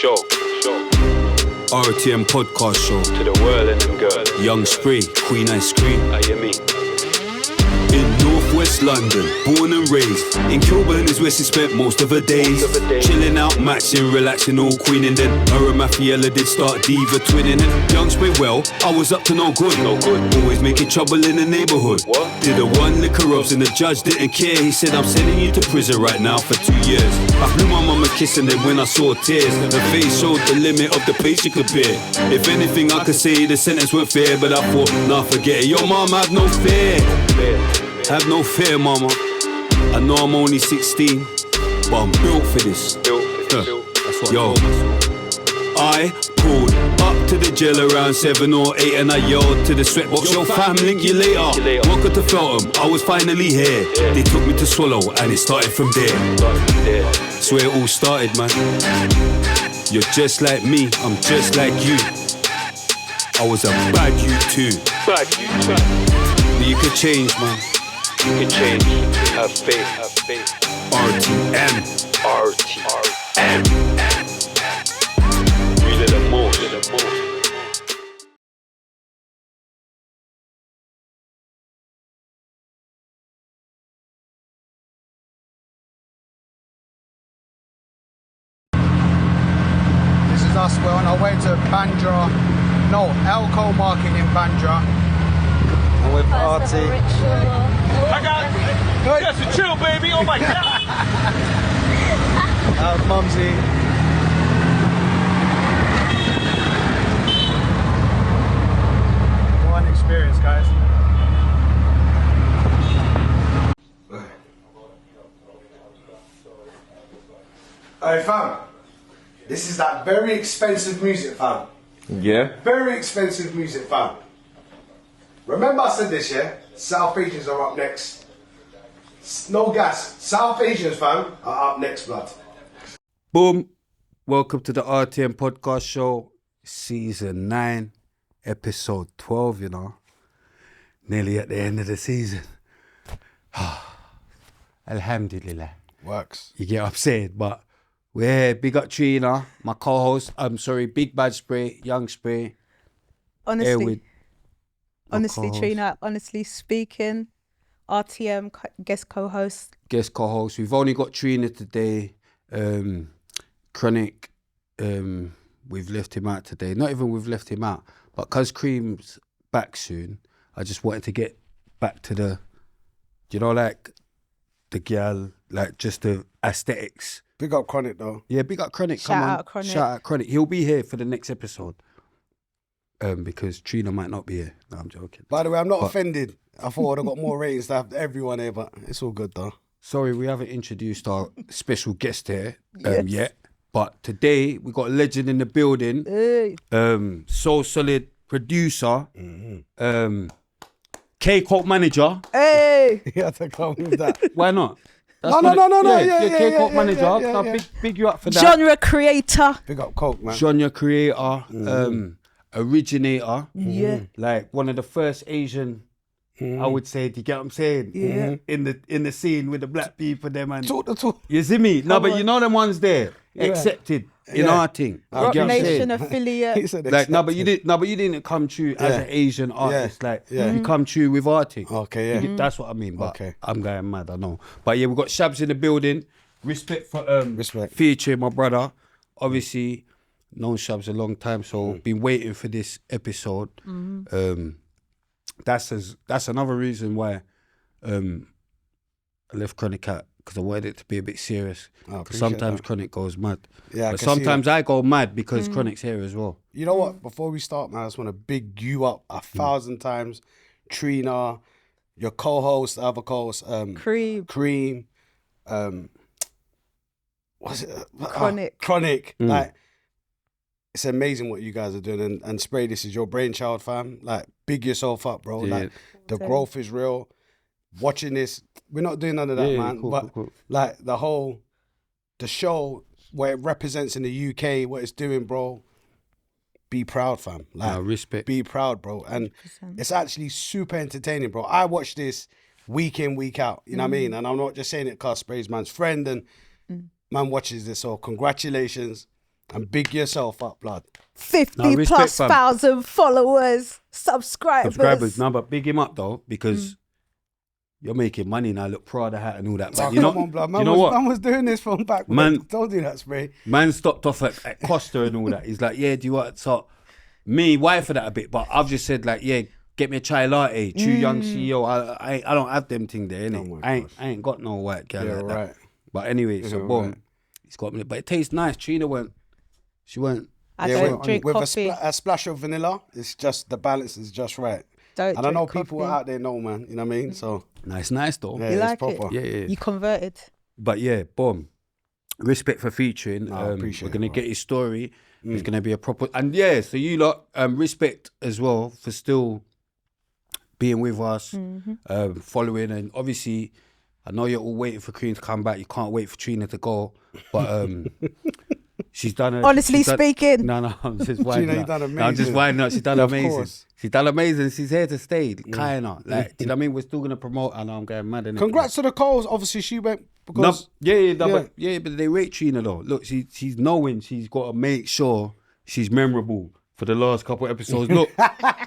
Show. RTM podcast show. To the world and them girls. Young Spray, Queen Ice Cream. I hear me. In Northwest London, born and raised. In Kilburn is where she spent most of her days. Chilling out, matching, relaxing, all queening. Then her and Mafiella did start diva twinning. And Young Spray, well, I was up to no good. Always making trouble in the neighbourhood. What? Did a one liquor ups and the judge didn't care. He said, I'm sending you to prison right now for 2 years. I blew my mum a kiss and then when I saw tears, her face showed the limit of the pace she could bear. If anything I could say, the sentence weren't fair, but I thought, nah, forget it. Yo, mom, have no fear. Have no fear, mama. I know I'm only 16, but I'm built for this. That's what Yo, I pulled up to the jail around 7 or 8 and I yelled to the sweatbox, yo fam, link you later. Welcome to Feltham, I was finally here. They took me to Swallow and it started from there. That's where it all started, man. You're just like me, I'm just like you. I was a bad you too. But you could change, man. You can change. Have faith. RTM. Really the most. This is us, we're on our way to Bandra. No, Elko Market in Bandra. And with RT. I got that's a chill, baby. Oh my god. Mumsy. What an experience, guys. Hey fam, this is that very expensive music, fam. Yeah. Very expensive music, fam. Remember I said this, yeah? South Asians are up next. No gas. South Asians, fam, are up next, blood. Boom. Welcome to the RTM podcast show, season 9, episode 12, you know. Nearly at the end of the season. Alhamdulillah. Works. You get what I'm saying? But we're here. Big up Trina, my co-host. I'm sorry, Big Bad Spray, Young Spray. Here with Honestly, co-host. Trina, honestly speaking, RTM guest co-host. Guest co-host. We've only got Trina today. Chronic, we've left him out today. Not even we've left him out, but because Cream's back soon, I just wanted to get back to the, like the girl, like just the aesthetics. Big up Chronic though. Yeah, big up Chronic. Shout Come on. out Chronic. Shout out Chronic. He'll be here for the next episode. Because Trina might not be here. No, I'm joking. By the way, I'm not offended. I thought I would have got more ratings to have everyone here, but it's all good though. Sorry, we haven't introduced our special guest here Yes. yet. But today we got a legend in the building. Hey. So solid producer. K Koke manager. Hey! You had to come with that. Why not? No, yeah, K Koke yeah, manager. yeah, yeah. Big you up for that. Genre creator. Big up Coke, man. Genre creator, originator. Yeah. Like one of the first Asian, I would say. Do you get what I'm saying? Yeah. In the scene with the black people, them and Talk the talk. you see me? No, Come but on. you know them ones there accepted in Yeah. our thing. You Rock get what I'm saying? Nation affiliate. He said Like accepted. but you didn't come true as an Asian artist. Like Yeah. you come true with our thing. Okay, yeah. That's what I mean. But Okay. I'm going mad, I know. But yeah, we got Shabz in the building. Respect for Respect. featuring my brother. Obviously, known Shabz a long time, so been waiting for this episode. That's another reason why I left Chronic out, because I wanted it to be a bit serious. I Because appreciate sometimes that. Chronic goes mad. Yeah, I but can see sometimes I go mad because Chronic's here as well. You know what? Before we start, man, I just want to big you up 1,000 times. Trina, your co-host, the other co-host, Cream. what's it? Chronic. Chronic. Like, it's amazing what you guys are doing. And Spray, this is your brainchild, fam. Like, big yourself up, bro. Yeah. Like, the growth is real. Watching this, we're not doing none of that, Yeah, man. cool. Like, the show, where it represents in the UK, what it's doing, bro. Be proud, fam. Like, Respect. be proud, bro. And 100%. it's actually super entertaining, bro. I watch this week in, week out. You know what I mean? And I'm not just saying it because Spray's man's friend and man watches this. So congratulations. And big yourself up, blood. 50 No, respect, plus fam. thousand followers, subscribers. No, but big him up though, because you're making money now. Look, Prada hat and all that. Oh, Man. You come know, on, blood. you know what? Man was doing this from back when. Man- Don't do that, Spray. Man stopped off at Costa and all that. He's like, yeah, do you want? So me, wife for that a bit, but I've just said like, yeah, get me a chai latte. True young CEO. I don't have them thing there, innit? Oh my I ain't got no white girl Yeah, like right. that. But anyway, so Yeah, boom, right. he's got me. But it tastes nice. Trina she went. I Yeah, don't drink with coffee. a splash of vanilla. It's just the balance is just right. Don't And I know drink people coffee. out there know, man. You know what I mean? So Nice though. yeah, You it's like proper. it? Yeah, yeah. You converted. But yeah, boom. Respect for featuring. No, I appreciate we're gonna it, get his story. It's gonna be a proper and yeah. So you lot, respect as well for still being with us, following, and obviously, I know you're all waiting for Queen to come back. You can't wait for Trina to go, but she's done. Honestly speaking. No, I'm just winding Trina, you up. done No, I'm just amazing. winding up. She's done Of amazing. course. She's done amazing. She's here to stay, kinda. Like, do you know what I mean? We're still gonna promote. I know I'm going mad. Innit? Congrats to the Coles. Obviously, she went No, because but they rate Trina though. Look, she's knowing she's got to make sure she's memorable for the last couple of episodes. Look,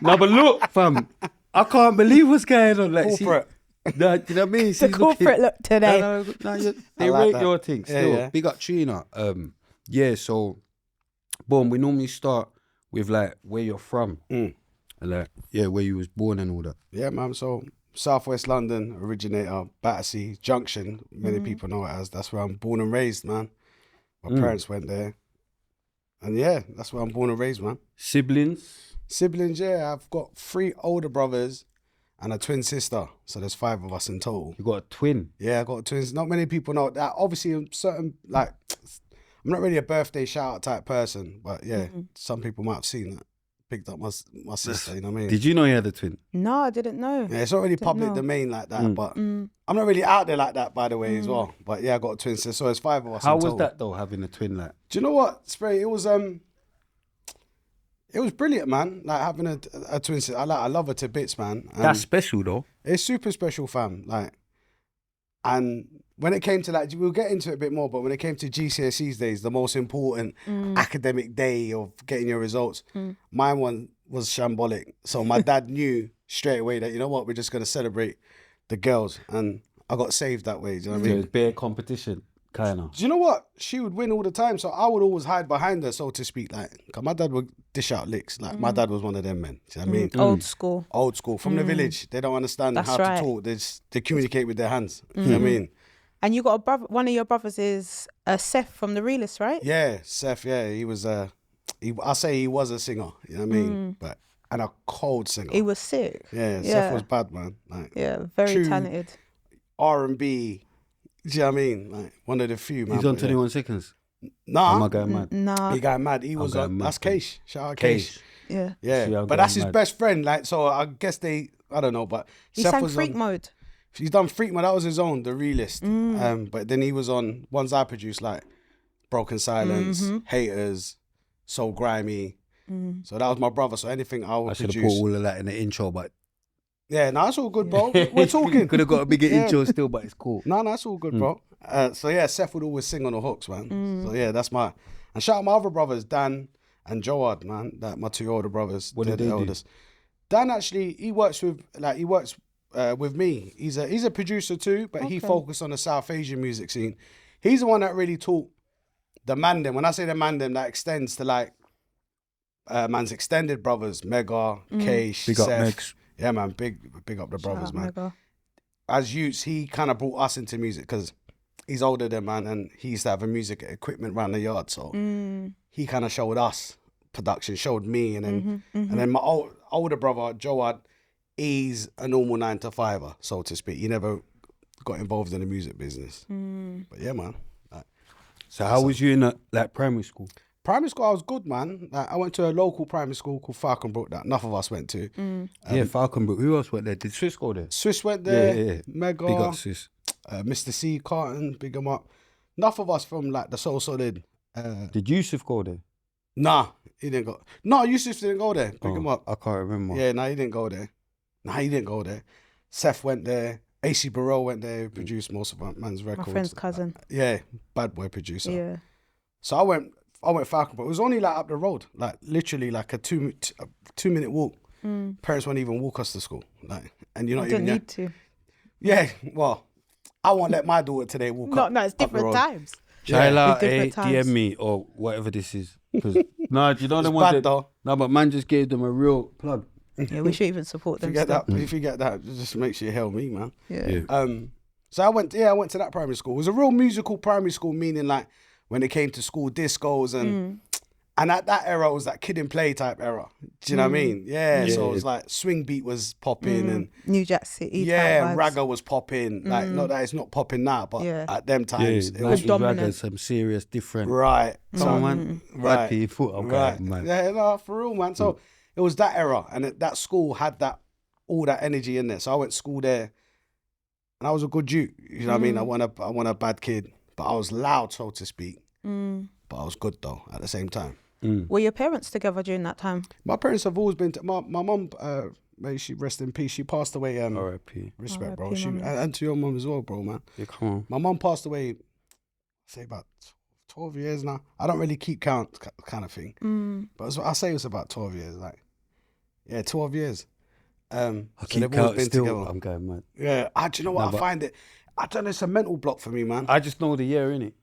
no, but look, fam, I can't believe what's going on. Like, Corporate. No, do you know what I mean? The She's corporate look today. They like rate that. your thing Yeah, still. yeah. Big up Trina. Yeah. So, boom. We normally start with like where you're from, and like where you was born and all that. yeah, man. So Southwest London originator, Battersea Junction. Many people know it as. That's where I'm born and raised, man. My parents went there, and yeah, that's where I'm born and raised, man. Siblings. Siblings, yeah. I've got 3 older brothers and a twin sister. So there's 5 of us in total. You got a twin. Yeah, I got twins. Not many people know that. Obviously, certain like, I'm not really a birthday shout out type person, but yeah, some people might have seen that. Picked up my sister. You know what I mean? Did you know you had a twin? No, I didn't know. Yeah, it's not really public know. domain like that, but I'm not really out there like that, by the way, as well. But yeah, I got a twin sister, so it's 5 of us. How in was total. that though, having a twin like? Do you know what, Spray? It was brilliant, man. Like having a twin sister. I love her to bits, man. And That's special though. it's super special, fam. Like, and when it came to like, we'll get into it a bit more, but when it came to GCSEs days, the most important academic day of getting your results, mine one was shambolic. So my dad knew straight away that, you know what, we're just going to celebrate the girls. And I got saved that way. Do you know what I So mean? it's bare competition, kind of. Do you know what? She would win all the time. So I would always hide behind her, so to speak. Like, 'cause my dad would dish out licks. Like, my dad was one of them men. Do you know what I mean? Old school. Old school. From the village. They don't understand That's how right. to talk. They communicate with their hands. You know what I mean? And you got a brother. One of your brothers is Seth from the Realist, right? Yeah, Seth, yeah. He was I say he was a singer. You know what I mean? But and a cold singer. He was sick. Yeah, Yeah. Seth was bad, man. Like Yeah, very True. talented. R&B. Do you know what I mean? Like one of the few, man. He's on but yeah. 21 seconds. Nah, Am I going mad? Nah, he got mad. He was going on. mad, That's man. Keish. Shout out Keish. yeah. Yeah, See, I'm but that's going his mad. best friend. Like, so I guess I don't know, but He Seth sang was Freak on, Mode. He's done Freak Mode. That was his own, the Realist. But then he was on ones I produced, like Broken Silence, Haters, So Grimy. So that was my brother. So anything I would I should have produce. put all of that in the intro, but Yeah, no, that's all good, bro. We're talking. could have got a bigger Yeah. intro still, but it's cool. No, that's all good, bro. So yeah, Seth would always sing on the hooks, man. So yeah, that's my. And shout out my other brothers, Dan and Joad, man. That my 2 older brothers. What they're did the they do? eldest. Dan actually, he works with me. He's a producer too, but he focused on the South Asian music scene. He's the one that really taught the mandem. When I say the mandem, that extends to like man's extended brothers, Mega, Keish, Big up, Seth. Megs. Yeah, man, big up the brothers, Shout out man. Mega. As youths, he kind of brought us into music because he's older than man, and he used to have a music equipment around the yard. So he kind of showed us production, showed me, and then my older brother Joad, he's a normal 9-to-5er, so to speak. He never got involved in the music business. But yeah, man. Like, So how was you in like primary school? primary school, I was good, man. Like, I went to a local primary school called Falconbrook that enough of us went to. Yeah, Falconbrook. Who else went there? Did Swiss go there? Swiss went there. Yeah. Mega. Big up, Swiss. Mr. C, Carton, big him up. Enough of us from like the Soul Solid. Did Yusuf go there? Nah, he didn't go. No, Yusuf didn't go there. Big him up. I can't remember. Yeah, no, he didn't go there. Nah, he didn't go there. Seth went there. AC Burrell went there, produced most of our man's records. My friend's cousin. Yeah, bad boy producer. Yeah. So I went Falcon, but it was only like up the road, like literally like a 2-minute walk. Parents won't even walk us to school, like, and you're not You even don't need to. Yeah, well, I won't let my daughter today walk up. No, it's up the different road. times. Chila, It's different times. DM me or whatever this is. Because no, do you know It's the one bad that, though. no, but man just gave them a real plug. Yeah, we should even support them. Forget still. that. If you get that, it just makes you hell me, man. Yeah. So I went to that primary school. It was a real musical primary school, meaning like when it came to school discos and at that era it was that kid and play type era. Do you know what I mean? Yeah. So it was like swing beat was popping and New Jack City. yeah, type and vibes. ragga was popping. Like not that it's not popping now, but Yeah. at them times it Yeah, was dominant. some serious different. right. Come on, man. Right, people. Okay, Right. man. Yeah, no, for real, man. So it was that era, and that school had all that energy in there. So I went to school there, and I was a good Jew. You know what I mean? I wasn't a bad kid, but I was loud, so to speak. But I was good though at the same time. Were your parents together during that time? My parents have always been. My mum, may she rest in peace. She passed away. R.I.P. Respect, bro. R.I.P. She mummy. and to your mum as well, bro, man. Yeah, come on. My mum passed away, say about 12 years now. I don't really keep count, kind of thing. But I say it's about 12 years, like, yeah, 12 years. I So keep they've always count been still. together. I'm going mad. Yeah, do you know what? I find it, I don't know, it's a mental block for me, man. I just know the year, innit?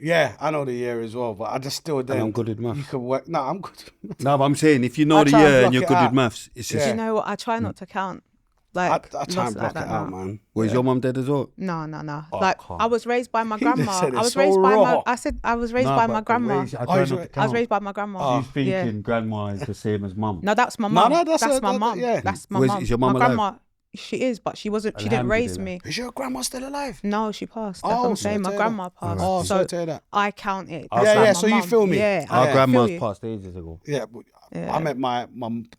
Yeah, I know the year as well, but I just still And I'm good at You maths. could work. No, I'm good. No, but I'm saying if you know I the try and year block and you're it good out. with maths, it's just. Do you know what? I try not to count. I Like, try and lost block like it that out, now. man. Was your mum dead as well? No. Oh, Like, come I was raised by my just grandma. said I it's was so raised by my. raw. I said I was raised by my grandma. I try Oh, not you- to I was count. raised by my grandma. She's thinking grandma is the same as mum. No, that's my No, mum. no, that's that's my that- mum. yeah. That's my Where's- mum. is your mum my alive? grandma, she is, but she wasn't. She didn't raise Alhamdulillah. me. Is your grandma still alive? No, she passed. That's what I'm saying. My sorry to hear grandma that. passed. Oh, so sorry to hear that. I counted. Yeah, That's like yeah, my so you mum. feel me? Yeah, Our I grandma's feel you. passed ages ago. Yeah, but Yeah. I met my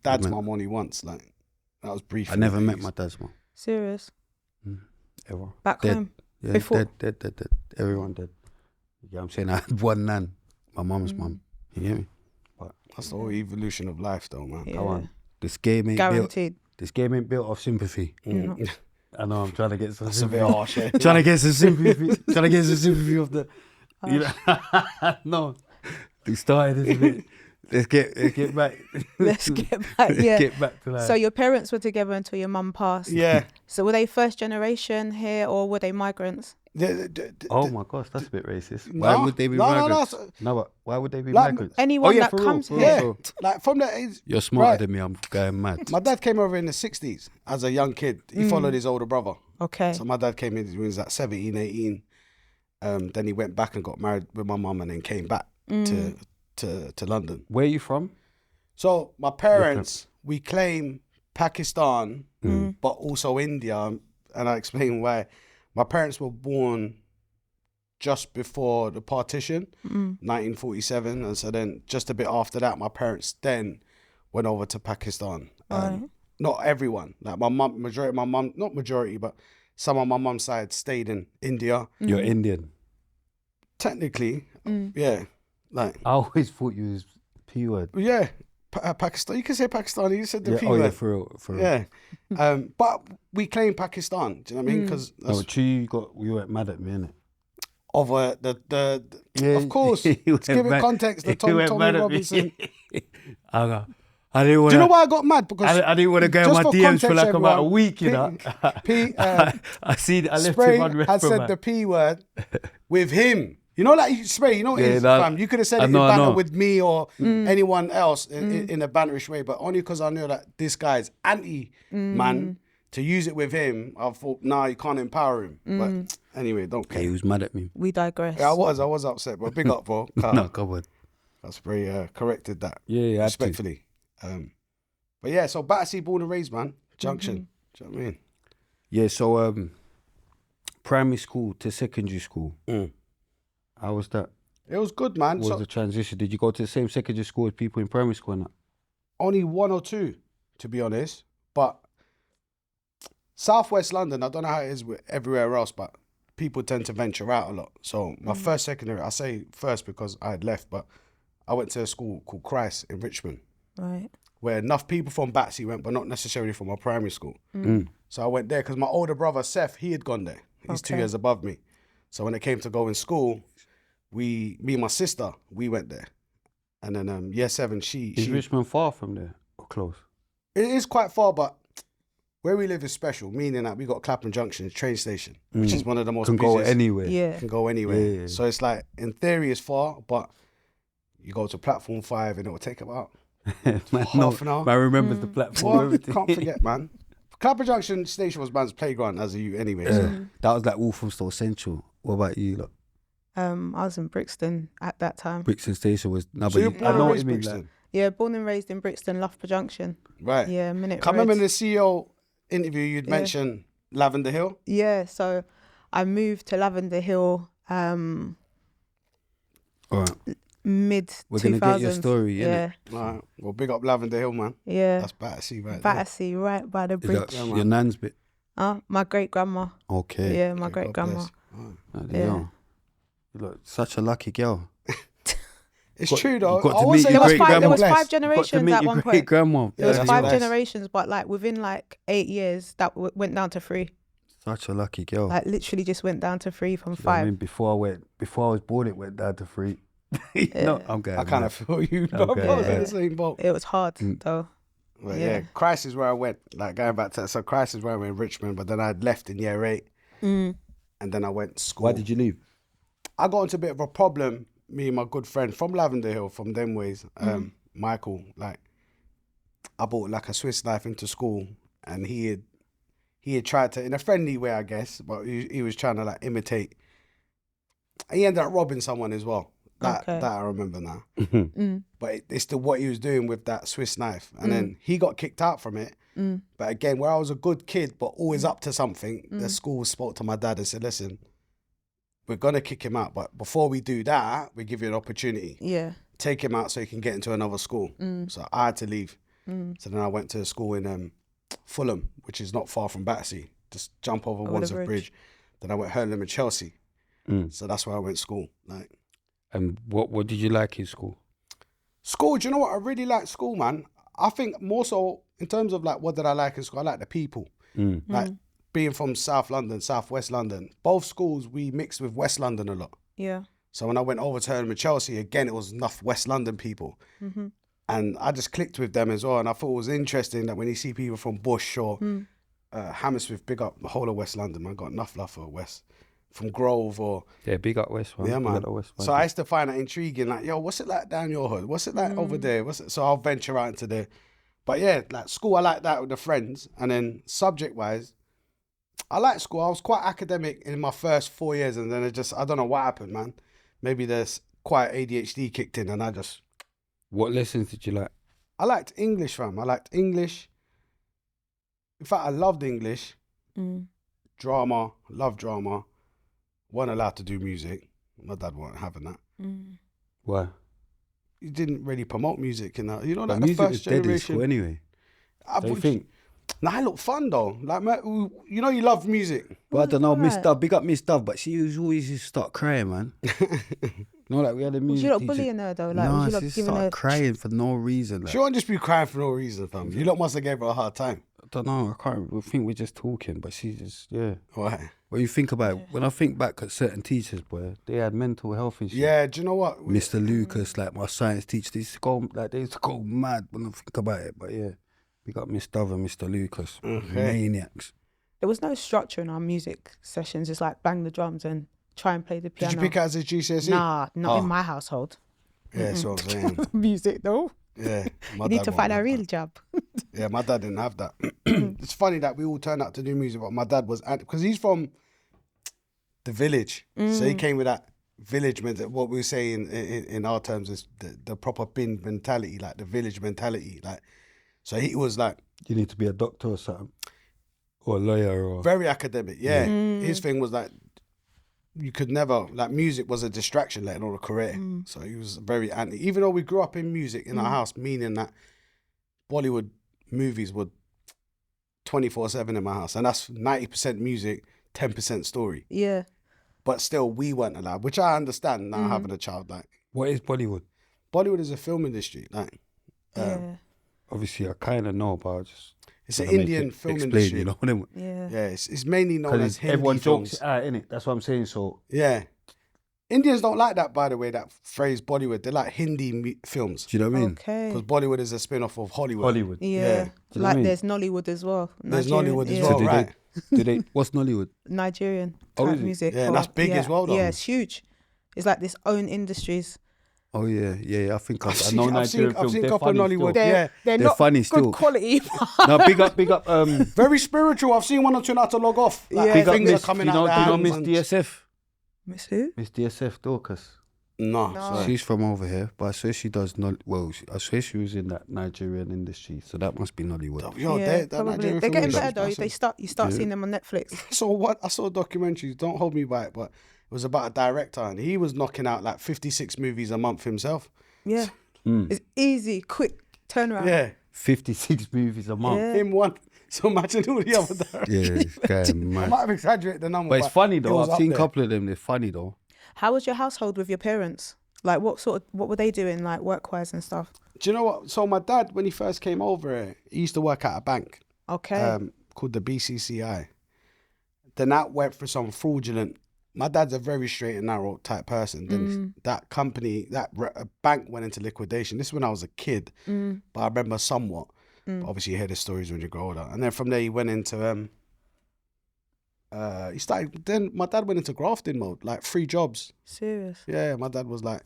dad's mum only once. Like, that was brief. I never met my dad's mum. Serious. Ever. Back Dead. home. Yeah, Before. dead. Everyone dead. You know what I'm saying? I had one nan, my mum's mum. You hear me? That's the whole evolution of life, though, man. Yeah. Come on. This game ain't built. Guaranteed. This game ain't built off sympathy. I know I'm trying to get some That's a bit harsh, yeah. trying to get some sympathy. Trying to get some sympathy off the. You know, no. We started this a bit. Let's get back. Let's get back. Let's Yeah. get back to life. So your parents were together until your mum passed. Yeah. So were they first generation here or were they migrants? Oh my gosh, that's a bit racist. No, Why would they be no, migrants? no, No, but why would they be Like, migrants? Anyone that for real, comes for real, here. for real. Like, from the age. You're smarter Right. than me. I'm going mad. My dad came over in the 60s as a young kid. He followed his older brother. Okay. So my dad came in when he was like 17, 18. Then he went back and got married with my mum and then came back to London. Where are you from? So my parents, we claim Pakistan, but also India. And I explain why. My parents were born just before the partition, 1947. And so then just a bit after that, my parents then went over to Pakistan. Right. Not everyone. Like my mum, not majority, but some of my mum's side stayed in India. You're Indian. Technically, yeah. Like, I always thought you was P word. yeah, Pakistan. You can say Pakistani. You said the Yeah, P oh yeah, word. for real, for real. Yeah. But we claim Pakistan. Do you know what I mean? Because No, but you weren't mad at me, innit? of the Yeah, of course. you To went give it mad- context, the you went Tommy mad at me. Robinson. I didn't want Do you know why I got mad? Because I didn't want to go in just my for DMs for context, like about a everyone, week, you know. I see. I left Spray him unread had from said that. the P word with him. You know, like Spray. You know, what it Yeah, is, no, fam. You could have said I it in know, I banter know. with me or anyone else in a banterish way, but only because I knew that this guy's anti man. To use it with him, I thought, nah, you can't empower him. But anyway, don't Yeah, care. he was mad at me. We digress. Yeah, I was upset, but big up, bro. No, come on. That's very corrected that. Yeah, had to. respectfully. But yeah, so Battersea, born and raised, man. Junction. Do you know what I mean? Yeah, so primary school to secondary school. How was that? It was good, man. What was So the transition? Did you go to the same secondary school as people in primary school and that? only one or two, to be honest. But Southwest London, I don't know how it is with everywhere else, but people tend to venture out a lot. So my first secondary, I say first because I had left, but I went to a school called Christ in Richmond, Right. where enough people from Battersea went, but not necessarily from my primary school. So I went there because my older brother, Seth, he had gone there. He's 2 Okay. years above me. So when it came to going school, me and my sister, we went there. And then year 7, Is she Richmond far from there or close? it is quite far, but where we live is special, meaning that we got Clapham Junction train station, which is one of the most Can go busiest. anywhere. Yeah. Can go anywhere. Yeah. So it's like, in theory, it's far, but you go to platform 5 and it will take about Man, half an hour. Man remembers the platform. Well, everything. can't forget, man. Clapham Junction station was man's playground as a youth anyway. So. That was like Walthamstow Central. What about you? Like, I was in Brixton at that time. Brixton Station was. No, So but you're I born know and what raised you mean. Brixton? Like, Yeah, born and raised in Brixton, Loughborough Junction. Right. Yeah, Minute Can I remember in Road. the CEO interview you'd mentioned Lavender Hill? Yeah, so I moved to Lavender Hill all right. mid 2000s. We're gonna get your story, Yeah, Right. Well, big up Lavender Hill, man. yeah. That's Battersea right there. Battersea, right by the Is bridge. that your nan's bit? My great grandma. Okay. Yeah, my Okay, great God grandma. bless. Oh, Yeah. yeah. You look such a lucky girl. It's Got- true though. you got I to won't meet say your There was lucky, great five. There was blessed. five Got to generations meet at your one great point. grandma. There was that's five blessed. generations, but like within like 8 years, that went down to 3. Such a lucky girl. Like literally just went down to 3 from You know what I 5. mean, before I was born, it went down to 3. No, I'm going. I kind of feel you, bro. Okay, I was in yeah. the same boat. It was hard though. But Yeah. yeah, Christ is where I went. Like going back to so Christ is where I went in Richmond, but then I left in year 8, and then I went to school. Why did you leave? I got into a bit of a problem. Me and my good friend from Lavender Hill, from them ways, Michael. Like, I bought like a Swiss knife into school, and he had tried to, in a friendly way, I guess, but he was trying to like imitate. He ended up robbing someone as well. That I remember now. But it's still what he was doing with that Swiss knife, and then he got kicked out from it. But again, where I was a good kid, but always up to something, the school spoke to my dad and said, "Listen, we're gonna kick him out, but before we do that, we give you an opportunity. Yeah. Take him out so he can get into another school." So I had to leave. So then I went to school in Fulham, which is not far from Battersea. Just jump over the Wandsworth bridge. Bridge. Then I went Hurlingham and Chelsea. So that's where I went to school. Like And what did you like in school? school, do you know what? I really like school, man. I think more so in terms of like what did I like in school? I like the people. Like being from South London, South West London. Both schools we mixed with West London a lot. Yeah. So when I went over to Hurlingham and Chelsea, again, it was enough West London people. And I just clicked with them as well. And I thought it was interesting that when you see people from Bush or Hammersmith, big up the whole of West London, man, got enough love for West. From Grove or... Yeah, big up West, man. Yeah, Big man. up the West, So I used to find that intriguing. Like, yo, what's it like down your hood? What's it like over there? What's it? So I'll venture out into there. But yeah, like school, I like that with the friends. And then subject-wise, I like school. I was quite academic in my first 4 years, and then I don't know what happened, man. Maybe there's quite ADHD kicked in, and What lessons did you like? I liked English, fam. I liked English. In fact, I loved English. Drama, love drama. Weren't allowed to do music. My dad wasn't having that. Why? He didn't really promote music, and you know, But like the music first was dead in generation. school anyway. Don't you think? Nah, it looked fun though. Like, man, you know, you love music. But I don't know, Miss Right. Dove, big up Miss Dove, but she was always just start crying, man. No, like we had a Was music you not teacher. bullying her though? Like, No, was you she not just giving started her? crying for no reason. Like, She won't just be crying for no reason, fam. You lot must have gave her a hard time. I don't know, I can't. I think we're just talking, but she just, yeah. Why? When you think about it, when I think back at certain teachers, boy, they had mental health and shit. Yeah, do you know what? Mr. Lucas, like my science teacher, they used to go mad when I think about it. But yeah, we got Miss Dove and Mr. Lucas, maniacs. There was no structure in our music sessions. It's like bang the drums and try and play the Did piano. you pick it as a GCSE? Nah, not Oh. in my household. Yeah, that's what I'm saying. Music though. Yeah. You need to find a real job. Yeah, my dad didn't have that. It's funny that we all turned out to do music, but my dad was, because he's from the village. So he came with that village mentality. What we say in our terms is the proper bin mentality, like the village mentality. Like, so he was like You need to be a doctor or something, or a lawyer, or very academic. Yeah. His thing was like, you could never, like music was a distraction, letting alone a career. So he was very anti, even though we grew up in music in our house, meaning that Bollywood movies were 24/7 in my house. And that's 90% music, 10% story. Yeah. But still, we weren't allowed, which I understand now having a child. Like, what is Bollywood? Bollywood is a film industry. Like, Yeah. Obviously, I kind of know, but I just it's an wanna make Indian it film explain, industry. You know what I mean? Yeah. Yeah, it's mainly known as Because Hindi everyone films. jokes it out, innit? That's what I'm saying. So Yeah. Indians don't like that, by the way, that phrase Bollywood. They like Hindi films. Do you know what I mean? Okay. Because Bollywood is a spin-off of Hollywood. Hollywood. Yeah. Yeah. Do you know what I Like mean? there's Nollywood as well. There's Nigerian, Nollywood as yeah. well, do right? Do they? What's Nollywood? Nigerian Oh, type is it? music. Yeah, and that's big as well, though. Yeah, it's huge. It's like this own industries. Oh yeah. I think I I've know seen Nigerian films. a They're couple of funny Nollywood. still. Yeah. They're They're not funny good still. quality. No, big up. Very spiritual. I've seen one or two now to log off. Like, Yeah. Big up things are Miss. coming You know, out do you know their Miss hands DSF? Miss who? Miss DSF Dorcas. No, No. sorry. She's from over here, but I swear she does not. Well, I swear she was in that Nigerian industry, so that must be Nollywood. Yo, Yeah, that probably. Nigerian They're film getting is better though. massive. You start seeing them on Netflix. So what? I saw documentaries. Don't hold me by it, but it was about a director, and he was knocking out like 56 movies a month himself. Yeah. It's easy, quick turnaround. Yeah, 56 movies a month. Yeah. him one. So imagine all the other directors. Yeah, this guy I mad. might have exaggerated the number, But it's funny it though. was I've up seen a there. couple of them. They're funny though. How was your household with your parents? Like what were they doing, like work-wise and stuff? Do you know what? So my dad, when he first came over here, he used to work at a bank Okay. called the BCCI. Then that went for some fraudulent. My dad's a very straight and narrow type person. Then that company, bank went into liquidation. This is when I was a kid, but I remember somewhat. But obviously, you hear the stories when you grow older. And then from there, he went into he started. Then my dad went into grafting mode, like 3 jobs. Serious. Yeah, my dad was like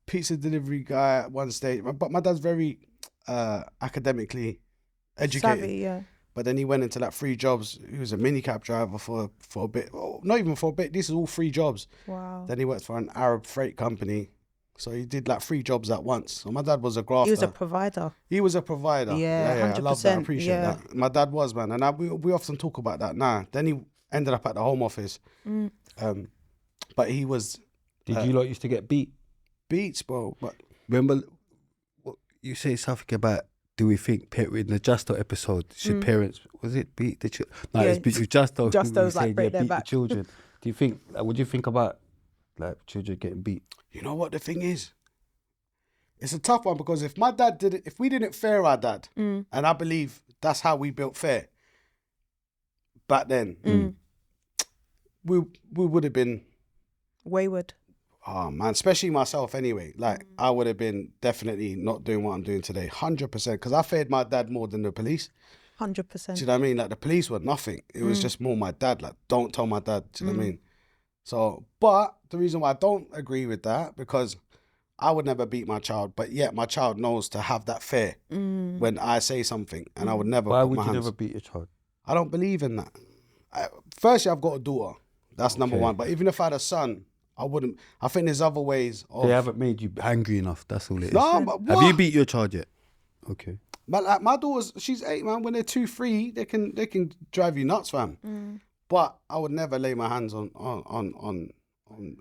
pizza delivery guy at one stage, but my dad's very academically educated. Savvy, yeah. But then he went into like 3 jobs. He was a minicab driver for a bit. Oh, not even for a bit. This is all 3 jobs. Wow. Then he worked for an Arab freight company. So he did like 3 jobs at once. So my dad was a grafter. He was a provider. He was a provider. Yeah, I love that. I 100%, appreciate yeah. that. My dad was, man. And we often talk about that now. Then he ended up at the Home Office. But he was Did you lot used to get beat? beats, bro. But Remember what you say something about? Do we think in the Justo episode should parents was it beat the children? No, Yeah, it's beat with Justo. Justo's like break their beat back. the children. Do you think? What do you think about like children getting beat? you know what the thing is? It's a tough one because if my dad did it, if we didn't fear our dad, and I believe that's how we built fear back then, we would have been, Wayward. oh man, especially myself anyway. Like I would have been definitely not doing what I'm doing today, 100%. Because I feared my dad more than the police. 100%. Do you know what I mean? Like the police were nothing. It was just more my dad. Like don't tell my dad. Do you know what I mean? So, but the reason why I don't agree with that because I would never beat my child, but yet my child knows to have that fear when I say something, and I would never. Why put would my you hands. never beat your child? I don't believe in that. Firstly, I've got a daughter. That's number one. But even if I had a son, I wouldn't. I think there's other ways of. They haven't made you angry enough. That's all it is. No, but Have what? you beat your child yet? Okay. But like my daughter's, she's 8, man. When they're 2, 3, they can drive you nuts, fam. But I would never lay my hands on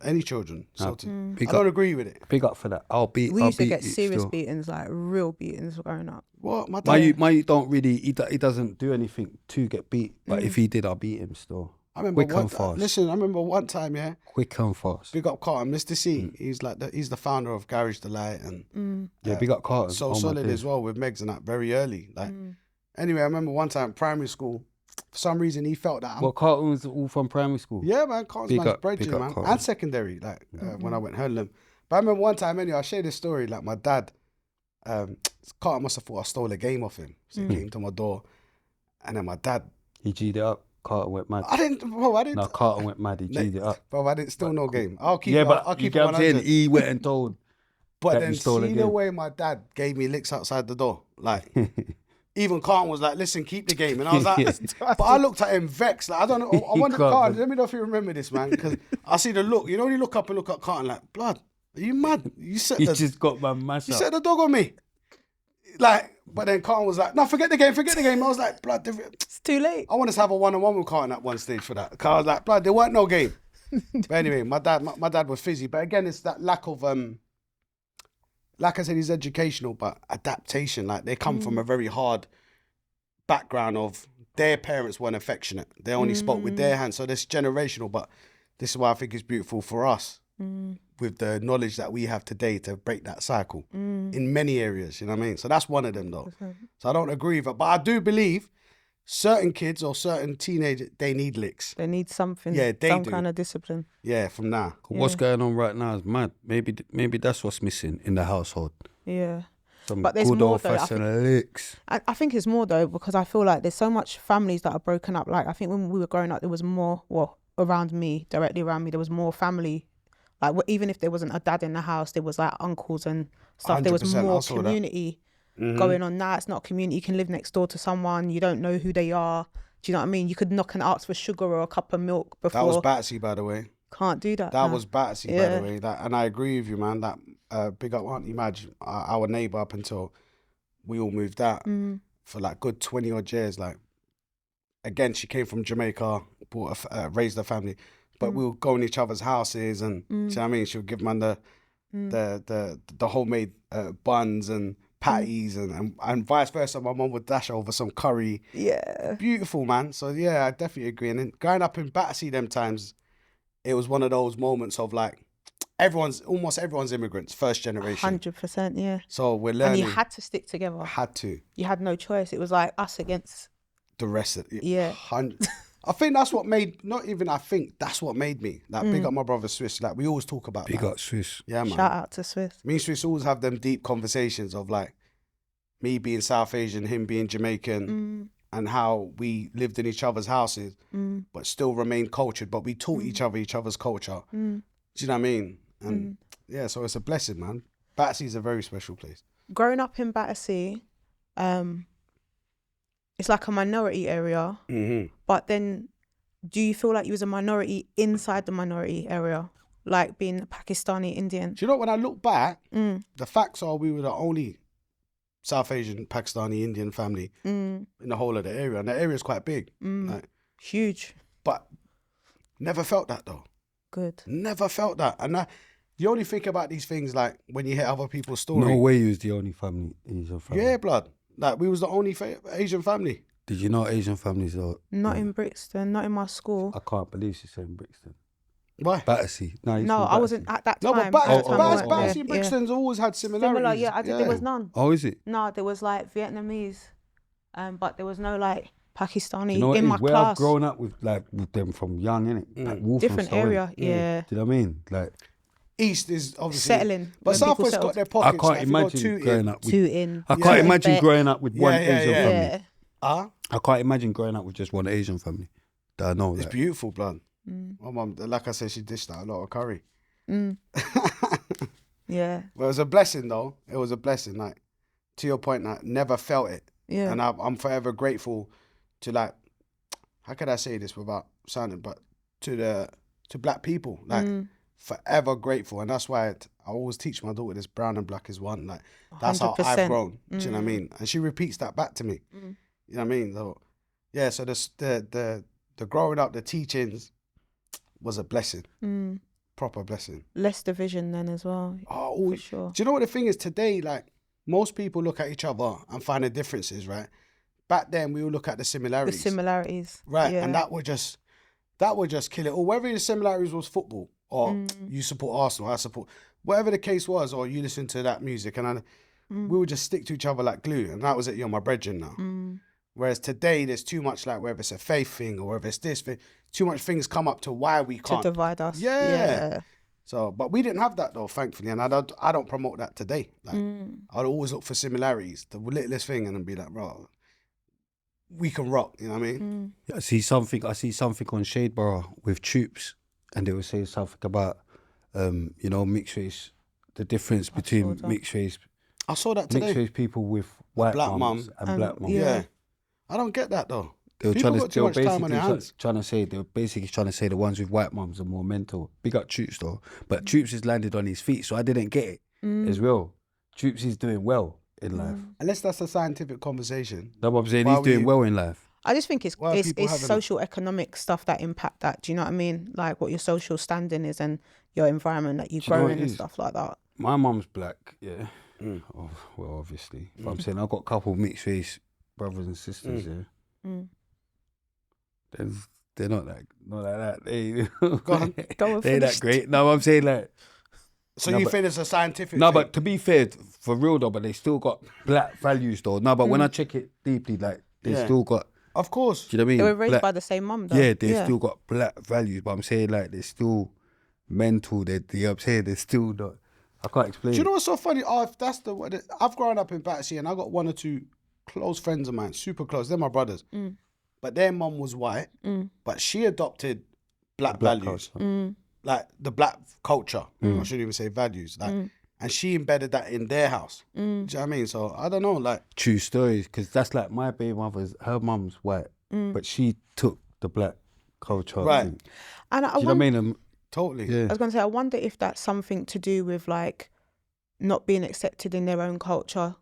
any children. So I don't agree with it. Big up for that. I'll We I'll used to beat get you serious still. beatings, like real beatings growing up. What my dad? My don't really. He doesn't do anything to get beat. But if he did, I'll beat him still. I remember Quick and fast. Listen, I remember one time, yeah. Quick and fast. Big up Carlton, Mr. C. He's like he's the founder of Garage Delight and Yeah, big up Carlton. so Oh my solid days. as well with Megs and that very early. Like anyway, I remember one time primary school. For some reason, he felt that. Well, Carlton was all from primary school. Yeah, man, Carlton's Big man's up, bridging, big up man, Carlton. and secondary. Like when I went Hurlem. But I remember one time anyway. I shared this story. Like my dad, Carlton must have thought I stole a game off him, so he came to my door, and then my dad. He G'd it up. Carlton went mad. I didn't. No, Carlton went mad. He G'd it up. Bro, I didn't steal no game. I'll keep. Yeah, it, but I'll you keep get it what I'm saying. 100. He went and told. But that then you stole see a the game. way my dad gave me licks outside the door. Like, even Carlton was like, listen, keep the game. And I was like, but I looked at him vexed. Like, I don't know. I wonder, can't, Carlton, man. let me know if you remember this, man. Because I see the look. You know when you look up and look at Carlton like, blood, are you mad? You set He the, just got my mash you up. set the dog on me. Like, but then Carlton was like, no, forget the game. I was like, blood, It's too late. I wanted to have a one-on-one with Carlton at one stage for that. Cause I was like, blood, there weren't no game. But anyway, my dad was fizzy. But again, it's that lack of like I said, he's educational, but adaptation. Like they come from a very hard background of their parents weren't affectionate. They only spoke with their hands. So this generational, but this is why I think it's beautiful for us with the knowledge that we have today to break that cycle in many areas, you know what I mean? So that's one of them though. So I don't agree with it. But I do believe certain kids or certain teenagers, they need licks. They need something. Yeah, they some do. kind of discipline. Yeah, from now. What's going on right now is mad. Maybe that's what's missing in the household. Yeah. Some But there's good more old though. fashioned licks. I think it's more though, because I feel like there's so much families that are broken up. Like I think when we were growing up, there was more, around me, directly around me, there was more family. Like even if there wasn't a dad in the house, there was like uncles and stuff. There was 100%, I more saw that. community going on now. It's not community. You can live next door to someone. You don't know who they are. Do you know what I mean? You could knock and ask for sugar or a cup of milk before. That was Batsy, by the way. Can't do that. That now. was Batsy, by the way. And I agree with you, man. That big up Auntie Madge, our neighbour, up until we all moved out for like good 20 odd years. Like, again, she came from Jamaica, raised her family, but we would go in each other's houses, and do you know what I mean? She would give man the homemade buns and patties, and vice versa. My mum would dash over some curry. Yeah. Beautiful, man. So yeah, I definitely agree. And then growing up in Battersea them times, it was one of those moments of like, almost everyone's immigrants, first generation. 100%, yeah. So we're learning. And you had to stick together. Had to. You had no choice. It was like us against The rest of it. Yeah. I think that's what made, not even I think, that's what made me. Like, big up my brother Swiss. Like, we always talk about Big that. up Swiss. Yeah, man. shout out to Swiss. Me and Swiss always have them deep conversations of like, me being South Asian, him being Jamaican, and how we lived in each other's houses, but still remained cultured. But we taught each other's culture. Do you know what I mean? And yeah, so it's a blessing, man. Battersea's a very special place. Growing up in Battersea, it's like a minority area. But then, do you feel like you was a minority inside the minority area, like being Pakistani Indian? Do you know, when I look back, the facts are we were the only South Asian, Pakistani, Indian family in the whole of the area. And the area is quite big. Like, Huge. but never felt that though. Good. Never felt that. And you only think about these things like when you hear other people's stories. No way you was the only Asian family. Yeah, blood. Like, we was the only Asian family. Did you know Asian families are... Not in Brixton, not in my school. I can't believe she's saying Brixton. Why? Battersea. No, I wasn't at that No, time. but At the time I weren't Battersea there. and Brixton's always had similarities. Similar, yeah. There was none. Oh, is it? No, there was like Vietnamese, but there was no like Pakistani You know what in it my is? Where I've class. grown up with them from young, innit? Like Wolf and Different Stowe, innit? area, yeah. Do you know what I mean? Like, East is obviously Settling. but when South people West settled. got their I pockets. can't like, if you go imagine growing up with... Two in. I can't imagine Bet. growing up with one Yeah, Asian yeah. family. Yeah. I can't imagine growing up with just one Asian family. That I know. It's Like, beautiful, blood. My mum, like I said, she dished out a lot of curry. Yeah. Well, it was a blessing, though. It was a blessing. Like, to your point, I never felt it. Yeah. And I'm forever grateful to, like, how could I say this without sounding, but to black people, like, forever grateful. And that's why I always teach my daughter this: brown and black is one. Like, that's how 100%. I've grown. Do you know what I mean? And she repeats that back to me. You know what I mean? So, yeah, so the growing up, the teachings was a blessing. Proper blessing. Less division then as well. Oh, for sure. Do you know what the thing is today? Like, most people look at each other and find the differences, right? Back then, we all look at the The similarities. similarities. Right, Yeah. and that would just kill it. Or whether the similarities was football, or you support Arsenal, I support, whatever the case was, or you listen to that music, and we would just stick to each other like glue, and that was it. You're my brethren now. Whereas today, there's too much, like, whether it's a faith thing or whether it's this thing, too much things come up to why we To can't. divide us. Yeah. So, but we didn't have that though, thankfully, and I don't promote that today. Like, I'd always look for similarities, the littlest thing, and then be like, bro, we can rock. You know what I mean? I see something on Shadeborough with troops, and they were saying something about, mixed race, the difference between that. mixed race I saw that today. mixed race people with white black mums mum and black mums. Yeah. I don't get that though. They were People trying got to, too much time on their hands. they were basically trying to say the ones with white mums are more mental. Big up Troops though, but Troops has landed on his feet, so I didn't get it as well. Troops is doing well in life. Unless that's a scientific conversation. That's what I'm saying. Why He's doing we- well in life. I just think it's Why are people having social economic stuff that impact that. Do you know what I mean? Like what your social standing is and your environment that you Do you know grow what in it and is? stuff like that. My mum's black, yeah. Oh, well, obviously. But I'm saying I've got a couple of mixed race brothers and sisters, yeah. They're not like that. They Go on, they ain't that finish. great. No, I'm saying like So No, you but- think it's a scientific no, thing? but to be fair, for real though, but they still got black values though. No, but when I check it deeply, like they Yeah. still got Of course. Do you know what I mean? They were raised Black- by the same mum, though. Yeah, they still got black values, but I'm saying like they're still mental. I'm saying they're still not. I can't explain. Do you know it. what's so funny? Oh, if that's I've grown up in Battersea and I got one or two close friends of mine, super close. They're my brothers. But their mum was white, but she adopted black values. Like the black culture. I shouldn't even say values. Like, and she embedded that in their house. Do you know what I mean? So I don't know, like True stories, because that's like my baby mother's. Her mum's white, but she took the black culture. Right. thing. And Do you know what I mean? totally. Yeah. I was going to say, I wonder if that's something to do with like not being accepted in their own culture.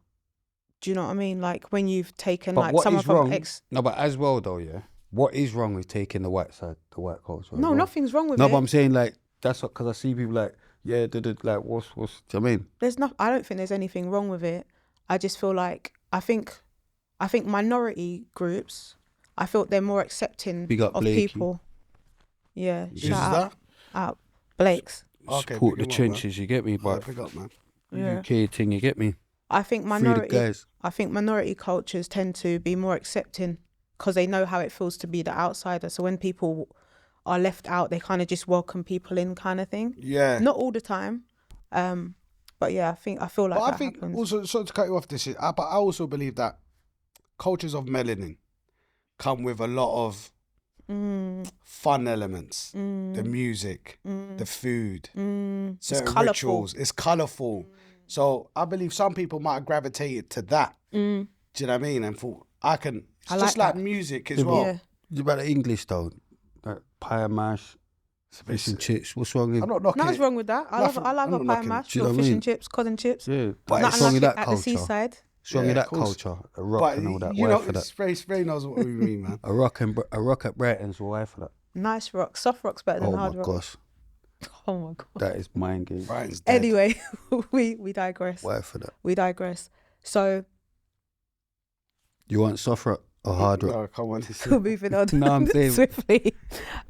Do you know what I mean? Like when you've taken But like what someone is from wrong? No, but as well though, yeah. What is wrong with taking the white side, the white culture? as No, well? nothing's wrong with No, it. but I'm saying like that's what, because I see people like, yeah, like what's do you know what I mean? There's no. I don't think there's anything wrong with it. I just feel like I think minority groups. I feel they're more accepting Big up of Blakey. people. Yeah, Who's shout out Blake's. Okay, Support big the him up, man. trenches, you get me? But Pick up, man. Yeah. UK thing, you get me? I think Free the minority. guys. I think minority cultures tend to be more accepting because they know how it feels to be the outsider. So when people are left out, they kind of just welcome people in, kind of thing. Yeah. Not all the time, but yeah, I feel like But I that think happens. also, sorry to cut you off this shit, but I also believe that cultures of melanin come with a lot of fun elements. The music, the food, certain colourful. rituals. It's colourful. So I believe some people might have gravitated to that. Do you know what I mean? And thought, it's I just like like that. music as well. Yeah. You about the English though? Like pie and mash, fish and chips. What's wrong with? I'm not knocking Nothing's it. wrong with that. I Nothing- love I'm a not pie knocking it. mash, Do you know or what I fish mean? and chips, cod and chips. Yeah, but Nothing it's wrong like with it that at culture. the seaside. What's wrong Yeah, with that of course. culture? A rock But and all that. you Why know, for that? Spray knows what we mean, man. A rock at Brighton's. Why for that? Nice rock. Soft rock's better than Oh hard my rock. gosh, Oh my god. that is mind game. Brighton's dead. Anyway, we digress. Why for that? We digress. So You want soft rock or hard rock? No, come on. moving on No, I'm saying- swiftly.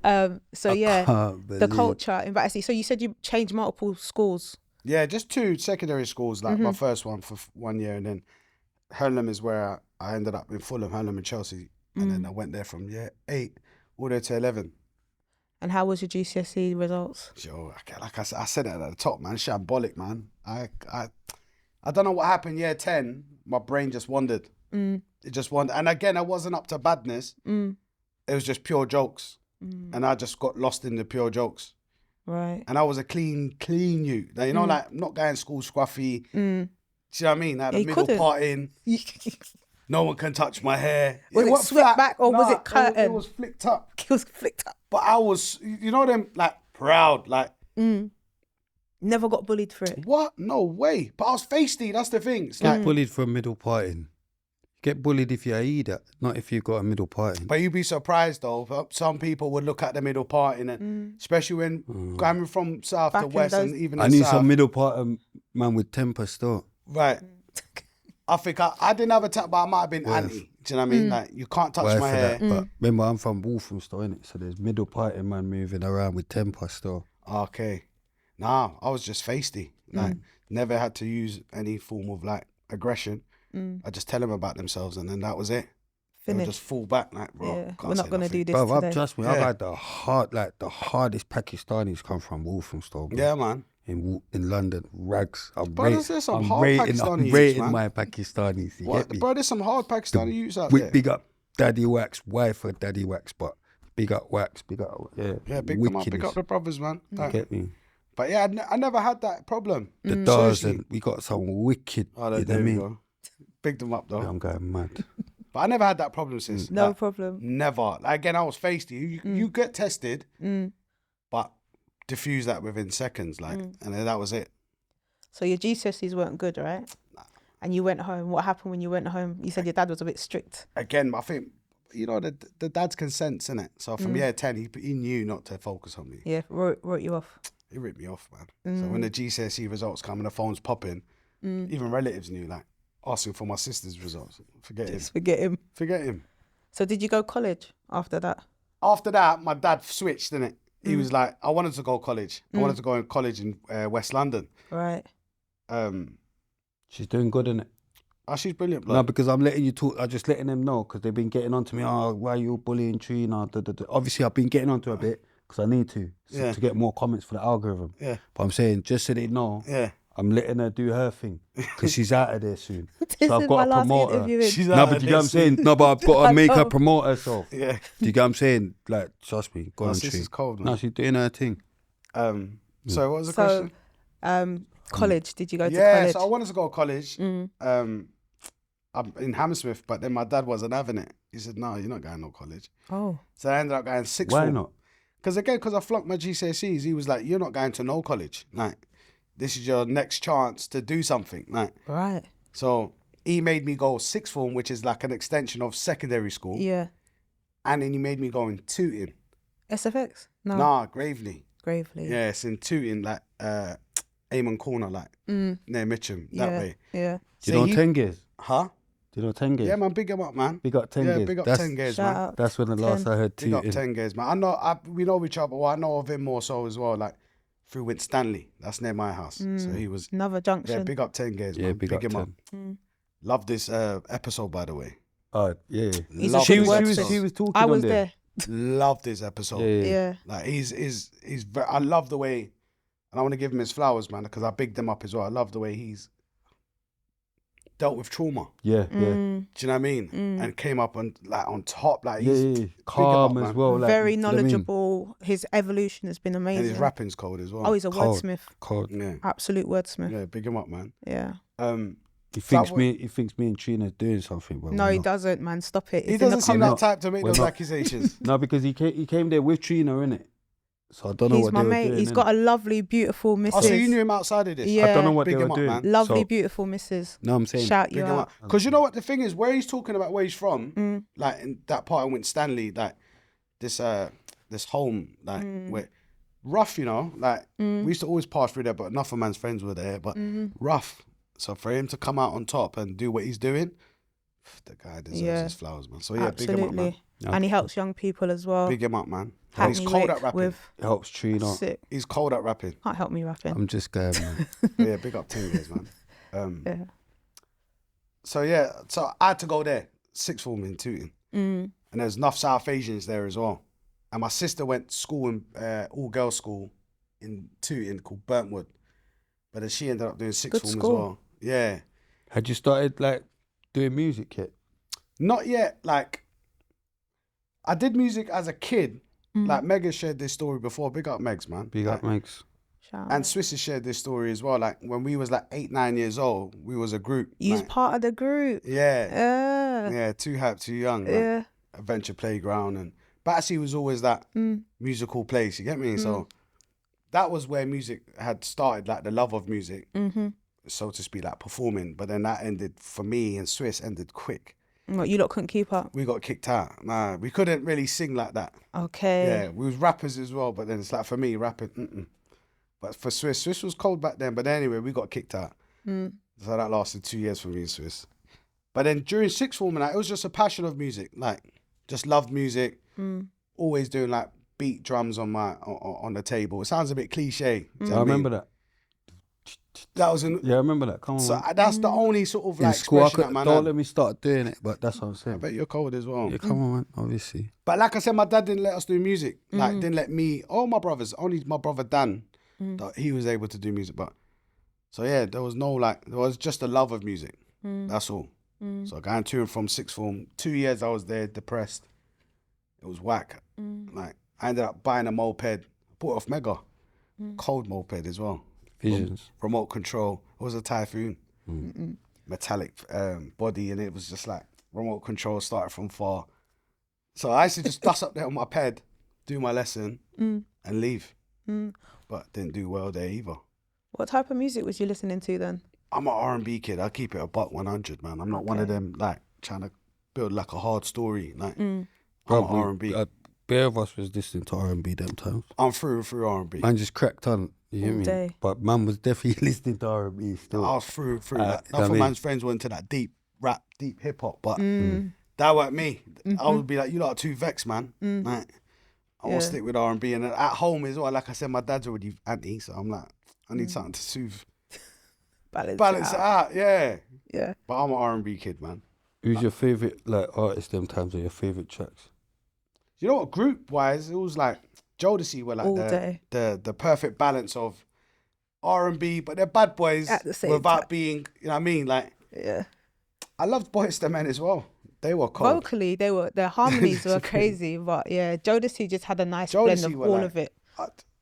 So I yeah, can't the believe- culture in Battersea. So you said you changed multiple schools. Yeah, just 2 secondary schools. Like my first one for 1 year, and then Hurlem is where I ended up in Fulham, Hurlem and Chelsea, and then I went there from year 8 all the way to 11. And how was your GCSE results? So, like I said it at the top, man, shambolic, man. I don't know what happened. Year 10, my brain just wandered. It just wandered, and again, I wasn't up to badness. It was just pure jokes, and I just got lost in the pure jokes. Right. And I was a clean youth. Like, you know, like not going to school scruffy. Do you know what I mean? I had Yeah, a you middle couldn't. part in. No one can touch my hair. Was it wasn't swept flat. back or was it curtain? It was flicked up. It was flicked up. But I was, you know them, like, proud. Like, Never got bullied for it. what? No way. But I was feisty. That's the thing. It's Get like, bullied for a middle parting. Get bullied if you're either, not if you've got a middle parting. but you'd be surprised, though. But some people would look at the middle part in it, especially when coming from south Back to in west those- and even I in need south. some middle parting man with temper still. Right. I think I didn't have a tap, but I might have been anti. Do you know what I mean? Like, you can't touch Why my for hair. that? But remember, I'm from Walthamstow, innit? So there's middle parting man moving around with temper still. Okay. Nah, I was just feisty. Like, never had to use any form of like aggression. I just tell them about themselves, and then that was it. They would Finished. just fall back, like, bro. Yeah. can't We're not say gonna nothing. do this Bro, today. trust me, Yeah. I've had the hardest Pakistanis come from Walthamstow. Bro. Yeah, man. In London, rags. I'm Bro, there's some hard rating Pakistani rating youths, man. my Pakistanis. You What? get me? Bro, there's some hard Pakistani youths out there. Big up Daddy Wax, wife for Daddy Wax, but big up Wax, big up, Yeah, big them up, big wickedness. up the brothers, man. You Like, get me? but yeah, I never had that problem. The doors, Seriously. and we got some wicked. Oh, you know there what I we mean? go. Big them up, though. I'm going mad. But I never had that problem since. No Like, problem. Never. Like, again, I was feisty. You get tested, but diffuse that within seconds, like, and then that was it. So your GCSEs weren't good, right? And you went home. What happened when you went home? You said your dad was a bit strict. Again, I think, you know, the dad's consents, innit? So from year 10, he knew not to focus on me. Yeah, wrote you off. He ripped me off, man. So when the GCSE results come and the phone's popping, even relatives knew, like, asking for my sister's results. Forget him. Just forget him. Forget him. So did you go college after that? After that, my dad switched, innit? He was like, I wanted to go college. I wanted to go in college in West London. Right. Um, She's doing good, innit? Oh, she's brilliant, blood. No, because I'm letting you talk. I'm just letting them know because they've been getting on to me. Oh, why are you bullying Trina? Da, da, da. Obviously, I've been getting on to her a bit because I need to to get more comments for the algorithm. Yeah. But I'm saying, just so they know, I'm letting her do her thing because she's out of there soon. This So I've is got my to last promote her. interview. She's No, out but of you get what I'm this. saying? No, but I've got to I make her know. promote herself. Yeah. Do you get what I'm saying? Like, trust me. Go on, This Tree. is cold, man. No, she's doing her thing. So what was the So, question? college. Did you go to Yeah, college? so I wanted to go to college. I'm in Hammersmith, but then my dad wasn't having it. He said, "No, you're not going to college." Oh, So I ended up going sixth Why form. not? Because I flunked my GCSEs. He was like, "You're not going to no college. Like, this is your next chance to do something." Like, right. so he made me go sixth form, which is like an extension of secondary school. Yeah. And then he made me go in Tooting. SFX? No. Nah, Gravely. Gravely. Yeah, it's in Tooting, like Amon Corner, like near Mitcham, that way. Yeah. Do you know Tengiz? Huh? Do you know Tengiz? Yeah, man, big him up, man. Big up Tengiz. Yeah, big up That's- 10 guys, Shout man. out. That's when the last 10. I heard Big up tooting. 10 guys, man. We know each other. Well, I know of him more so as well, like through Winstanley. That's near my house. So he was, Another junction. yeah, big up 10 guys, man. Yeah, big up him 10. up. Love this episode, by the way. Oh, yeah. He's Love a She big this was, wordsmith. she was, episode. she was talking I on was there. there. Love this episode. Yeah. Like he's very, I love the way, and I want to give him his flowers, man, because I bigged him up as well. I love the way he's dealt with trauma. Yeah, yeah. Do you know what I mean? And came up on top, like Yeah, he's yeah. big him Calm up, as man. well. Like, Very you know what I mean? knowledgeable. His evolution has been And amazing. his rapping's cold as well. Oh, he's a Cold. wordsmith. Cold. yeah, Absolute wordsmith. yeah, big him up, man. Yeah. He So thinks what- me and Trina's doing something, but No, we're he not. doesn't, man. Stop it. He It's in the doesn't seem comments. that type to make We're those not. accusations. No, because he came there with Trina, innit? So I don't know He's what my they were mate. doing. He's innit? got a lovely, beautiful missus. Oh, so you knew him outside of this? Yeah. I don't know what Big they him were up, doing. man. Lovely, So- beautiful missus. No, I'm saying. Shout you Big him out. up. Because you know what the thing is, where he's talking about where he's from, like in that part of Winstanley, like this home, like where rough, you know, like we used to always pass through there, but enough of man's friends were there, but rough. So for him to come out on top and do what he's doing, the guy deserves Yeah. his flowers, man. So yeah, big him up, man. Absolutely. And he helps young people as well. Big him up, man. Help And he's me cold lick at rapping. with It helps Trina. sick. He's cold at rapping. Can't help me rapping. I'm just going, man. But yeah, big up 10 years, man. Yeah. So yeah, so I had to go there, sixth form in Tooting. And there's enough South Asians there as well. And my sister went to school in all-girls school in Tooting called Burntwood. But then she ended up doing sixth Good form school. as well. Yeah. Had you started like doing music yet? Not yet. Like, I did music as a kid. Like, Megan shared this story before. Big up Megs, man. Big up, Max. Shout And out. Swiss has shared this story as well. Like, when we was like 8, 9 years old, we was a group. You was like, part of the group. yeah. Yeah. Yeah, too hype, too young. Like, Yeah. Adventure Playground. And Battersea was always that musical place, you get me? So that was where music had started, like the love of music, so to speak, like performing. But then that ended, for me and Swiss, ended quick. What, you lot couldn't keep up? We got kicked out. Nah, we couldn't really sing like that. Okay. Yeah, we was rappers as well, but then it's like for me, rapping, But for Swiss was cold back then. But anyway, we got kicked out. So that lasted 2 years for me and Swiss. But then during sixth form, like, it was just a passion of music. Like, just loved music. Always doing like beat drums on on the table. It sounds a bit cliche. Do you know I what remember mean? that. That was in. Yeah, I remember that. Come on, So man. that's the only sort of In like school, I expression could, that man don't had. let me start doing it, but that's what I'm I saying. bet you're cold as well. Yeah, come on, man. Obviously. But like I said, my dad didn't let us do music. Like, didn't let me, all my brothers, only my brother Dan, that he was able to do music. But so yeah, there was no like, there was just a love of music. That's all. So going to and from sixth form, 2 years I was there, depressed. It was whack. Like, I ended up buying a moped, bought it off Mega, cold moped as well. Visions. Remote control. It was a Typhoon, metallic body, and it was just like remote control started from far. So I used to just dust up there on my ped, do my lesson, and leave. But didn't do well there either. What type of music was you listening to then? I'm an R&B kid. I keep it a buck 100, man. I'm not one of them like trying to build like a hard story. Like I'm an R&B. Bare of us was listening to R&B them times. I'm through and through R&B. Man just cracked on. You hear All me? day. But man was definitely listening to R&B still. I was through and through. you Like, know enough what I of mean? man's friends were into that deep rap, deep hip hop, but that weren't me. I would be like, you lot are too vexed, man. Like, I want to stick with R&B, and then at home as well. Like I said, my dad's already anti, so I'm like, I need something to soothe, balance it out. Yeah, Yeah. But I'm an R&B kid, man. Who's your favorite like artist? Them times are your favorite tracks. You know what? Group wise, it was like Jodeci were like All day. the perfect balance of R&B, but they're bad boys At the same without time. being, you know what I mean? Like, Yeah. I loved Boyz II Men as well. They were cold. Vocally, their harmonies were crazy, but yeah, Jodeci just had a nice blend Jodeci of were all like- of it.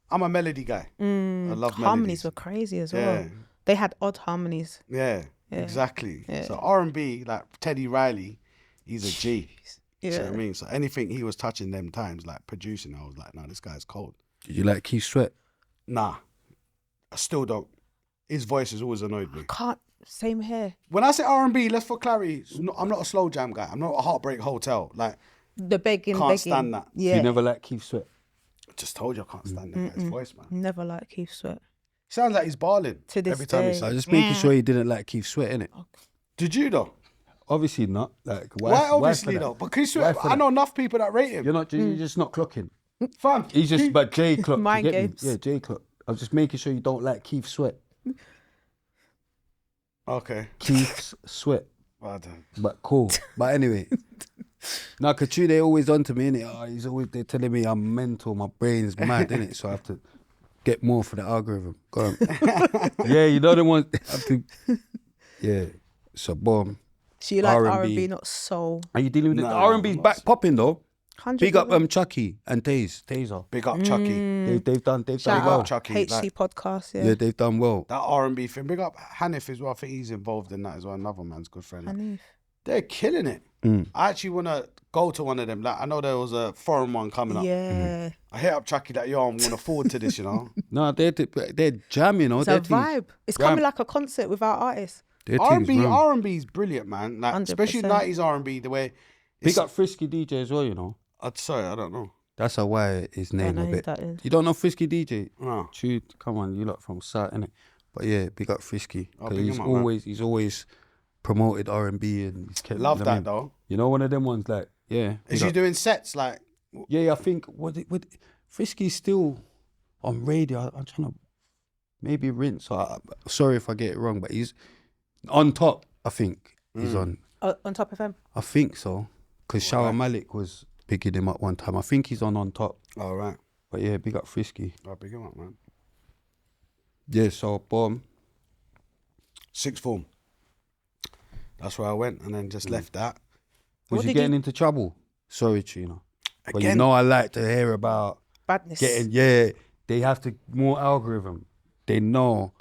I'm a melody guy. I love Harmonies melodies. were crazy as Yeah. well. They had odd harmonies. Yeah, exactly. So R&B, like Teddy Riley, he's a G. You know Yeah. what I mean? So anything he was touching them times, like producing, I was like, nah, this guy's cold. Did you like Keith Sweat? Nah, I still don't. His voice has always annoyed me. Can't. Same here. When I say R&B, let's for clarity, I'm not a slow jam guy. I'm not a Heartbreak Hotel. Like, The begging. Can't stand that. Yeah. You never liked Keith Sweat? I just told you I can't stand that guy's voice, man. Never liked Keith Sweat. Sounds like he's barling To this every time he day. I sings. was just making sure you didn't like Keith Sweat, innit? Did you though? Obviously not. Like Why for obviously that? though? Because Why for I that? know enough people that rate him. You're just not clocking. Fam, He's just but J clock. Mind you get games. Me? Yeah, J clock. I was just making sure you don't like Keith Sweat. okay. Keith Sweat. Well done. But cool. But anyway. Now, Katrina, they always on to me, innit? Oh, they're telling me I'm mental, my brain's mad, innit? So I have to get more for the algorithm. Go on. Yeah, you know the ones have to. Yeah. So boom. She liked R&B. R&B, not soul. Are you dealing with the Nah, R&B's back popping though? 100%. Big up Chucky and Taser. Big up Chucky. They've done Shout well. out Chucky, HC like- podcast. Yeah, Yeah. they've done well. That R&B thing. Big up Hanif as well. I think he's involved in that as well. Another man's good friend. Like, Hanif. they're killing it. I actually want to go to one of them. Like, I know there was a foreign one coming up. Yeah. I hit up Chucky that, yo, I'm going to forward to this, you know. No, they're jamming, It's their a vibe. It's coming like a concert with our artists. Their R&B, team's ram. R&B is brilliant, man. Like, especially 100%. 90s R&B, the way... Big up Frisky DJ as well, you know. Sorry, I don't know. That's how why his name know a who bit. that is. You don't know Frisky DJ? No. Shoot, come on, you lot from South, innit? But yeah, big up Frisky. Oh, 'Cause big he's him up, man. always promoted R&B and he's kept, Love you know what I that, mean? though. You know, one of them ones like, yeah. Is big he up. doing sets, like... Yeah, I think Frisky's still on radio. I'm trying to maybe rinse. Sorry if I get it wrong, but he's on top. I think he's on. On Top FM. I think so, because Shower Malik was picking him up one time. I think he's on top. All right. But yeah, big up Frisky. I'll pick him up, man. Yeah, so boom. Sixth form. That's where I went and then just left that. Was What you did getting into trouble? Sorry, Trina. But you Again? know I like to hear about Badness. they have to more algorithm. They know.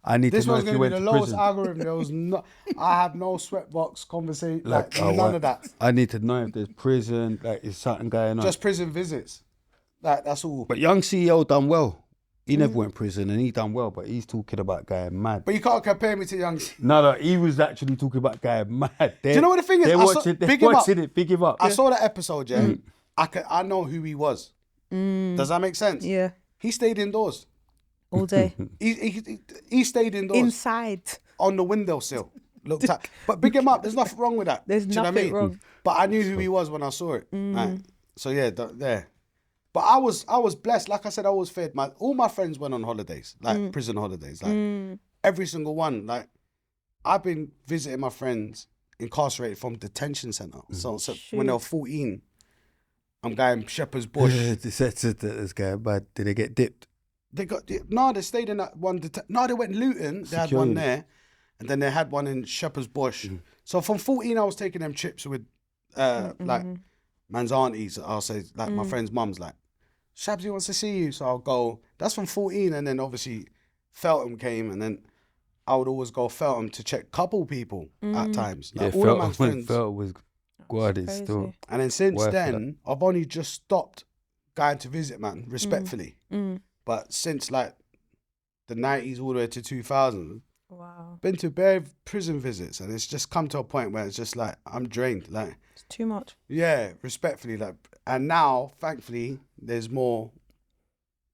I need This to know was if you going to be went the to lowest prison. algorithm. There was no... I had no sweatbox conversation. Like, oh, none what? of that. I need to know if there's prison, like is something going on. Just prison visits. Like, that's all. But young CEO done well. He never went prison and he done well, but he's talking about going mad. But you can't compare me to young... No, he was actually talking about going mad. Do you know what the thing is? They're I saw- watching, big him up. it. Big him up. I saw that episode, yeah. I know who he was. Does that make sense? Yeah. He stayed indoors. All day. He stayed indoors Inside. on the windowsill. Looked at, but big him up. There's nothing wrong with that. There's Do you know what I nothing mean? wrong. But I knew who he was when I saw it. Like, so yeah, there. But I was blessed. Like I said, I was fed. All my friends went on holidays, like prison holidays. Like every single one. Like I've been visiting my friends incarcerated from detention center. So when they were 14, I'm going Shepherd's Bush. This guy, but did they get dipped? They stayed in that one. They went Luton. They had one there, and then they had one in Shepherd's Bush. So from 14, I was taking them trips with, like, man's aunties. I'll say, like, my friend's mum's like, Shabz wants to see you, so I'll go. That's from 14, and then obviously Feltham came, and then I would always go Feltham to check couple people at times. Like, all of my friends. Feltham was guarded crazy. still. And then since Worth then, I've only just stopped going to visit, man, respectfully. But since like the 90s all the way to 2000, Wow. been to bare prison visits, and it's just come to a point where it's just like I'm drained. Like, It's too much. yeah, respectfully, like, and now thankfully there's more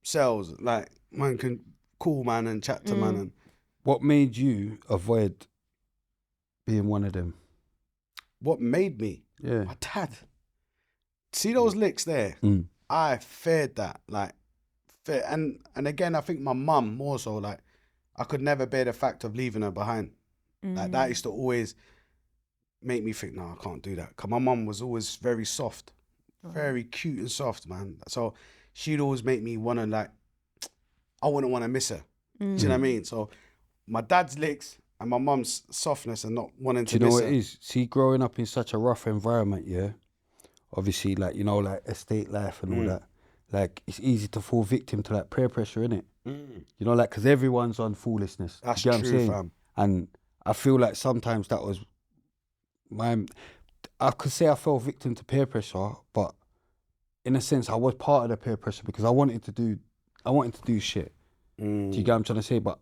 cells. Like, man can call man and chat to man. And What made you avoid being one of them? what made me, Yeah. my dad. See those licks there? I feared that, like, and again, I think my mum more so, like, I could never bear the fact of leaving her behind. Like that used to always make me think, no, I can't do that. Cause my mum was always very soft, very cute and soft, man. So she'd always make me wanna like, I wouldn't want to miss her. Do you know what I mean? So my dad's licks and my mum's softness and not wanting to Do you know miss what her. it is? See, growing up in such a rough environment, yeah, obviously, like, you know, like estate life and all that, like, it's easy to fall victim to like peer pressure, innit? You know, like, because everyone's on foolishness. That's you know what true, I'm saying? fam. And I feel like sometimes that was I could say I fell victim to peer pressure, but in a sense, I was part of the peer pressure because I wanted to do shit. Do you get what I'm trying to say? But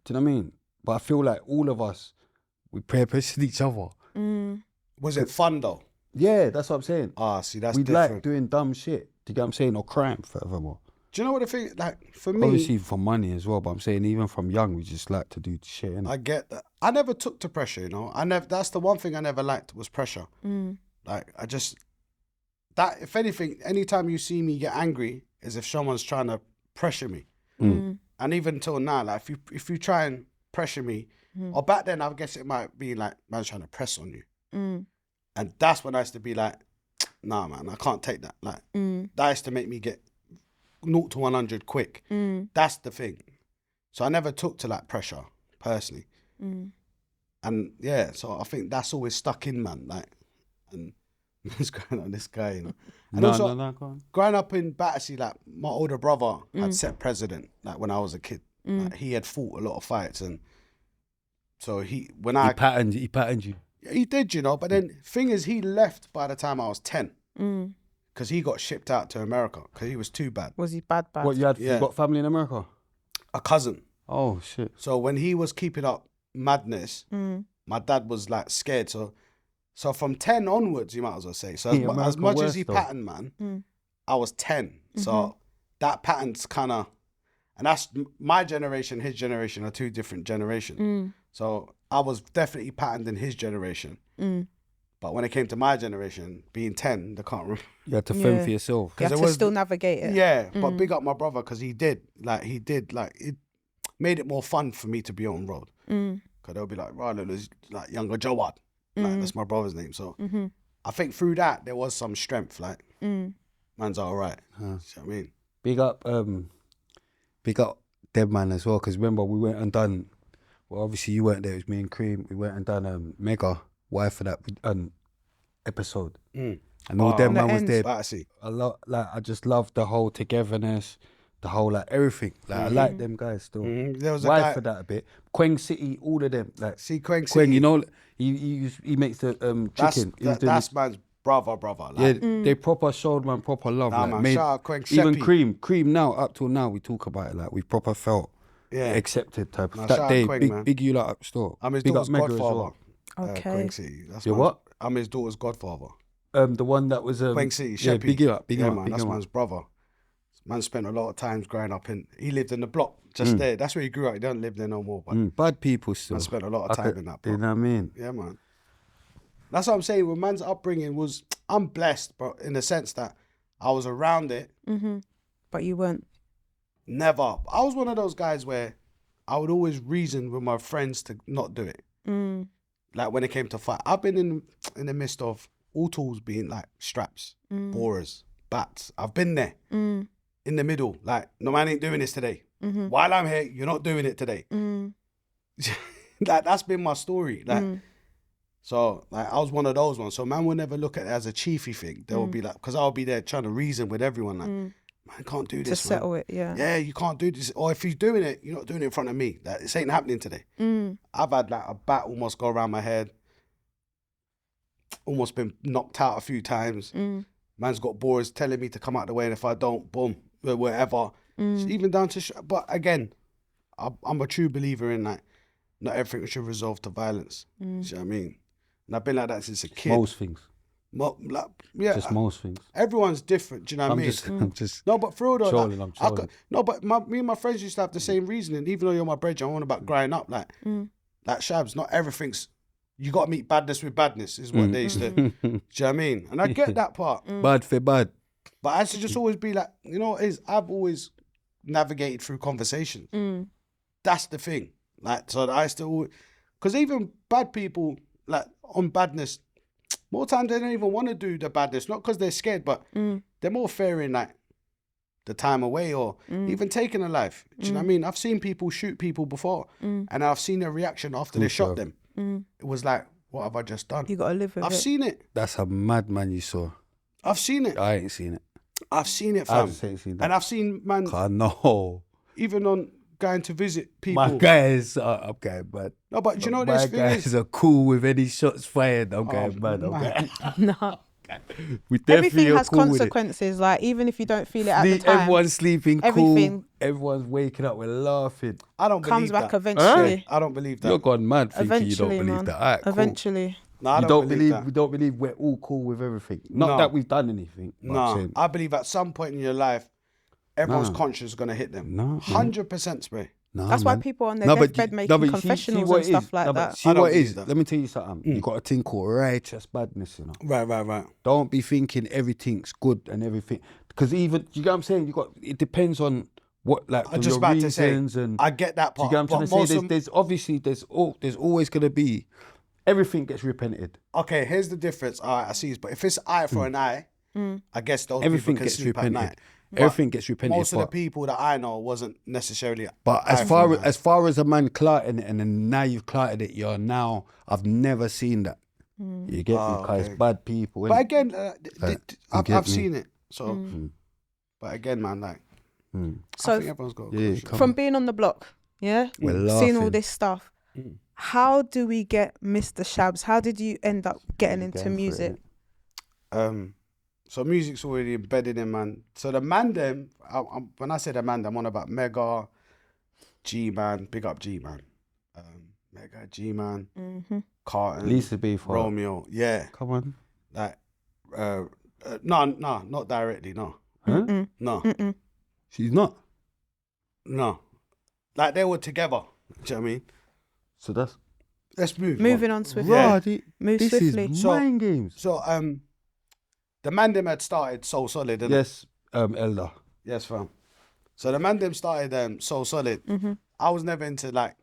do you know what I mean? But I feel like all of us, we peer pressured each other. Was it fun though? Yeah, that's what I'm saying. Ah, see, that's We different. like doing dumb shit. Do you get what I'm saying? Or crime, furthermore. Do you know what the thing, like, for me, Obviously for money as well, but I'm saying even from young, we just like to do shit, innit? I get that. I never took to pressure, you know. That's the one thing I never liked was pressure. Like, that, if anything, anytime you see me get angry is if someone's trying to pressure me. And even till now, like, if you try and pressure me, or back then, I guess it might be like, man's trying to press on you. And that's when I used to be like, nah, man, I can't take that. Like, that used to make me get 0 to 100 quick. That's the thing. So I never took to like pressure, personally. And yeah, so I think that's always stuck in, man. Like, and it's going on this guy, you know. And No, also, go on. growing up in Battersea, like, my older brother had set president, like, when I was a kid. Like, he had fought a lot of fights, and so He patterned you. he did, you know, but then thing is, he left by the time I was 10 because he got shipped out to America because he was too bad. Was he bad? What, you got family in America? A cousin. Oh, shit. So when he was keeping up madness, my dad was like scared. So from 10 onwards, you might as well say. So Yeah, as America much as worse, he though. patterned, man, I was 10. So that pattern's kind of, and that's my generation, his generation are two different generations. So I was definitely patterned in his generation. But when it came to my generation, being 10, they can't remember. You had to fend for yourself. You have to still navigate it. Yeah, but big up my brother because he did. It made it more fun for me to be on road. Because they'll be like, right, there's like younger Jawad. Like, that's my brother's name. So I think through that, there was some strength. Like, man's all right. You know what I mean? Big up Dead Man as well, because remember we went and done, well, obviously you weren't there, it was me and Cream, we went and done Mega, Why for that episode. And all Dead Man was there. Battersea. I just love the whole togetherness, the whole like everything. Like I like them guys still. There was a Why guy, for that a bit. Quang City, all of them. Like see Quang Quang, City. you know, he makes the chicken. He was doing That's man's brother. Like, yeah, they proper showed man proper love. Nah, like, man, made, shout out Quang even Seppi. Cream now, up till now, we talk about it like we proper felt accepted type of Nah, that shout out day. Quang, man. Big you lot up store. I'm his Big daughter's up Mega as godfather. well. Okay. Quang City. That's Your man's- what? I'm his daughter's godfather. The one that was Quang City, yeah, Sheppy. big you up, big you Yeah, up, man, big that's you up. man's brother. Man spent a lot of times growing up in. He lived in the block just there. That's where he grew up. He don't live there no more. But Bad people still. man spent a lot of time in that You block. know what I mean? Yeah, man. That's what I'm saying. When man's upbringing was, I'm blessed, but in the sense that I was around it. But you weren't. Never. I was one of those guys where I would always reason with my friends to not do it. Like when it came to fight, I've been in the midst of all tools being like straps, borers, bats. I've been there in the middle. Like, no man ain't doing this today. While I'm here, you're not doing it today. Like that's been my story. Like, so like I was one of those ones. So man would never look at it as a chiefy thing. They would be like, because I'll be there trying to reason with everyone. Like, man, can't do this. To settle it, yeah. Yeah, you can't do this. Or if he's doing it, you're not doing it in front of me. Like, this ain't happening today. I've had like a bat almost go around my head. Almost been knocked out a few times. Man's got borers telling me to come out the way, and if I don't, boom, whatever. Even down to, but again, I'm a true believer in like, not everything should resolve to violence. Do you know what I mean? And I've been like that since a kid. Most things. Yeah, Just most things. everyone's different. Do you know what I mean? I'm just No, but for real though, trolling, like, I'm trolling. no, but me and my friends used to have the same reasoning. Even though you're my brother, I'm on about growing up. Like Shabz, not everything's. You got to meet badness with badness, is what they used to. Do you know what I mean? And I get that part. bad for bad. But I used to just always be like, you know what it is? I've always navigated through conversations. That's the thing. Like, so I still, because even bad people, like on badness, more times they don't even want to do the badness, not because they're scared, but they're more fearing like the time away or even taking a life. Do you know what I mean? I've seen people shoot people before and I've seen their reaction after they shot them. It was like, what have I just done? You got to live with it. I've seen it. That's a madman you saw. I've seen it. I ain't seen it. I've seen it, I fam. ain't seen that. And I've seen, man, I know. even on going to visit people. My guys are I'm going mad. No, but do you know My this thing guys is? are cool with any shots fired. I'm going mad. I'm man. going. No. We definitely Everything are has cool with it. consequences. Like, even if you don't feel it at the time, Everyone's sleeping everything- cool. Everyone's waking up. We're laughing. I don't comes believe back that. eventually. I don't believe that. You're gone mad thinking you don't Eventually, believe man. that. All right, cool. Eventually. No, I You don't believe that. we don't believe we're all cool with everything. Not No. that we've done anything. but I'm No, saying- I believe at some point in your life, everyone's Nah. conscience is going to hit them. No, 100% spray. Nah, That's why man. people on their but deathbed you- making but you confessionals what and it stuff is. like But that. see I don't what it is. believe that. Let me tell you something. You got a thing called righteous badness, you know. Right. Don't be thinking everything's good and everything. Because even, you get what I'm saying? It depends on what, like, I'm just your about to say, reasons and... I get that Do you part. get what I'm but trying to most say? of- There's obviously, there's always going to be, everything gets repented. Okay, here's the difference. All right, I see. But if it's eye for an eye, I guess those Everything people can gets sleep at repented. night. But Everything gets repented. most of the but- people that I know wasn't necessarily. But eye as for far an eye. as far as a man clarting it, and then now you've clarted it, you're now. I've never seen that. You get me? Because okay. bad people. But innit? again, you I've get me? seen it. So, but again, man, like, I So think everyone's got. A Yeah, conscience. come from being on the block, yeah, We're seeing all laughing. this stuff, how do we get Mr. Shabz? How did you end up getting into Going for it, music? So music's already embedded in, man. So the man them, when I say the man them, I'm on about Mega, G-Man, big up G-Man. Mega, G-Man, Carton, Lisa B for Romeo, yeah. Come on. Like, no, not directly, no. Huh? No, She's not. no. Like they were together, do you know what I mean? So that's Let's move. Moving on. on swiftly. Yeah. Move this swiftly. is So- mind games. So, the man them had started So Solid, didn't it? Yes, Elder. Yes, fam. So the man them started So Solid. I was never into like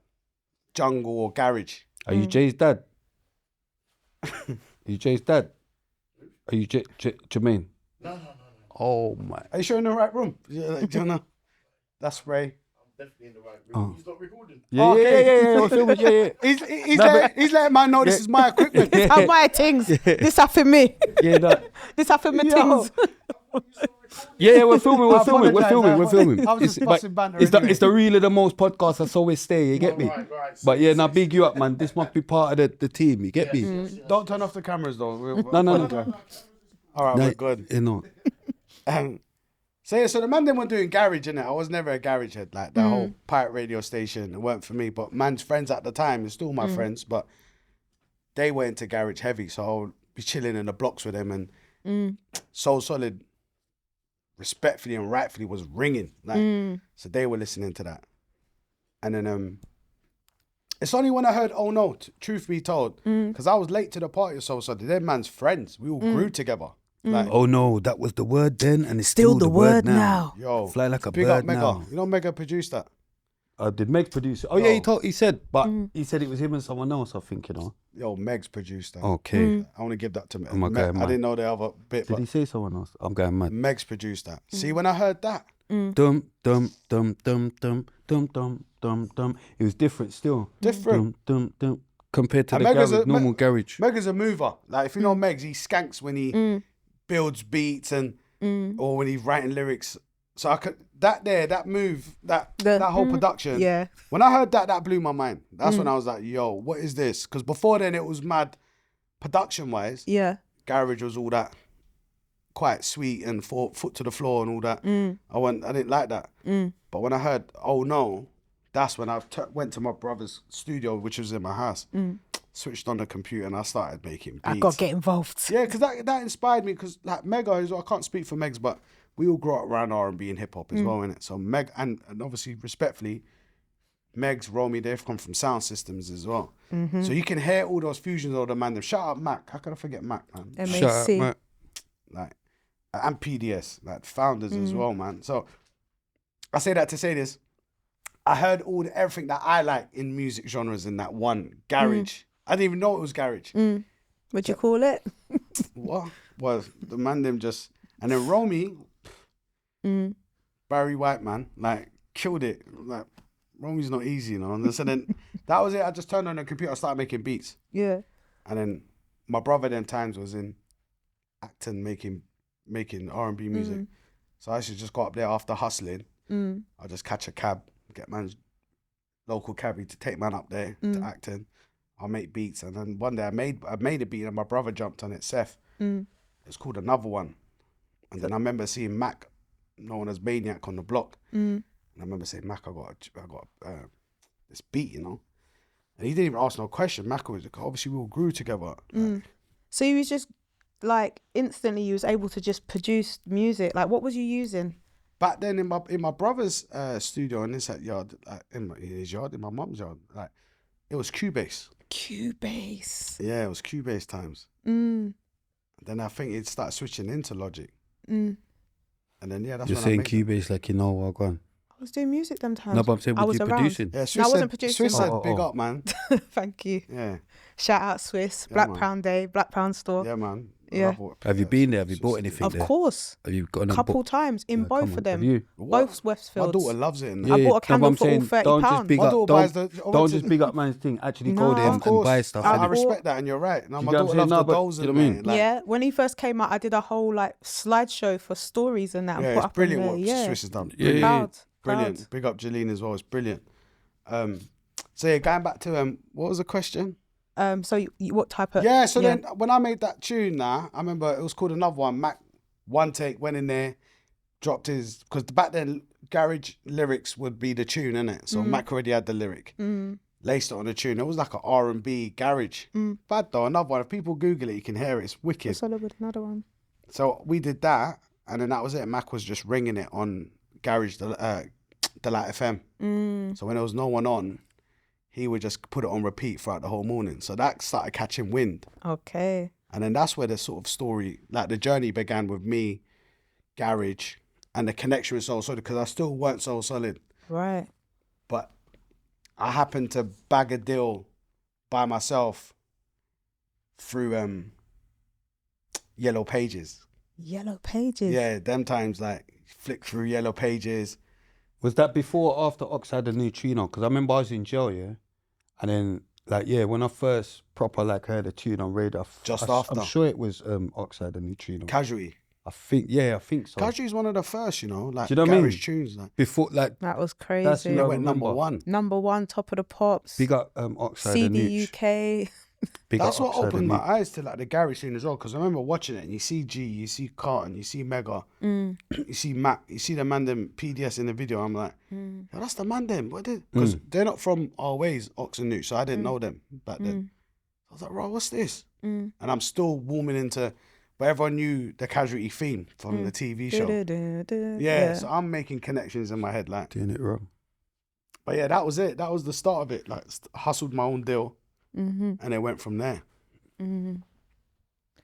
jungle or garage. Are you Jay's dad? Are you Jay's dad? Are you Jermaine? No. Oh my. Are you sure in the right room? Yeah, like, do you know? That's spray. Yeah. We're filming. Yeah. He's letting man know this is my equipment. This are my things. This are for me. Yeah, that. This are for my Yo. things. Yeah, we're filming. I apologise. I was just But busting banter it's anyway. the real of the most podcast that's always stay. You get me? But yeah, now big you up, man. This must be part of the team. You get me? Don't turn off the cameras though. No. All right, we're good. You know. So yeah, so the man them were doing garage, innit? I was never a garage head. Like the whole pirate radio station, it weren't for me. But man's friends at the time, they're still my friends, but they were into garage heavy. So I'll be chilling in the blocks with them, and So Solid, respectfully and rightfully, was ringing. Like, so they were listening to that, and then it's only when I heard "Oh No," truth be told, because I was late to the party of So Solid. They're man's friends. We all grew together. Like, Oh no, that was the word then, and it's still the word now. yo, Fly like a big up bird Mega. now. You know Mega produced that. Did Meg produce it? Oh yeah, he said, but he said it was him and someone else. I think Yo, Meg's produced that. Okay. I want to give that to Meg. my guy, I man. didn't know the other bit, Did but he say someone else? I'm going mad. Meg's produced that. See, when I heard that, Dum dum dum dum dum dum dum dum. It was different still. Different. Dum dum dum. Compared to And the Meg is garage, a- normal Meg- garage. Meg is a mover. Like, if you know Megs, he skanks when he builds beats and or when he's writing lyrics. So I could that move, that whole production. Yeah. When I heard that, that blew my mind. That's when I was like, yo, what is this? Because before then it was mad production wise. Yeah. Garage was all that quite sweet and foot to the floor and all that. I didn't like that. But when I heard "Oh No," that's when I went to my brother's studio, which was in my house, switched on the computer and I started making beats. I got to get involved. Yeah, because that inspired me. Because like Mega, I can't speak for Megs, but we all grew up around R&B and hip hop as well, innit? So Meg and obviously respectfully, Megs, Romy, they've come from sound systems as well. So you can hear all those fusions of the man. Shout out Mac. How could I forget Mac, man? Shut up, MAC. mate. Like, and PDS, like founders as well, man. So I say that to say this. I heard everything that I like in music genres in that one garage I didn't even know it was garage. What'd you call it? What was the man them just and then Romy, Barry White man, like killed it. Like Romy's not easy, you know. And so then that was it. I just turned on the computer, started making beats. Yeah. And then my brother then times was in acting, making R&B music. So I used to just go up there after hustling. I'll just catch a cab, get man's local cabbie to take man up there to acting. I'll make beats, and then one day I made a beat, and my brother jumped on it, Seth. It's called Another One, and then I remember seeing Mac, known as Maniac, on the block, and I remember saying, Mac, I got this beat, you know, and he didn't even ask no question. Mac was obviously we all grew together. So you was just like instantly you was able to just produce music. Like, what was you using? Back then in my brother's studio in his yard, like in his yard, in my mum's yard, like it was Cubase. Cubase. Yeah, it was Cubase times. Then I think it started switching into Logic. And then that's You're when saying I made Cubase like you know what gone. I was doing music them times. No, but I'm saying I was was you around. producing? Yeah, Swiss No, I wasn't said, producing. Swiss said Oh, big oh. up, man. Thank you. Yeah, Shout out Swiss, Yeah, Black man. Pound Day, Black Pound Store. yeah, man. I Yeah. love what- Have you been there? Have you Swiss bought did. anything Of there? course. Have you got a Couple times in both of them. Have you? Both My Westfields. daughter loves it. In I there. bought a candle for all £30. Don't just big My up. daughter buys the- Don't just big up man's thing. Actually go No. there Of and course. buy stuff. I bought- respect that, and you're right. No, Do you my get what I'm daughter saying? loves No, the but dolls you know and what I mean? that. Like, Yeah, when he first came out, I did a whole like slideshow for stories and that. And yeah, put it's up brilliant on what there. Yeah. Swiss has done. Yeah, yeah, Proud. Brilliant. Proud. Big up Jeline as well. It's brilliant. So yeah, going back to what was the question? So you, what type of? Yeah, so then when I made that tune I remember it was called Another One. Mac, one take, went in there, dropped his, because back then garage lyrics would be the tune, innit? So Mac already had the lyric, laced it on the tune. It was like an R&B garage. Bad though, Another One. If people Google it, you can hear it. It's wicked. Solid with another one. So we did that, and then that was it. Mac was just ringing it on Garage Delight FM. So when there was no one on, he would just put it on repeat throughout the whole morning. So that started catching wind. Okay. And then that's where the sort of story, like the journey began with me, Garage, and the connection with Soul Solid, because I still weren't Soul Solid. Right. But I happened to bag a deal by myself through Yellow Pages. Yellow Pages. Yeah, them times like flick through Yellow Pages. Was that before or after Ox had a neutrino? Because I remember I was in jail, yeah, and then like when I first proper like heard a tune on radar, Just after. I'm sure it was Ox had a neutrino. Casualty. I think so. Casualty's one of the first, you know, like Do you know what I mean? garage tunes. Like Before like That was That's crazy. it I went number remember. one. Number one, top of the pops. big up Ox had a CD neut. UK. Big That's up what Ox had a opened my neut. eyes to like the garage scene as well. Because I remember watching it, and you see G, you see Carton, you see Mega, you see Mac, you see the man them PDS in the video. I'm like, yo, that's the man them. What did? Because they're not from our ways, Ox and Newt, so I didn't know them back then. I was like, bro, what's this? And I'm still warming into, but everyone knew the Casualty theme from the TV show. Yeah, so I'm making connections in my head, like. Doing it wrong. But yeah, that was it. That was the start of it. Like, hustled my own deal, and it went from there.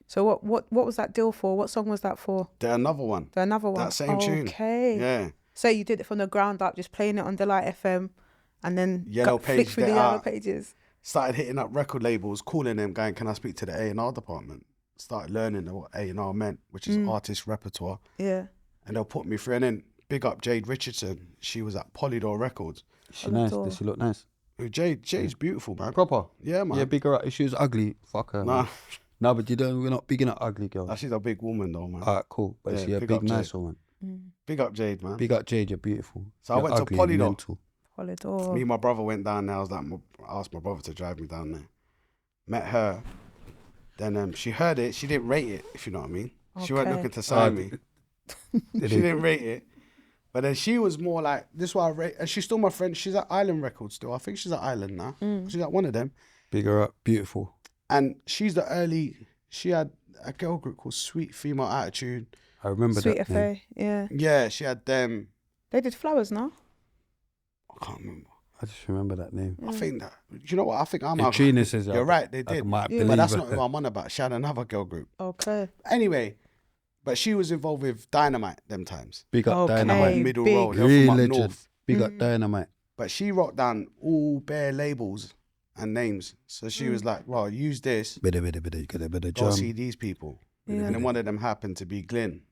So what was that deal for? What song was that for? There another one. Another one. That same tune. Okay. Yeah. So you did it from the ground up, just playing it on Delight FM, and then Yellow flick Page, through the they're yellow out. pages. Started hitting up record labels, calling them, going, "Can I speak to the A&R department?" Started learning what A&R meant, which is artist repertoire, Yeah. and they'll put me through. And then big up Jade Richardson. She was at Polydor Records. She nice. Adore. Does she look nice? Jade's beautiful, man. Proper. Yeah, man. Yeah, bigger up. If she was ugly, fuck her. Nah, man. No, but we're not big enough ugly girls. nah, she's a big woman though, man. Alright, cool. But Yeah, she a big big up nice Jade. woman. Big up Jade, man. Big up Jade, you're beautiful. So I You're went to ugly, Polydor. mental. Polydor. Me and my brother went down there. I was like, I asked my brother to drive me down there. Met her. Then she heard it. She didn't rate it, if you know what I mean. She weren't Okay. looking to sign me. She didn't rate it. But then she was more like, this is why I rate. And she's still my friend. She's at Island Records still. I think she's at Island now. She's at one of them. Bigger up, beautiful. And she's she had a girl group called Sweet Female Attitude. I remember Sweet that name. FA. Yeah. Yeah, she had them. They did Flowers now. I can't remember. I just remember that name. I think that, you know what? I think I'm If Trina says that, You're right, they I did. might Yeah. believe But that's her. not who I'm on about. She had another girl group. Okay. Anyway, but she was involved with Dynamite them times. Big up Okay. Dynamite. Middle big. Road. They were Real from up legend. north. Big up Dynamite. But she rocked down all bare labels and names. So she was like, well, use this, Better go jump. see these people. And then one of them happened to be Glyn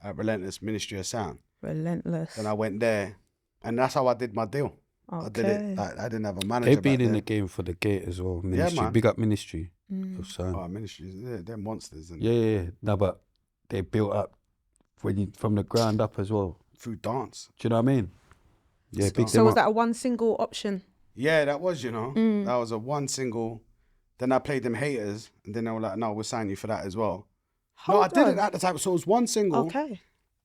at Relentless Ministry of Sound. Relentless. Then I went there, and that's how I did my deal. I did it. I didn't have a manager. They've been back in then. the game for the gate as well. Ministry. man. Big up Ministry of Sound. Oh, Ministries, they're monsters. And Yeah. No, but they built up from the ground up as well. through dance. Do you know what I mean? Yeah, big So them was up. that a one single option? Yeah, that was, that was a one single. Then I played them Haters, and then they were like, no, we'll sign you for that as well. No, I did it at the time. So it was one single. Okay.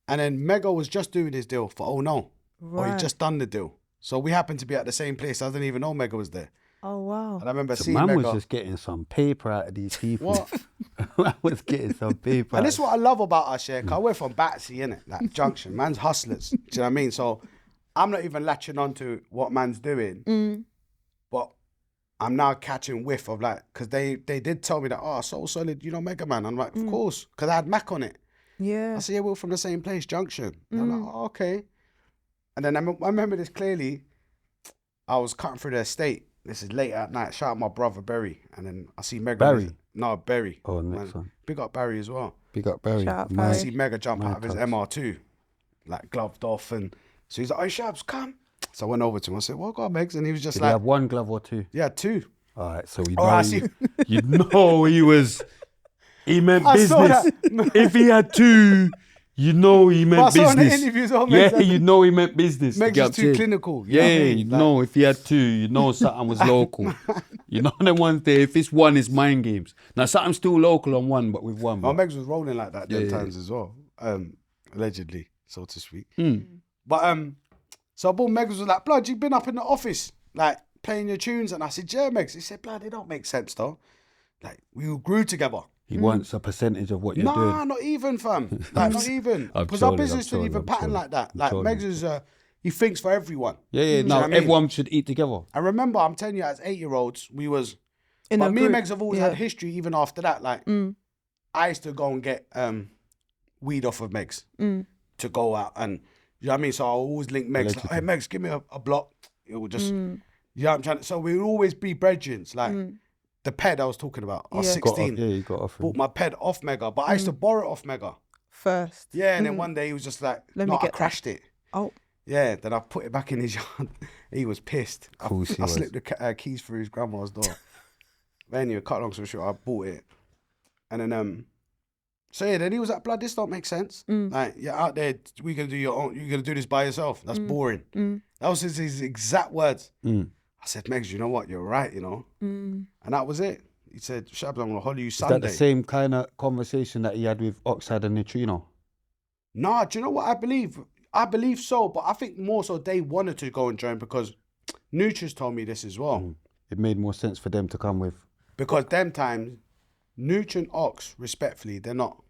And then Mega was just doing his deal for Oh No. Or Right. he just done the deal. So we happened to be at the same place. I didn't even know Mega was there. Oh wow. And I remember So seeing man Mega. was just getting some paper out of these people. What? Man was getting some paper. And this is what I love about us, yeah, 'cause we're from Batsy, innit? Like Junction. Man's hustlers. Do you know what I mean? So I'm not even latching on to what man's doing. But I'm now catching whiff of like, because they did tell me that, oh, So Solid, Mega Man. I'm like, of course, because I had Mac on it. Yeah. I said, yeah, we're from the same place, Junction. And I'm like, oh, okay. And then I remember this clearly. I was cutting through the estate. This is late at night. Shout out my brother Barry. And then I see Mega. Barry? No, Barry. Oh, next one. Big up Barry as well. Big up Barry. Shout out Man. I Barry. see Mega jump out of his touch. MR2, like gloved off. And so he's like, oh, Shabz, come. So I went over to him. I said, well, God, Megs. And he was just Did he like, have one glove or two? yeah, two. All right, so we Oh, know I see. you know he was. He meant I saw business. that. If he had two, you know he meant But I saw in the business. interviews, oh, Yeah, Megs, you know he meant business. Megs You get is what too I'm saying? clinical. Yeah, what I mean? you Like- know if he had two, you know something was local. You know them ones there. If it's one, it's mind games. Now something's still local on one, but with one. Oh, bro. Megs was rolling like that them Yeah. times as well, allegedly, so to speak. Mm. But so boom, Megs was like, blood, you've been up in the office, like playing your tunes, and I said, yeah, Megs. He said, blood, it don't make sense though. Like we all grew together. He wants a percentage of what you're Nah, doing. not even, fam. Like not even, I'm because our trolling, business I'm didn't even trolling, pattern I'm like that. Like trolling. Megs is, he thinks for everyone. Yeah, Do you know no, what I mean? everyone should eat together. I remember, I'm telling you, as 8-year-olds, we was. In But a me and group, Megs have always yeah. had history, even after that. Like, I used to go and get weed off of Megs to go out, and you know what I mean. So I always link Megs. Like, hey, Megs, give me a block. It will just, you know what I'm trying to. So we would always be brethrens. Like the ped I was talking about. I was Yeah. 16. You got off. Bought my ped off Mega, but I used to borrow it off Mega. First. Yeah, and then one day he was just like, Let me no, I get that. crashed it. Oh. Yeah, then I put it back in his yard. He was pissed. Course he I was. slipped the keys through his grandma's door. But anyway, cut long story short, I bought it. And then, so yeah, then he was like, blood, this don't make sense. Like, you're out there, you're going to do this by yourself. That's boring. That was his exact words. I said, Megs, you know what? You're right, you know? And that was it. He said, Shabz, I'm going to holler you Is Sunday. that the same kind of conversation that he had with Oxide and Neutrino? Nah, do you know what I believe? I believe so, but I think more so they wanted to go and join because Nutri's told me this as well. It made more sense for them to come with. Because them times, Nutri and Ox, respectfully, they're not.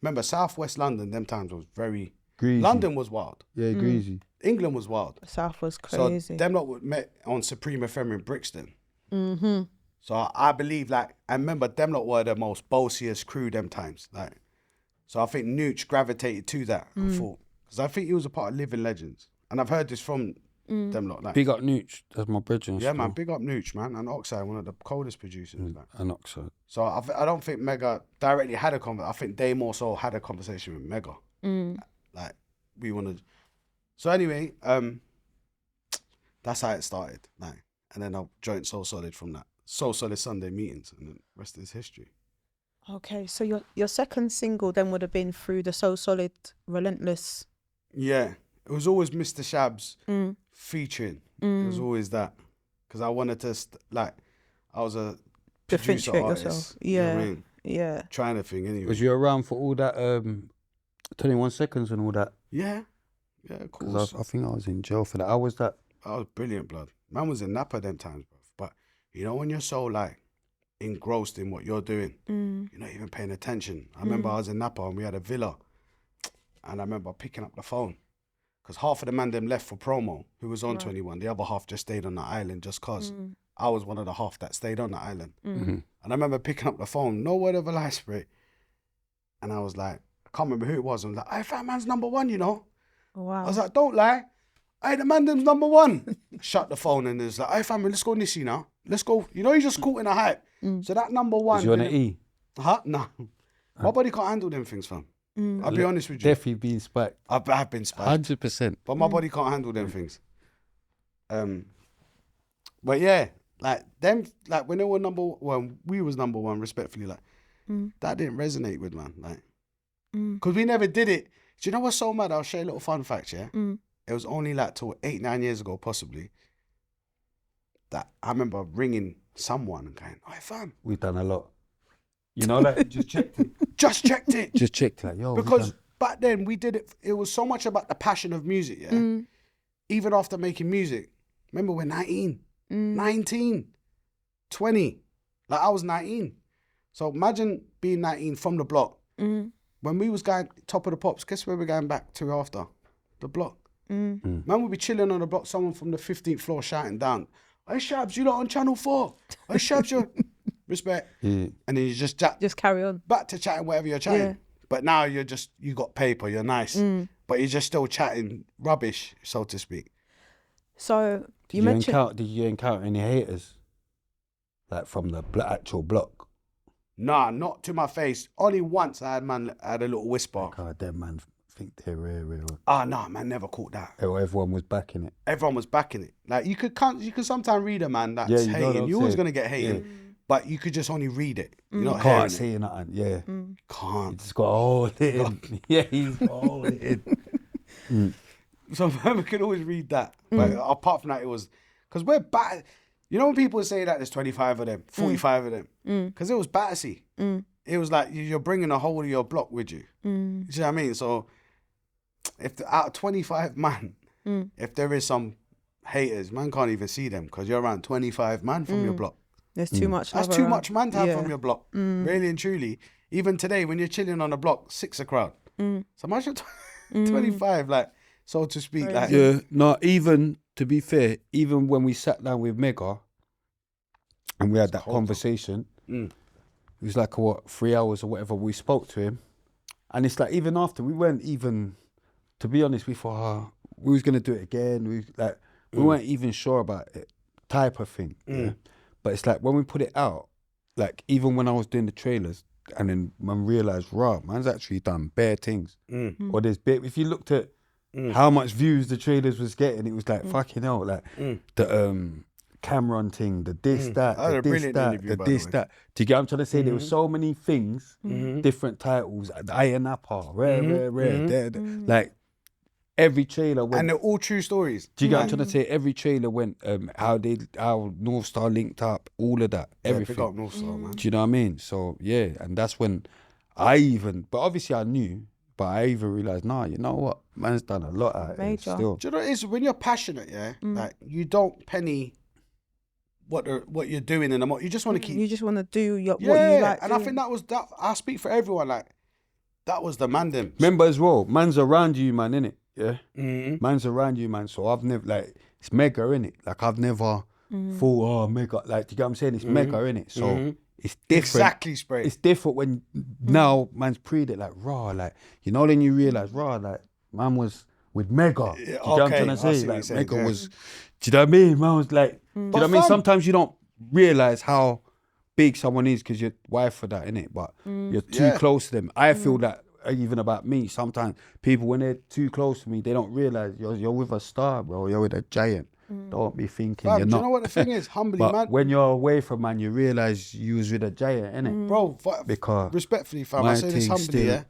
Remember, Southwest London, them times was very... Greasy. London was wild. Yeah, greasy. England was wild. South was crazy. So them lot met on Supreme FM in Brixton. So I believe, like, I remember them lot were the most bossiest crew them times. Like, so I think Nooch gravitated to that. I thought, because I think he was a part of Living Legends, and I've heard this from them lot. Like, Big up Nooch. That's my brethren. yeah, man, big up Nooch, man, and Oxide, one of the coldest producers. Like. And Oxide. So I don't think Mega directly had a conversation. I think they more so had a conversation with Mega. Like, we wanted. So anyway, that's how it started. Like, and then I joined So Solid from that. So Solid Sunday meetings, and the rest is history. Okay, so your second single then would have been through the So Solid Relentless. Yeah, it was always Mr. Shabz featuring. It was always that, because I wanted to I was a producer Differentiate artist. yourself. You know what I Yeah. mean? Yeah. Trying to thing anyway. Was you around for all that 21 seconds and all that? Yeah, of Because course. I think I was in jail for that. How was that? That was brilliant, blood. Man was in Napa them times, bro. But you know when you're so like engrossed in what you're doing, you're not even paying attention. I remember I was in Napa and we had a villa, and I remember picking up the phone because half of the man them left for promo who was on 21. The other half just stayed on the island just cause. I was one of the half that stayed on the island, and I remember picking up the phone, no word of a lie, spray, and I was like, I can't remember who it was. I was like, hey, Fat Man's #1, you know. Wow. I was like, don't lie. hey, the man them's number one. Shut the phone and it's like, hey, family, let's go Nissi now. Let's go. You know, you just caught in a hype. So that number one. Was you on an E? Huh? No. My body can't handle them things, fam. I'll be honest with you. Definitely been spiked. I've been spiked. 100%. But my body can't handle them things. But yeah, like them, like when they were we was number one, respectfully, like that didn't resonate with man, like, because we never did it. Do you know what's so mad? I'll share a little fun fact, yeah. It was only like till 8-9 years ago, possibly, that I remember ringing someone and going, "Oh, fam, We've done a lot. You know, like, just checked it. just checked it." Just checked, like, yo. Because back then we did it. It was so much about the passion of music, yeah. Even after making music, remember we're 19, 19, 20. Like I was 19. So imagine being 19 from the block. When we was going top of the pops, guess where we're going back to after? The block. Man would be chilling on the block, someone from the 15th floor shouting down, "Hey Shabz, you lot on channel 4. Hey Shabz, you..." Respect. And then you just carry on. back to chatting whatever you're chatting. Yeah. But now you got paper, you're nice. But you're just still chatting rubbish, so to speak. So you mentioned... Did you encounter any haters? Like from the actual block? Nah, not to my face. Only once I had a little whisper. God, them man think they're real. Ah, nah, man, never caught that. Everyone was backing it. Everyone was backing it. Like you could sometimes read a man that's Yeah, you know what hating. I'm You're always saying. gonna get hating, but you could just only read it. You're not Can't hearing say it. nothing, yeah. Can't. He's just got all it in. Yeah, he's got all it in. So we could always read that. But apart from that, it was because we're bad. You know when people say that there's 25 of them, 45 of them, because it was Battersea. It was like you're bringing the whole of your block with you. You know what I mean? So if out of 25 man, if there is some haters, man can't even see them because you're around 25 man from your block. There's too much. That's too much man to have from your block. Really and truly. Even today, when you're chilling on a block, 6 a crowd. So imagine 25, like, so to speak. Like, Yeah, no, even, to be fair, even when we sat down with Mega and we had that conversation, it was like, 3 hours or whatever, we spoke to him. And it's like, even after, we weren't even, to be honest, we thought, we was going to do it again. We weren't even sure about it, type of thing. Yeah? But it's like, when we put it out, like, even when I was doing the trailers, and then man realised, man's actually done bare things. Or there's if you looked at how much views the trailers was getting, it was like, fucking hell, like, the Cameron thing, the this, that, the this, that, the this, that. Do you get what I'm trying to say? There were so many things, different titles, the Iron Apple, rare, like, every trailer went. And they're all true stories. Do you get what I'm trying to say? Every trailer went, how North Star linked up, all of that, everything. Pick up North Star, man. Do you know what I mean? So, yeah, and that's when but obviously I knew, but I even realised, you know what? Man's done a lot out of it still. Do you know what it is? When you're passionate, yeah, like, you don't penny what you're doing in the you just want to keep. You just want to do what you like. And I think that was that. I speak for everyone. Like, that was the man them. Remember as well, man's around you, man, innit? Yeah, man's around you, man. So I've never, like, it's Mega, innit? Like, I've never thought, Mega. Like, do you get what I'm saying? It's Mega, innit? So it's different. Exactly, Spray. It's different when now man's preed it, like, like, you know, then you realise, like, man was with Mega. Do you get what I'm trying to say? Like, Mega was, do you know what I mean? Man was like, do you know what I mean? Sometimes you don't realise how big someone is because you're wired for that, innit? But you're too close to them. I feel that even about me. Sometimes people, when they're too close to me, they don't realise you're with a star, bro. You're with a giant. Don't be thinking you're not. Do you know what the thing is? Humbly, but man. when you're away from man, you realise you was with a giant, innit? Bro, because respectfully, fam, I say this humbly, yeah?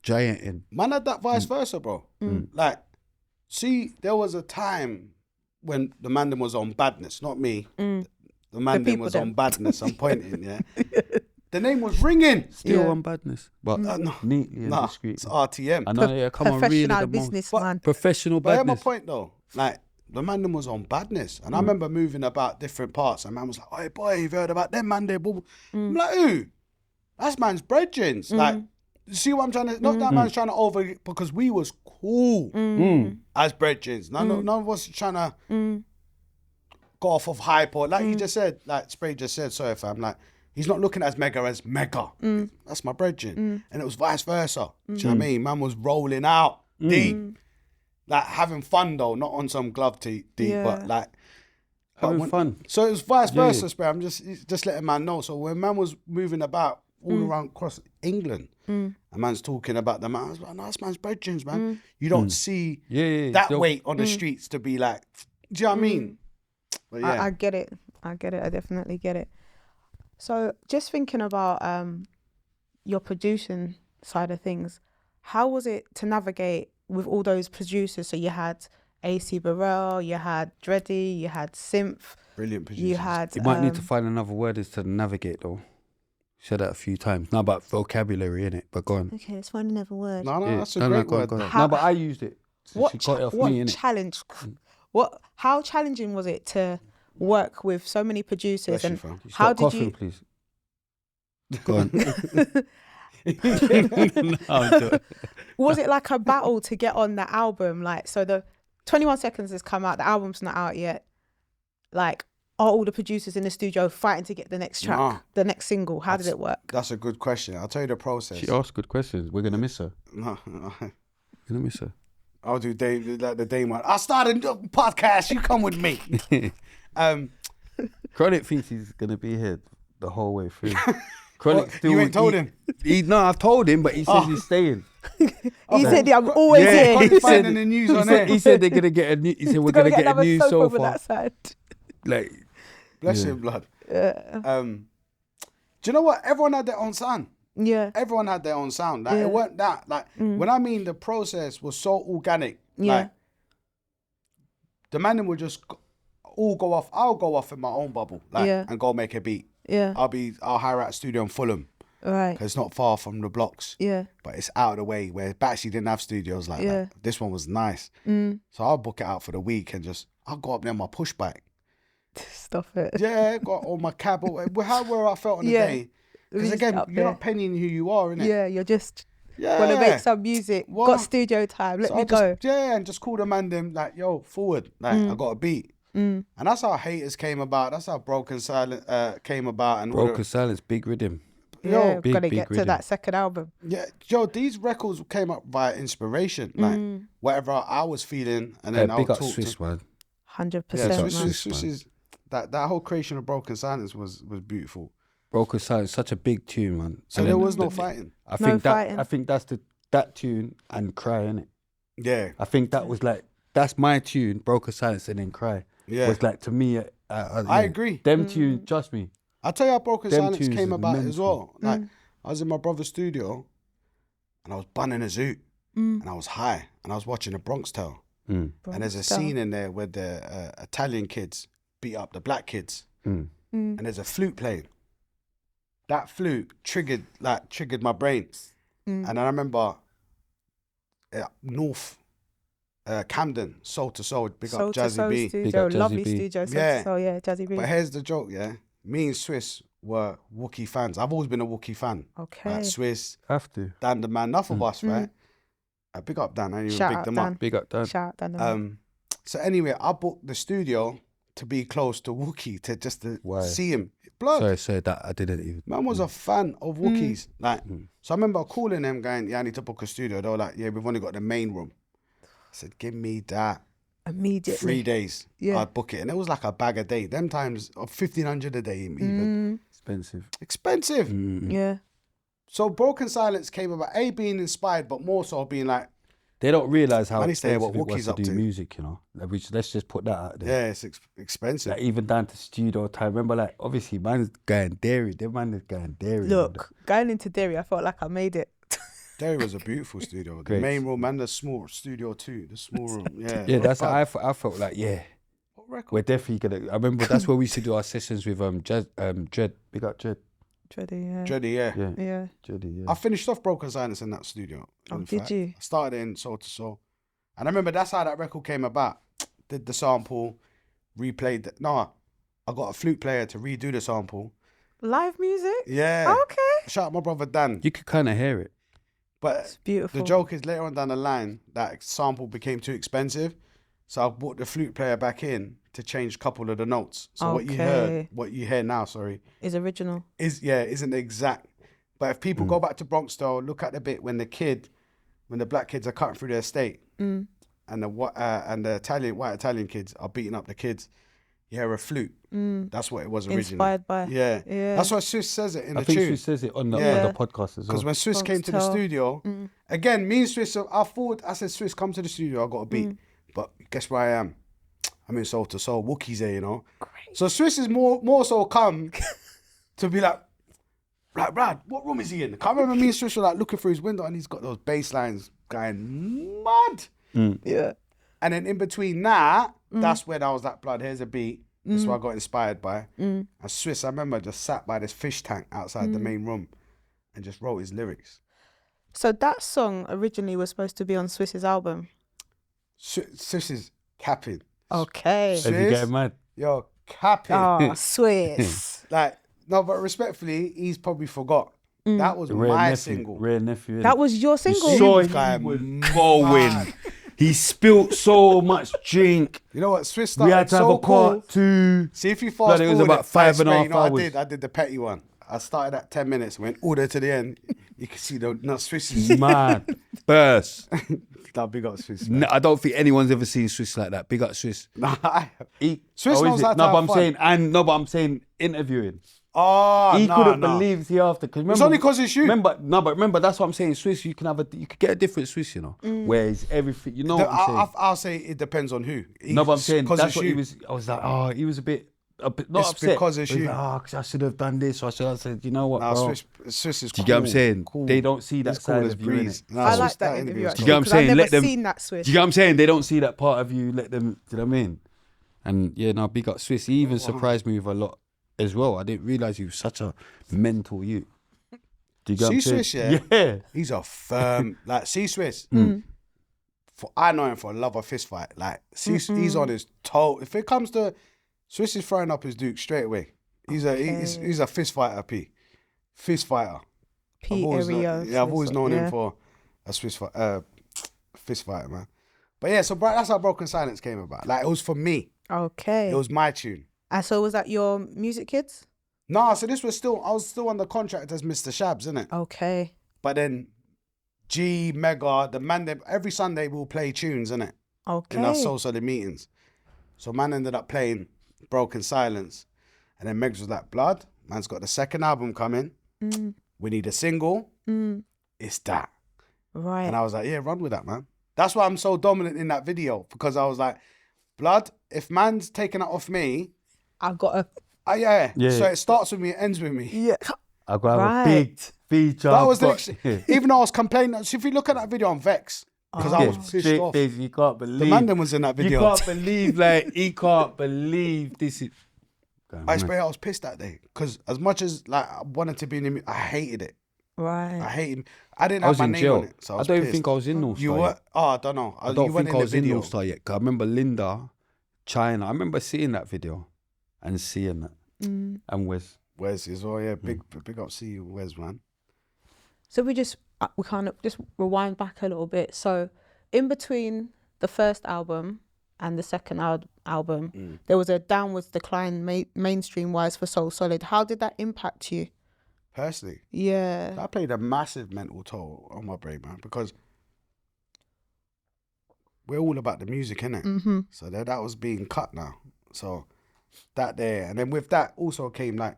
Giant in. Man had that vice versa, bro. Like, see, there was a time when the man them was on badness, not me. The man them was on badness. I'm pointing, yeah? The name was ringing. Still on badness, but neatly and discreetly. It's RTM. I know, yeah, come on, really Professional businessman. Professional But badness. my point though, like, the man them was on badness. And I remember moving about different parts and man was like, "Hey boy, you've heard about them man there?" I'm like, who? That's man's brethrens. Like, see what I'm trying to, not that man's trying to because we was cool as brethrens. None of us trying to go off of hype or like you just said, like Spray just said, sorry fam, like, he's not looking at Mega as Mega. That's my brethren. And it was vice versa. Do you know what I mean? Man was rolling out deep. like having fun though, not on some glove deep, Yeah. but like Having fun. So it was vice Yeah, versa, yeah. Spray. I'm just letting man know. So when man was moving about all around across England, a man's talking about the man, I was like, no, that's man's brethren, man. You don't see Yeah. that They'll- weight on the streets to be like, do you know what I mean? But yeah. I get it. I definitely get it. So just thinking about your producing side of things, how was it to navigate with all those producers? So you had AC Burrell, you had Dreddy, you had Synth, Brilliant producers. you had You might need to find another word is to navigate though. Said that a few times. Not about vocabulary in it, but go on. okay, let's find another word. No, Yeah. that's a No, great go on, word. go on. How- No, but I used it. So she got it off me, innit? challenge? How challenging was it to work with so many producers? Bless you, And fam. how Stop did coughing, you? please. Go on. No, I'm joking. Was it like a battle to get on the album? Like, so the 21 Seconds has come out, the album's not out yet. Like, are all the producers in the studio fighting to get the next track, Nah. the next single? How did it work? That's a good question. I'll tell you the process. She asked good questions. We're gonna miss her. No, We're gonna miss her. I'll do like the Dame one. I started a podcast. You come with me. Chronic thinks he's gonna be here the whole way through. Chronic still. You ain't told him? No, I've told him, but he says he's staying. He said, I'm always here. Can't He find said, in the news He on said, there. he said they're gonna get a new. He said we're gonna get a another new sofa sofa. with that side. Like, Bless him, blood. Do you know what? Everyone had their own sound. Yeah. Everyone had their own sound. Like Yeah. it weren't that. Like when I mean the process was so organic. Yeah. Like the man would just all go off. I'll go off in my own bubble. Like Yeah. and go make a beat. Yeah. I'll hire out a studio in Fulham. Right. Because it's not far from the blocks. Yeah. But it's out of the way where Battersea didn't have studios like Yeah. that. This one was nice. So I'll book it out for the week and I'll go up there on my push bike. Stop it. Yeah, got all my cab. However I felt on the Yeah. day. Because Just again, up you're there. not pennying who you are, innit? Yeah, you're just Yeah. want to make some music. What? Got studio time. Let So me I just, go. Yeah, and just call the man them like, yo, forward. Like, I got a beat. And that's how Haters came about. That's how Broken Silence came about. And all Broken Silence, big rhythm. Yeah, big, gotta big get to rhythm. that second album. Yeah, Joe, these records came up via inspiration. Like, whatever I was feeling, and then I'll Big up talk Swiss, to... man. 100%. Yeah, man. Swiss is... That whole creation of Broken Silence was beautiful. Broken Silence, such a big tune, man. So And there then was no fighting. I No think fighting. I think that's that tune and Cry, innit? Yeah. I think that was like that's my tune, Broken Silence, and then Cry. Yeah. Was like to me. I agree. Them tunes, trust me. I'll tell you how Broken Them Silence tunes came is about as mental. well. Like, I was in my brother's studio, and I was bunning a zoot, and I was high, and I was watching a Bronx Tale. And there's a scene in there where the Italian kids beat up the black kids, and there's a flute playing. That flute triggered my brain, and I remember North Camden, Soul to Soul, big Soul up to Jazzy Soul B. studio, up Jazzy lovely B. studio. Soul Yeah. to Soul, yeah, Jazzy B. But here's the joke, yeah. Me and Swiss were Wookiee fans. I've always been a Wookiee fan. Okay. Like Swiss, Have to. Dan the man, enough of us, right? Big up Dan. I didn't even Shout big out them Dan. up. Big up, Dan. Shout out Dan. the man. So anyway, I booked the studio to be close to Wookiee to Why? see him. Blood. Sorry, that I didn't even. Man was a fan of Wookiees. Like, so I remember calling them, going, "Yeah, I need to book a studio." They were like, "Yeah, we've only got the main room." I said, "Give me that." Immediately. 3 days, Yeah. I'd book it, and it was like a bag a day. Them times of 1,500 a day, even Expensive. expensive. Yeah. So Broken Silence came about being inspired, but more so being like, They don't realize how Man, it's there expensive what it was Wookiee's to up do to. music, you know. Like, let's just put that out there. yeah, it's expensive. Like even down to studio time. Remember, like obviously, man's going dairy. Them man is going dairy. Look, going into Derry, I felt like I made it. Derry was a beautiful studio. The Great. main room and the small studio too. The small room. Yeah. Yeah, that's how I felt like. Yeah, What record? we're definitely gonna. I remember that's where we used to do our sessions with Dread. Big up Dread. Dreddy, yeah. Dreddy, yeah. Yeah, Yeah. Dready. I Yeah. finished off Broken Silence in that studio. Oh, in did fact. you? I started in Soul to Soul. And I remember that's how that record came about. Did the sample, replayed the... No, I got a flute player to redo the sample. Live music? Yeah. Okay. Shout out my brother Dan. You could kind of hear it. But Beautiful. the joke is later on down the line, that sample became too expensive. So I brought the flute player back in to change a couple of the notes. So what Okay. you hear now, Is original. isn't exact. But if people go back to Bronx Style, look at the bit when the black kids are cutting through their estate. and the white Italian kids are beating up the kids. You hear a flute. That's what it was originally. Inspired by. Yeah. Yeah. That's what Swiss says it in I the think tune. Swiss says it on the podcast as well. Because when Swiss came to the Foxtel. studio, again, me and Swiss, I said, Swiss, come to the studio, I got a beat. But guess where I am? I'm in Soul to Soul, Wookie's there, you know. Great. So Swiss is more so come to be like, Brad, what room is he in? I can't remember me and Swiss were like looking through his window and he's got those bass lines going mad. Yeah. And then in between that, that's when I was like, blood, here's a beat. That's what I got inspired by. And Swiss, I remember, just sat by this fish tank outside the main room and just wrote his lyrics. So that song originally was supposed to be on Swiss's album. Swiss is capping. Okay. As you get mad. Yo, capping. Oh, Swiss. Like, no, but respectfully, he's probably forgot. That was my single. Rare nephew. That was your single. saw This guy him was going. going. He spilt so much drink. You know what? Swiss started We had to have so a part two. See, if you fast Blood, it was forward about 5.5 you know what hours. I did the petty one. I started at 10 minutes, went all the way to the end. You can see the Swiss is Mad. Burst. that big up Swiss. No, I don't think anyone's ever seen Swiss like that. Big up Swiss. Nah, I have. Swiss knows how to No, have but I'm fun. saying, but I'm saying interviewing. Oh, He nah, couldn't nah. believe he after. Cause It's only 'cause it's you. Remember, that's what I'm saying. Swiss, you could get a different Swiss, you know, where it's everything. You know what I'm saying? I'll say it depends on who. No, but I'm saying 'cause that's it's what you. he was. I was like, oh, he was a bit not It's upset. because it's He was you. like, oh, 'cause I should have done this. Or I should have said, you know what, Nah, bro? Swiss is Do you cool. get what I'm saying? Cool. They don't see that He's cool side as of you. breeze. innit? Nah, I Swiss, like that interview interview is actually. Do you get what I'm because saying? I've Let never them- seen that Swiss. Do you get what I'm saying? They don't see that part of you. Let them. Do you know what I mean? And yeah, no, big up Swiss. He even surprised me with a lot as well. I didn't realize he was such a mental youth. Do you get what I'm saying? Swiss, yeah? Yeah. He's a firm, like, see Swiss. I know him for a love of fist fight. Like, he's on his toe. If it comes to Swiss is throwing up his Duke straight away. He's a fist fighter, P. Fist fighter. P. I've Ario. always known him for a fist fighter, man. But yeah, so that's how Broken Silence came about. Like, it was for me. Okay. It was my tune. And so was that your music kids? Nah, so I was still on the contract as Mr. Shabz, innit? Okay. But then G, Mega, the man, every Sunday we'll play tunes, innit? Okay. In our social meetings. So man ended up playing Broken Silence. And then Megs was like, blood, man's got the second album coming. We need a single. It's that. Right. And I was like, yeah, run with that, man. That's why I'm so dominant in that video. Because I was like, blood, if man's taking it off me, I've got a... yeah. Yeah. So it starts with me, it ends with me. Yeah. I got Right. a big feature. That was the even though I was complaining. So if you look at that video, I'm vexed. Because I was pissed off. You can't believe. The man then was in that video. You can't believe, like, he can't believe this is. I was pissed that day. Because as much as like I wanted to be in the I hated it. Right. I hated I didn't I have was my in name jail. on it. So I I was don't pissed. think I was in North You Star were? yet. Oh, I don't know. I don't you weren't think I was in video. North Star yet. 'Cause I remember Linda, China. I remember seeing that video and seeing that. And Wes. Wes as well, yeah. Big up, see you, Wes, man. So we kind of just rewind back a little bit. So in between the first album and the second album, there was a downwards decline mainstream wise for Soul Solid. How did that impact you? Personally, Yeah. that played a massive mental toll on my brain, man, because we're all about the music, innit? So that was being cut now. So that there, and then with that also came like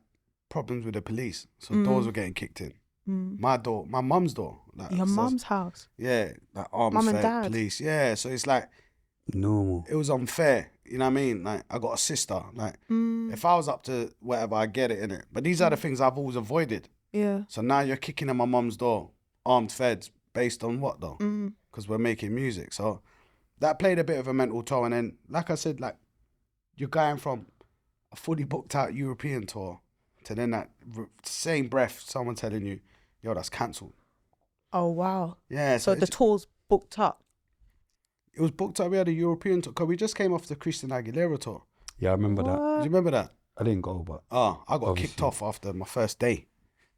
problems with the police. So doors were getting kicked in. My door, my mum's door. Like, Your so- mum's house. Yeah, like arms, Mum and fed, dad. police. Yeah, so it's like, Normal. it was unfair. You know what I mean? Like, I got a sister. Like, if I was up to whatever, I get it, innit? But these are the things I've always avoided. Yeah. So now you're kicking in my mum's door, armed feds, based on what though? Because we're making music. So that played a bit of a mental toll. And then, like I said, like, you're going from a fully booked out European tour to then that same breath, someone telling you, yo, that's cancelled. Oh, wow. Yeah. So the it's- tour's booked up. it was booked up. We had a European tour. Because we just came off the Christina Aguilera tour. Yeah, I remember that. Do you remember that? I didn't go, but Oh, I got Obviously. kicked off after my first day.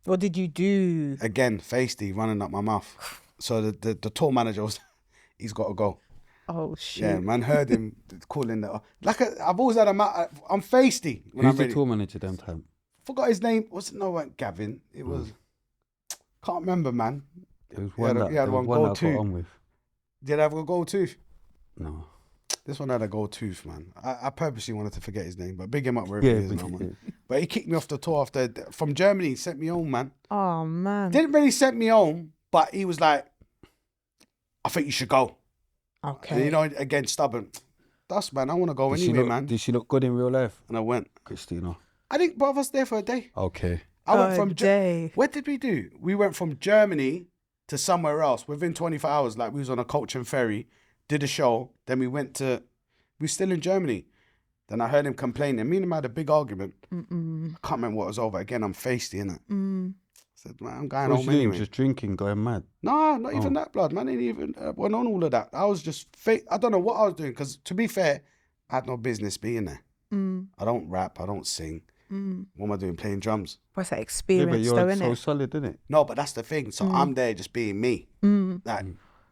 What did you do? Again, feisty, running up my mouth. So the tour manager was, he's got to go. Oh, shit. Yeah, man, heard him calling that. I've always had I'm feisty when who's I'm the ready. tour manager them time? Forgot his name. It wasn't Gavin. It was, can't remember, man. It was He one had that, he had there was one one that I got go-to. on with. Did I have a go too? No. This one had a gold tooth, man. I purposely wanted to forget his name, but big him up wherever he is now, man. But he kicked me off the tour from Germany. He sent me home, man. Oh man. Didn't really send me home, but he was like, I think you should go. Okay. And, you know, again, stubborn. That's, man, I want to go anyway, man. Did she look good in real life? And I went. Christina. I think both of us there for a day. Okay. I went from day. What did we do? We went from Germany to somewhere else within 24 hours. Like, we was on a coach and ferry, did a show. Then we were still in Germany. Then I heard him complaining. Me and him had a big argument. I can't remember what was over. Again, I'm feisty, innit? I said, man, I'm going home anyway. Just drinking, going mad. No, not even that, blood, man. Ain't even went on all of that. I was just I don't know what I was doing, because to be fair, I had no business being there. I don't rap, I don't sing. What am I doing? Playing drums. What's that experience, but though, you're so innit? solid, isn't it? No, but that's the thing. So I'm there just being me. Like,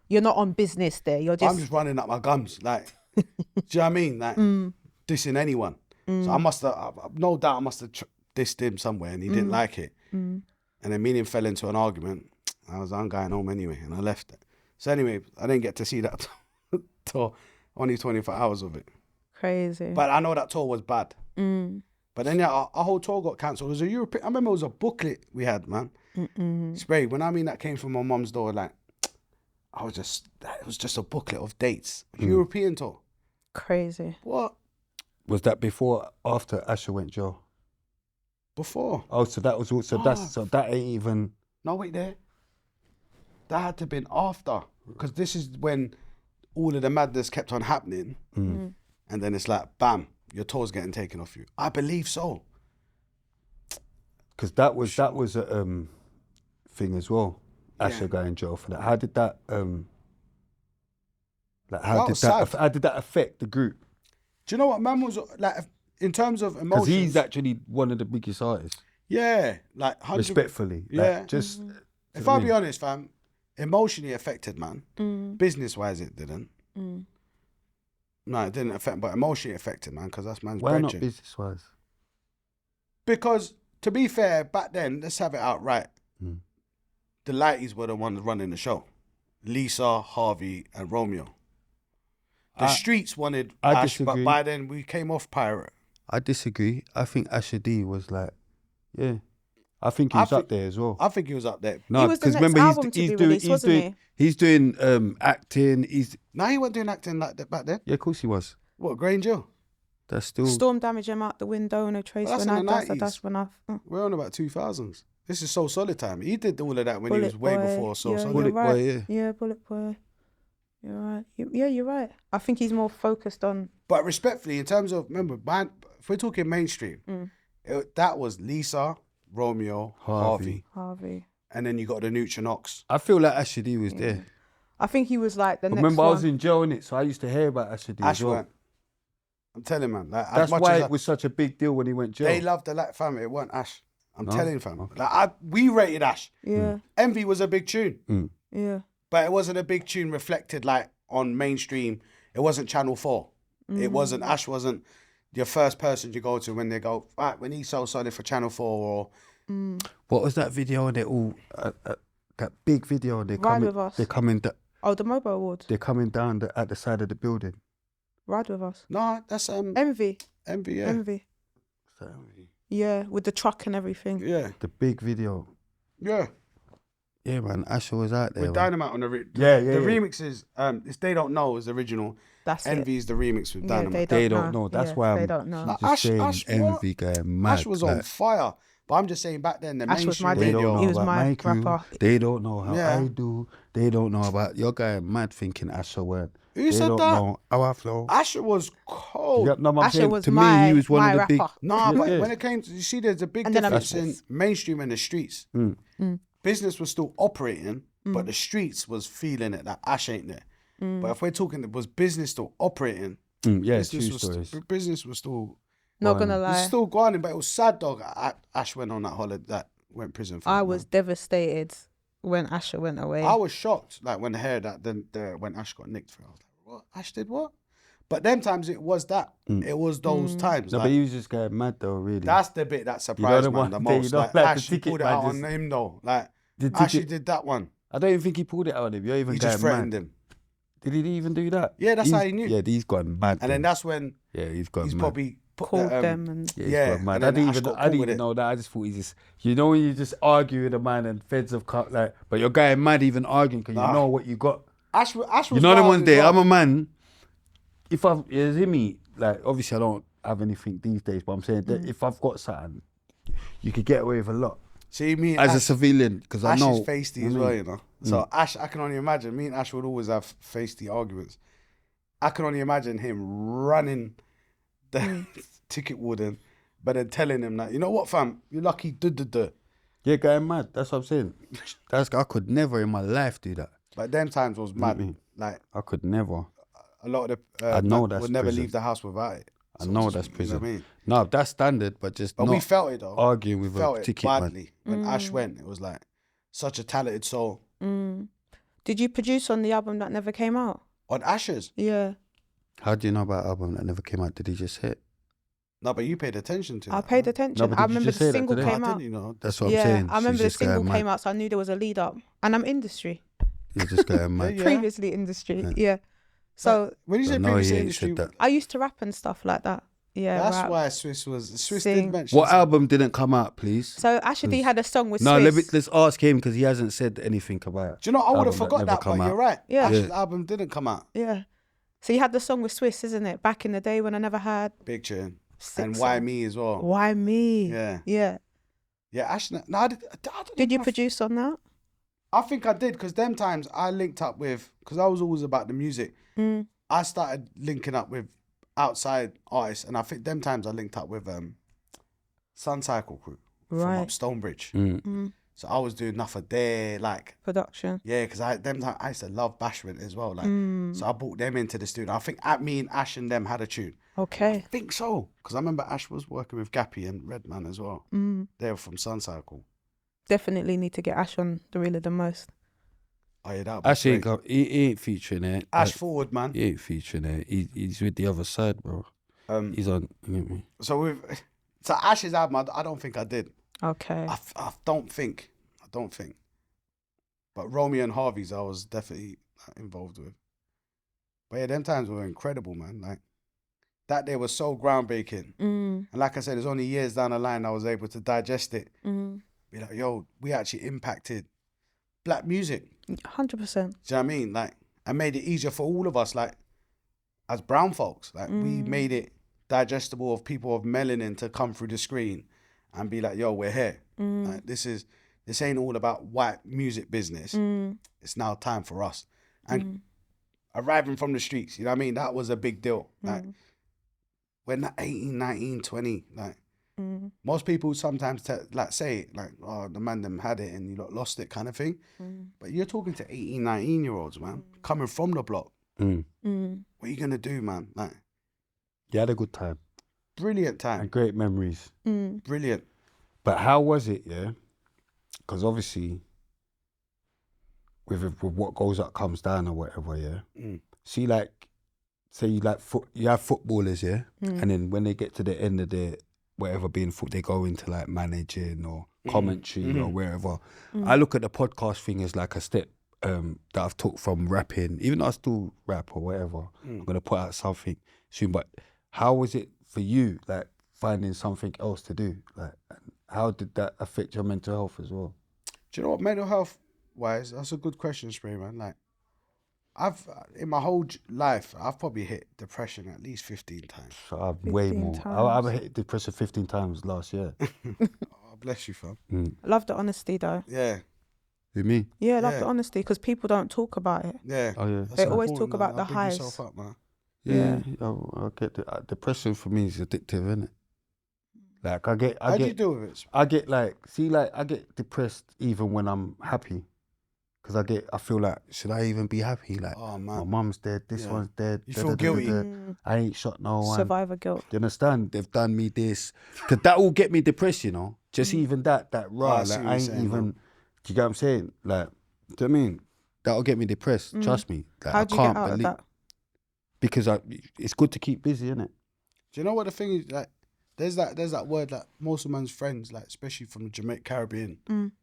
You're not on business there. You're just. I'm just running up my gums. Like, do you know what I mean? Like, dissing anyone. So I must have, no doubt, I must have dissed him somewhere, and he didn't like it. And then me and him fell into an argument. I'm going home anyway, and I left it. So anyway, I didn't get to see that tour. Only 24 hours of it. Crazy. But I know that tour was bad. But then our whole tour got cancelled. It was a European. I remember it was a booklet we had, man. Spray. When I mean that came from my mum's door, like, it was just a booklet of dates. European tour. Crazy. What? Was that before or after Asher went jail? Before. Oh, so that was also that ain't even. No, wait there. That had to have been after, because this is when all of the madness kept on happening, and then it's like, bam, your tour's getting taken off you. I believe so. Because that was a thing as well. Asher going jail for that. How did that how did that affect the group? Do you know what man was like in terms of emotions? Because he's actually one of the biggest artists. Yeah, like 100%. Respectfully. Yeah. Just. If I'll be honest, fam, emotionally affected, man. Business wise, it didn't. No, it didn't affect, but emotionally affected, man, because that's man's Why brethren. not business wise? Because, to be fair, back then, let's have it outright. The Lighties were the ones running the show. Lisa, Harvey, and Romeo. The streets wanted Ash, disagree. but by then we came off pirate. I disagree. I think Asher D was like, yeah. I think he was up there as well. I think he was up there. No, He was the because next remember album to be released, wasn't he's doing acting. No, he wasn't doing acting like that back then. Yeah, of course he was. What, Granger? That's still Storm damage him out the window, no trace Well, that's when I in the dash, I 90s. dash when I. We're on about 2000s. This is So Solid time. He did all of that when he was Bullet way Boy, before So yeah, Solid. Bullet you're right. Boy, yeah. Yeah, Bullet Boy. You're right. Yeah, you're right. I think he's more focused on. But respectfully, in terms of, remember, if we're talking mainstream, that was Lisa, Romeo, Harvey. And then you got the Nutrinox. I feel like Asher D was there. I think he was like the But next remember, I was one. in jail in it, so I used to hear about Asher D Ash as well. weren't. I'm telling man. Like, as That's much why as it was such a big deal when he went jail. they loved the like fam. It weren't Ash. I'm telling fam. Like we rated Ash. Yeah, Envy was a big tune, yeah. but it wasn't a big tune reflected like on mainstream. It wasn't Channel 4. It wasn't Ash. Wasn't your first person you go to when they go right when he's So Solid for Channel 4 or. What was that video? And they all that big video. And Ride With Us. They're coming. Oh, the Mobile Awards. They're coming down at the side of the building. Ride With Us. No, that's Envy. Envy. Yeah. Envy. Yeah, with the truck and everything. Yeah. The big video. Yeah. Yeah, man. Asher was out there. With man. Dynamite on the Yeah. The remixes, it's They Don't Know is the original. That's Envy is the remix with Dynamite. They don't know. That's why they I'm don't know. just Ash- saying Ash Envy guy mad. Ash was on fire. But I'm just saying back then the Ash was mainstream my They radio. don't know He was about my my crew. rapper. They don't know how Yeah. I do. They don't know about your guy. Mad thinking Asher word. Who They said don't that? know how I flow. Asher was cold. Yeah, no, I'm Asher saying, was to my- me, he was one my of the big. rapper. Nah, but Yeah. when it came to, you see, there's a big And then difference in That's- mainstream and the streets. Business was still operating, but the streets was feeling it. Like Ash ain't there. But if we're talking, was business still operating? Yeah, business true was stories. business was still Not gonna it was lie. still going, but it was sad, dog. Ash went on that holiday, that went prison for. I it, was man. devastated when Asher went away. I was shocked, like when I heard that. Then when Ash got nicked for, it, I was like, what? Ash did what? But them times it was that. It was those times. No, like, but he was just going mad though, really. that's the bit that surprised the man one the day you most. don't Like, like the Ash, he ticket pulled it man out just- on him though. Like The Ash, he ticket- did that one. I don't even think he pulled it out on him. You're even He going just threatened mad. him. Did he even do that? Yeah, that's how he knew. Yeah, he's gone mad. And then that's when he's gone he's mad. probably put Called the, them and Yeah, he's yeah, gone mad. and I then didn't Ash even, got I caught didn't with even it. know that. I just thought he's just, you know, when you just argue with a man and feds have cut, like, but you're going mad even arguing because you know what you got. Ash was You know them wild ones as there. well. I'm a man. If I've, you hear me, like, obviously I don't have anything these days, but I'm saying that if I've got something, you could get away with a lot. See, me and As a Ash, civilian, because I Ash know. is feisty as well, you know. So Ash, I can only imagine. Me and Ash would always have feisty arguments. I can only imagine him running the ticket warden, but then telling him that, you know what, fam, you're lucky. Duh. Yeah, going mad. That's what I'm saying. I could never in my life do that. But them times was mad. Like I could never. a lot of the I know man that's would never prison. leave the house without it. I So know just, that's you know prison. what I mean? No, that's standard, but just But not we felt it though. arguing with Felt a it ticket man. badly when Ash went. It was like such a talented soul. Did you produce on the album that never came out? On Ash's. Yeah. How do you know about an album that never came out? Did he just hit? No, but you paid attention to I that. paid huh? attention. No, but I did you remember just the say that single today? came I out. didn't, you know. That's what Yeah, I'm saying. I remember She's the just going single mad. came out, so I knew there was a lead up. And I'm industry. You're just going mad. Yeah. Previously industry. Yeah. So When you So say no, previous he ain't industry, said that. I used to rap and stuff like that. Yeah. that's rap. why Swiss Sing. did mention. What album didn't come out, please? So Ashley had a song with No, Swiss. let's ask him because he hasn't said anything about it. Do you know, I would have Album forgot never that, but come you're out. right. Yeah. Ash's album didn't come out. Yeah. So you had the song with Swiss, isn't it? Back in the day when I never had. Big tune. Sick And song. Why Me as well. Why me? Yeah. Yeah. Yeah, Ash. No, I don't Did you know if- produce on that? I think I did because them times I linked up with, because I was always about the music. I started linking up with outside artists, and I think them times I linked up with Sun Cycle Crew from Right. up Stonebridge. Mm. So I was doing nothing there, like Production. yeah, because I used to love Bashment as well, like so I brought them into the studio. I think me and Ash and them had a tune. Okay. I think so because I remember Ash was working with Gappy and Redman as well. They were from Sun Cycle. Definitely need to get Ash on the Real of the Most. Oh yeah, that. Ash ain't, he ain't featuring it. Ash forward, man. He ain't featuring it. He's with the other side, bro. He's on. You get me? So Ash's album, I don't think I did. Okay. I don't think. But Romeo and Harvey's, I was definitely involved with. But yeah, them times were incredible, man. Like that day was so groundbreaking. And like I said, it's only years down the line I was able to digest it. Be like, yo, we actually impacted black music. 100%. Do you know what I mean? Like, I made it easier for all of us, like, as brown folks. Like, we made it digestible of people of melanin to come through the screen and be like, yo, we're here. Like, this ain't all about white music business. It's now time for us. And arriving from the streets, you know what I mean? That was a big deal. Like, when 18, 19, 20, like, most people sometimes say it, like, oh, the man them had it and you lot lost it kind of thing. But you're talking to 18, 19-year-olds, man, coming from the block. What are you going to do, man? Like, You had a good time brilliant time. and great memories. Brilliant. But how was it, yeah? Because obviously, with what goes up comes down or whatever, yeah? See, like, say you you have footballers, yeah? And then when they get to the end of their whatever being foot, they go into like managing or commentary or wherever. I look at the podcast thing as like a step that I've took from rapping, even though I still rap or whatever. I'm gonna put out something soon. But how was it for you, like finding something else to do? Like, how did that affect your mental health as well? Do you know what, mental health wise, that's a good question, Spray, man. Like, in my whole life, I've probably hit depression at least 15 times. So I've way 15 more. I've hit depression 15 times last year. Oh, bless you, fam. I love the honesty though. Yeah, With me? Yeah, I love Yeah. the honesty because people don't talk about it. yeah. Oh yeah. That's They always important, talk about man. the Big highs. yourself up, man. Yeah, I get depression for me is addictive, isn't it? Like I get, How do you deal with it? I get like, I get depressed even when I'm happy, because I feel like, should I even be happy? Like, Oh, my man. mum's dead, this Yeah. one's dead. You feel guilty. I ain't shot no one. Survivor guilt. Do you understand? They've done me this, because that will get me depressed, you know. Just even that raw, I see like what I you're ain't saying, even. man. Do you get what I'm saying? Like, do you know what I mean? That'll get me depressed. Trust me. Like, How I do you get can't out believe of that? because it's good to keep busy, innit? Do you know what the thing is? Like, there's that word that most of man's friends, like especially from the Jamaican Caribbean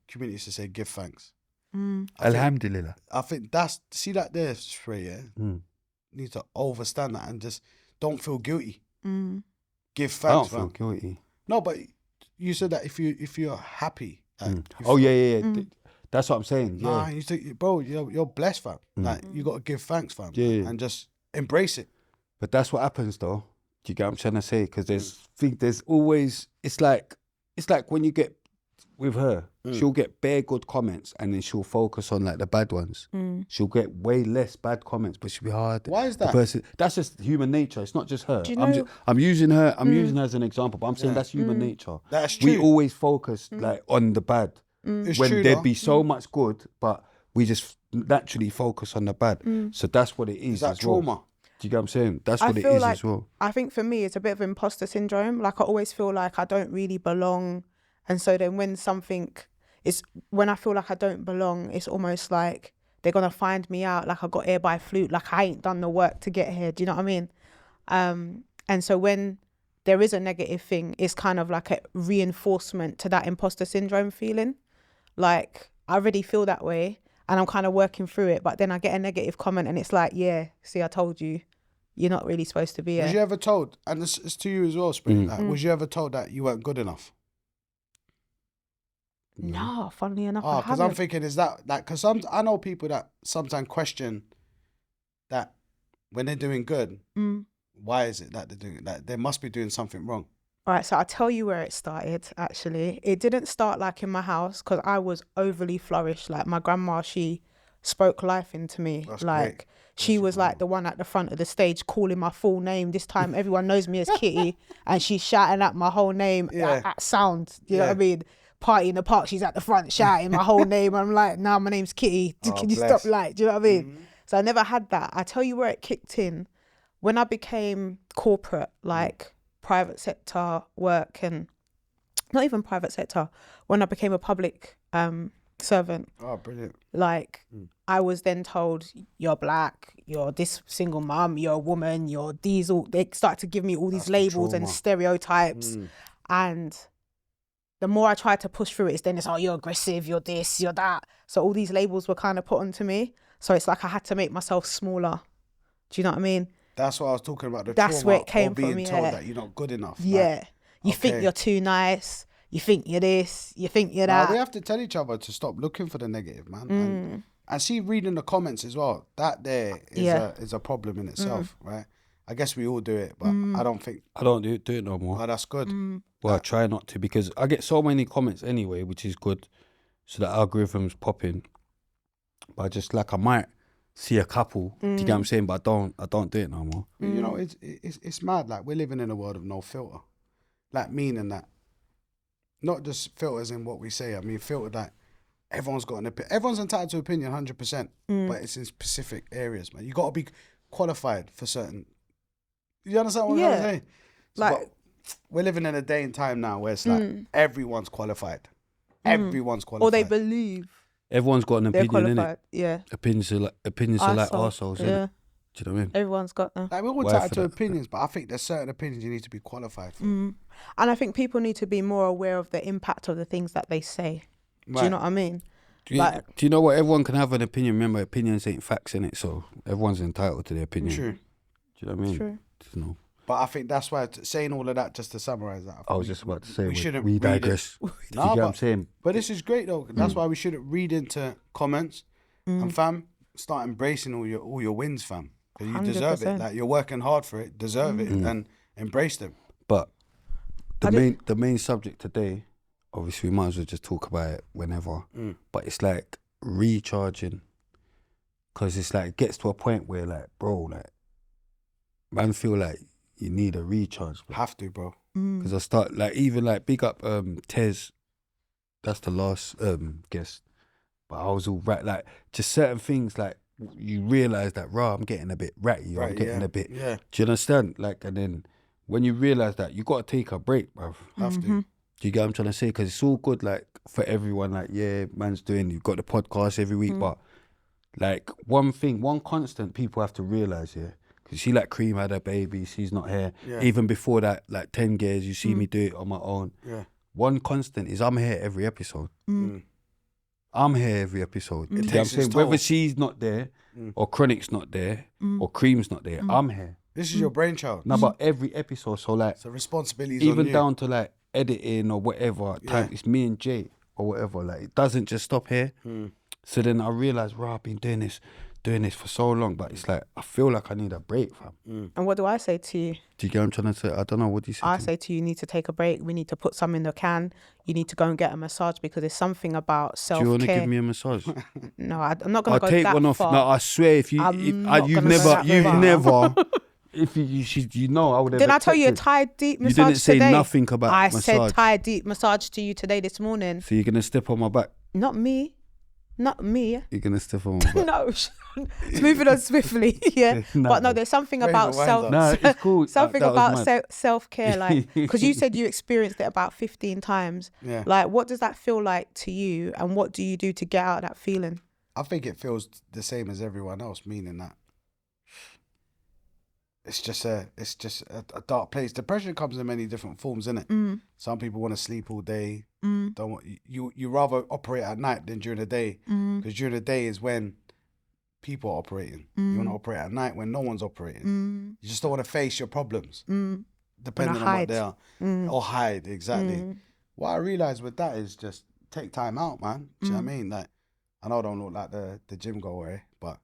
community, used to say, give thanks. Alhamdulillah. I think that's, see that there, Spray, yeah? Need to overstand that and just don't feel guilty. Give I don't thanks, feel man. guilty. No, but you said that if you're happy. Like, you Oh, feel- yeah. That's what I'm saying. Yeah. Nah, you think, bro, you're blessed, fam. Like, you got to give thanks, fam. Yeah. And just embrace it. But that's what happens, though. Do you get what I'm trying to say? Because there's always, it's like when you get with her, she'll get bare good comments and then she'll focus on like the bad ones. She'll get way less bad comments, but she'll be hard. Why is The that? person, that's just human nature. It's not just her. Do you know- I'm using her as an example, but I'm saying that's human nature. That's We true. always focus like on the bad. It's When true, there'd though. be so much good, but we just naturally focus on the bad. So that's what it is. Is that as well. trauma? Do you get what I'm saying? That's I what it feel is like, as well. I think for me, it's a bit of imposter syndrome. Like I always feel like I don't really belong. And so then when I feel like I don't belong, it's almost like they're going to find me out. Like I got here by fluke. Like I ain't done the work to get here. Do you know what I mean? And so when there is a negative thing, it's kind of like a reinforcement to that imposter syndrome feeling. Like I already feel that way and I'm kind of working through it. But then I get a negative comment and it's like, yeah, see, I told you, you're not really supposed to be Was here. you ever told, and this is to you as well, Spring, like, was you ever told that you weren't good enough? No, funnily enough, I Oh, because haven't. I'm thinking, is that, like, because I know people that sometimes question that when they're doing good, why is it that they're doing it? Like, they must be doing something wrong. All right, so I'll tell you where it started, actually. It didn't start like in my house because I was overly flourished. Like my grandma, she spoke life into me. That's like great. she was like the one at the front of the stage calling my full name. This time everyone knows me as Kitty and she's shouting out my whole name at sound. You know what I mean? Party in the park, she's at the front shouting my whole name. I'm like, nah, my name's Kitty. Can you bless. stop like, do you know what I mean? So I never had that. I tell you where it kicked in. When I became corporate, like private sector work and not even private sector, when I became a public servant, Oh, brilliant. like I was then told, you're black, you're this single mum, you're a woman, you're diesel. They started to give me all these labels and trauma. stereotypes. And the more I tried to push through it, it's oh, you're aggressive, you're this, you're that. So all these labels were kind of put onto me. So it's like I had to make myself smaller. Do you know what I mean? That's what I was talking about. The That's trauma where it came of being from, told yeah. that you're not good enough. Yeah. You think okay. you're too nice. You think you're this. You think you're Nah, that. we have to tell each other to stop looking for the negative, man. And see, reading the comments as well. That there is a problem in itself, right? I guess we all do it, but I don't think. I don't do it no more. Oh, that's good. Well, I try not to because I get so many comments anyway, which is good. So the algorithm's popping. But I just like I might see a couple. Do you get what I'm saying? But I don't do it no more. You know, it's mad. Like we're living in a world of no filter. Like meaning that, not just filters in what we say. I mean, filter that everyone's got an opinion. Everyone's entitled to opinion, 100%. But it's in specific areas, man. You got to be qualified for certain. You understand what I'm trying to say? Like, we're living in a day and time now where it's like everyone's qualified. Everyone's qualified. or they believe Everyone's got an they're opinion, qualified. innit? Yeah. Opinions are like Arsehole. arseholes, Yeah. innit? Do you know what I mean? Everyone's got them. Like we're all Why entitled for to that? opinions, but I think there's certain opinions you need to be qualified for. And I think people need to be more aware of the impact of the things that they say. Do you know what I mean? Do you know what? Everyone can have an opinion. Remember, opinions ain't facts, innit? So everyone's entitled to their opinion. True. Do you know what I mean? True. Just know. But I think that's why saying all of that just to summarize that. I was just about to say, we shouldn't we read it. digress. Do you Nah, get what I'm but- saying? But this is great though. That's why we shouldn't read into comments. And fam, start embracing all your wins, fam. Because you deserve it. 100%. Like you're working hard for it, deserve it, and embrace them. But the main subject today, obviously, we might as well just talk about it whenever. But it's like recharging, because it's like it gets to a point where like, bro, like, man, feel like you need a recharge. Have to, bro. Because I start like even like big up Tez. That's the last guest. But I was all right, like just certain things like you realise that I'm getting a bit ratty, or I'm getting a bit. Yeah. Do you understand? Like, and then when you realise that, you got to take a break, bruv. Have to. Do you get what I'm trying to say? Because it's all good, like for everyone. Like, yeah, man's doing. You've got the podcast every week, but like one constant people have to realise, yeah. Because she like Cream had her baby, she's not here. Yeah. Even before that, like 10 years, you see me do it on my own. Yeah. One constant is I'm here every episode. I'm here every episode. You know what I'm takes its saying? toll. Whether she's not there, or Chronic's not there, or Cream's not there, I'm here. This is your brainchild. No, but every episode, so like, So responsibilities on even you. down to like editing or whatever, time it's me and Jay or whatever. Like, it doesn't just stop here. So then I realised, I've been doing this for so long, but it's like, I feel like I need a break, fam. And what do I say to you? Do you get what I'm trying to say? I don't know, what do you say? I to me? say to you, you need to take a break. We need to put some in the can. You need to go and get a massage because there's something about Do self-care. you want to give me a massage? No, I'm not going I'll to go take that one off. far. No, I swear, if you, I'm not you've gonna go that you've far. never, if you know, I would have. Didn't I tell you a accepted. Thai deep You massage didn't say today? nothing about I massage. said Thai deep massage to you today this morning. So you're gonna step on my back. Not me. Not me. You're gonna step on my back. No, moving on swiftly. Yeah, No. but no, there's something about the winds self. up. No, it's cool. Something That was about mad. self-care, like, because you said you experienced it about 15 times. Yeah. Like, what does that feel like to you, and what do you do to get out of that feeling? I think it feels the same as everyone else, meaning that it's just a dark place. Depression comes in many different forms, innit? Some people want to sleep all day. Don't want you rather operate at night than during the day, because during the day is when people are operating. You want to operate at night when no one's operating. You just don't want to face your problems, depending on what hide. they are, or hide. Exactly. What I realized with that is just take time out, man. Do you know what I mean? Like, I know I don't look like the gym goer, but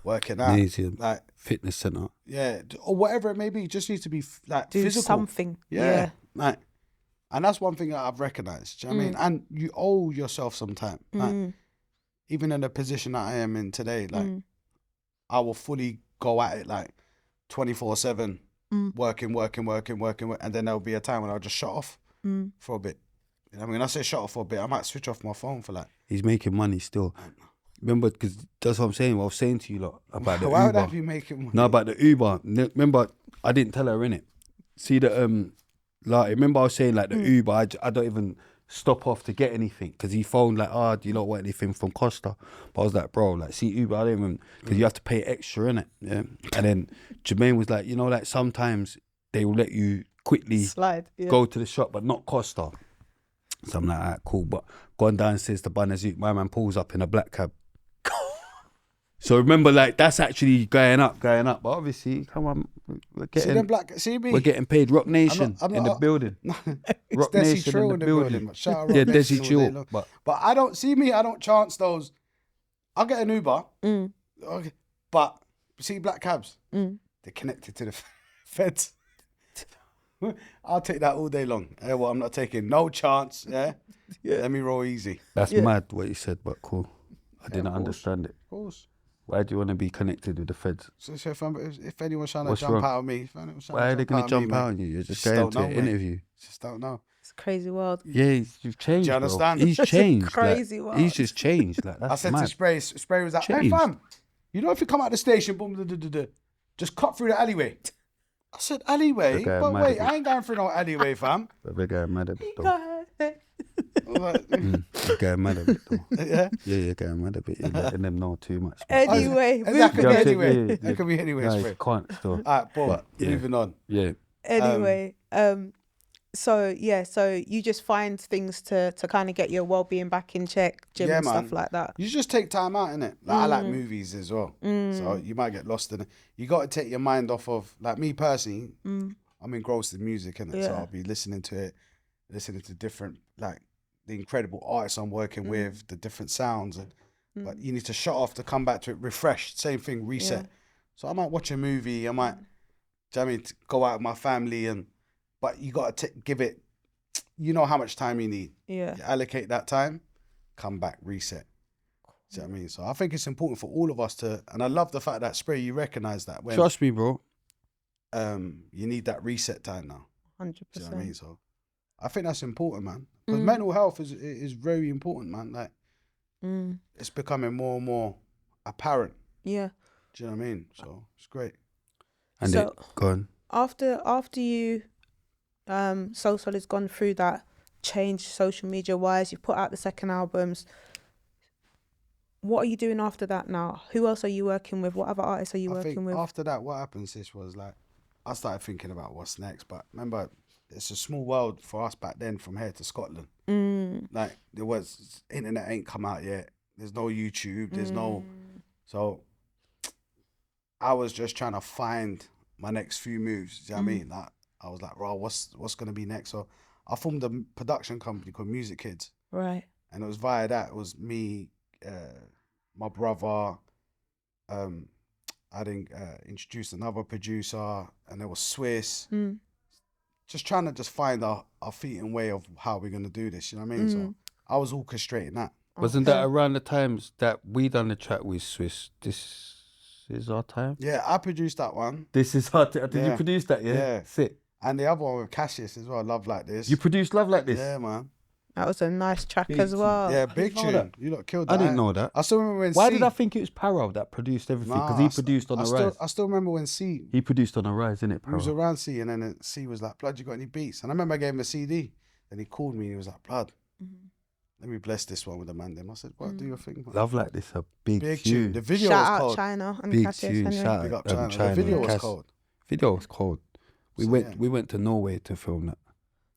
working out, Amazing. like, Fitness center. yeah, or whatever it may be, just needs to be like Do physical. something. Yeah, like, and that's one thing that I've recognized. Do you know what I mean? And you owe yourself some time. Like, even in the position that I am in today, like, I will fully go at it like 24/7, working, and then there'll be a time when I'll just shut off for a bit. You know what I mean? When I say shut off for a bit, I might switch off my phone for like. He's making money still. Remember, because that's what I'm saying. What I was saying to you lot about the Why would I Uber. be making money? No, about the Uber. Remember, I didn't tell her, innit? See the like, remember I was saying like the Uber. I don't even stop off to get anything because he phoned like, do you not want anything from Costa? But I was like, bro, like, see Uber, I don't even, because you have to pay extra, innit? Yeah. And then Jermaine was like, you know, like sometimes they will let you quickly Slide. Yeah. go to the shop, but not Costa. So I'm like, alright, cool. But gone downstairs to Banazoot, my man pulls up in a black cab. So remember, like, that's actually going up. But obviously, come on, we're See them getting, black. See me. we're getting paid. Rock Nation I'm in the not- building. It's Rock Desi Nation Trill in the building. but shout out Rock Yeah, Nation Desi all day Trill. long. But I don't see me. I don't chance those. I'll get an Uber. Okay, but see black cabs. They're connected to the feds. I'll take that all day long. Yeah, well, I'm not taking no chance. Yeah, let me roll easy. that's mad what you said, but cool. I didn't course. understand it. Of course. Why do you want to be connected with the feds? So if anyone's trying to What's jump wrong? out of me, if anyone's trying Why are to they going to out jump of me, out mate, on you? You're just just going don't to know, an mate. interview. just don't know. It's a crazy world. Yeah, you've changed. Do you bro. understand? He's It's a changed. crazy like, world. he's just changed. Like, that's I said mad. to Spray was like, hey Changed. fam, you know if you come out the station, boom, just cut through the alleyway. I said alleyway, Okay, but mad wait, at I ain't going through no alleyway, fam. But we're getting mad at it, though. I'm like, You're getting mad at it, though. yeah. Yeah, you're getting mad at it. You're letting them know too much. Anyway, That could be Yeah, I'm saying, anyway. yeah. That could be anyway, No, Spray. you can't still. All right, boom. But, yeah. Moving on. Yeah. anyway, so you just find things to kind of get your well-being back in check, gym Yeah, and man. stuff like that. You just take time out, innit? Like, I like movies as well. So you might get lost in it. You got to take your mind off of, like me personally, I'm engrossed in music, innit? So Yeah. I'll be listening to it, listening to different, like, the incredible artists I'm working with, the different sounds. But you need to shut off to come back to it refreshed. Same thing, reset. Yeah. So I might watch a movie. I might, do you know what I mean, go out with my family. But you got to give it, you know how much time you need. Yeah. You allocate that time, come back, reset. Do you know what I mean? So I think it's important for all of us to, and I love the fact that Spray, you recognize that when Trust me, bro. you need that reset time now. 100%. Do you know what I mean? So I think that's important, man. Because mental health is very important, man. Like, it's becoming more and more apparent. Yeah. Do you know what I mean? So it's great. And So- go on. After you, So Solid's gone through that change social media wise. You've put out the second albums. What are you doing after that now? Who else are you working with? What other artists are you I working think with? after that, what happened, sis, was like, I started thinking about what's next. But remember, it's a small world for us back then from here to Scotland. Like there was internet ain't come out yet. There's no YouTube. There's no. So I was just trying to find my next few moves. Do you know what I mean? Like I was like, "Bro, what's gonna be next?" So I formed a production company called Music Kids. Right. And it was via that. It was me, my brother. I didn't introduce another producer, and there was Swiss. Just trying to find our feet and way of how we're gonna do this. You know what I mean? So I was orchestrating that. Wasn't that around the times that we done the track with Swiss? This is our time. Yeah, I produced that one. This is our time. Did you Yeah. produce that? Yeah. Yeah. Sick. And the other one with Cassius as well, Love Like This. You produced Love Like This? Yeah, man. That was a nice track Big as well. Yeah, big know tune. that. You lot killed that. I didn't know that. I still remember when Why C. did I think it was Paro that produced everything? Because Nah, he produced on the Rise. I still remember when C. He produced on the Rise, innit, He was Paro? around C, and then C was like, "Blood, you got any beats?" And I remember I gave him a CD. Then he called me and he was like, "Blood, let me bless this one with the man." Then I said, "What? Do your thing, man." Love Like This, a big Big tune. tune. The video Shout was out cold. China and Big Cassius. tune. Anyway. Shout Big up out China. The video was Cass. cold. Video was cold. We So, went. yeah. We went to Norway to film that.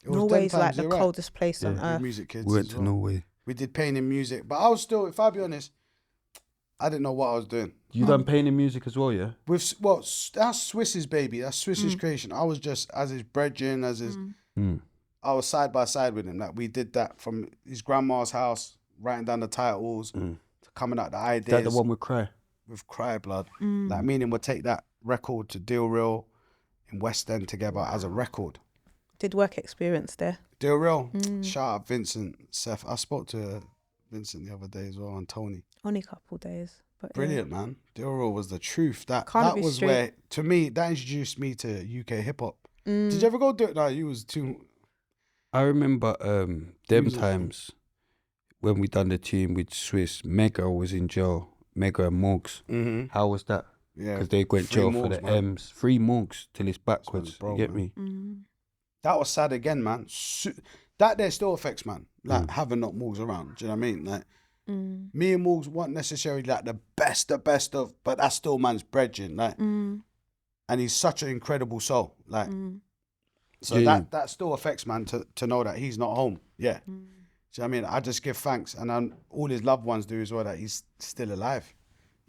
It was them Norway's like times, the you're right. coldest place on With earth. Music Kids. We went as to well. Norway. We did painting music, but I was still, if I be honest, I didn't know what I was doing. You done painting music as well, yeah? With that's Swiss's baby. That's Swiss's creation. I was just as his brethren, as his. I was side by side with him. Like we did that from his grandma's house, writing down the titles, to coming out the Is ideas. that the one with Cry? With Cry Blood. Like me and him would take that record to TRILL in West End together as a record. Did work experience there. TRILL. Shout out Vincent, Seth. I spoke to Vincent the other day as well, and Tony. Only a couple days. But Brilliant, man. TRILL was the truth. That Carnaby was Street. where, to me, that introduced me to UK hip hop. Did you ever go do it? No, you was too. I remember them times when we done the team with Swiss. Mega was in jail. Mega and Morgs. How was that? Yeah, Because they went free jail for Morgs, the man. M's. 3 Morgs till it's backwards. bro, You get man. me? That was sad again, man. That there still affects, man. Like having not Morgs around. Do you know what I mean? Like me and Morgs weren't necessarily like the best of, but that's still man's brethren. Like, and he's such an incredible soul. Like, so Yeah. that still affects, man. To know that he's not home. Yeah. Do you know what I mean? I just give thanks, and all his loved ones do as well. That he's still alive.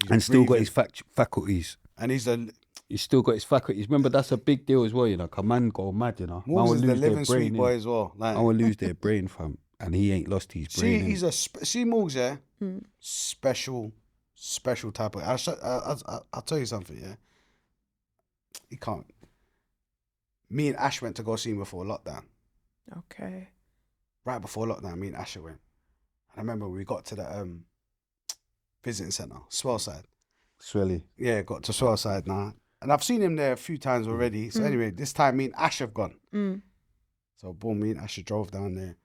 He's And still got breathing. his faculties. And He's still got his faculties. Remember, that's a big deal as well, you know. 'Cause man go mad, you know. Man Morgs will is the lose their living brain, sweet innit? boy as well. Like, I will lose their brain, fam. And he ain't lost his brain. see, he's innit? see Morgs, yeah, special type of. I'll tell you something, yeah. He can't. Me and Ash went to go see him before lockdown. Okay. Right before lockdown, me and Ash went. And I remember we got to the visiting centre, Swellside. Swelly. Yeah, got to Swellside now. And I've seen him there a few times already. So anyway, this time me and Ash have gone. So boom, me and Ash drove down there.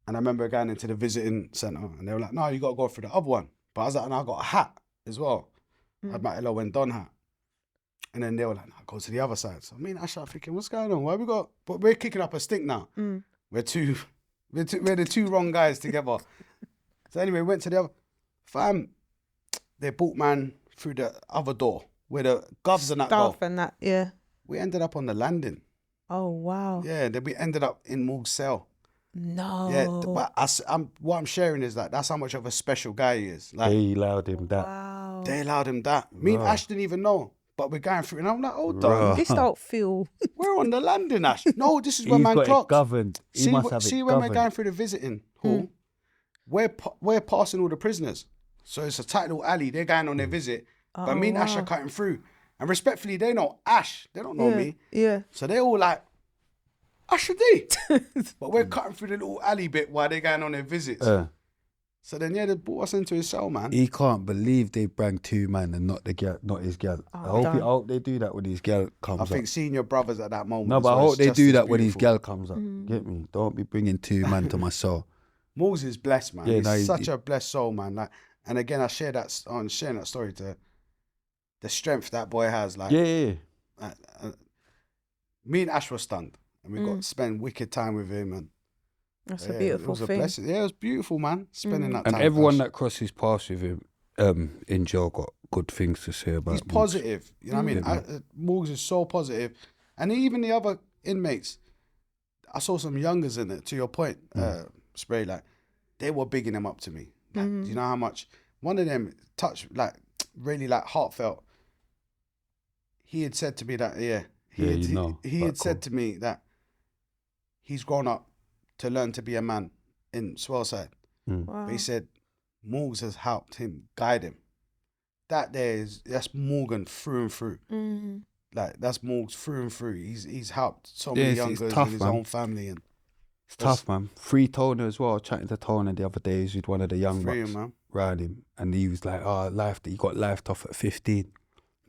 And I remember going into the visiting centre and they were like, "No, you got to go for the other one." But I was like, "And I got a hat as well." I had my LO and Don hat. And then they were like, "No, go to the other side." So me and Ash are thinking, what's going on? Why we got... But we're kicking up a stink now. We're the two wrong guys together. So anyway, went to the other... Fam, they brought man through the other door where the govs and that go. Stuff and that, yeah. We ended up on the landing. Oh, wow. Yeah, then we ended up in Morg's cell. No. Yeah, but what I'm sharing is that that's how much of a special guy he is. Like, They allowed him that. Wow. they allowed him that. Me and Ash didn't even know, but we're going through, and I'm like, hold on, Bruh. This don't feel... we're on the landing, Ash. No, this is where He's man got it clocks. governed. He must have it See when we're governed. going through the visiting hall, we're passing all the prisoners. So it's a tight little alley. They're going on their visit, but me and Ash are cutting through. And respectfully, they know Ash. They don't know me. Yeah. So they're all like, Asher D. But we're cutting through the little alley bit while they're going on their visits. So then, yeah, they brought us into his cell, man. He can't believe they bring 2 man and not the girl, not his girl. I hope they do that when his girl comes I up. think seeing your brothers at that moment. No, as but I well hope is they just do as that when his beautiful. girl comes up. Get me? Don't be bringing 2 man to my cell. Morgs is blessed, man. Yeah, He's no, such a blessed soul, man. Like, and again, I share that on sharing that story to the strength that boy has. Like, Yeah. me and Ash were stunned, and we got to spend wicked time with him, and That's yeah, a beautiful it was thing. a blessing. Yeah, it was beautiful, man. Spending that time. And with everyone Ash. that crosses paths with him in jail got good things to say about He's him. positive. You know what I mean? Morgs is so positive, and even the other inmates. I saw some youngers in it. To your point, Spray, like they were bigging them up to me. Like, do you know how much one of them touched, like really like heartfelt? He had said to me that he had said to me that he's grown up to learn to be a man in Swellside. Wow. But he said Morgs has helped him guide him. That's Morgan through and through. Like that's Morgs through and through. He's helped so many youngers in his own family, and it's tough, man. Free Toner as well. I was chatting to Toner the other day. He was with one of the young bucks around him, and he was like, he got lifed off at 15.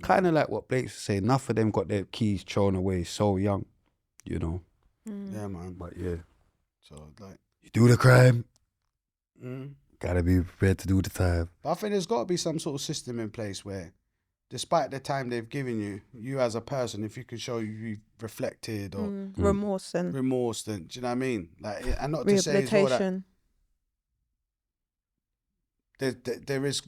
Kind of like what Blake was saying. Enough of them got their keys thrown away so young, you know. Yeah, man. But yeah, so like you do the crime, gotta be prepared to do the time. But I think there's got to be some sort of system in place where, despite the time they've given you, you as a person, if you can show you've reflected or remorse, and do you know what I mean? Like, and not to say as well that there is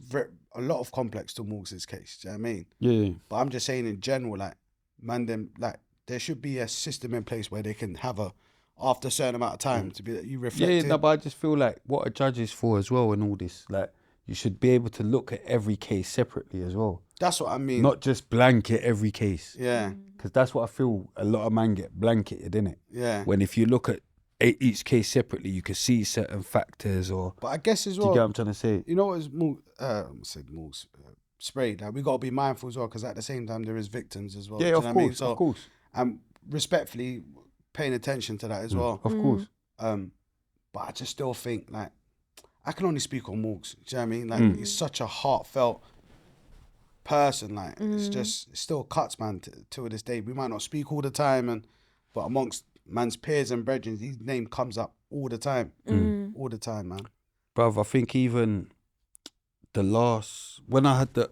a lot of complex to Morgs' case. Do you know what I mean? Yeah. But I'm just saying in general, like, man, there should be a system in place where they can have after a certain amount of time to be that you reflect. Yeah, no, but I just feel like what a judge is for as well and all this, like, you should be able to look at every case separately as well. That's what I mean. Not just blanket every case. Yeah. Because that's what I feel a lot of man get blanketed, innit? Yeah. When if you look at each case separately, you can see certain factors or... But I guess as well... Do you get what I'm trying to say? You know what is Morgs, Spray, like, we got to be mindful as well, because at the same time, there is victims as well. Yeah, of course, of course. And respectfully paying attention to that as well. Of course. But I just still think, like, I can only speak on Morgs. Do you know what I mean? Like, he's such a heartfelt person. Like, it still cuts, man, to this day. We might not speak all the time, but amongst man's peers and brethren, his name comes up all the time. All the time, man. Bruv, I think even when I had the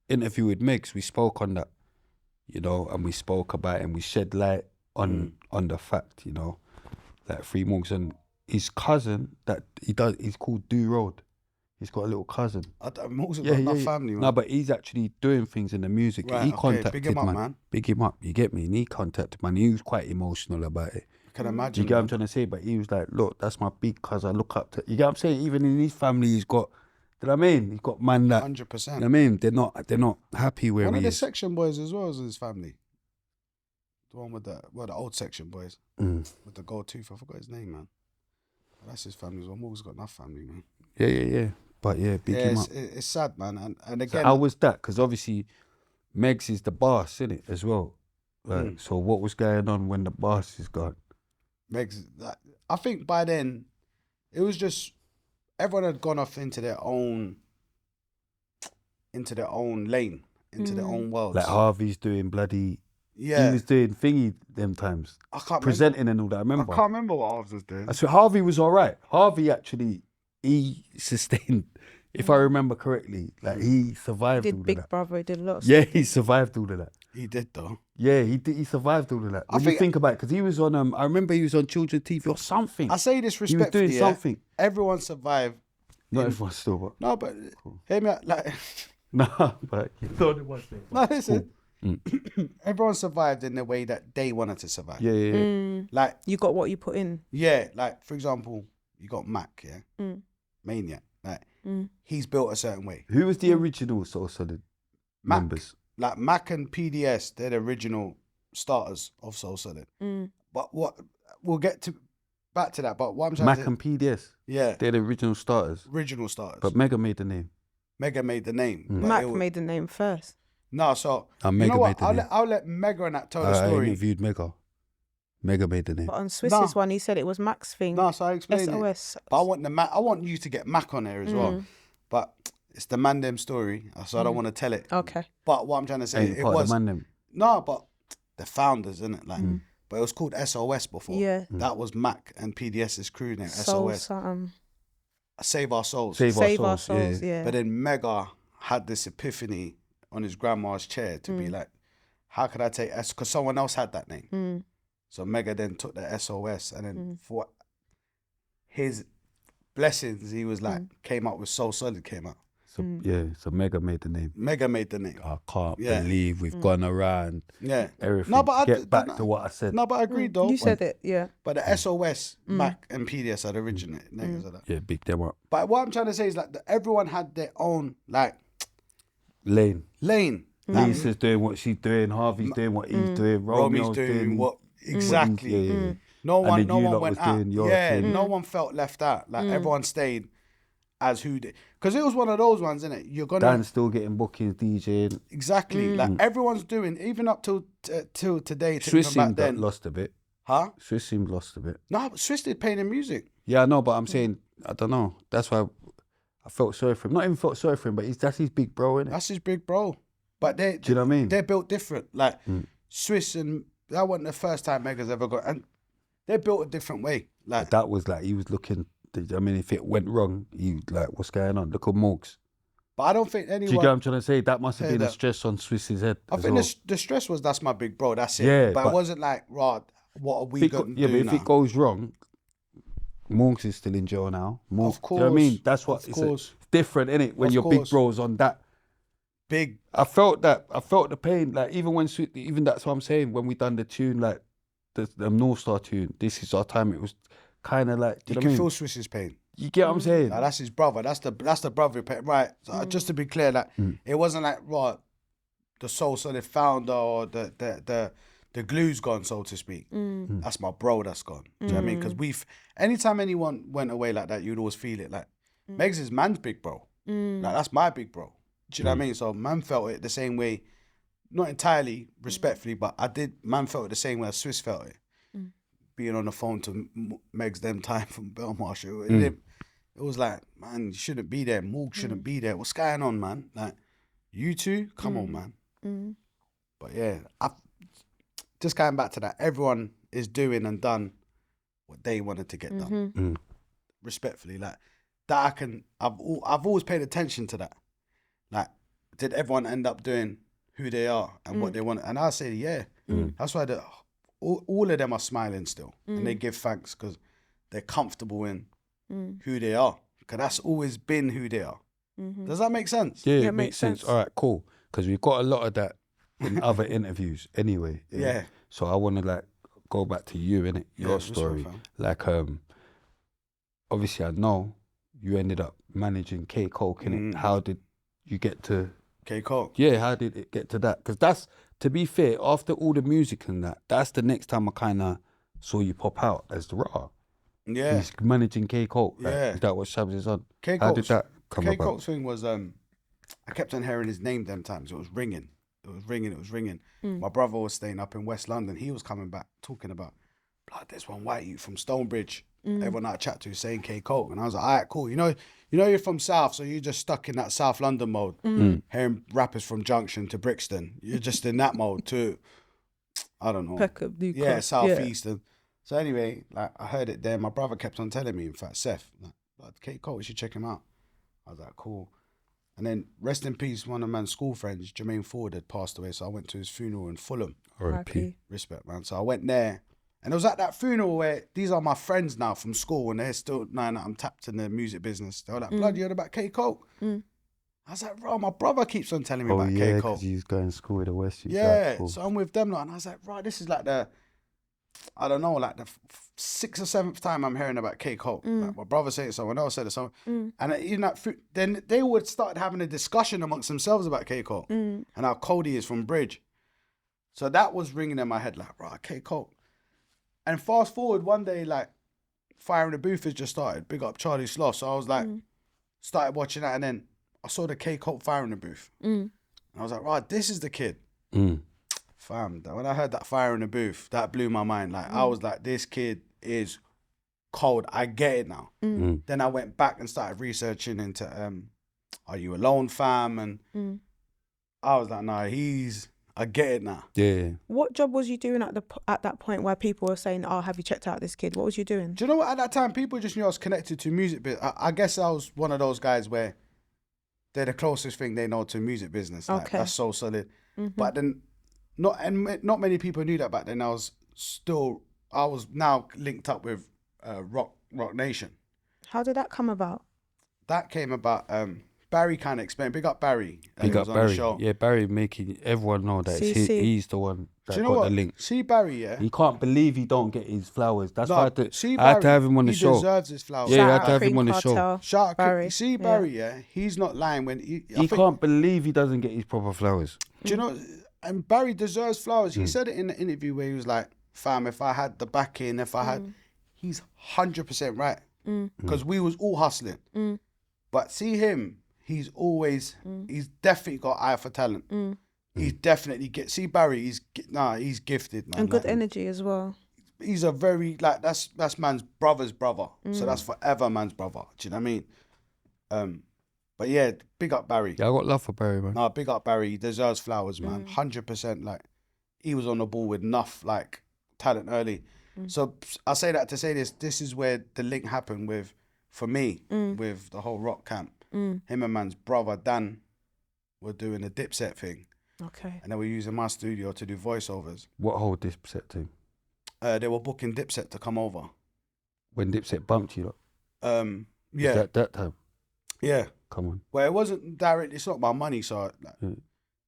interview with Megs, we spoke on that, you know, and we spoke about it and we shed light on the fact, you know, that Free Morgs and his cousin that he's called Do Road. He's got a little cousin. Morgs has got enough family, man. No, but he's actually doing things in the music. Right, he contacted, big him up, man. Big him up, you get me? And he contacted, man. He was quite emotional about it. I can imagine. You get what I'm trying to say? But he was like, look, that's my big cousin. I look up to... You get what I'm saying? Even in his family, he's got... Do you know what I mean? He's got man that... 100%. You know what I mean? They're not happy where he is. One of the Section Boys as well as his family. The one with the old Section Boys. With the gold tooth. I forgot his name, man. But that's his family as well. Morgs got enough family, man. Yeah. But yeah, big him up. It's sad, man. And again... So how was that? Because obviously, Megs is the boss, innit, as well. Like, so what was going on when the boss is gone? Megs, I think by then, it was just... Everyone had gone off into their own lane, into their own world. Like Harvey's doing bloody... Yeah. He was doing thingy them times. I can't presenting and all that, I remember. I can't remember what Harvey was doing. So Harvey was all right. Harvey actually... He sustained, if I remember correctly, like he survived all of that. Big Brother, he did a lot of stuff. stuff. He survived all of that. He did though. Yeah, he did. He survived all of that. When you think about it, because he was on, I remember he was on children's TV or something. I say this respectfully. He was doing something. Everyone survived. Not everyone still, but... No, but hear me out, like... No, but you thought it was there. No, listen. Everyone survived in the way that they wanted to survive. Yeah. Like... You got what you put in. Yeah, like, for example, you got Mac, yeah? Maniac. Like, he's built a certain way. Who was the original Soul Solid members? Like, Mac and PDS, they're the original starters of Soul Solid. But what... We'll get back to that, but what I'm trying Mac to... and PDS? Yeah. They're the original starters. Original starters. But Mega made the name. Mega made the name. Mac made the name first. No, so... Mega you know what? made the name. I'll let Mega and that tell the story. I interviewed Mega. Mega made the name. But on Swiss's one, he said it was Mac's thing. No, so I explained SOS. But I want you to get Mac on there as well. But it's the Mandem story, so I don't want to tell it. Okay. But what I'm trying to say, it was the Mandem. No, but the founders, isn't it? Like, but it was called SOS before. Yeah. That was Mac and PDS's crew name. Soul SOS. something. Save Our Souls. Save Our Souls. Yeah. But then Mega had this epiphany on his grandma's chair to be like, how could I take S? Because someone else had that name. So Mega then took the SOS, and then for his blessings, he was like, came up with Soul Solid, came out. So Mega made the name. Mega made the name. I can't Yeah. believe we've gone around Yeah. everything. No, but I Get back to what I said. No, but I agreed though. You said it, yeah. But the SOS, Mac and PDS had originated. Niggas of that. Yeah, big them up. But what I'm trying to say is like everyone had their own like Lane. lane. Lisa's doing what she's doing. Harvey's doing what he's doing. Romeo's Romeo's doing what exactly. Yeah. No And one, then no you one lot went was out. doing your Yeah, thing. no one felt left out. Like everyone stayed as who did. Because it was one of those ones, isn't it? You're gonna Dan's still getting bookings, DJing. exactly like everyone's doing, even up till today. To Swiss even back seemed then, lost a bit. huh? Swiss seemed lost a bit. No, but Swiss did playing in music. Yeah, I know, but I'm saying, I don't know. That's why I felt sorry for him. Not even felt sorry for him, but that's his big bro, innit? That's his big bro. But they, Do you know what I mean? they're built different. Like Swiss and that wasn't the first time Mega's ever got, and they're built a different way. Like That was like, he was looking, I mean, if it went wrong, he like, what's going on? Look at Morgs. but I don't think Do you anyone. get what I'm trying to say? That must have Hear been a that. stress on Swiss's head. I as think well. the stress was that's my big bro. That's it. Yeah, but but- it wasn't like right. What are we If it going go- to do but if now? it goes wrong, Morgs is still in jail now. Morgs, Of do you know what I mean? course, That's what of it's course. different, innit? When Of your big course. bro's on that. Big. I felt the pain. Like even when even that's what I'm saying. When we done the tune, like the North Star tune, This Is Our Time. It was kind of like, do You you know can what I feel mean? Swiss's pain. You get what I'm saying? Like, that's his brother. That's the brother pain. Right. So just to be clear, like it wasn't like right. The Soul Solid founder or the glue's gone, so to speak. That's my bro that's gone. Do you know what I mean? Because anytime anyone went away like that, you'd always feel it. Like, Megs is man's big bro. Like, that's my big bro. Do you know what I mean? So, man felt it the same way, not entirely respectfully, but man felt it the same way as Swiss felt it. Being on the phone to Megs them time from Belmarsh. It was like, man, you shouldn't be there. Morg shouldn't be there. What's going on, man? Like, you two? Come on, man. But yeah, just going back to that, everyone is doing and done what they wanted to get done. Respectfully, like that, I've always paid attention to that. Like, did everyone end up doing who they are and what they want? And I say, yeah. That's why all of them are smiling still, and they give thanks because they're comfortable in who they are. Because that's always been who they are. Does that make sense? Yeah, Yeah, it makes sense. All right, cool. Because we've got a lot of that in other interviews anyway. Yeah. So I want to like go back to you, innit? Your what's up, story. fam? Like, obviously I know you ended up managing K Koke, innit? How did you get to... K Koke. Yeah, how did it get to that? Because that's, to be fair, after all the music and that, that's the next time I kind of saw you pop out as the raw. Yeah. He's managing K Koke. Like, Yeah. Is that what Shabz is on? K How did Koke's- that come K about? Koke's thing was I kept on hearing his name them times. It was ringing. My brother was staying up in West London. He was coming back talking about, blood, there's one white youth from Stonebridge. Everyone I chat to saying K Koke. And I was like, all right, cool. You know you're from South, so you're just stuck in that South London mode. Hearing rappers from Junction to Brixton. You're just in that mode too. I don't know. Peckham, Newcastle. Yeah, Southeastern. So anyway, like I heard it there. My brother kept on telling me, in fact, Seth, like K Koke, you should check him out. I was like, cool. And then rest in peace, one of man's school friends, Jermaine Ford, had passed away. So I went to his funeral in Fulham. R.I.P. Respect, man. So I went there. And it was at that funeral where these are my friends now from school, and they're still knowing that I'm tapped in the music business. They were like, blood, you heard about K Koke? I was like, bro, my brother keeps on telling me Oh about yeah, K because Koke. he's going to school with the West. Yeah, Cool. so I'm with them now, and I was like, right, this is like the 6th or 7th time I'm hearing about K Koke. Like my brother said it, someone else said it, and even that, then they would start having a discussion amongst themselves about K Koke and how cold he is from Bridge. So that was ringing in my head, like, right, K Koke. And fast forward one day, like, Fire in the Booth has just started. Big up Charlie Sloth. So I was like, started watching that, and then I saw the K Koke Fire in the Booth. And I was like, right, this is the kid. Fam, when I heard that Fire in the Booth, that blew my mind. Like, I was like, this kid is cold. I get it now. Then I went back and started researching into Are You Alone, Fam? And I was like, nah, I get it now. Yeah. What job was you doing at that point where people were saying, "Oh, have you checked out this kid?" What was you doing? Do you know what? At that time, people just knew I was connected to music. But I guess I was one of those guys where they're the closest thing they know to music business. Like, Okay. that's so solid. But then, not many people knew that back then. I was now linked up with Rock Nation. How did that come about? That came about Barry kind of explained. Big up Barry. Big he up was on Barry. the show. Yeah, Barry making everyone know that it's CC. he's the one that Do you know got what? the link. See Barry, yeah. He can't believe he don't get his flowers. That's No, why see I had to Barry, have him on the he show. deserves his flowers. Yeah, you Shout had out to have him Cream on the show. Cartel. Shout out, Barry, you see yeah. Barry, yeah. He's not lying when I He think, can't believe he doesn't get his proper flowers. Do you know? And Barry deserves flowers. Hmm. He said it in the interview where he was like, "Fam, if I had the backing, if I had," he's 100% right because we was all hustling. But see him, he's definitely got eye for talent. He's definitely see Barry. He's gifted, man. And good Like, energy as well. He's a very that's man's brother's brother. So that's forever man's brother. Do you know what I mean? But yeah, big up Barry. Yeah, I got love for Barry, man. No, big up Barry. He deserves flowers, man. 100%. Like, he was on the ball with enough, like, talent early. So I say that to say this. This is where the link happened for me, with the whole rock camp. Him and man's brother, Dan, were doing the Dipset thing. Okay. And they were using my studio to do voiceovers. What whole Dipset thing? They were booking Dipset to come over. When Dipset bumped you, lot? Yeah. Was that time? Yeah. Come on. Well, it wasn't directly, it's not my money, so,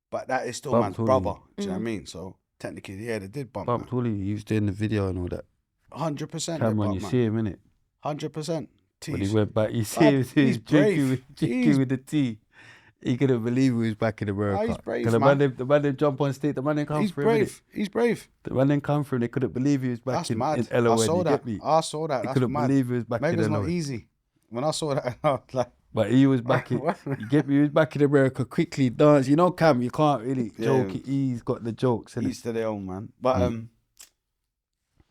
but that is still Bumped man's all brother. of Do you know what I mean? So technically, yeah, they did bump. Bumped all of you. He was doing the video and all that. 100%. Cameron, you see him, innit? 100%. When he went back, you see him, he's brave. drinking with the tea. He couldn't believe he was back in America. He's brave, 'Cause the man. man them jump on stage, the man them come He's for him, innit? brave. He's brave. The man them come for him, they couldn't believe he was back That's in mad. LON. I saw you that. get me? I saw that. They That's couldn't mad. believe he was back Maybe in it's not LON. easy. When I saw that, I was like, But he was back in, you get me, he was back in America, quickly dance. You know, Cam, you can't really joke. He's got the jokes, innit? he's to their own, man. But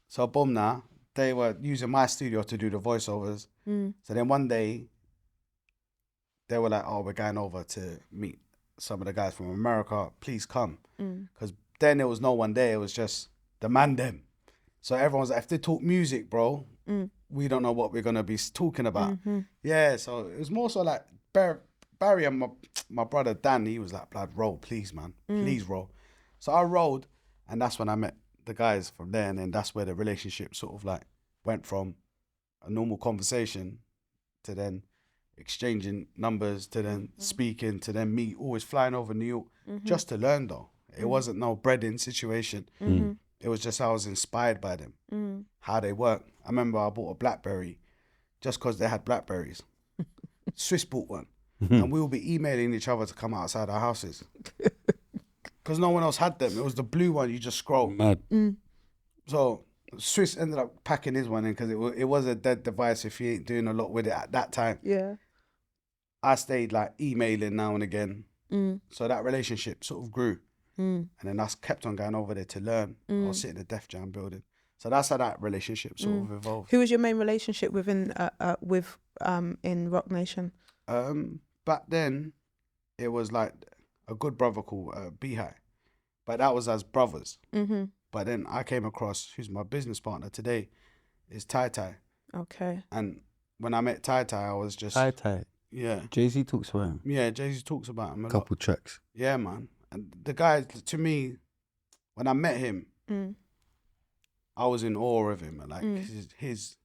so boom, now they were using my studio to do the voiceovers. So then one day they were like, "Oh, we're going over to meet some of the guys from America. Please come," because then there was no one there. It was just the man them. So everyone's like, if they talk music, bro, we don't know what we're gonna be talking about. Yeah, so it was more so like Barry and my brother Dan. He was like, "Blood, roll, please, man, please roll." So I rolled, and that's when I met the guys from there, and then that's where the relationship sort of like went from a normal conversation to then exchanging numbers to then speaking to then me always flying over New York just to learn though. It wasn't no breading situation. It was just I was inspired by them, how they work. I remember I bought a BlackBerry just because they had Blackberries. Swiss bought one. And we would be emailing each other to come outside our houses. Because no one else had them. It was the blue one, you just scroll. Mad. So Swiss ended up packing his one in because it was a dead device if you ain't doing a lot with it at that time. Yeah. I stayed like emailing now and again. So that relationship sort of grew. And then I kept on going over there to learn. I was sitting in the Def Jam building. So that's how that relationship sort of evolved. Who was your main relationship within in Rock Nation? Back then, it was like a good brother called Behi. But that was as brothers. But then I came across, who's my business partner today, is Tai Tai. Okay. And when I met Tai Tai, I was just... Tight. Yeah. Jay-Z talks about him. Yeah, Jay-Z talks about him a lot. Couple tracks. Yeah, man. And the guy, to me, when I met him, I was in awe of him. Like he's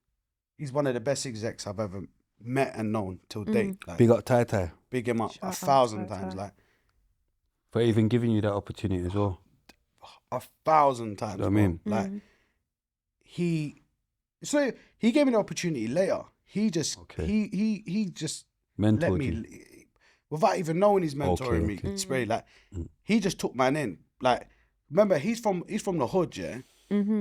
one of the best execs I've ever met and known till date. Like, Big up Tai. big him up Shout out 1,000 Tai Tai. times. Like For even giving you that opportunity as well. 1,000 times. You know what I mean? Like he gave me the opportunity later. He just he just Mentored let me you. without even knowing he's mentoring me. Okay. Spray like he just took man in. Like remember he's from the hood, yeah.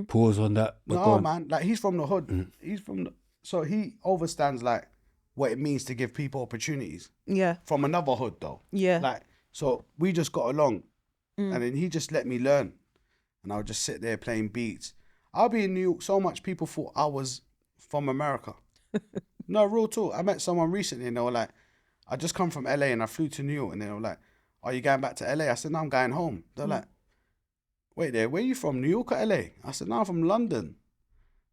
Pause on that. but go No on. man, like he's from the hood. He's from the, so he understands like what it means to give people opportunities Yeah. from another hood though. Yeah. Like so we just got along, and then he just let me learn, and I would just sit there playing beats. I'll be in New York so much people thought I was from America. No, real talk. I met someone recently and they were like, I just come from LA and I flew to New York, and they were like, are you going back to LA? I said, no, I'm going home. They're like, wait there, where you from, New York or LA? I said, no, I'm from London.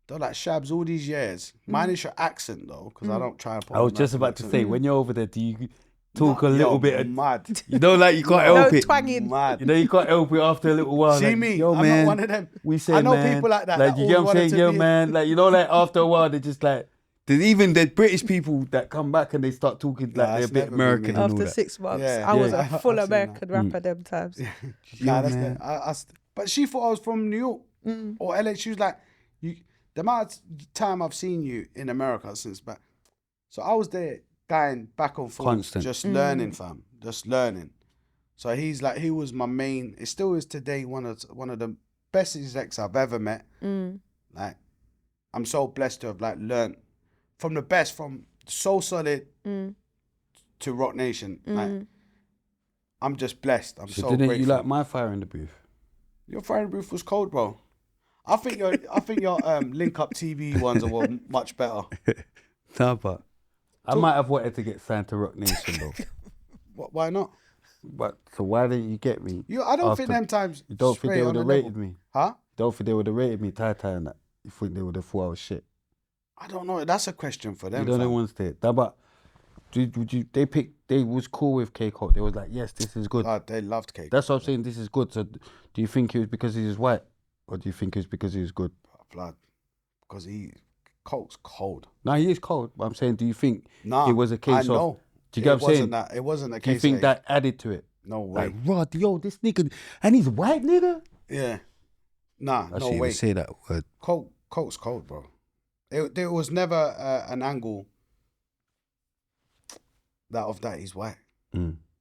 They're like, Shabz, all these years. Mine is your accent though, because I don't try and put I was an just American about to accent. say, when you're over there, do you talk a Yo, little bit? mad. You know, like you can't No help it. twanging. Mad. You know, you can't help it after a little while. See like, me, yo, I'm man, not one of them. We say, I know man. people like that. Like, that you get always what I'm wanted saying? to Yo, be- man. Like, you know, like after a while, they just like, There's even the British people that come back and they start talking like they're a it's bit never been American me. and all After that. 6 months, Yeah. I was Yeah. a full I've seen American rapper them times. Nah, that's man. but she thought I was from New York or LA. She was like, the amount of time I've seen you in America since back. So I was there going back and forth, Constant. just learning, fam, just learning. So he was my main. It still is today one of the best execs I've ever met. Like, I'm so blessed to have like learned from the best, from So Solid to Rock Nation. Like, I'm just blessed. I'm so Didn't grateful. you like my fire in the booth? Your firing booth was cold, bro. I think your link up TV ones were much better. No, but I might have wanted to get signed to Rock Nation though. Why not? But so why didn't you get me? I don't think after- them times. You don't think straight they on would the have level. rated me? Huh? Don't think they would have rated me tie and that? You think they would have thought I was shit? I don't know. That's a question for them. You don't know fam. ones there. That, but they was cool with K Koke. They was like, yes, this is good. They loved cake. That's what I'm saying. This is good. So, do you think it was because he was white, or do you think it was because he was good? Blood, because Coke's cold. No, he is cold. But I'm saying, do you think Nah, it was a case I of? know. Do you get what I'm saying? It wasn't a Do you case. think of, that added to it? No way. Like, Rod, yo, this nigga, and he's white, nigga. Yeah. Nah, I no shouldn't way. even say that word. Coke's cold, bro. There was never an angle that he's white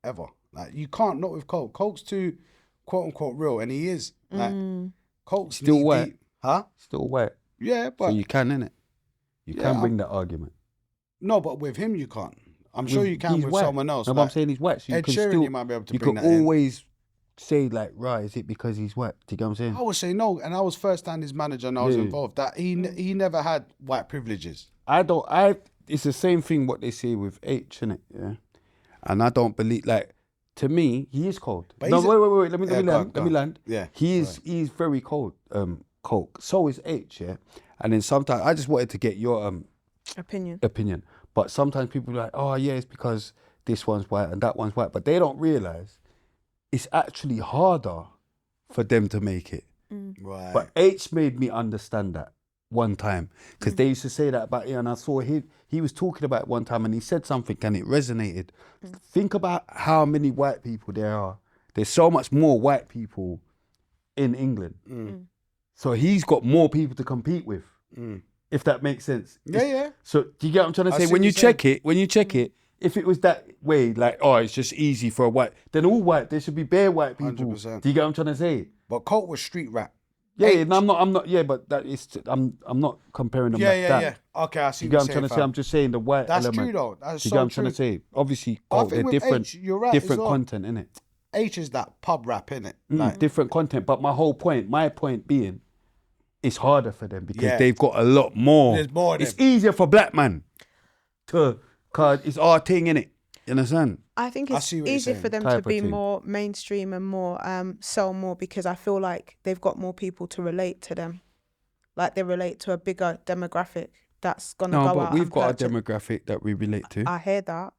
ever. Like, you can't, not with Coke. Coke's too quote unquote real, and he is. Like, Coke's Still knee white. deep. Huh? Still white. Yeah, So but you can, innit? You Yeah, can bring that argument. no, but with him you can't. I'm sure you can He's with white. someone else. No, but I'm like saying he's white. So you Ed can Sheeran, still, you might be able to you bring can that in. always say like, right, is it because he's white? Do you get what I'm saying? I would say no, and I was first hand his manager, and I was Yeah. involved. That he never had white privileges. It's the same thing what they say with H, innit? Yeah. And I don't believe, like, to me, he is cold. But No, he's wait. Let me Yeah, go on, land. go on. Yeah, He's very cold, Coke. So is H, yeah. And then sometimes I just wanted to get your opinion. But sometimes people are like, oh yeah, it's because this one's white and that one's white. But they don't realise it's actually harder for them to make it. Right. But H made me understand that one time, because they used to say that about you, and I saw he was talking about it one time, and he said something and it resonated. Think about how many white people there are. There's so much more white people in England. So he's got more people to compete with, if that makes sense. Yeah. So do you get what I'm trying to I say? see When what you you're check it, if it was that way, like, oh, it's just easy for a white, then all white, there should be bare white people. 100%. Do you get what I'm trying to say? But Coke was street rap. Yeah, no, I'm not. Yeah, but that is. I'm not comparing them like that. Yeah. Okay, I see You get what what I'm you're trying to saying. say? I'm just saying the white That's element. true though. That's Do you so get what I'm true. trying to say? Obviously, I Coke, think they're with different. H, you're right as different well. content, innit? H is that pub rap, innit? Like, Different content. But my point being, it's harder for them because Yeah. they've got a lot more. There's more of It's them. easier for black man cause it's our thing, innit? You understand? I think I it's see what you're easier saying. for them Type to of be thing. more mainstream and more sell more, because I feel like they've got more people to relate to them. Like, they relate to a bigger demographic that's gonna No, go but out. we've and got a purchase. demographic that we relate to. I hear that,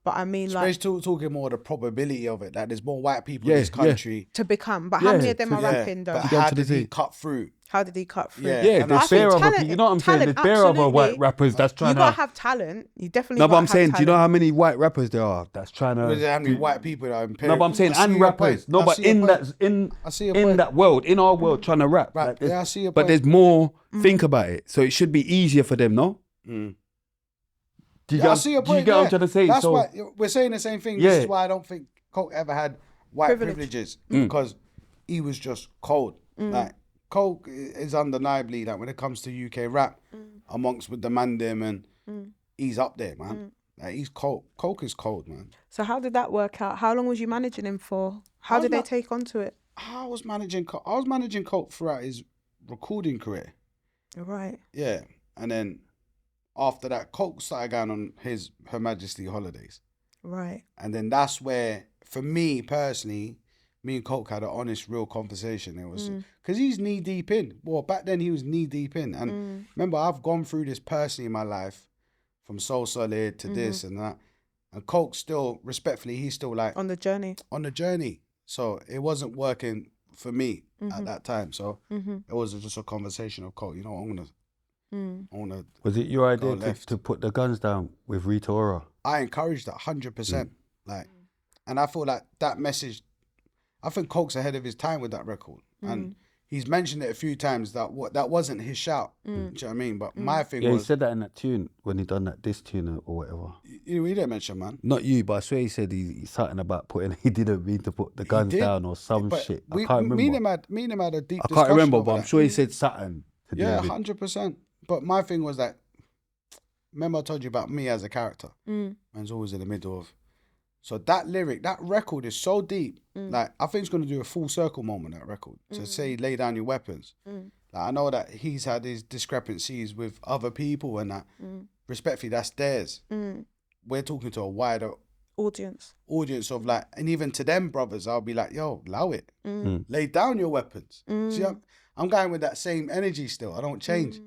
but I mean, like, Space talking more the probability of it. That there's more white people in this country. to become. But how many of them to- are yeah, rapping though? But get how to the did he thing. cut through? How did he cut through? Yeah. Yeah, And I there's think bare other talent- people. You know what I'm saying? talent, There's bare other white absolutely. rappers that's trying You to. gotta have talent. You definitely. No, but gotta I'm have saying, do you know talent. how many white rappers there are that's trying to? How many white people that are in No, but I'm saying, and rappers. No, but in I see your point. that world, in our world, trying to rap. Right, like there's- yeah, I see your But point. there's more. Think about it. So it should be easier for them, no? Do you Yeah, I get? see your Do you point. get what I'm yeah. trying to say? That's So why we're saying the same thing. Yeah. This is why I don't think Coke ever had white Privilege. privileges, because he was just cold. Like, Coke is undeniably, like, when it comes to UK rap, amongst with the Mandem, and he's up there, man. Like, he's cold. Coke is cold, man. So how did that work out? How long was you managing him for? How did they take onto it? I was managing Coke throughout his recording career. Right. Yeah, and then after that, Coke started going on Her Majesty holidays. Right. And then that's where, for me personally, me and Coke had an honest, real conversation. It was because he's knee deep in. Well, back then he was knee deep in. And remember, I've gone through this personally in my life, from So Solid to this and that. And Coke still, respectfully, he's still like On the journey. on the journey. So it wasn't working for me at that time. So it was just a conversation of Coke. You know, I'm gonna I want to. Was it your idea left. to put the guns down with Rita Ora? I encouraged that 100%. Like, and I feel like that message. I think Coke's ahead of his time with that record, and he's mentioned it a few times that that wasn't his shout. Do you know what I mean? But my thing Yeah, was, he said that in that tune when he done that diss tune or whatever. you didn't mention, man. Not you, but I swear he said he's something about putting. He didn't mean to put the guns did, down or some But shit. I can't remember. Me and him had a deep. I can't remember, discussion but over I'm that. sure he said something. To do Yeah, with it. 100%. But my thing was that. Remember, I told you about me as a character. Man's always in the middle of. So that lyric, that record is so deep. Like, I think it's going to do a full circle moment, that record. To say, lay down your weapons. Like, I know that he's had his discrepancies with other people and that. Respectfully, that's theirs. We're talking to a wider Audience. of like, and even to them brothers, I'll be like, yo, allow it. Lay down your weapons. See, I'm going with that same energy still. I don't change.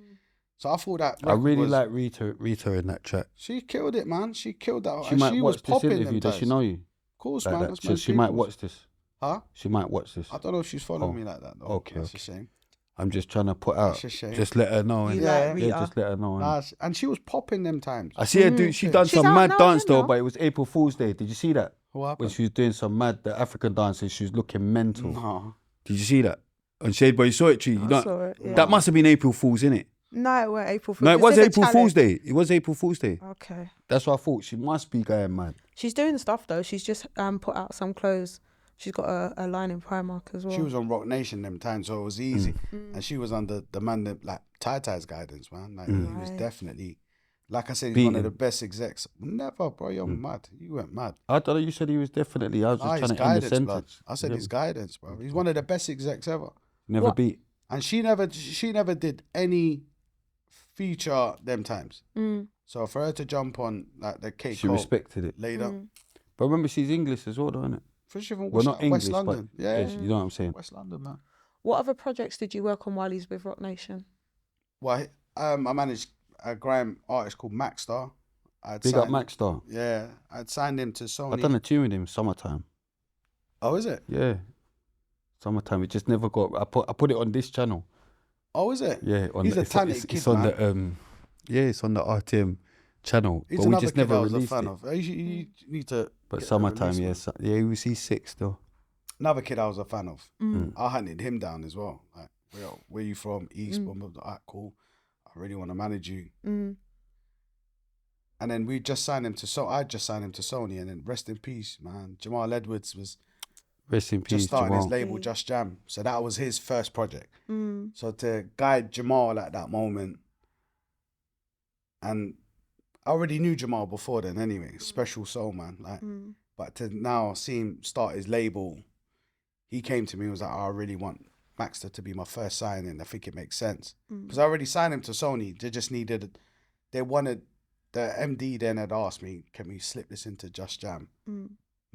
So I thought that I really was, like Rita in that track. She killed it, man. She killed that. She and might she watch was this popping interview. them Does she ties. know you? Of course, Like man. that? That's So my she might peoples. watch this. Huh? She might watch this. I don't know if she's following me like that, though. Okay, That's okay. a shame. I'm just trying to put out. That's a shame. Just let her know. You innit? like Yeah. Rita? Yeah, just let her know. innit? And she was popping them times. I see her do. She done She's some out mad now, dance isn't she though, now? but it was April Fool's Day. Did you see that? What When happened? she was doing some mad the African dances, she was looking mental. No. Did you see that? On Shade Boy, you saw it, Tree. You I know, saw it, yeah. that must have been April Fool's, innit? No, it wasn't April Fool's. No, it This was is a April Fool's challenge. Day. It was April Fool's Day. Okay. That's what I thought. She must be going mad. She's doing stuff though. She's just put out some clothes. She's got a line in Primark as well. She was on Rock Nation them times, so it was easy. And she was under the man that, like, Ty's guidance, man. Like, he was Right. definitely, like I said, he's Beating. one of the best execs. Never, bro. You're mad. You went mad. I don't know. You said he was definitely. I was just His trying to end the guidance, blood. sentence. I said Yeah. his guidance, bro. He's one of the best execs ever. Never What? beat. And she never did any feature them times. So for her to jump on like the K She Koke respected it. laid up, But remember, she's English as well, though, isn't it? for sure from Well, not English, West London. but Yeah, you know what I'm saying. West London, man. What other projects did you work on while he's with Rock Nation? Well, I managed a grime artist called Maxstar. Big up Max Star. Yeah, I'd signed him to Sony. I done a tune with him, Summertime. Oh, is it? Yeah, Summertime. It just never got. I put it on this channel. Oh, is it? Yeah, on He's the, a talented it's kid, on man. the yeah, it's on the RTM channel. He's but we another just kid never I was a released fan it. of. You need to. But get the Summertime, release, man. yeah, he's 6 still. Another kid I was a fan of. I hunted him down as well. Like, where you from? East. Blah, blah, blah. Alright, cool. I really want to manage you. And then we just signed him to I just signed him to Sony, and then rest in peace, man. Jamal Edwards was Rest in peace, just starting his Jamal. label, Just Jam. So that was his first project. So to guide Jamal at that moment, and I already knew Jamal before then anyway, special soul, man. Like, but to now see him start his label, he came to me and was like, I really want Maxter to be my first signing. I think it makes sense. Because I already signed him to Sony. They wanted, the MD then had asked me, can we slip this into Just Jam?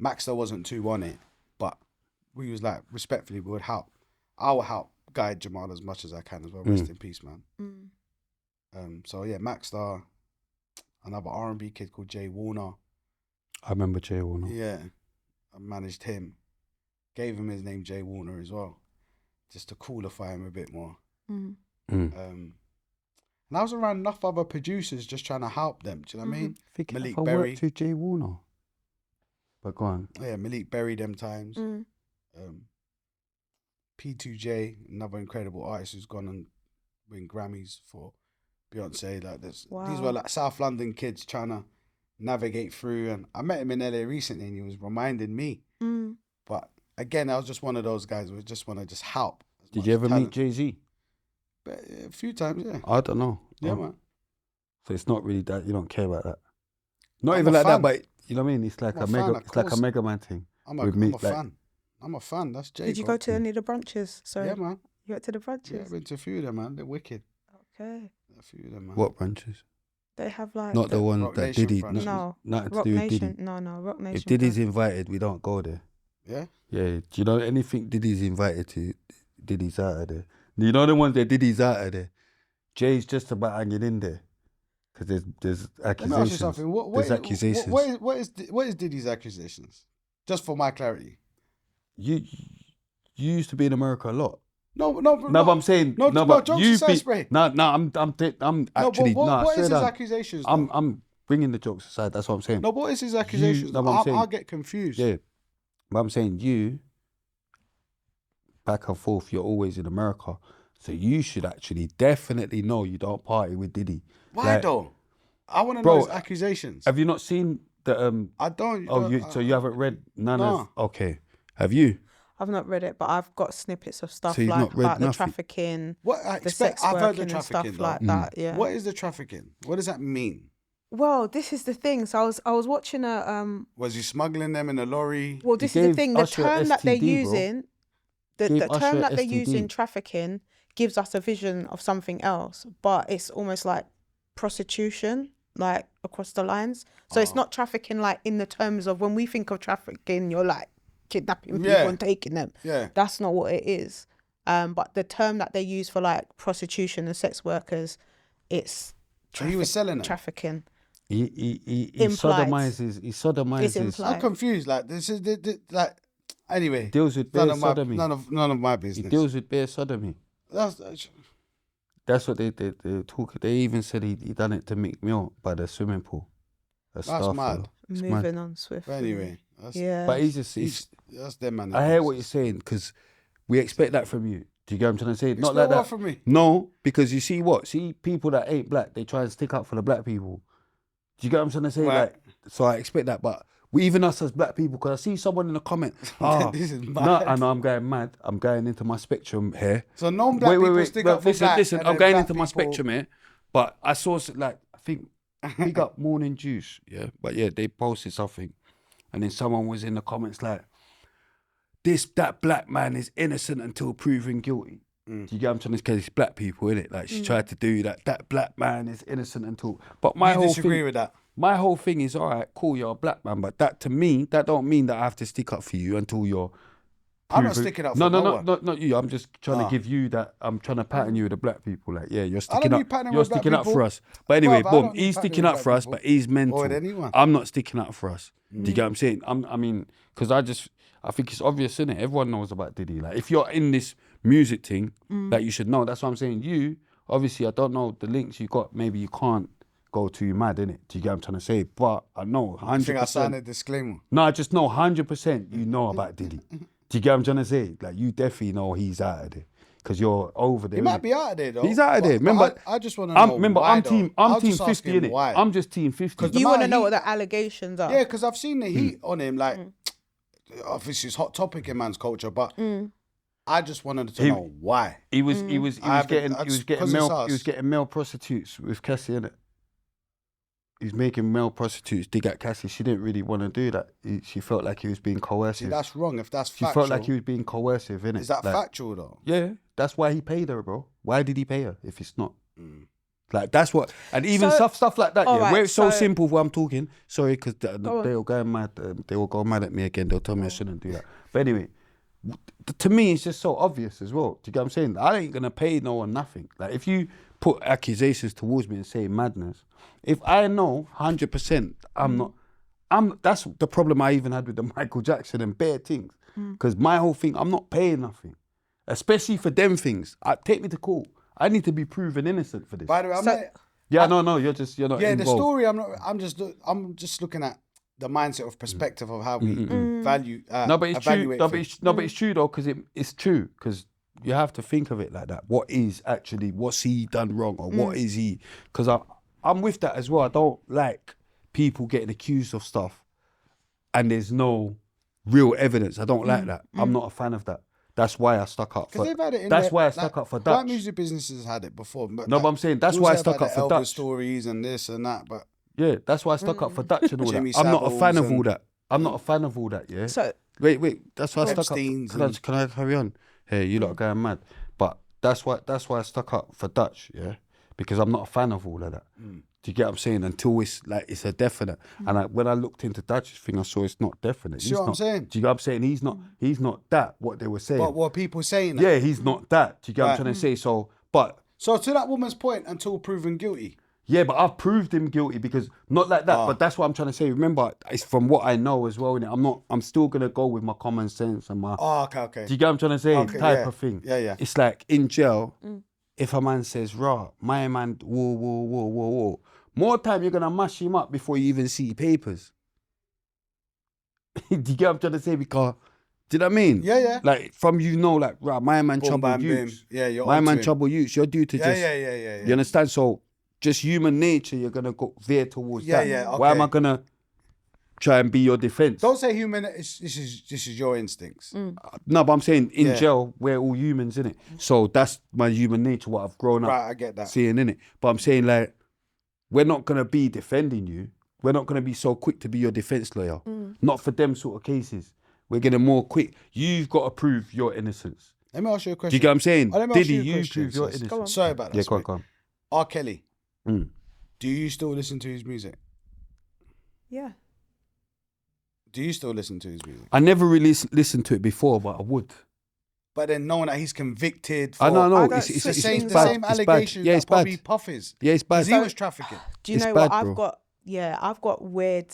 Maxter wasn't too on it, but we was like, respectfully, we would help. I will help guide Jamal as much as I can as well. Rest in peace, man. So yeah, Maxstar, another R&B kid called Jay Warner. I remember Jay Warner. Yeah, I managed him. Gave him his name Jay Warner as well, just to coolify him a bit more. And I was around enough other producers just trying to help them. Do you know what I mean? I think Malik I Berry. worked with Jay Warner. But go on. Yeah, Malik Berry them times. P2J, another incredible artist who's gone and win Grammys for Beyonce. Like this, these were like South London kids trying to navigate through. And I met him in LA recently, and he was reminding me. But again, I was just one of those guys who just want to just help. Did you ever meet Jay-Z? But a few times, yeah. I don't know. Yeah, Oh. man. So it's not really that, you don't care about that. Not I'm even a like fan. that, but you know what I mean? It's like I'm a a mega fan, of it's like a course. Mega Man thing. I'm with a me, like- fan. I'm a fan. That's Jay. Did you bro. go to any of the brunches? So Yeah, man. you went to the Yeah, brunches? I've been to a few of them, man. They're wicked. Okay. A few of them, man. What branches? They have like Not the one Rock that Nation Diddy. branches. No, Nothing to Rock do with Nation. Diddy. No, Rock Nation. If Diddy's branch. invited, we don't go there. Yeah? Yeah. Do you know anything Diddy's invited to? Diddy's out of there. You know the ones that Diddy's out of there? Jay's just about hanging in there. Because there's Let me ask you accusations. something. There's accusations. What is Diddy's accusations? Just for my clarity. You used to be in America a lot. but I'm saying but jokes you aside, Spray. I'm actually what is his straight up. accusations? Though? I'm bringing the jokes aside. That's what I'm saying. No, what is his accusations? I'll get confused. Yeah, but I'm saying you back and forth. You're always in America, so you should actually definitely know you don't party with Diddy. Why though? I want to know his accusations. Have you not seen the I don't. so you haven't read none of? Okay, have you? I've not read it, but I've got snippets of stuff So you've like not read about the nothing? trafficking, What the sex I've heard the working and trafficking stuff like though. that. Yeah. What is the trafficking? What does that mean? Well, this is the thing. So I was watching a Was he smuggling them in a lorry? Well, this is the gave thing. The Usher term that they're STD, bro. using, the Gave term Usher that they STD. use in trafficking gives us a vision of something else, but it's almost like prostitution, like across the lines. So it's not trafficking like in the terms of when we think of trafficking, you're like kidnapping people and taking them. Yeah. That's not what it is. But the term that they use for like prostitution and sex workers, it's So he was selling them? trafficking. He Implied. sodomizes. He sodomizes. It's implied. I'm confused. Like this is like. Anyway, Deals with bare none sodomy. of my He business. deals with bare sodomy. That's what they talk. They even said he done it to Meek Mill by the swimming pool. That's mad. It's Moving on swiftly. Anyway, that's, Yeah. But he's that's them man. I hear what you're saying because we expect that from you. Do you get what I'm trying to say? Not Expect like what that. from me? No, because you see what? See people that ain't black, they try and stick up for the black people. Do you get what I'm trying to say? Right. Like, so I expect that, but even us as black people, because I see someone in the comment, This is no, mad. I know I'm going mad. I'm going into my spectrum here. So non-black people stick up for listen, black. listen. and I'm then going black into my people- spectrum here, but I saw like I think big up Morning Juice, yeah. But yeah, they posted something, and then someone was in the comments like, that black man is innocent until proven guilty. Do you get what I'm trying to say? Because it's black people, innit? Like she tried to do that. That black man is innocent until. But my You whole disagree thing, with that? my whole thing is, all right, cool, you're a black man, but that to me, that don't mean that I have to stick up for you until you're. I'm not proven- sticking up for no one. not you. I'm just trying to give you that. I'm trying to pattern you with the black people. Like, yeah, you're don't sticking need up. patterning You're with black sticking up people. for us. But anyway, Bruv, I boom, don't need he's patterning sticking with up black for us, people. but he's mental. Or with anyone. I'm not sticking up for us. Do you get what I'm saying? I mean, because I think it's obvious, innit? Everyone knows about Diddy. Like, if you're in this music thing, that you should know. That's what I'm saying. You, obviously, I don't know the links you got. Maybe you can't go too mad, innit? Do you get what I'm trying to say? But I know 100%. I think I signed a disclaimer. No, I just know 100% you know about Diddy. Do you get what I'm trying to say? Like, you definitely know he's out of there. Because you're over there. He might be out of there though. He's out of there. But Remember, I just want to know remember, why, I'm though. team I'll team just 50, ask him innit? why. I'm just team 50. The You want to man, know he- what the allegations are? Yeah, because I've seen the heat on him. Like, obviously, it's hot topic in man's culture, but I just wanted to know why. He was getting because male prostitutes with Cassie, innit? He's making male prostitutes dig at Cassie. She didn't really want to do that. She felt like he was being See, coercive. that's wrong. If that's She factual, felt like he was being coercive, innit? is that Like, factual though? Yeah, that's why he paid her, bro. Why did he pay her if it's not? Like, that's what, and even So- stuff like that, yeah, alright, where it's so so- simple where I'm talking. Sorry, because they on. will go mad. They will go mad at me again. They'll tell me I shouldn't do that. But anyway, to me, it's just so obvious as well. Do you get what I'm saying? I ain't gonna pay no one nothing. Like, if you put accusations towards me and say madness, if I know 100%, that's the problem I even had with the Michael Jackson and bare things. Because my whole thing, I'm not paying nothing, especially for them things. Take me to court. I need to be proven innocent for this. By the way, You're not yeah, involved. the story. I'm just looking at the mindset of perspective of how we value. No, but it's true. evaluate No, things. but it's true though, because it's true. Because you have to think of it like that. What's he done wrong, or what is he? Because I'm with that as well. I don't like people getting accused of stuff, and there's no real evidence. I don't like that. I'm not a fan of that. That's why I stuck up for. Because they've had it in That's their- why I like, stuck up for Black Dutch. music businesses had it before. But No, but I'm saying that's you why I also have stuck had up the for Elvis Dutch. stories and this and that. But Yeah, that's why I stuck up for Dutch and all that. Jimmy I'm not a fan Savile's of all and- that. I'm not a fan of all that. Yeah. So Wait. That's why I stuck up. Epstein's Can I carry on? Hey, you lot are going mad. But that's why I stuck up for Dutch. Yeah, because I'm not a fan of all of that. Do you get what I'm saying? Until it's like it's a definite. And when I looked into Dutch's thing, I saw it's not definite. See what I'm saying? Do you get what I'm saying? He's not that. What they were saying. what were people saying? Yeah, he's not that. Do you get what I'm Right. trying to say? So, but So to that woman's point, until proven guilty. Yeah, but I've proved him guilty because not like that. But that's what I'm trying to say. Remember, it's from what I know as well. Innit? I'm still gonna go with my common sense and my. Oh, okay. Do you get what I'm trying to say? Okay, Type yeah. of thing. Yeah. It's like in jail, if a man says, "Rah, my man, whoa," more time you're gonna mash him up before you even see papers. Do you get what I'm trying to say? Because, do you know what I mean? Yeah. Like from like, right, my man Boom, trouble bam, bim. youths. Yeah, you're My onto man him. trouble youths. You're due to Yeah, just. yeah. You understand? So just human nature, you're gonna go veer towards Yeah, that. yeah, Why am okay. I gonna try and be your defense? Don't say human. This is your instincts. No, but I'm saying in Yeah. jail, we're all humans, innit? So that's my human nature, what I've grown up Right, I get that. seeing, innit? But I'm saying, like, we're not going to be defending you. We're not going to be so quick to be your defense lawyer. Not for them sort of cases. We're getting more quick. You've got to prove your innocence. Let me ask you a question. Do you get what I'm saying? Oh, let me ask Diddy, you a you question, prove your sis. innocence. Sorry about that. Yeah, sorry. go on. R. Kelly. Mm. Do you still listen to his music? Yeah. Do you still listen to his music? I never really listened to it before, but I would. But then knowing that he's convicted for I know, I no, don't it's switch the same, things the up. same It's bad. allegations Yeah, that it's probably bad. Puff is. Yeah, it's bad. 'Cause he was trafficking. Do you It's know bad, what? bro. I've got weird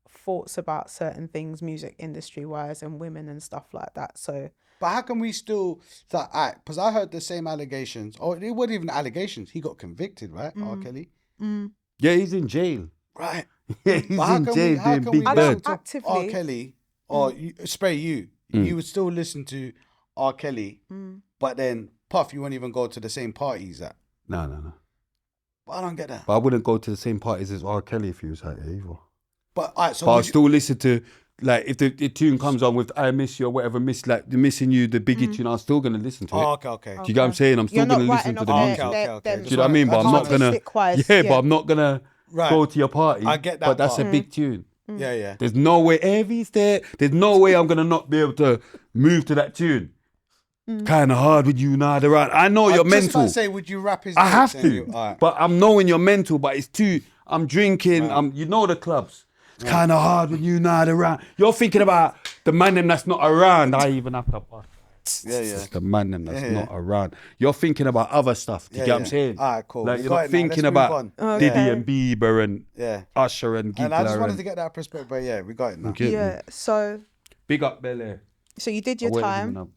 thoughts about certain things, music industry wise, and women and stuff like that. So But how can we still that act? Because I heard the same allegations, or it wasn't even allegations. He got convicted, right? R. Kelly. Yeah, he's in jail. Right. Yeah, he's But how in can jail we, how doing can Big we I Bird. don't listen to actively- R. Kelly or you, spray you would still listen to R. Kelly, but then Puff, you won't even go to the same parties at. No. But I don't get that. But I wouldn't go to the same parties as R. Kelly if he was out there either. But all right, so But I'll would you- still listen to, like, if the tune comes on with I Miss You or whatever, like the Missing You, the Biggie tune, I'm still going to listen to it. oh, okay. Do you get what I'm saying? I'm still you're not going to listen writing to off the their- music. Okay. their- Do Do you know what I mean? But I'm not going to, artistic-wise, yeah, yeah. but I'm not going to Right. go to your party. I get that But that's part. a big tune. Yeah. There's no way, Evie's there. There's no way I'm going to not be able to move to that tune. Kind of hard with you now. I know I you're was just mental. about to say, would you rap his I have lyrics and to, you- all right. but I'm knowing you're mental. But it's too. I'm drinking. Right. You know the clubs. It's kind of hard when you're not around. You're thinking about the man them that's not around. I even have to. Yeah. The man them that's Yeah. not around. You're thinking about other stuff. Do you Yeah, get what I'm yeah. saying? All right, cool. Like We you're got not it now. thinking Let's move about on. Diddy Okay. and Bieber and Yeah. Usher and Giggler. And I just wanted to get that perspective, but yeah, we got it now. Get me? Yeah. So Big up Bel Air. you did your time.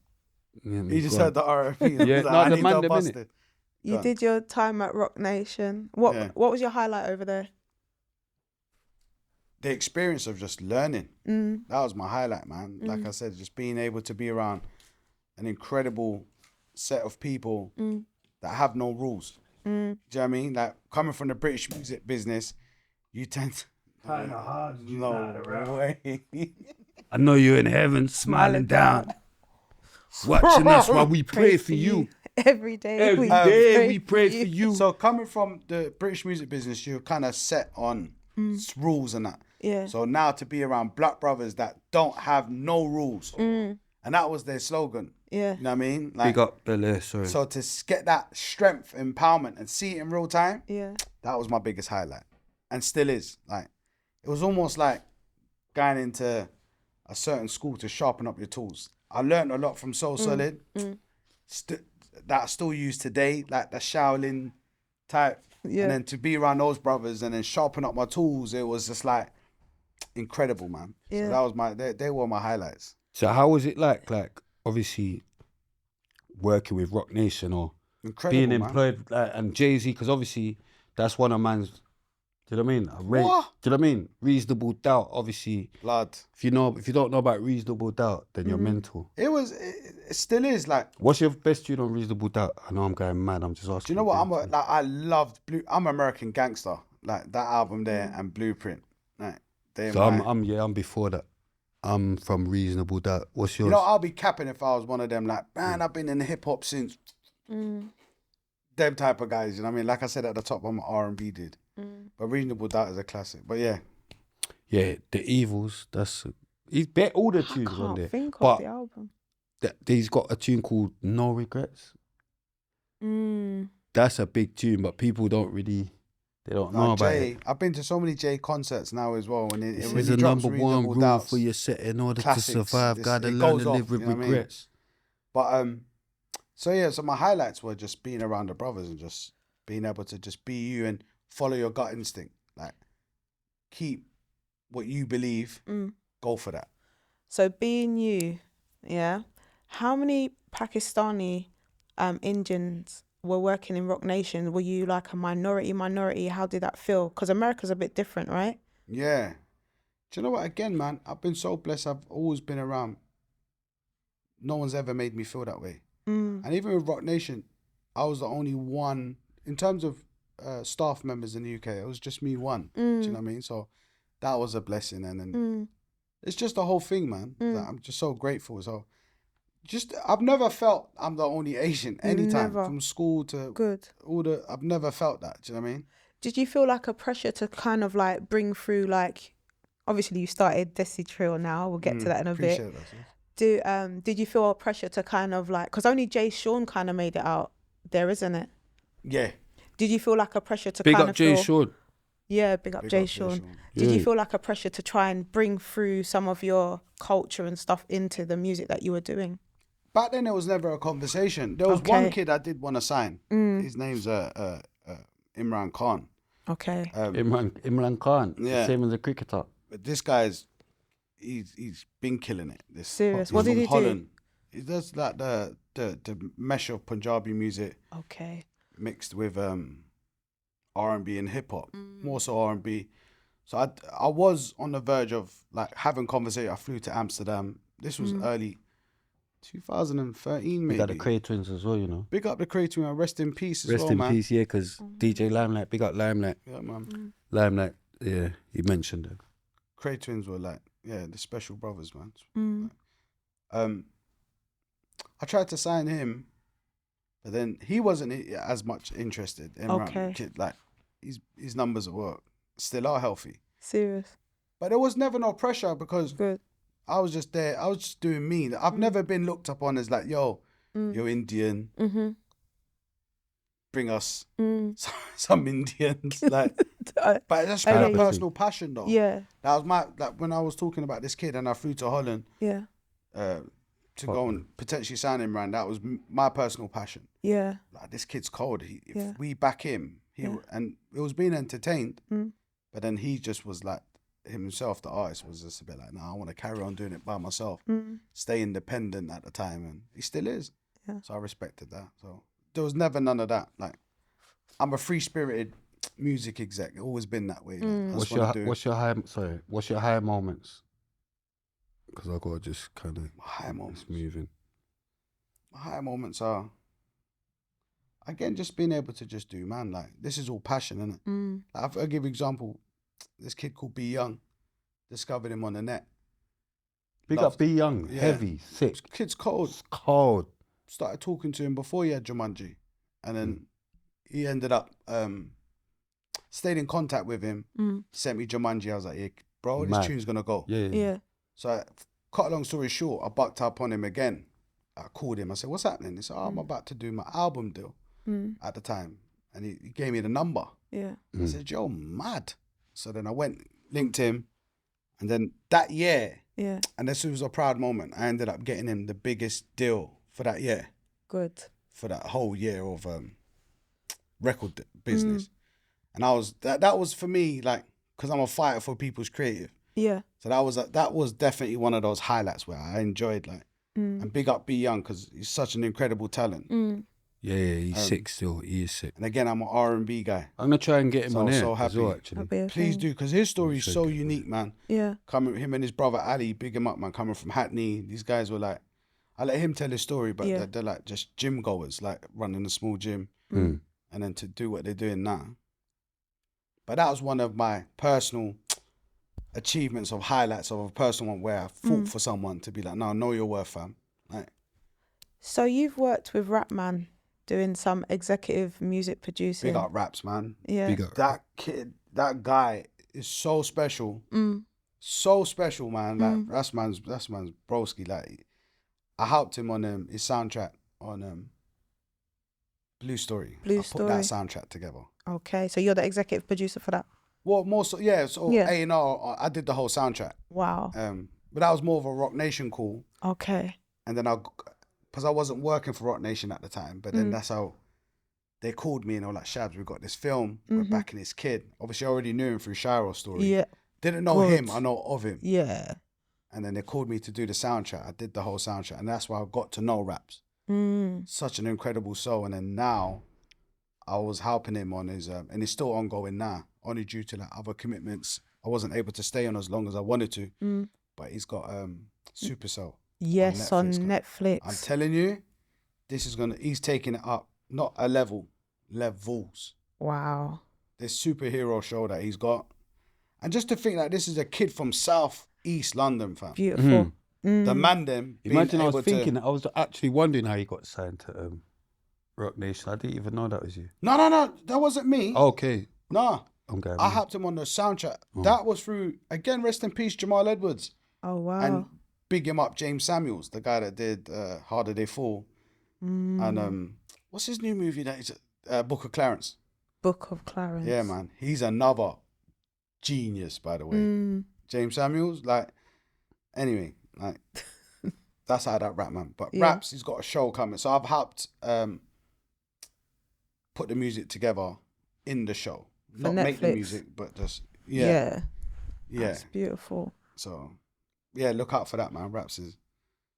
You just heard the R&B. Yeah, Like, no, I the need man to them, bust innit? it. You Go on. did your time at Rock Nation. What Yeah. was your highlight over there? The experience of just learning. That was my highlight, man. Like I said, just being able to be around an incredible set of people that have no rules. Do you know what I mean? Like coming from the British music business, you tend to kind of hard. No way. I know you're in heaven, smiling down, watching us while we pray for you. Every day. Every day we pray for you. So coming from the British music business, you're kind of set on rules and that. Yeah. So now to be around black brothers that don't have no rules, and that was their slogan. Yeah. You know what I mean? Like, Big up Bel Air, sorry. so to get that strength, empowerment, and see it in real time, Yeah. that was my biggest highlight, and still is. Like, it was almost like going into a certain school to sharpen up your tools. I learned a lot from Soul Solid. That I still use today, like the Shaolin type. Yeah. And then to be around those brothers and then sharpen up my tools, it was just like incredible, man. Yeah. So that was they were my highlights. So how was it like obviously working with Rock Nation or Incredible, being man. employed and Jay-Z, because obviously that's one of man's, do you know what I mean? What? Do you know what I mean? Reasonable Doubt, obviously. Blood. If you don't know about Reasonable Doubt, then you're mental. It still is like. What's your best tune on Reasonable Doubt? I know I'm going mad. I'm just asking. Do you know what? I loved I'm American Gangster, like that album there and Blueprint. Like they. So I'm before that. I'm from Reasonable Doubt. What's yours? You know, I'll be capping if I was one of them. Like, man, I've been in hip hop since. Them type of guys, you know what I mean? Like I said at the top, I'm an R&B dude. But Reasonable Doubt is a classic. But yeah. Yeah, The Evils. He's bet all the tunes on Can't there. think of But the album. he's got a tune called No Regrets. Mm. That's a big tune, but people don't know about Jay, it. I've been to so many Jay concerts now as well. When it This when is he the drops number one Reasonable rule Doubts. for your set in order classics. to survive. Gotta It learn goes to off, live with you know what I mean? regrets. But so my highlights were just being around the brothers and just being able to just be you and follow your gut instinct. Like, keep what you believe. Go for that. So being you, yeah, how many Pakistani Indians were working in Rock Nation? Were you like a minority? How did that feel? Because America's a bit different, right? Yeah. Do you know what? Again, man, I've been so blessed. I've always been around. No one's ever made me feel that way. And even with Rock Nation, I was the only one, in terms of staff members in the UK, it was just me one. Do you know what I mean? So that was a blessing. And then it's just the whole thing, man. That I'm just so grateful. So I've never felt I'm the only Asian anytime. Never. From school to I've never felt that. Do you know what I mean? Did you feel like a pressure to kind of like bring through, like, obviously you started DESI TRILL now, we'll get to that in a bit. Appreciate that, sis. Did you feel a pressure to kind of like, because only Jay Sean kind of made it out there, isn't it? Yeah. Did you feel like a pressure to Big kind up of Jay feel, Sean. Yeah, big up Big Jay up Jay Sean. Sean. Did you feel like a pressure to try and bring through some of your culture and stuff into the music that you were doing? Back then, it was never a conversation. There was one kid I did want to sign. His name's Imran Khan. Okay. Imran Khan. Yeah. Same as a cricketer. But this guy's, he's been killing it. Serious? He's What did from he do? Holland. He does like the mesh of Punjabi music Okay. mixed with R&B and hip hop, more so R&B. So I was on the verge of like having conversation. I flew to Amsterdam. This was early 2013, We maybe. got the Cray twins as well, you know. Big up the Creator, man. Rest in peace as Rest well, in man. peace, yeah, because DJ Limelight, big up Limelight. Yeah, man. Limelight, yeah, you mentioned it. Cray twins were like, the special brothers, man. I tried to sign him, but then he wasn't as much interested. Okay. Kid, like his numbers at work still are healthy, Serious. but there was never no pressure because Good. I was just there. I was just doing me. I've never been looked upon as like, yo, you're Indian. Bring us some Indians, like. But that's kind of personal passion, though. Yeah. That was when I was talking about this kid and I flew to Holland. Yeah. To go and potentially sign him, man. That was my personal passion. Yeah. Like, this kid's cold. If we back him, and it was being entertained, but then he just was like himself. The artist was just a bit like, I want to carry on doing it by myself, stay independent at the time, and he still is. Yeah. So I respected that. So there was never none of that. Like, I'm a free spirited music exec. Always been that way. Like, What's your high moments? Because I gotta just kind of high moments moving. My high moments are, again, just being able to just do, man. Like, this is all passion, isn't it? Like, I'll give you an example. This kid called B Young, discovered him on the net. Big up B Young, heavy, sick. Kid's cold. Cold. Started talking to him before he had Jumanji, and then he ended up stayed in contact with him. Sent me Jumanji. I was like, yeah, bro, this tune's gonna go. Yeah. So, cut a long story short, I bucked up on him again. I called him. I said, what's happening? He said, I'm about to do my album deal at the time. And he gave me the number. Yeah. I said, yo, mad. So then I went, linked him. And then that year, and this was a proud moment, I ended up getting him the biggest deal for that year. Good. For that whole year of record business. And that was for me, like, because I'm a fighter for people's creative. Yeah. So that was definitely one of those highlights where I enjoyed, like, and big up B Young because he's such an incredible talent. Yeah, he's sick still. He is sick. And again, I'm an R&B guy. I'm gonna try and get him So on I'm here so as happy. well, actually. Please do, because his story is so unique, man. Yeah. Coming him and his brother Ali, big him up, man. Coming from Hackney, these guys were like, I let him tell his story, but they're like just gym goers, like running a small gym, and then to do what they're doing now. But that was one of my personal achievements of highlights of a personal one where I fought for someone to be like, no, know your worth, fam. Like, So you've worked with Rapman doing some executive music producing. big up Raps, man. Yeah. Big up. That kid, that guy is so special. So special, man. Like, that's man's broski. Like, I helped him on his soundtrack on Blue Story. I put that soundtrack together. Okay, so you're the executive producer for that. Well, more so, yeah. So A&R, I did the whole soundtrack. Wow. But that was more of a Rock Nation call. Okay. And then because I wasn't working for Rock Nation at the time, but then that's how they called me and they were like, Shabz, we've got this film. We're backing this kid. Obviously, I already knew him through Shiro story. Yeah. Didn't know him. I know of him. Yeah. And then they called me to do the soundtrack. I did the whole soundtrack, and that's why I got to know Raps. Such an incredible soul. And then now, I was helping him on his, and it's still ongoing now. Only due to like other commitments, I wasn't able to stay on as long as I wanted to. But he's got Super Soul. Yes, on Netflix. I'm telling you, he's taking it up, not a level, levels. Wow. This superhero show that he's got. And just to think that this is a kid from South East London, fam. Beautiful. The man them. Imagine I was thinking, I was actually wondering how you got signed to Rock Nation. I didn't even know that was you. No, that wasn't me. Okay. No. Okay. I helped him on the soundtrack. That was through, again, rest in peace, Jamal Edwards. Oh, wow. And big him up, James Samuels, the guy that did Harder They Fall. And what's his new movie that is Book of Clarence? Book of Clarence. Yeah, man. He's another genius, by the way. James Samuels, like, anyway, like, that's how that rap, man. But Raps, he's got a show coming. So I've helped put the music together in the show. For Not make the Netflix. music, but just, Yeah. Yeah. That's beautiful. So, yeah, look out for that, man. Raps is.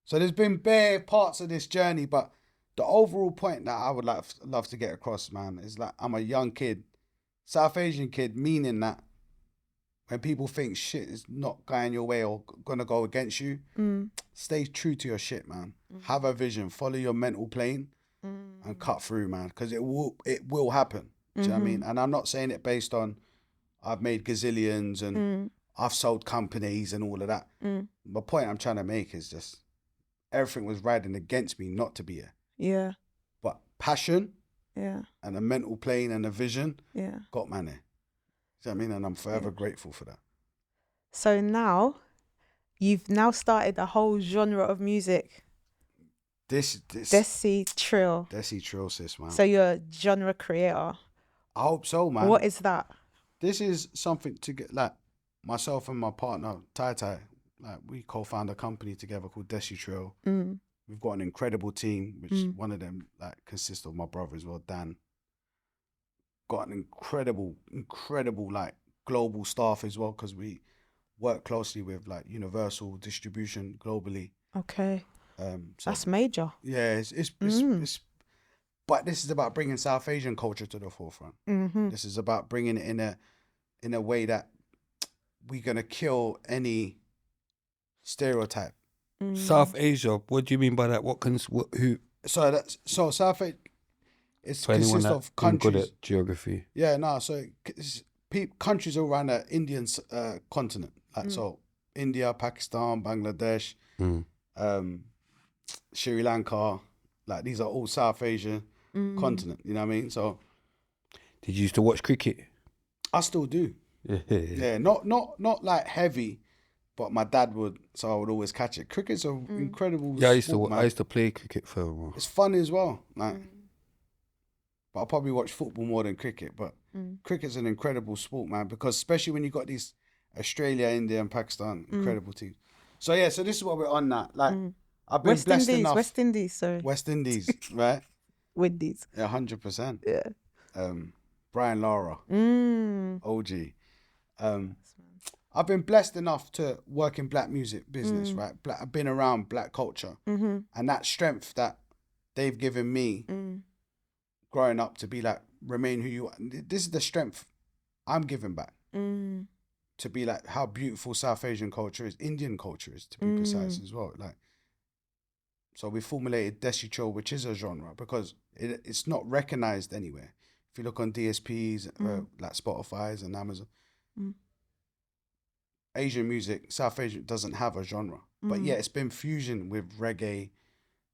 So there's been bare parts of this journey, but the overall point that I would love to get across, man, is like I'm a young kid, South Asian kid, meaning that when people think shit is not going your way or gonna go against you, stay true to your shit, man. Have a vision, follow your mental plane, and cut through, man, because it will happen. Do you know what I mean? And I'm not saying it based on I've made gazillions and I've sold companies and all of that. The point I'm trying to make is just everything was riding against me not to be here. Yeah. But passion Yeah. and a mental plane and a vision Yeah. got man here. Do you know what I mean? And I'm forever grateful for that. So now, you've now started a whole genre of music. This DESI TRILL. DESI TRILL, sis, man. So you're a genre creator. I hope so, man. What is that? This is something to get, like, myself and my partner, Tai, like, we co-found a company together called DESI TRILL. We've got an incredible team, which one of them, like, consists of my brother as well, Dan. Got an incredible, like, global staff as well, because we work closely with, like, Universal Distribution globally. Okay. So, That's major. yeah, it's but this is about bringing South Asian culture to the forefront. This is about bringing it in a way that we're gonna kill any stereotype. South Asia. What do you mean by that? Who? So South Asia, it's For anyone consists that of ain't good countries. at geography. Yeah, no. So it's countries around the Indian continent, like so India, Pakistan, Bangladesh, Sri Lanka. Like these are all South Asian continent. You know what I mean? So Did you used to watch cricket? I still do. Yeah, not like heavy, but my dad would, so I would always catch it. Cricket's an incredible. Yeah, I sport, man. used to play cricket for a while. It's fun as well. Like, but I probably watch football more than cricket. But cricket's an incredible sport, man, because especially when you got these Australia, India, and Pakistan incredible teams. So yeah, so this is what we're on now. Like I've been blessed enough. West Indies, sorry. West Indies, right? Windies. Yeah, 100%. Yeah. Brian Lara, OG. I've been blessed enough to work in black music business, right? I've been around black culture, and that strength that they've given me growing up to be like, remain who you are. This is the strength I'm giving back to be like how beautiful South Asian culture is, Indian culture is, to be precise as well. Like, so we formulated DESI TRILL, which is a genre because it's not recognized anywhere. If you look on DSPs, like Spotify's and Amazon, Asian music, South Asian doesn't have a genre, but yeah, it's been fusion with reggae,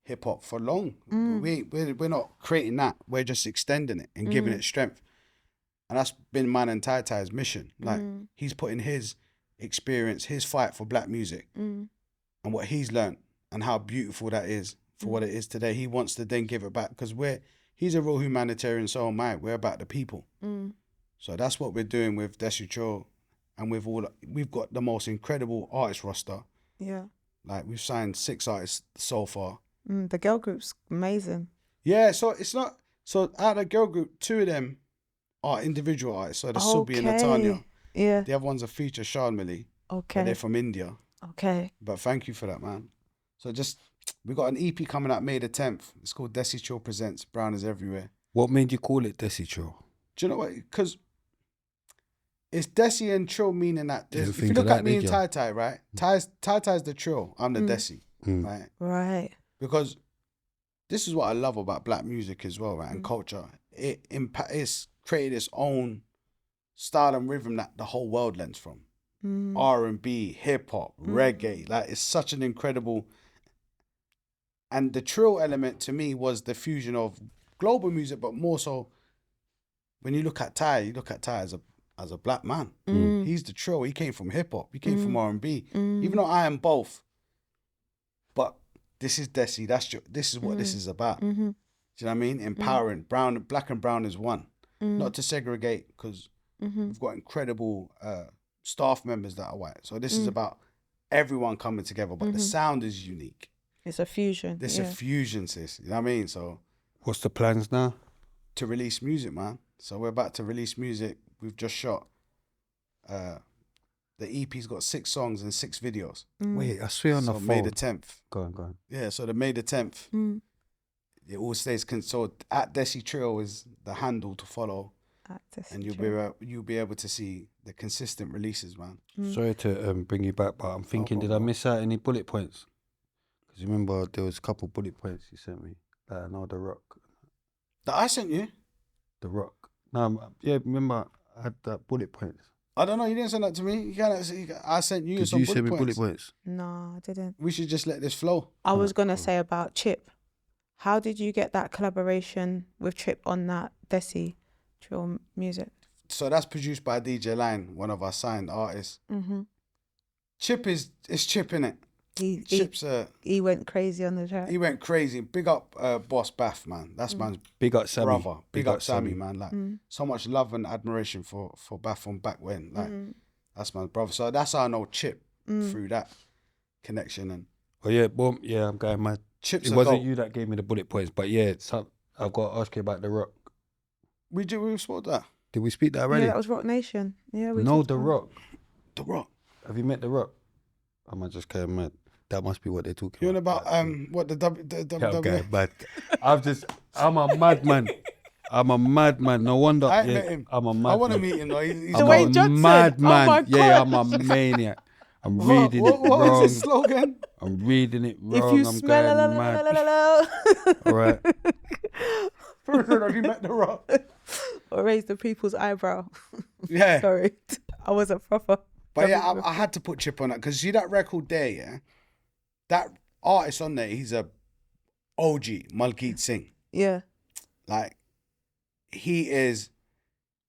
hip hop for long. We're not creating that. We're just extending it and giving it strength, and that's been mine and Tai Tai's mission. Like he's putting his experience, his fight for black music, and what he's learned and how beautiful that is for what it is today. He wants to then give it back because he's a real humanitarian, so am I. We're about the people. So that's what we're doing with DESI TRILL, and we've got the most incredible artist roster. Yeah. Like we've signed 6 artists so far. The girl group's amazing. Yeah, so it's not So out of the girl group, 2 of them are individual artists. So the Subi and Natanya. Yeah. The other one's a feature, Sean Millie. But Okay. they're from India. Okay. But thank you for that, man. So we got an EP coming out May the 10th. It's called DESI Trill Presents Brown is Everywhere. What made you call it Desi Trill? Do you know what? Because it's Desi and Trill, meaning that Didn't if you think look of at that, me did and you? Tai Tai, right? Tai's the Trill. I'm the Desi, right? Right. Because this is what I love about black music as well, right? And culture. It's created its own style and rhythm that the whole world learns from. R&B, hip hop, reggae. Like, it's such an incredible. And the trill element to me was the fusion of global music, but more so when you look at Ty as a black man. He's the trill. He came from hip hop. He came from R&B. Even though I am both, but this is Desi. This is what this is about. Do you know what I mean? Empowering black and brown is one. Not to segregate, because we've got incredible staff members that are white. So this is about everyone coming together, but the sound is unique. It's a fusion. It's a fusion, sis. You know what I mean? So What's the plans now? to release music, man. So we're about to release music. We've just shot. The EP's got 6 songs and 6 videos. Wait, I swear on the So phone. May the 10th. Go on. Yeah, so the May the 10th. It all stays. So at Desi Trill is the handle to follow. And you'll be able to see the consistent releases, man. Sorry to bring you back, but I'm thinking, did I miss out any bullet points? Because you remember there was a couple bullet points you sent me. I know the Rock. That I sent you? The Rock. No, yeah, remember I had that bullet points. I don't know. You didn't send that to me. I sent you Did some you bullet send me points. bullet points? No, I didn't. We should just let this flow. I was gonna say about Chip. How did you get that collaboration with Chip on that Desi Trill music? So that's produced by DJ Line, one of our signed artists. Chip it's Chip, innit? Chip's He went crazy on the track. he went crazy. Big up Boss Bath, man. That's man's Big up Sammy. brother. Big up Sammy, man. Like so much love and admiration for Bath from back when. Like that's my brother. So that's how I know Chip through that connection. And Oh yeah, boom. Yeah, I'm going mad. Chip's It a wasn't goat. you that gave me the bullet points, but yeah, I've got to ask you about the Rock. We spoke that. Did we speak that already? Yeah, that was Rock Nation. Yeah, we No, talked the about it. Rock. The Rock. Have you met the Rock? Am I just going mad? That must be what they're talking You know about. about what the Yeah, I'm WWE? going mad. I'm a madman. I'm a madman. No wonder. I ain't yeah, met him. I'm a madman. I want to meet him though. He's I'm Dwayne a Johnson. madman. Oh my Yeah, God. I'm a maniac. I'm what, reading what, it what wrong. was his slogan? I'm reading it If wrong. you I'm smell la, going la, la, mad. la, la, la, All right. Have you met The Rock? or raise the people's eyebrow. Yeah. Sorry, I wasn't proper. But yeah, I had to put Chip on that because see that record there, yeah? That artist on there, he's a OG, Malkeet Singh. Yeah. Like, he is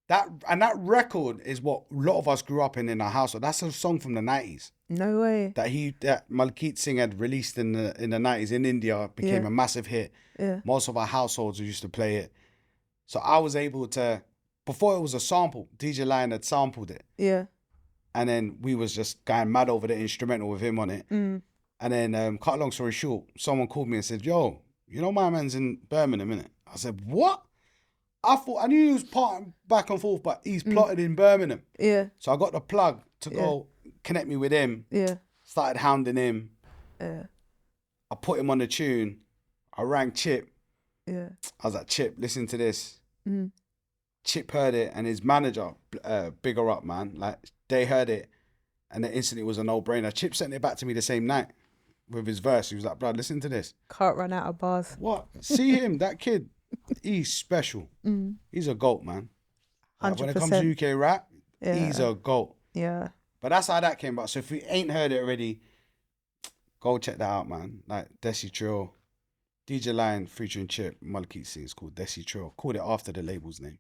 that, and that record is what a lot of us grew up in our household. That's a song from the 90s No way. that Malkeet Singh had released in the 90s in India, became Yeah. a massive hit. Yeah. Most of our households used to play it. So I was able to, before it was a sample, DJ Lion had sampled it. Yeah. And then we was just going mad over the instrumental with him on it. And then, cut a long story short, someone called me and said, yo, you know my man's in Birmingham, innit? I said, what? I knew he was parting back and forth, but he's plotted in Birmingham. Yeah. So I got the plug to go connect me with him. Yeah. Started hounding him. Yeah. I put him on the tune. I rang Chip. Yeah. I was like, Chip, listen to this. Chip heard it and his manager, bigger up, man. Like, they heard it and then instantly it was a no-brainer. Chip sent it back to me the same night with his verse. He was like, bro, listen to this. Can't run out of bars. What? See him, that kid, he's special. He's a GOAT, man. Like, when it comes to 100%. UK rap, Yeah. he's a GOAT. Yeah. But that's how that came about. So if you ain't heard it already, go check that out, man. Like, Desi Trill, DJ Lion featuring Chip, Malkeet Singh. It's called Desi Trill. Called it after the label's name.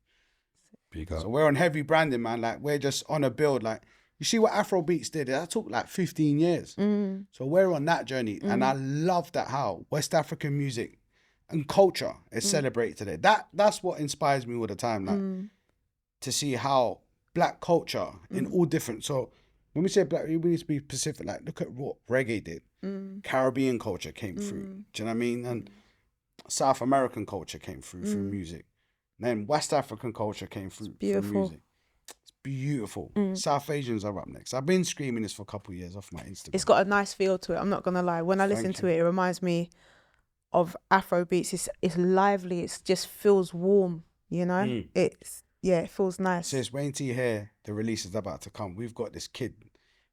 Big up. So we're on heavy branding, man. Like, we're just on a build. Like, you see what Afro Beats did? That took like 15 years. So we're on that journey. And I love that how West African music and culture is celebrated today. That's what inspires me all the time. Like, to see how black culture in all different. So when we say black, we need to be specific. Like, look at what reggae did. Caribbean culture came through. Do you know what I mean? And South American culture came through music. And then West African culture came through music. It's beautiful. South Asians are up next. I've been screaming this for a couple of years off my Instagram. It's got a nice feel to it. I'm not gonna lie. When I listen to it, it reminds me of Afro beats. It's lively. It just feels warm. You know, it feels nice. So it's waiting till you hear the release is about to come. We've got this kid.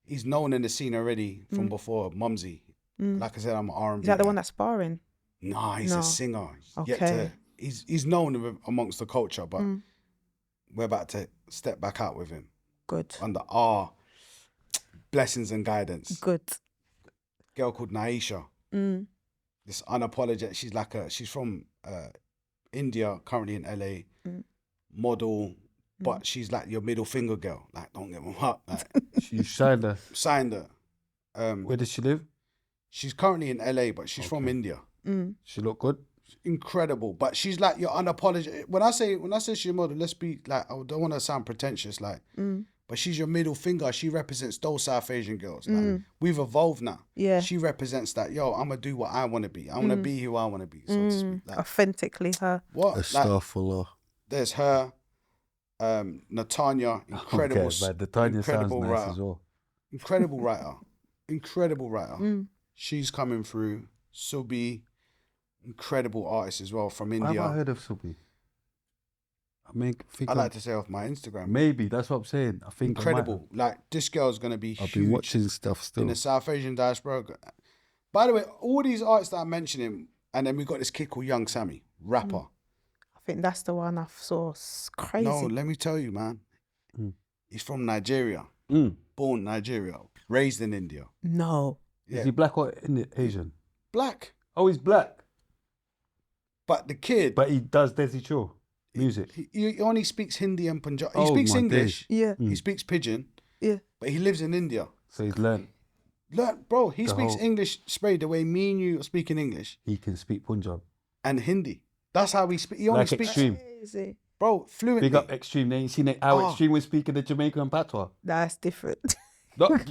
He's known in the scene already from before. Mumsy. Like I said, I'm an R&B. Is that the one that's sparring? Nah, he's a singer. Okay. He's known amongst the culture, but we're about to step back out with him. Good. Under our blessings and guidance. Good. Girl called Naisha. This unapologetic. She's from India, currently in LA. Model, but she's like your middle finger girl. Like, don't give them up. Like, You signed her. signed her. Where does she live? She's currently in LA, but she's from India. She look good. Incredible, but she's like your unapologetic. When I say she's your model, let's be like, I don't want to sound pretentious, like, but she's your middle finger. She represents those South Asian girls. Like, we've evolved now. Yeah. She represents that. Yo, I'm gonna do what I want to be. I want to be who I want to be. So to speak. Like, Authentically her. what? Astaghfirullah. There's her, Natanya, incredible. Okay, but the Tanya sounds incredible nice writer. as well. Incredible writer. She's coming through. Subi, incredible artist as well from Why India. have I heard of Subi? I like to say off my Instagram. Maybe that's what I'm saying. I think Incredible. Like, this girl's gonna be I've huge been watching stuff still. in the South Asian diaspora. By the way, all these artists that I'm mentioning, and then we got this kid called Young Sammy, rapper. I think that's the one I saw. It's crazy. No, let me tell you, man. He's from Nigeria. Born Nigeria, raised in India. No. Yeah. Is he black or Asian? Black. Oh, he's black. But the kid, But he does Desi Chill music. he only speaks Hindi and Punjabi. He Oh, speaks my English. Yeah. He speaks Pidgin. Yeah. But he lives in India. So he's learned Look, bro, he The speaks whole- English sprayed the way me and you are speaking English he can speak Punjab. and Hindi. That's how we speak. He only Like speaks, Extreme. Crazy. bro, fluently. Big up Extreme. They ain't seen it. How Oh. Extreme was speaking the Jamaican patois. That's different. Look,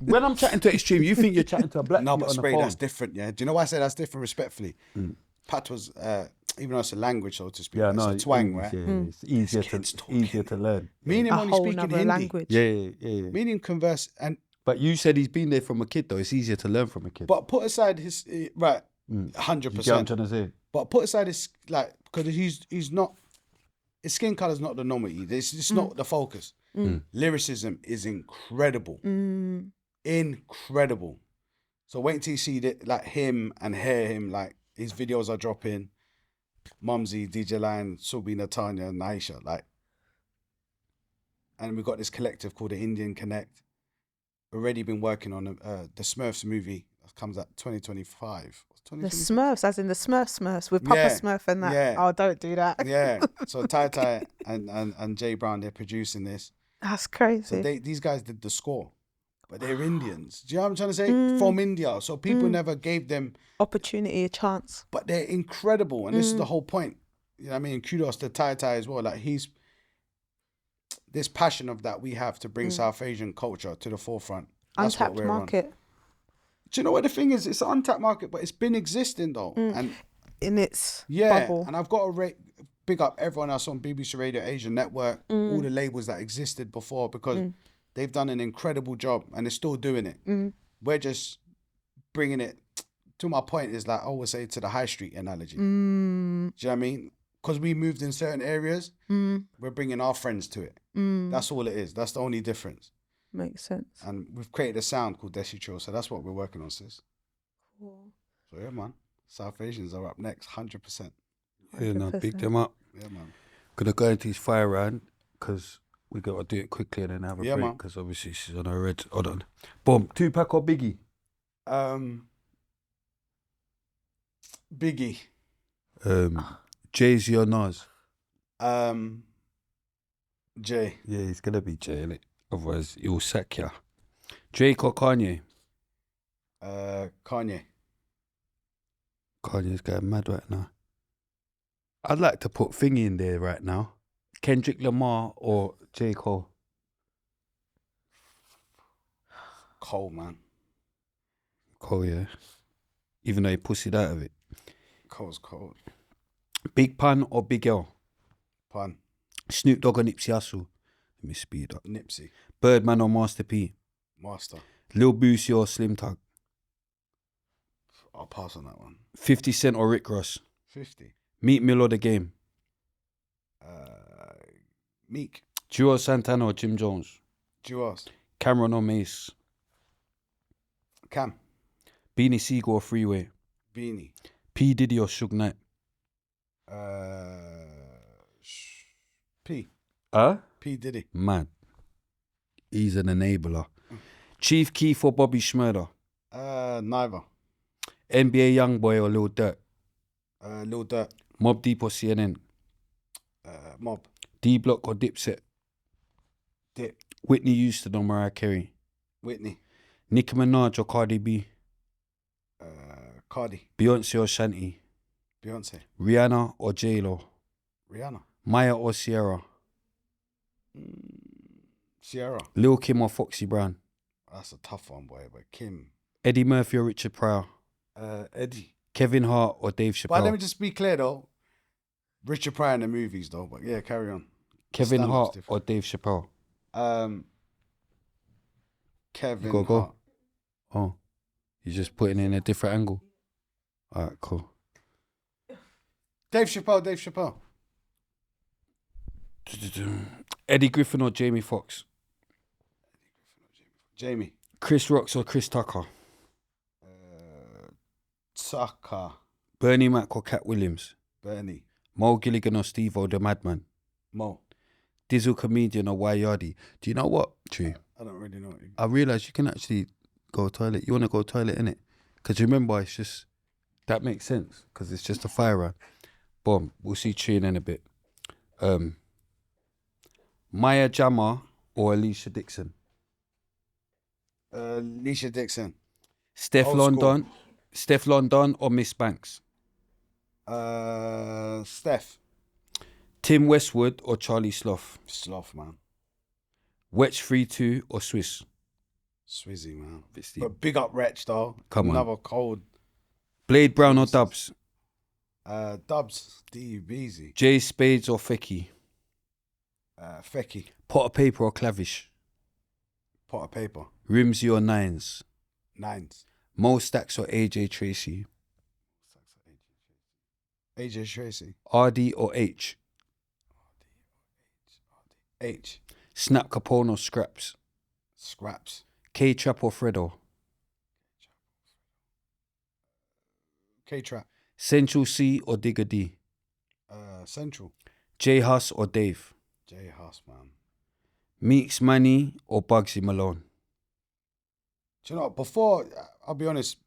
when I'm chatting to Extreme, you think you're chatting to a black No, dude but on the spray, phone. that's different, yeah. Do you know why I say that's different respectfully? Patois, even though it's a language, so to speak, Yeah, it's no, a twang, English, right? yeah, it's easier kid's to talking. easier to learn. Me and him A only whole speaking nother Hindi. language. Yeah. Me and him converse, and But you said he's been there from a kid, though. It's easier to learn from a kid. but put aside his right, You get what I'm 100%. trying to say? But put aside his like, because he's not, his skin color's not the normal. It's not the focus. Lyricism is incredible, incredible. So wait until you see that, like, him and hear him, like, his videos are dropping. Mumsy, DJ Lion, Subi, Natanya, and Aisha, like, and we've got this collective called the Indian Connect. Already been working on the Smurfs movie that comes out 2025. The Smurfs, as in the Smurfs, with Papa Yeah, Smurf and that. yeah. Oh, don't do that. Yeah. So Tai Tai and Jay Brown, they're producing this. That's crazy. So these guys did the score, but they're Indians. Do you know what I'm trying to say? From India. So people never gave them, Opportunity, a chance. but they're incredible. And this is the whole point. You know what I mean? Kudos to Tai Tai as well. Like, he's this passion of that we have to bring South Asian culture to the forefront. That's Untapped what we're on. market. Do you know what the thing is? It's an untapped market, but it's been existing though. And In its yeah, bubble. and I've got to big up everyone else on BBC Radio Asia Network, all the labels that existed before, because they've done an incredible job and they're still doing it. We're just bringing it, to my point is, like I always say, to the high street analogy. Do you know what I mean? Because we moved in certain areas, we're bringing our friends to it. That's all it is. That's the only difference. Makes sense. And we've created a sound called Desi Chill, so that's what we're working on, sis. Cool. So yeah, man. South Asians are up next, 100%. Yeah, no, 100%. big them up. Yeah, man. Gonna go into his fire round because we gotta do it quickly and then have a Yeah, break man. because obviously she's on her red. Hold on. Boom. Tupac or Biggie? Biggie. Jay-Z or Nas? Jay. Yeah, he's gonna be Jay, innit? Otherwise, he'll sack ya. Drake or Kanye? Kanye. Kanye's going mad right now. I'd like to put Thingy in there right now. Kendrick Lamar or J. Cole? Cole, man. Cole, yeah. Even though he pussied out of it. Cold's cold. Big Pun or Big L? Pun. Snoop Dogg or Nipsey Hussle? Let me speed up. Nipsey. Birdman or Master P? Master. Lil Boosie or Slim Tug? I'll pass on that one. 50 Cent or Rick Ross? 50. Meek Mill or The Game? Meek. Duo Santana or Jim Jones? Duos. Cameron or Mace? Cam. Beanie Siegel or Freeway? Beanie. P. Diddy or Suge Knight? P. Huh? P. Diddy. Mad. He's an enabler. Chief Keef or Bobby Schmurder? Neither. NBA Youngboy or Lil Durk? Lil Durk. Mobb Deep or CNN? Mob. D Block or Dipset? Dip. Whitney Houston or Mariah Carey? Whitney. Nicki Minaj or Cardi B? Cardi. Beyonce or Shanti? Beyonce. Rihanna or J-Lo? Rihanna. Maya or Sierra? Sierra. Lil Kim or Foxy Brown? That's a tough one, boy. But Kim. Eddie Murphy or Richard Pryor? Eddie. Kevin Hart or Dave Chappelle? But let me just be clear though. Richard Pryor in the movies though. But yeah, carry on. Kevin Stand-up's Hart different. or Dave Chappelle? Kevin Go, go. Hart. Oh, you're just putting it in a different angle. All right, cool. Dave Chappelle. Eddie Griffin or Jamie Foxx? Jamie. Chris Rocks or Chris Tucker? Tucker. Bernie Mac or Cat Williams? Bernie. Mo Gilligan or Steve-O the Madman? Mo. Dizzle Comedian or Y Yardie? Do you know what, Tree? I don't really know. I realised you can actually go toilet. You want to go toilet, innit? Because remember, it's just, that makes sense. Because it's just a fire round. Boom. We'll see Tree in a bit. Maya Jama or Alicia Dixon? Alicia Dixon. Steph Old London. Steph London or Miss Banks? Steph. Tim Westwood or Charlie Sloth? Sloth, man. Wetch 3-2 or Swiss? Swizzy, man. Obviously. But big up Wretch, though. Come on. Another cold. Blade Brown or Dubs? Dubs. D-Beezy. Jay Spades or Fecky? Fecky. Pot of Paper or Clavish? Pot of paper. Rimsey or Nines? Nines. Mo Stacks or AJ Tracy? AJ Tracy. RD or H? H. Snap Capone or Scraps? Scraps. K-Trap or Fredo? K-Trap. Central C or Digger D? Central. J Huss or Dave? J Huss, man. Meeks Manny or Bugsy Malone? Do you know, before, I'll be honest,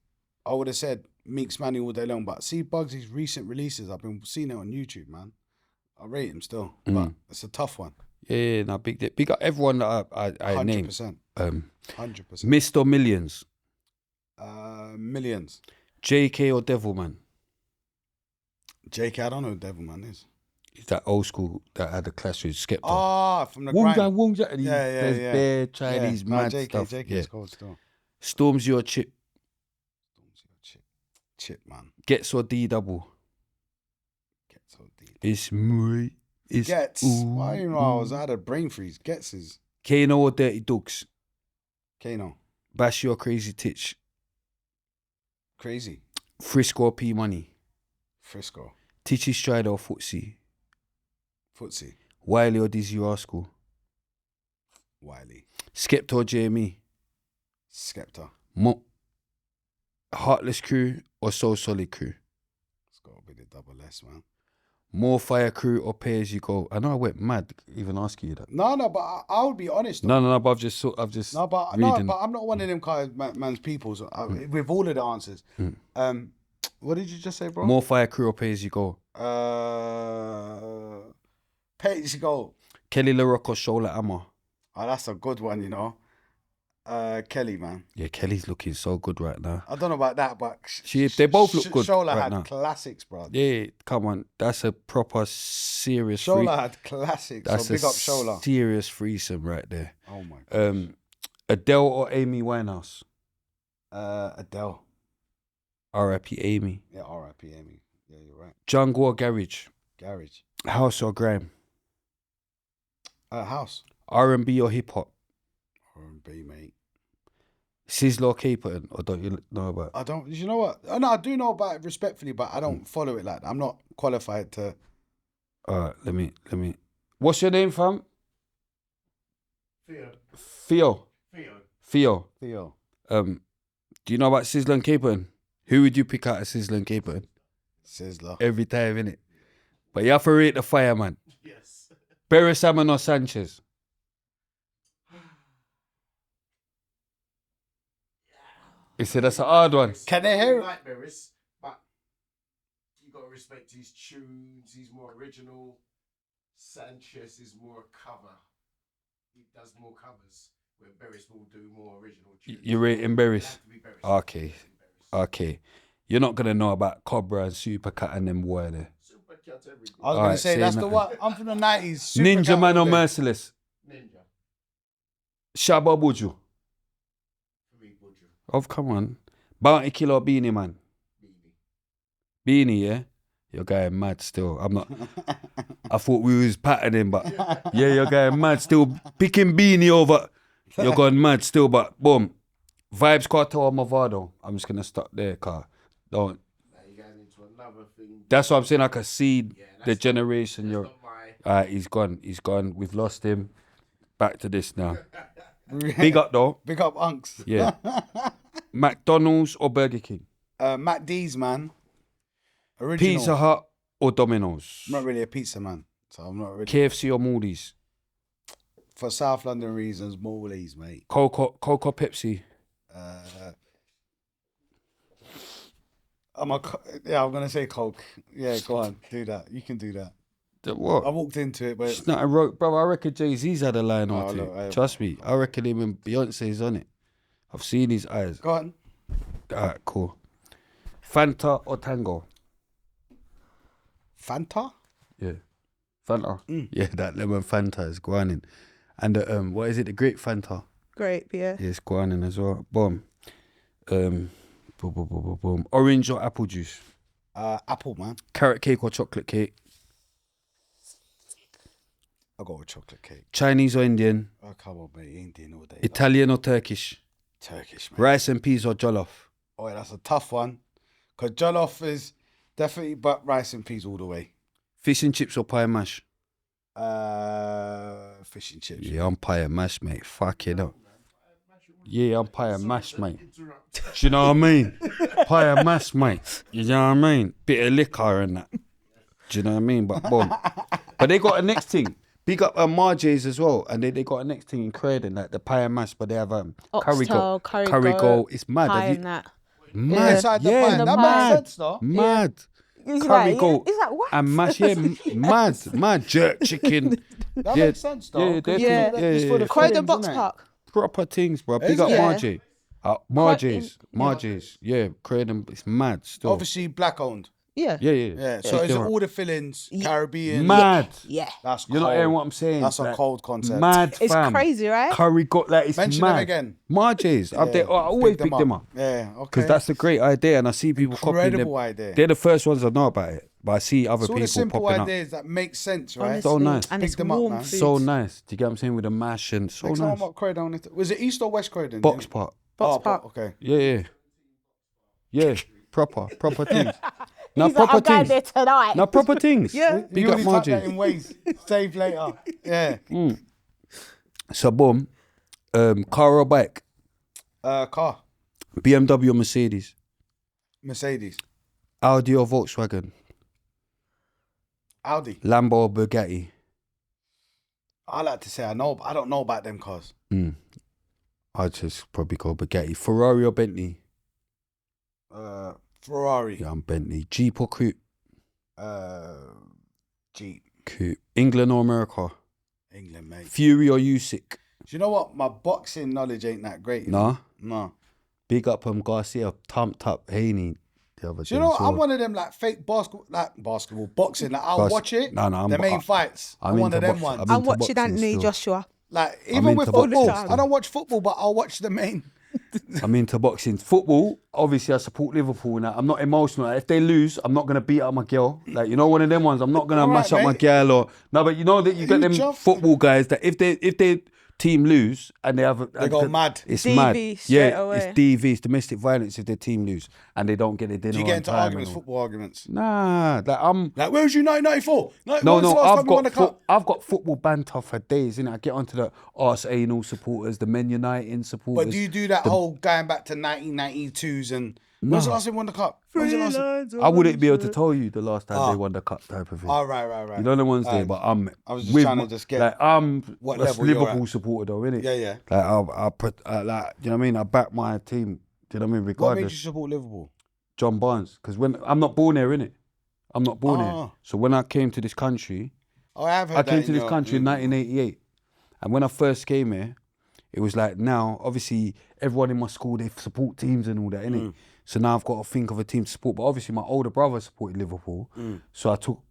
I would have said Meeks Manny all day long, but see Bugsy's recent releases, I've been seeing it on YouTube, man. I rate him still, but it's a tough one. Yeah, no, big up everyone that I named. 100%. 100%. Missed or Millions? Millions. JK or Devilman? JK, I don't know who Devilman is. Is that old school that had a clash with Skepta? Ah, from the Woonja, grind. Woonja. And there's yeah. bare Chinese No, mad JK, stuff. JK's Yeah. cold still. Stormzy or Chip? Chip, man. Gets or D double? Gets so deep. It's me. It's Gets. ooh, Why you know I had a brain freeze. Gets is Kano or Dirty Dogs? Kano. Bashi or Crazy Titch? Crazy. Frisco or P Money? Frisco. Titchy Strider or Footsie? Footsie. Wiley or Dizzy Rascal? Wiley. Skepta or JME? Skepta. Heartless Crew or Soul Solid Crew? It's got to be the double S, man. More Fire Crew or Pay As You Go? I know I went mad even asking you that. No, but I would be honest. Though. No, but I've just reading. but I'm not one of them kind of man's people. So with all of the answers. What did you just say, bro? More Fire Crew or Pay As You Go? Pay As You Go. Kelly LaRock or Shola Amma? Oh, that's a good one, you know. Kelly, man. Yeah, Kelly's looking so good right now. I don't know about that, but They both look good Shola right had now. classics, bro. Yeah, come on. That's a proper serious Shola had classics. That's so big up Shola. serious threesome right there. Oh my god. Adele or Amy Winehouse? Adele. R.I.P. Amy. Yeah, R.I.P. Amy. Yeah, you're right. Jungle or garage? Garage. House or grime? House. R&B or hip hop? R&B, mate. Sizzler or Caperton? Or don't you know about? I don't. You know what? Oh, no, I do know about it respectfully, but I don't follow it like that. I'm not qualified to. Alright, let me. What's your name, fam? Theo. Theo. Theo. Do you know about Sizzler and Caperton? Who would you pick out of Sizzler and Caperton? Sizzler. Every time, innit? But you have to rate the fireman. Yes. Barry Salmon or Sanchez? You see, that's a hard one. Can they hear it? Like Beres, but you got to respect his tunes. He's more original. Sanchez is more cover. He does more covers, where Beres will do more original tunes. You rating Barry's? Beres. Okay. You're not gonna know about Cobra and Supercat and them boy there. Supercat everything. I was Alright, gonna say say that's nothing. the one. I'm from the 90s. Ninja Supercat Man all or day. Merciless? Ninja. Shabz or Buju? For me, Buju. Oh, come on. Bounty Killer or Beanie Man? Beanie. Beanie, yeah? You're going mad still. I'm not. I thought we was patterning, but yeah, you're going mad still. Picking Beanie over. You're going mad still, but boom. Vibes Cartel or Movado? I'm just gonna stop there, car. Don't. Now you're going into another thing. That's what I'm saying. I can see the that's generation. That's You're. not my. He's gone. He's gone. We've lost him. Back to this now. Big up though. Big up, Unks. Yeah. McDonald's or Burger King? Mac D's, man. Original. Pizza Hut or Domino's? I'm not really a pizza man, so I'm not really. KFC or Moody's? For South London reasons, Morley's, mate. Coke or Pepsi? I'm gonna say Coke. Yeah, go on, do that. You can do that. What? I walked into it, but It's not a bro. I reckon Jay-Z's had a line or Oh, two. look, I- Trust me. I reckon him and Beyonce's on it. I've seen his eyes. go on. Alright, cool. Fanta or Tango? Fanta. Yeah. Fanta. Yeah, that lemon Fanta is guanin. And what is it? The grape Fanta. Great, yeah. Yeah, it's guanin as well. Boom. Boom. Orange or apple juice? Apple, man. Carrot cake or chocolate cake? I go with chocolate cake. Chinese or Indian? Oh, come on, mate. Indian all day. Italian or Turkish? Turkish, man. Rice and peas or jollof? Oh, that's a tough one. Because jollof is definitely but rice and peas all the way. Fish and chips or pie and mash? Fish and chips. Yeah, I'm pie and mash, mate. Fucking up. Yeah, I'm pie and mash, mate. Do you know what I mean? Pie and mash, mate. You know what I mean? Bit of liquor and that. Do you know what I mean? But boom. But they got a next thing. Big up Marjay's as well. And they got a next thing in Croydon, like the pie and mash, but they have curry Oxtail, goat. curry goat, It's mad. pie Have you- and that. Mad. Inside the Yeah, pie. That pie. makes sense, though. Mad. He's Curry like, goat. He's like, what? And mash, yeah, mad. Jerk chicken. That Yeah, makes sense, though. yeah, 'cause yeah. it's for the Croydon Koreans, Box innit? Park. Proper things, bro. Big Is up it? Marjay. Marjay's. Yeah, Croydon. It's mad still. Obviously, black owned. Yeah. Yeah. Yeah. So is it all the fillings, Caribbean? Mad. Yeah. That's You're not cold. hearing what I'm saying. That's a Like, cold concept. Mad, It's fam. crazy, right? Curry got like it's Mention mad. them again. Marjay's. I always pick them up Yeah, okay. because that's a great idea, and I see people copying them. incredible idea. They're the first ones I know about it, but I see other It's all the people simple popping ideas that make sense, right? Honestly. So nice. And Pick it's them up, warm man. food. up. So nice. Do you get what I'm saying with the mash and so Next time nice. I'm up Croydon, was it East or West Croydon? Box part. Box Park. Okay. Yeah. Proper things. Now He's like, proper I'm going things. there tonight. Now proper things. Yeah. Big You up already typed that in Marjay. ways. Save later. Yeah. So boom. Car or bike? Car. BMW or Mercedes? Mercedes. Audi or Volkswagen? Audi. Lambo or Bugatti? I like to say I know, but I don't know about them cars. I'd just probably go Bugatti. Ferrari or Bentley? Ferrari. Yeah, I'm Bentley. Jeep or Coupe? Jeep. Coupe. England or America? England, mate. Fury or Usyk? Do you know what? My boxing knowledge ain't that great. you Nah. know? No. Big up Garcia, thumped up Haney the other Do you day. know what? So I'm one of them like fake basketball, boxing. Like I'll watch it. No, I'm the main fights. I'm one of into them ones. I'm I'm into watching boxing Anthony still. Joshua. Like I'm even with into football, boxing I don't watch football, but I'll watch the main I'm into boxing. Football, obviously I support Liverpool now. I'm not emotional. Like, if they lose, I'm not gonna beat up my girl. Like, you know, one of them ones, I'm not gonna mash up my girl or no, but you know that you get them football guys that if they team lose and they have They go mad. It's DV mad. straight Yeah, away. it's DV, it's domestic violence if their team lose and they don't get their dinner. Do you get on into time arguments, and all. football arguments? Nah, like I'm Like, where's you 1994? Like, no, when was no, the last time we won the cup? I've got football banter for days, innit? I get onto the Arsenal supporters, the Men United supporters. But do you do that whole going back to 1992s and when's the last time we won the cup? When's the last time? I wouldn't be able to tell you the last time they won the cup type of thing. Oh, right. You know the ones there, but I'm. I was just trying to just get like I'm what a level you're Liverpool at. supporter though, innit? Yeah. Like I put like you know what I mean. I back my team. Do you know what I mean? What made Regardless. you support Liverpool? John Barnes, because when I'm not born here, innit? I'm not born here. So when I came to this country, Oh, I have heard I that came in to this your- country in 1988, and when I first came here, it was like now, obviously, everyone in my school they support teams and all that, innit? So now I've got to think of a team to support. But obviously, my older brother supported Liverpool, so I took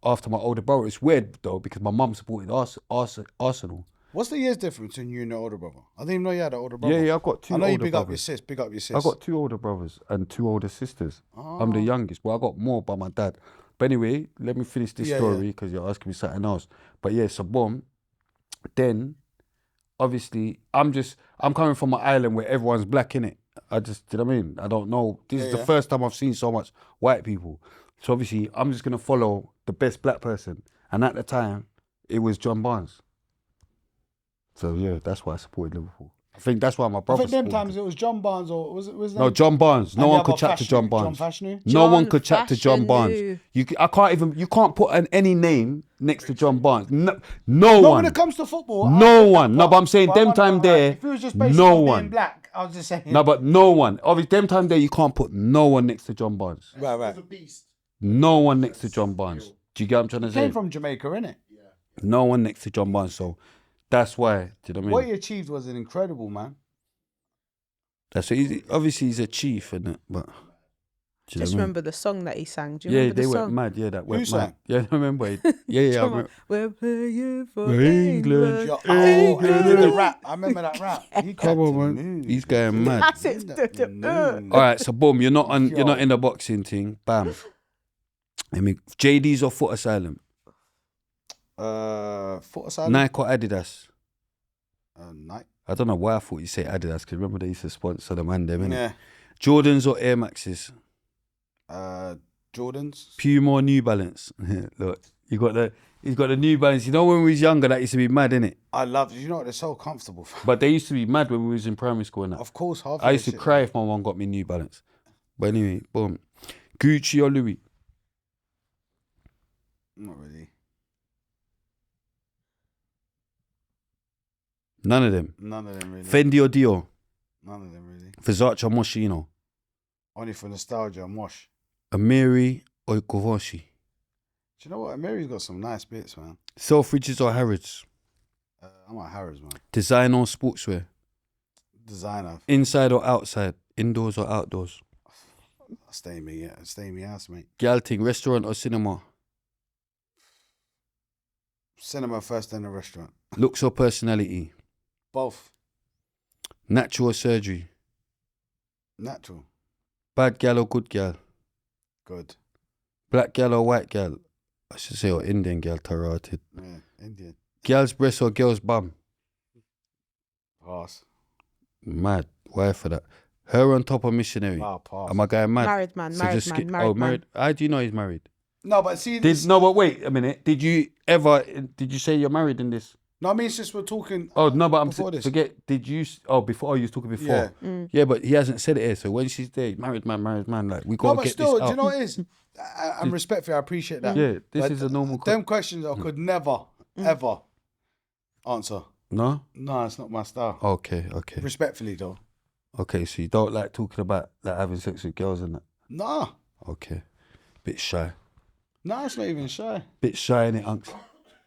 after my older brother. It's weird though because my mum supported Arsenal. What's the years difference between you and your older brother? I didn't even know you had an older brother. Yeah, I've got two. I know you older big up your brothers. sis. Big up your sis. I got two older brothers and two older sisters. I'm the youngest, but I got more by my dad. But anyway, let me finish this story because you're asking me something else. But yeah, so boom. Then, obviously, I'm coming from an island where everyone's black, innit? Do you know what I mean? I don't know. This is the first time I've seen so much white people. So obviously, I'm just going to follow the best black person. And at the time, it was John Barnes. So yeah, that's why I supported Liverpool. I think that's why my I brother think them supported times it was John Barnes or was it? No, John Barnes. No And the one could other chat to John Fashanu. Barnes. John Fashanu? No one John could chat to John Barnes. Fashanu. You can't put any name next to John Barnes. No No, one. when it comes to football, No one. No, but I'm saying them time there, If it was just based no on one. being black, I was just saying. No, but no one. Obviously, them time there, you can't put no one next to John Barnes. Right. No one next to John Barnes. Do you get what I'm trying to say? Came from Jamaica, innit? No one next to John Barnes. So that's why. Do you know what I mean? What he achieved was an incredible, man. That's what obviously he's a chief, isn't it? But do you know Just what I mean? remember the song that he sang. Do you Yeah, remember they the went song? mad. Yeah, that went sang? mad. Yeah, I remember. Yeah, I remember. We're playing for England. Yo, England. and he did the rap. I remember that rap. He Come on, kept man. it moving. He's going mad. That's it. All right, so boom, you're not in the boxing thing. Bam. I mean, JD's or Foot Asylum? Foot aside. Nike or Adidas? Nike. I don't know why I thought you say Adidas because remember they used to sponsor the man them, innit? Yeah. Jordans or Air Maxes? Jordans. Puma or New Balance? Look, he's got the New Balance. You know when we was younger, that used to be mad, innit? I love. You know what? They're so comfortable. But they used to be mad when we was in primary school and that. Of course, half. I used to cry if my mum got me New Balance. But anyway, boom. Gucci or Louis? Not really. None of them. None of them really. Fendi or Dior? None of them really. Versace or Moschino? Only for nostalgia and wash. Amiri or Givenchy? Do you know what? Mary's got some nice bits, man. Selfridges or Harrods? I'm at Harrods, man. Designer or sportswear? Designer. Inside or outside? Indoors or outdoors? Stay in me house, mate. Galting, restaurant or cinema? Cinema first, then the restaurant. Looks or personality? Both. Natural or surgery? Natural. Bad gal or good gal? Good. Black gal or white gal? I should say or Indian gal, taroted. Yeah. Indian. Gal's breast or girl's bum? Pass. Mad. Why for that? Her on top or missionary? Pass. Am I going mad? Married man, So married just man, skip- married oh, man. married. How do you know he's married? No, but see this. No, but wait a minute. Did you say you're married in this? No, I mean it's just we're talking. Oh no, but I'm before this. forget. Did you? Oh, before. Oh, you was talking before. Yeah. Yeah, but he hasn't said it here. So when she's there, married man. Like we No, gotta but get still, this do out. you know what it is? I'm respectful. I appreciate that. Yeah, this But is a normal. Them questions I could never, ever answer. No. No, it's not my style. Okay. Respectfully, though. Okay, so you don't like talking about like having sex with girls and that. Nah. Okay. Bit shy. Nah, it's not even shy. Bit shy in it, Unks.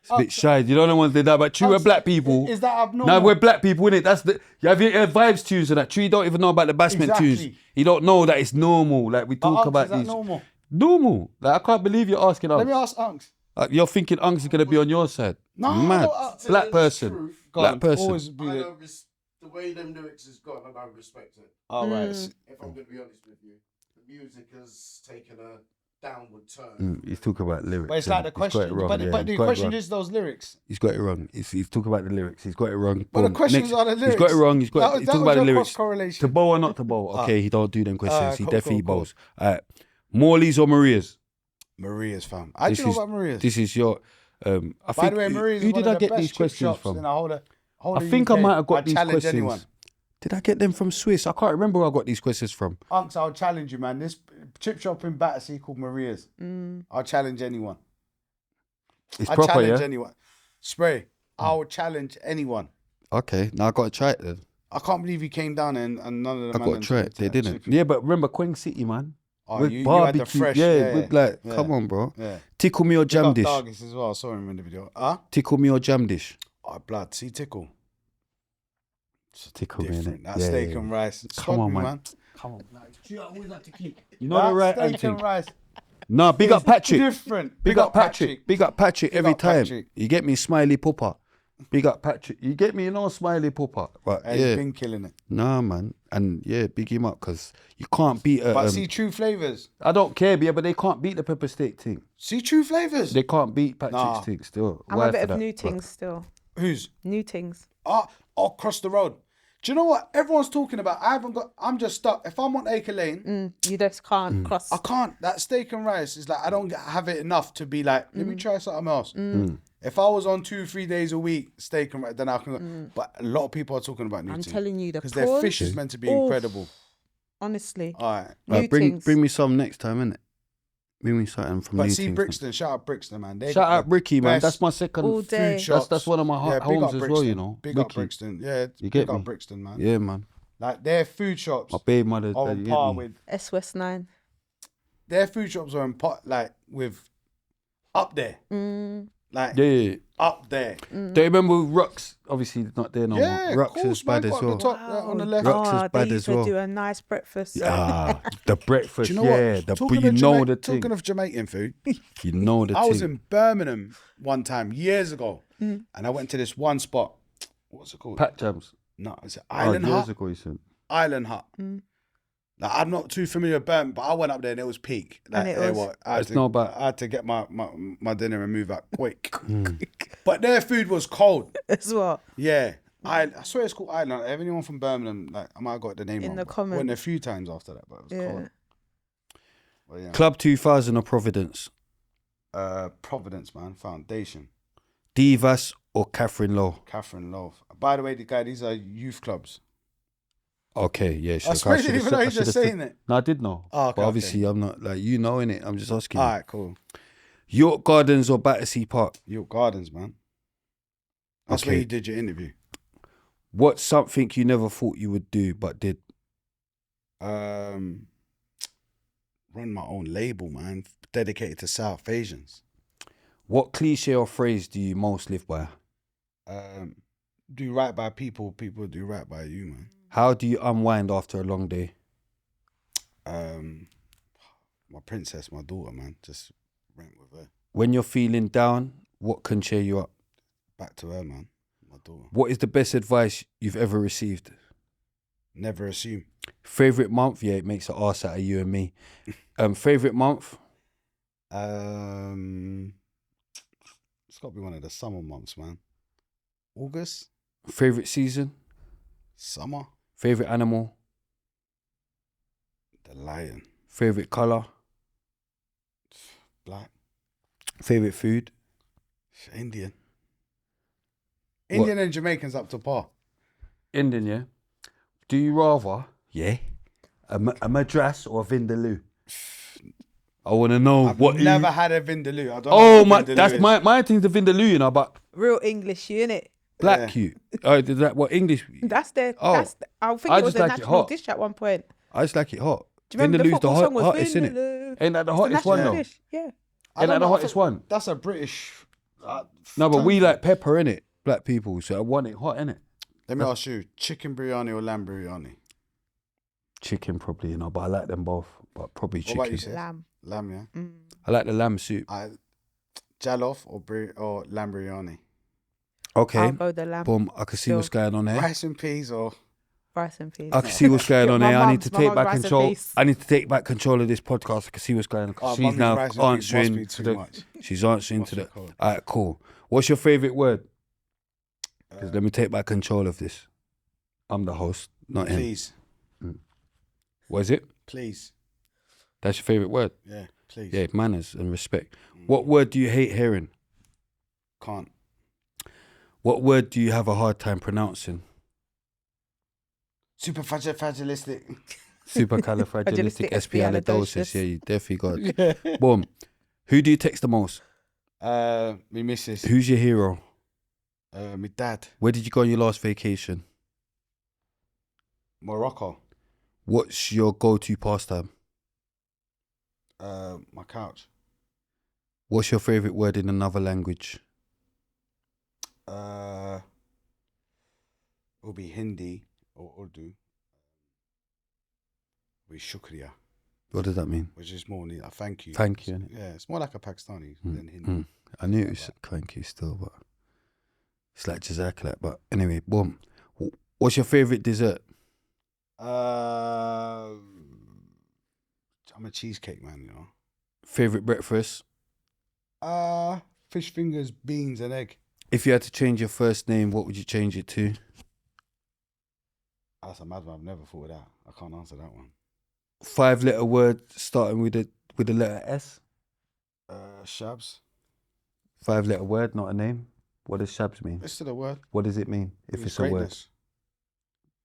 It's a bit shy. You don't know ones did that, but true, we're black people. Is that abnormal? No, we're black people, innit? That's the. You have your vibes tunes and that. True, you don't even know about the bashment tunes. Exactly. You don't know that it's normal. Like we talk Unks, about is that these. normal? Normal. Like I can't believe you're asking Unks. Let me ask Unks. You're thinking Unks is gonna be on your side. No, Mad. no, Black person. Go Black on, person. Always be I the- don't the way them lyrics has gone, and I respect it. All right. If I'm going to be honest with you, the music has taken a downward turn. He's talking about lyrics. But it's like the He's got it question. wrong, But, yeah, but he's the got it question wrong. is those lyrics. He's got it wrong. He's talking about the lyrics. He's got it wrong. But the Boom. questions Next. are the He's lyrics. got it wrong. He's That talking was about the your lyrics. cross-correlation. To bowl or not to bowl? Okay, he don't do them questions. He cool, definitely cool, cool. bowls. Morley's or Maria's? Maria's, fam. I do you know about Maria's. This is your. I By think, the way, Maria's who is one did of I the get best these chip questions shops from? in the whole I think I might have got these challenge questions. anyone. Did I get them from Swiss? I can't remember where I got these questions from. Unks, I'll challenge you, man. This chip shop in Battersea called Maria's. I'll challenge anyone. It's I proper, challenge yeah? anyone. Spray. I'll challenge anyone. Okay, now I got to try it then. I can't believe you came down and none of I them. got to try it. They didn't. Chicken. Yeah, but remember Queen City, man. Oh, With you had the barbecue. fresh. Yeah, with like, yeah. come on, bro. Yeah. Tickle me or Big jam up dish. Dargis as well. I saw him in the video. Tickle me or jam dish. Oh, blood. See, tickle. Tickle me, Different. innit? That steak and rice. Come on, Squad me, man. Come on. You know That the right steak thing. and rice. Nah, big up Patrick. Different. Big up Patrick. Big up Patrick Big every up time. Patrick. You get me, smiley pupper. Big up Patrick. You get me, smiley pupper. But He's yeah, been killing it. nah, man. And yeah, big him up because you can't beat a. But see, True Flavors. I don't care, yeah, but they can't beat the pepper steak thing. See, True Flavors. They can't beat Patrick's Nah. thing still. I'm Why a bit for of that? new But- things still. Who's? New things. Across the road. Do you know what everyone's talking about? I'm just stuck. If I'm on Acre Lane, You just can't cross. I can't. That steak and rice is like, I don't have it enough to be like, let me try something else. If I was on 2-3 days a week, steak and rice, then I can go. But a lot of people are talking about new I'm things. telling you, the Because their prawns, fish is meant to be oof. incredible. Honestly. All right. New bring things. me some next time, innit? Bring me something from But new see, things, Brixton, shout out Brixton, man. They Shout got out the Bricky, man. best That's my second all day. food shops. That's one of my big homes up as well, Brixton. you know. Big up Bricky. Brixton. Yeah, You get big up me? Brixton, man. Yeah, man. Like their food shops My babe mother. are on par with S West 9. their food shops are on par like with up there. Like Yeah. up there. Don't you remember ROC's? Obviously not there no Yeah, more. ROC's course, is bad man. as Got well. the top on the left. Rocks is bad they as used well. to do a nice breakfast. Ah, the breakfast, Do you know yeah. what? But Talking you of know the thing. Talking of Jamaican food, You know the I was thing. in Birmingham one time years ago, and I went to this one spot. What's it called? Pat Jams. No, it's Island years Hut. ago, you said. Island Hut. Like, I'm not too familiar with Birmingham, but I went up there and it was peak. Like, And it they was. were- I, had It's to, not bad. I had to get my dinner and move out quick. But their food was cold. As well. Yeah. I swear it's called Island. If anyone from Birmingham, like I might have got the name In wrong. the but comments. went a few times after that, but it was Yeah. cold. But yeah. Club 2000 or Providence? Providence, man. Foundation. Divas or Catherine Lowe? Catherine Love. By the way, these are youth clubs. Okay, yeah. I swear I didn't even know you're just saying it. No, I did know. Oh, okay, but obviously, I'm not like you know in it. I'm just asking. you. All right, cool. York Gardens or Battersea Park? York Gardens, man. That's where Okay. you did your interview. What's something you never thought you would do but did? Run my own label, man, dedicated to South Asians. What cliche or phrase do you most live by? Do right by people, people do right by you, man. How do you unwind after a long day? My princess, my daughter, man, just rent with her. When you're feeling down, what can cheer you up? Back to her, man, my daughter. What is the best advice you've ever received? Never assume. Favorite month? Yeah, it makes an arse out of you and me. Favorite month? It's got to be one of the summer months, man. August, Favorite season? summer, Favorite animal? the lion, Favorite color? black, Favorite food? Indian. Indian and Jamaicans up to par. Indian, yeah. Do you rather, a madras or a vindaloo? I want to know I've what. never had a vindaloo. I don't know Oh what my, vindaloo that's is. my thing's the vindaloo, you know, but Real English, innit? black you. Oh, is that what English? That's their. Oh. That's. I think I it was just a like it national hot. dish at one point. I just like it hot. Do you remember the Vindaloo's the football song was hottest, innit? Vindaloo? Ain't that the It's hottest one national though? dish, yeah. I Ain't don't that the know, I hottest thought- one? That's a British. No, but we like pepper, innit? Black people, so I want it hot, innit? Let me ask you: chicken biryani or lamb biryani? Chicken probably, you know, but I like them both. But probably What about you, chicken. sis? Lamb. Lamb, yeah. I like the lamb soup. Jollof or lamb biryani? Okay. I'll go the lamb. Boom. I can see Still. what's going on there. Rice and peas or Rice and peas. I can see what's going on My there. I need mum's- to my take mum's back rice and control. peas. I need to take back control of this podcast. I can see what's going on. 'cause Oh, she's mummy's now rice and peas must answering be to too the. much. She's answering Must to be the. cold. All right, cool. What's your favorite word? Because let me take back control of this. I'm the host, not him. Please. What is it? Please. That's your favorite word? Yeah, please. Yeah, manners and respect. What word do you hate hearing? Can't. What word do you have a hard time pronouncing? Superfragilistic. Supercalifragilisticexpialidocious. Yeah, you definitely got it. Boom. Who do you text the most? Me missus. Who's your hero? My dad. Where did you go on your last vacation? Morocco. What's your go-to pastime? My couch. What's your favorite word in another language? Will be Hindi or Urdu. Will be shukriya, What does that mean? which is more neat. Thank you. Thank you, innit? Yeah, it's more like a Pakistani than Hindi. I knew it was cranky still, but it's like Jazakallah. But anyway, boom. What's your favorite dessert? I'm a cheesecake man, you know. Favorite breakfast? Fish fingers, beans, and egg. If you had to change your first name, what would you change it to? That's a mad one. I've never thought of that. I can't answer that one. 5-letter word starting with the letter S. Shabz. 5-letter word, not a name. What does Shabz mean? It's still a word. What does it mean if it's a word? Greatness.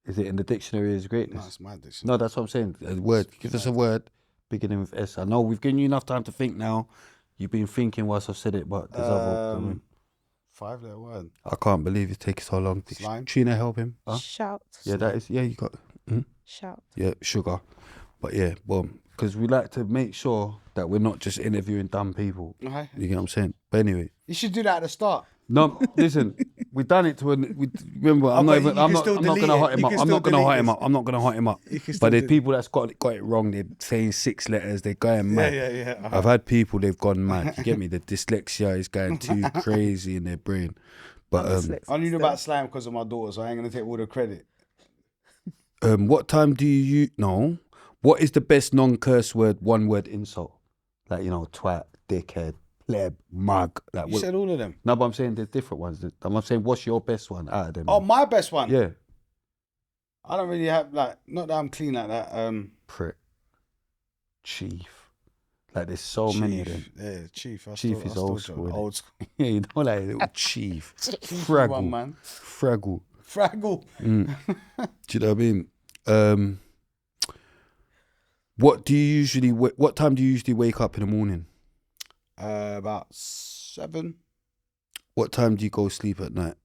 Is it in the dictionary as No, greatness? it's my dictionary. No, that's what I'm saying. A word. Give us a word beginning with S. I know we've given you enough time to think now. You've been thinking whilst I've said it, but there's other. 5-letter word. I can't believe it's taking so long. Slime. Trina, help him. Huh? Shout. Yeah, that is. Yeah, you got. Shout. Yeah, sugar. But yeah, boom. Because we like to make sure that we're not just interviewing dumb people. Okay. You get what I'm saying? But anyway. You should do that at the start. No, listen, we done it to remember. I'm but not even. you I'm can not. still I'm not delete gonna it. hot him You up. can I'm still not gonna delete hot him this. up. I'm not gonna hot him up. You can still But there's do- people that's got it wrong. They're saying 6 letters. They're going mad. Yeah. I've had people. They've gone mad. You get me? The dyslexia is going too crazy in their brain. But I knew about slime because of my daughter, so I ain't gonna take all the credit. what time do you know? What is the best non-curse word? 1-word insult, like twat, dickhead, pleb, mug. Like You said all of them. no, but I'm saying there's different ones. I'm saying what's your best one out of them? Oh, my best one. yeah. I don't really have not that I'm clean like that. Prick, chief. Like there's so many of them. Yeah, chief. Chief is old school, innit? Old school. Yeah, like little chief. One Fraggle. man. Fraggle. Fraggle. Do you know what I mean? What time do you usually wake up in the morning? About 7. What time do you go sleep at night?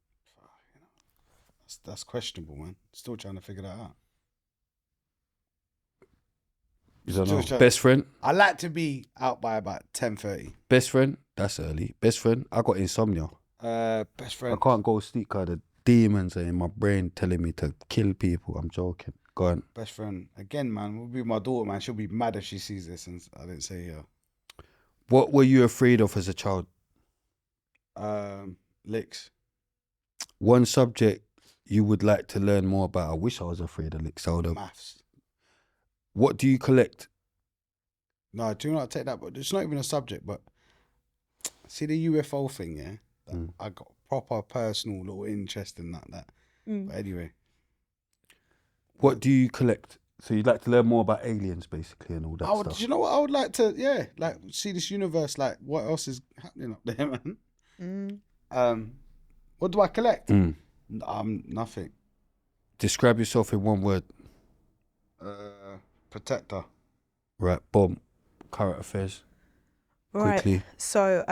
That's questionable, man. Still trying to figure that out. You don't know. Still Best friend? I like to be out by about 10:30. Best friend? That's early. Best friend? I got insomnia. Best friend. I can't go sleep because the demons are in my brain telling me to kill people. I'm joking. Go on. Best friend. Again, man, will be my daughter, man. She'll be mad if she sees this and I didn't say her. What were you afraid of as a child? Licks. One subject you would like to learn more about? I wish I was afraid of licks. Maths. What do you collect? No, do not take that, but it's not even a subject, but see the UFO thing, yeah? I got proper personal little interest in that. But anyway. What do you collect? So you'd like to learn more about aliens, basically, and all that stuff. Do you know what I would like to, like see this universe, like what else is happening up there, man? What do I collect? Nothing. Describe yourself in 1 word. Protector. Right, boom. Current affairs. Right. Quickly. So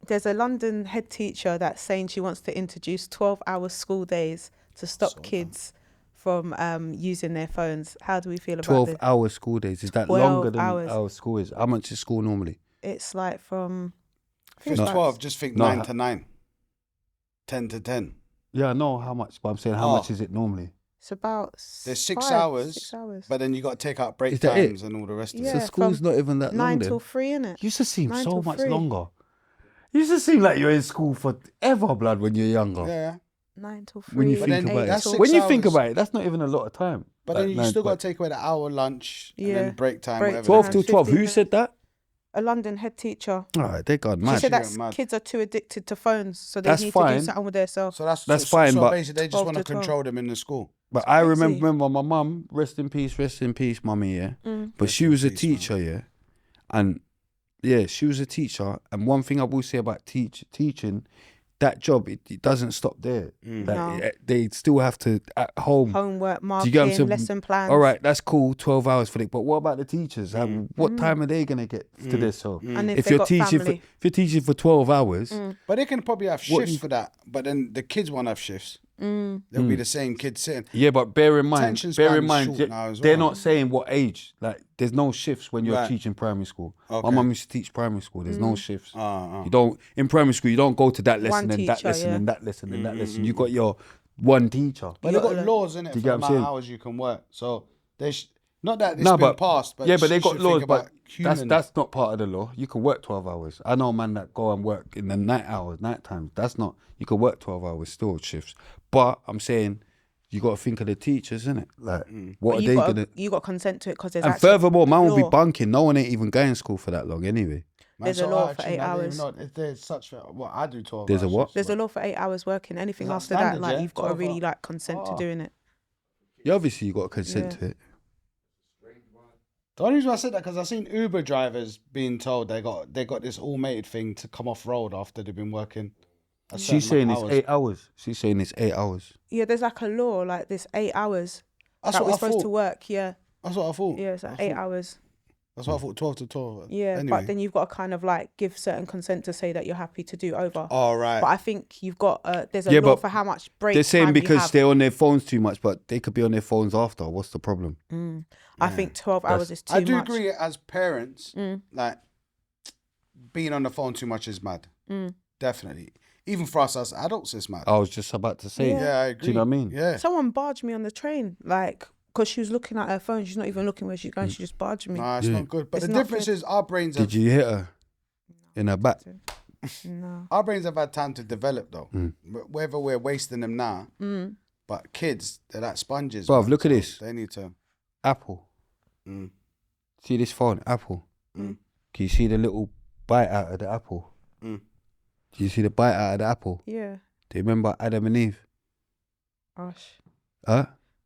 there's a London head teacher that's saying she wants to introduce 12-hour school days to stop kids from using their phones. How do we feel about this? 12-hour school days. Is that 12 longer than hours. our school is? How much is school normally? It's like from... I If think it's it's 12, just think 9 to 9. 10 to 10. Yeah, I know how much, but I'm saying how much is it normally? It's about There's 6 5, hours, 6 hours. but then you got to take out break Is that it? times and all the rest of Yeah, it. So school's from not even that long 9 then? till 3, innit? Used to seem 9 so till much 3. longer. You used to seem like you're in school forever, blood, when you're younger. Yeah. 9 till 3. When you But think then about that's it, 6 when you think hours. about it, that's not even a lot of time. But Like then you 9 still to got to take away the hour lunch and Yeah. then break time, Break whatever. 12 time. till 12. 15 Who said that? A London head teacher. All right, they gone She mad. said You're that mad. kids are too addicted to phones, so they That's need to fine. do something with themselves. So that's fine, so but basically they just 12 want to to 12. control them in the school. But I crazy. remember my mum, rest in peace, mummy, yeah. But she in was a peace, man. teacher, yeah. And yeah, she was a teacher. And one thing I will say about teaching, that job, it doesn't stop there. No. They still have to, at home. Homework, Do you marking, get what I'm saying? lesson plans. All right, that's cool, 12 hours for it. But what about the teachers? What time are they going to get to themselves? And if If they you're got teaching family. if you're teaching for 12 hours, But they can probably have What shifts you- for that. But then the kids won't have shifts. They'll be the same kids sitting. yeah, but bear in Attention mind, span's short now as they're well. not saying what age. Like, there's no shifts when you're Right. teaching primary school. My Okay. mum used to teach primary school. There's no shifts. Uh-uh. You don't in primary school. You don't go to that lesson One and that teacher, lesson yeah. and that lesson and that lesson. You got your one teacher. But they've got laws in it Do you for get the what I'm amount of saying? hours you can work. So they not that it's No, been but passed, but yeah, but they you got should laws. think about But human. that's not part of the law. You can work 12 hours. I know man that go and work in the night times. That's not. You can work 12 hours still shifts. But I'm saying you got to think of the teachers, innit? Like, what are you they got gonna? you got consent to it because there's And actually furthermore, man will be law. bunking. No one ain't even going to school for that long anyway. Man, there's a so law for actually, 8 I didn't even hours. know if there's such what I do 12 There's a hours what? shifts, There's a but- law for 8 hours working. Anything Is that after that, standard, like yeah? you've got to 12 really hours? like consent to doing it. Yeah, obviously you got to consent to it. The only reason I said that because I've seen Uber drivers being told they got this automated thing to come off road after they've been working. a certain She's saying amount it's of hours. 8 hours. She's saying it's 8 hours. Yeah, there's like a law like this 8 hours That's that what we're I supposed thought. to work. Yeah, That's what I thought. yeah, it's like I 8 thought- hours. That's what I thought. 12 to 12. Yeah, Anyway. but then you've got to kind of like give certain consent to say that you're happy to do over. All right. But I think you've got there's a Yeah, law but for how much break They're saying time you because have. they're on their phones too much, but they could be on their phones after. What's the problem? I think 12 hours is too I do much. agree as parents, like being on the phone too much is mad. Definitely. Even for us as adults, it's mad. I was just about to say. Yeah, I agree. Do you know what I mean? Yeah. Someone barged me on the train, like, because she was looking at her phone. She's not even looking where she's going. She just barged me. Nah, it's not good. But It's the not difference good. is our brains have Did you hit her in her back? No. our brains have had time to develop though. Mm. Whether we're wasting them now, but kids, they're like sponges. Bruv, man. look at this. They need to. Apple. Mm. See this phone, Apple. Mm. Can you see the little bite out of the apple? Mm. Do you see the bite out of the apple? Yeah. Do you remember Adam and Eve? Gosh. Huh?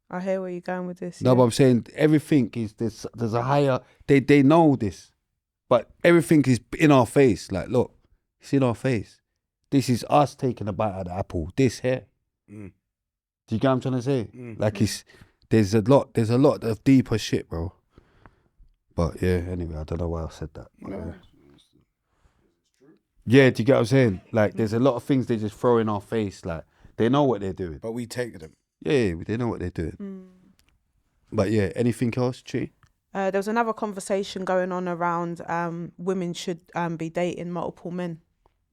I hear where you're going with this. No, yeah. but I'm saying everything is there's a higher. They know this, but everything is in our face. Like, look, it's in our face. This is us taking a bite out of the apple. This here. Mm. Do you get what I'm trying to say? Mm. Like there's a lot of deeper shit, bro. But yeah, anyway, I don't know why I said that. Yeah, do you get what I'm saying? Like, there's a lot of things they just throw in our face. Like, they know what they're doing. But we take them. Yeah, they know what they're doing. But yeah, anything else, Chi? There was another conversation going on around women should be dating multiple men.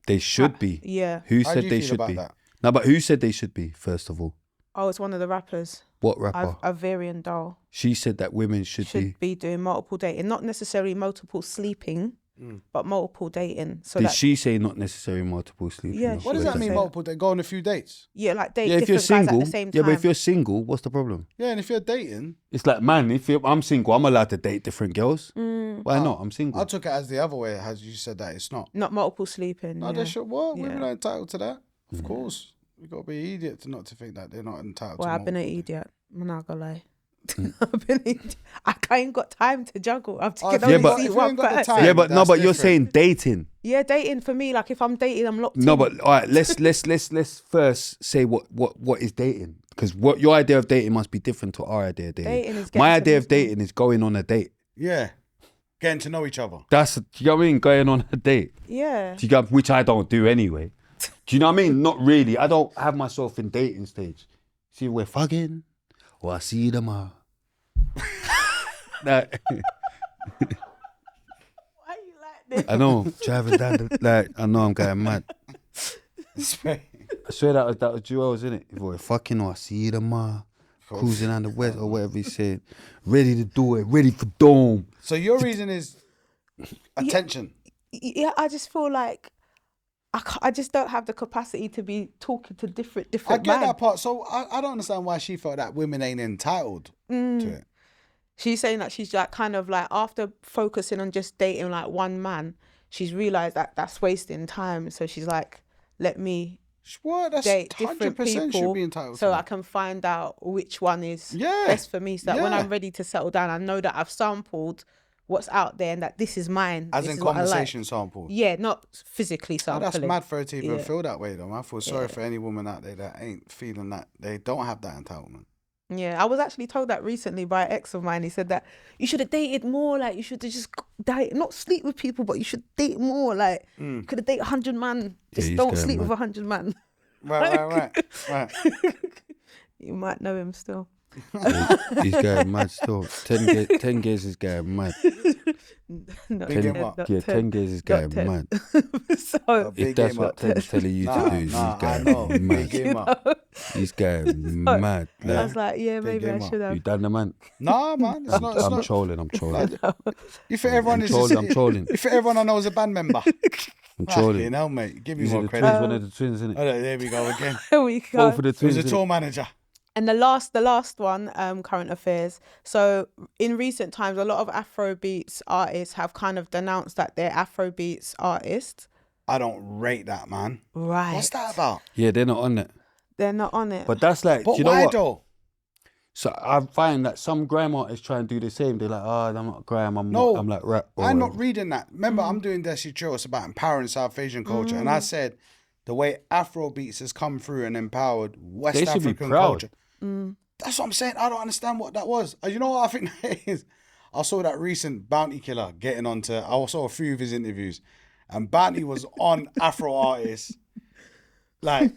They should be. Yeah. Who How do said you they feel should about be? that? No, but who said they should be, first of all? Oh, it's one of the rappers. What rapper? Iverian Doll. She said that women should be. doing multiple dating, not necessarily multiple sleeping, but multiple dating. So Did that she say not necessarily multiple sleeping? Yeah, or What does She that mean, say- multiple? They go on a few dates. yeah, like date Yeah, if you're different guys single. at the same time. Yeah, but if you're single, what's the problem? Yeah, and if you're dating, It's like, man, I'm single, I'm allowed to date different girls. Why not? I'm single. I took it as the other way, as you said that it's not. not multiple sleeping. No, yeah. they should. What? Yeah. Women are entitled to that. Of course. You got to be an idiot not to think that they're not entitled Well, to I've been an multiple. idiot. I'm not gonna lie. I've been an idiot. I ain't got time to juggle. I've Oh, taken if you only ain't got- see if you one ain't got the person. time, Yeah, but no, that's but you're different. saying dating. Yeah, dating for me, like if I'm dating, I'm locked No, in. but all right, let's first say what is dating, because what your idea of dating must be different to our idea of dating. Dating is getting My to idea know of dating is going on a date. Yeah. Getting to know each other. That's, do you know what I mean? Going on a date. Yeah. Do you get, which I don't do anyway. Do you know what I mean? Not really. I don't have myself in dating stage. See, we're fucking, or I see you tomorrow. Like, Why you like this? I know, driving down the, like, I know I'm going mad. I swear that was Joel's, innit? If we're fucking, or I see you tomorrow. Cruising down the west, or whatever he said. Ready to do it, ready for dome. So your reason is attention. Yeah, I just feel like I just don't have the capacity to be talking to different I get men. that part. So I don't understand why she felt that women ain't entitled to it. She's saying that she's like kind of like after focusing on just dating like one man, she's realised that that's wasting time. So she's like, let me What? That's date different 100% should people be entitled so to I that. can find out which one is Yeah. best for me. So that when Yeah. I'm ready to settle down, I know that I've sampled what's out there and that this is mine. As this in is what I like. conversation sample. Yeah, not physically Oh, sampling. that's mad for her to even Yeah. feel that way, though. I feel sorry for any woman out there that ain't feeling that they don't have that entitlement. Yeah, I was actually told that recently by an ex of mine. He said that you should have dated more. Like you should have just date, not sleep with people, but you should date more. Like you could have dated 100 man. Just he's don't going sleep mad. with 100 man. Right. You might know him still. He's going mad still. 10 gays is going mad. Not Big 10, him up. not Yeah, 10. 10 gays is Not going 10. mad. So Big If that's him what up. Ted's telling you to do, he's I going know. mad. Big him up. He's going mad. I Like, was like, yeah, maybe I him up. should you have. done the man? Nah, man. It's not. It's I'm not. trolling. You think everyone I'm is trolling. I'm trolling. You think everyone I know is a band member? I'm trolling. You know, mate. Give me These are more the credit. twins, one of the twins, isn't it? Oh, there we go again. Here we Both go. of the Who's twins. a innit? tour manager? And the last one, current affairs. So in recent times, a lot of Afrobeats artists have kind of denounced that they're Afrobeats artists. I don't rate that, man. Right. What's that about? Yeah, they're not on it. They're not on it. But that's like, But do you know why what? though? So I find that some grime artists try and do the same. They're like, oh, I'm not grime. No, I'm like rap. or I'm not whatever. reading that. Remember, I'm doing DESI TRILL. It's about empowering South Asian culture. And I said the way Afrobeats has come through and empowered West They should be African proud. culture. That's what I'm saying. I don't understand what that was. You know what I think that is? I saw that recent Bounty Killer getting onto, I saw a few of his interviews, and Bounty was on Afro artists. Like,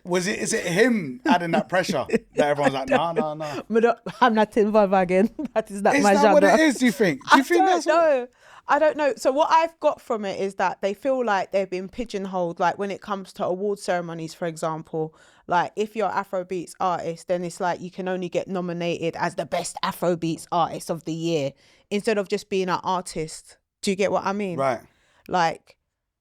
is it him adding that pressure that everyone's like, no. I'm not involved again. That is not Is my that genre. what it is, do you think? Do you think that's what? I don't know. So what I've got from it is that they feel like they've been pigeonholed. Like when it comes to award ceremonies, for example, like if you're Afrobeats artist, then it's like you can only get nominated as the best Afrobeats artist of the year instead of just being an artist. Do you get what I mean? Right. Like,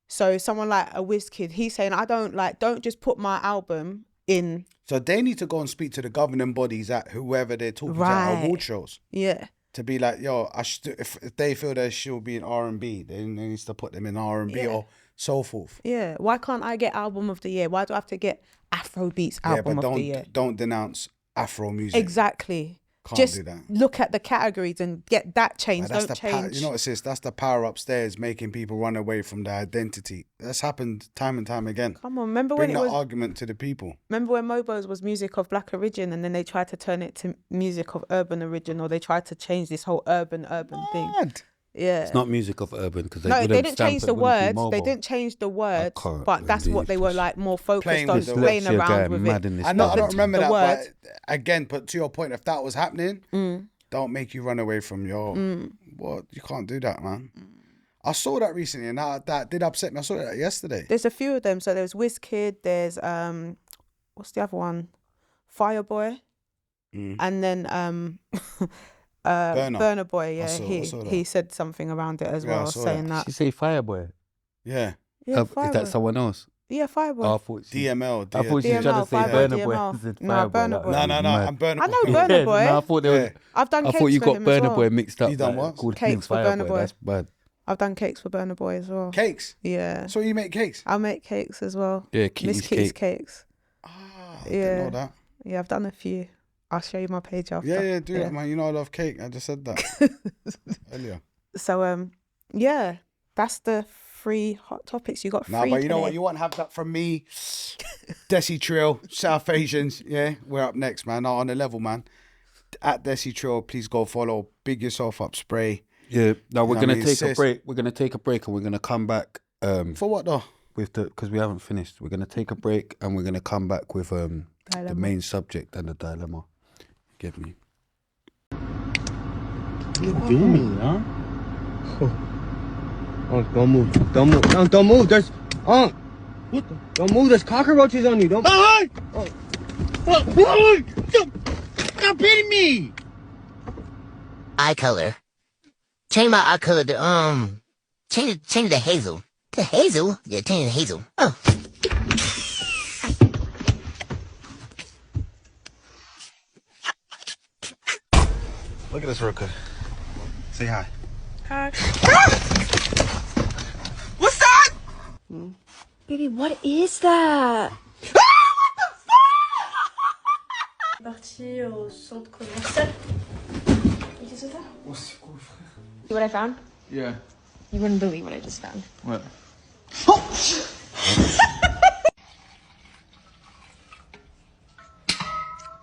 so someone like a WizKid, he's saying, don't just put my album in. So they need to go and speak to the governing bodies at whoever they're talking to at Right. award shows. Yeah. To be like, yo, if they feel they should be in R&B, then they need to put them in R&B Yeah. or so forth. Yeah. Why can't I get album of the year? Why do I have to get Afrobeats album of the year? don't denounce Afro music. Exactly. Can't Just do that. look at the categories and get that changed. That's Don't the power, change. you know what, sis? That's the power upstairs making people run away from their identity. That's happened time and time again. Come on, remember Bring when it that was? argument to the people. Remember when Mobo's was music of black origin, and then they tried to turn it to music of urban origin, or they tried to change this whole urban thing. Mad. Yeah. It's not music of urban because No, they didn't change the words. They didn't change the words, can't but that's what they were believe like more focused Playing on, with the playing Dyslexia around guy with mad it. in this I know, I band. don't remember the that, word. but again, but to your point, if that was happening, don't make you run away from your. What, you can't do that, man. I saw that recently, and that did upset me. I saw that yesterday. There's a few of them. So there's WizKid. There's what's the other one? Fireboy, and then Burner Boy. Yeah, I saw that. he said something around it as Yeah, I well, saw saying Did that. you say Fireboy? Yeah, Yeah, Is Fireboy. that someone else? Yeah, Fireboy. Oh, I thought she, DML. I thought she was DML, trying to say Fireboy, Burner Boy. DML. I said No, Fireboy, Burner like, Boy. No, that no, was no. mad. I'm Burner. I know Boy. Burner Yeah, Boy. no, I thought there was. Yeah. I've done I cakes thought you for got him as Burner well. Boy mixed up. You done like, what? called Cakes him for Burner Fireboy. Boy. That's bad. I've done cakes for Burner Boy as well. Cakes. Yeah. So you make cakes? I make cakes as well. Yeah, Miss Kitty's Kitty's cake. cakes. Ah, I Yeah. didn't know that. Yeah, I've done a few. I'll show you my page after. Yeah, do that, man. You know I love cake. I just said that earlier. So yeah, that's the 3 hot topics you got. Nah, free but you know today. what? You won't have that from me. DESI TRILL, South Asians. Yeah, we're up next, man. Not on the level, man. At DESI TRILL, please go follow. Big yourself up spray. Yeah. Now we're know what I gonna mean? take a Sis. break. We're gonna take a break and we're gonna come back For what though? with the because we haven't finished. We're gonna take a break and we're gonna come back with the Dilemma. main subject and the dilemma. Get me. You doing, huh? Oh, don't move. Don't move. No, don't move. There's what the? Don't move. There's cockroaches on you. Don't. Oh. Stop hitting me. Eye color. Change my eye color to change it to hazel. The Hazel? Yeah, Tan Hazel. Oh. Look at this real quick. Say hi. Hi. What's that? Baby, what is that? Parti au centre commercial. Qu'est-ce que c'est? Oh, c'est cool, frère. See what I found? Yeah. You wouldn't believe what I just found. What?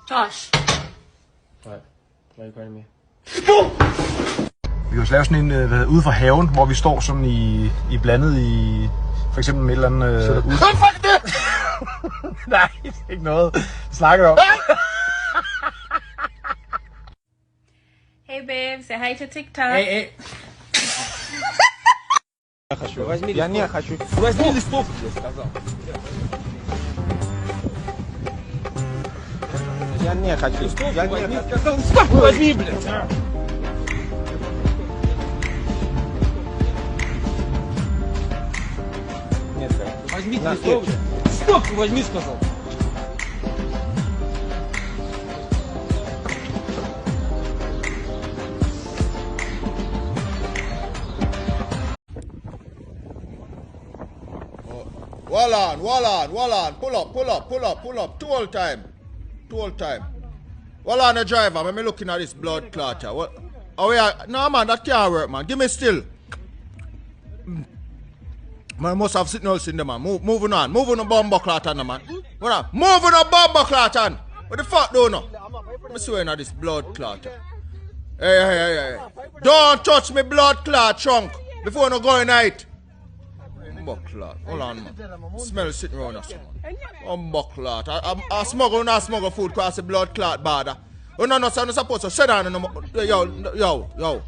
Josh. What? Why are you calling me? Vi kan også lave sådan en ude for haven, hvor vi står sådan i blandet i for eksempel med et eller andet ude. Fuck det! Nej, det er ikke noget. Vi snakker om. Hey babe, say hi to TikTok. Hey. Я не хочу. Возьми листовку, я сказал. Я не хочу. Я не сказал. Листовку возьми, блядь. Нет, возьми листовку. Листовку возьми, сказал. Wall on. Pull up. Two time. Wall on the driver, when me looking at this blood clot. What? Oh yeah, no man, that can't work, man. Give me still. Man must have something else in there, man. Moving on bomb clot on, man. Moving on bomb clot on. What the fuck do no? Me swearing at this blood clot. Hey. Don't touch me blood clot chunk before no go in night. Clot. Hold on, man. Smell sitting around us, man. Clot. I smuggle food across the blood clot border. Oh no, so I'm not supposed to sit down. Yo.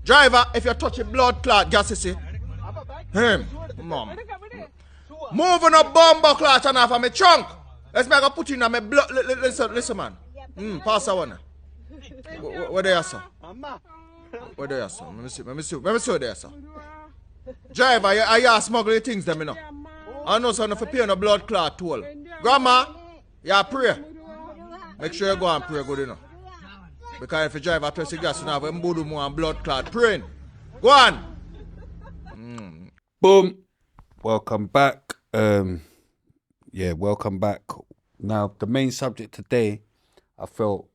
Driver, if you touch a blood clot, gas you see. Him. Mom. Moving a bomb clot on off of my trunk. Let's make a put in on my blood. Listen, man. Pass that one. Where they are, sir? Let me see what they are, sir. Driver, you smuggle the things them, you know. I know son for paying a blood clot toll. Grandma, you pray. Make sure you go and pray good, you know. Because if you drive a press gas, you have a and blood clot praying. Go on. Boom. Welcome back. Welcome back. Now, the main subject today, I felt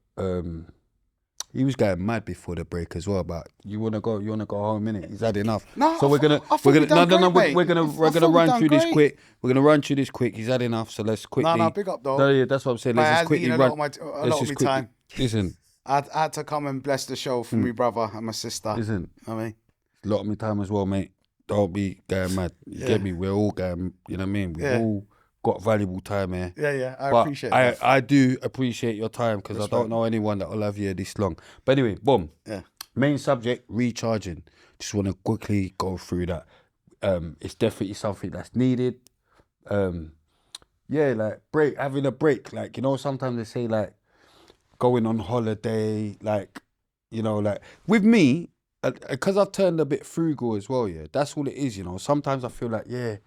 he was going mad before the break as well. But you wanna go home, innit? He's had enough. No, so we're gonna run through this quick. We're gonna run through this quick. He's had enough, so let's quickly. No, big up though. No, yeah, that's what I'm saying. Let's just quickly run. A lot of my time. Listen, I had to come and bless the show for my brother and my sister. Listen, I mean, a lot of my time as well, mate. Don't be going mad. You get me? We're all going. You know what I mean? We've all got valuable time here. Yeah. I appreciate that. I do appreciate your time because I don't know anyone that will have you this long. But anyway, boom. Yeah. Main subject, recharging. Just want to quickly go through that. It's definitely something that's needed. Like having a break. Like, you know, sometimes they say like going on holiday, like, you know, like with me, because I've turned a bit frugal as well, yeah. That's all it is, you know. Sometimes I feel like, I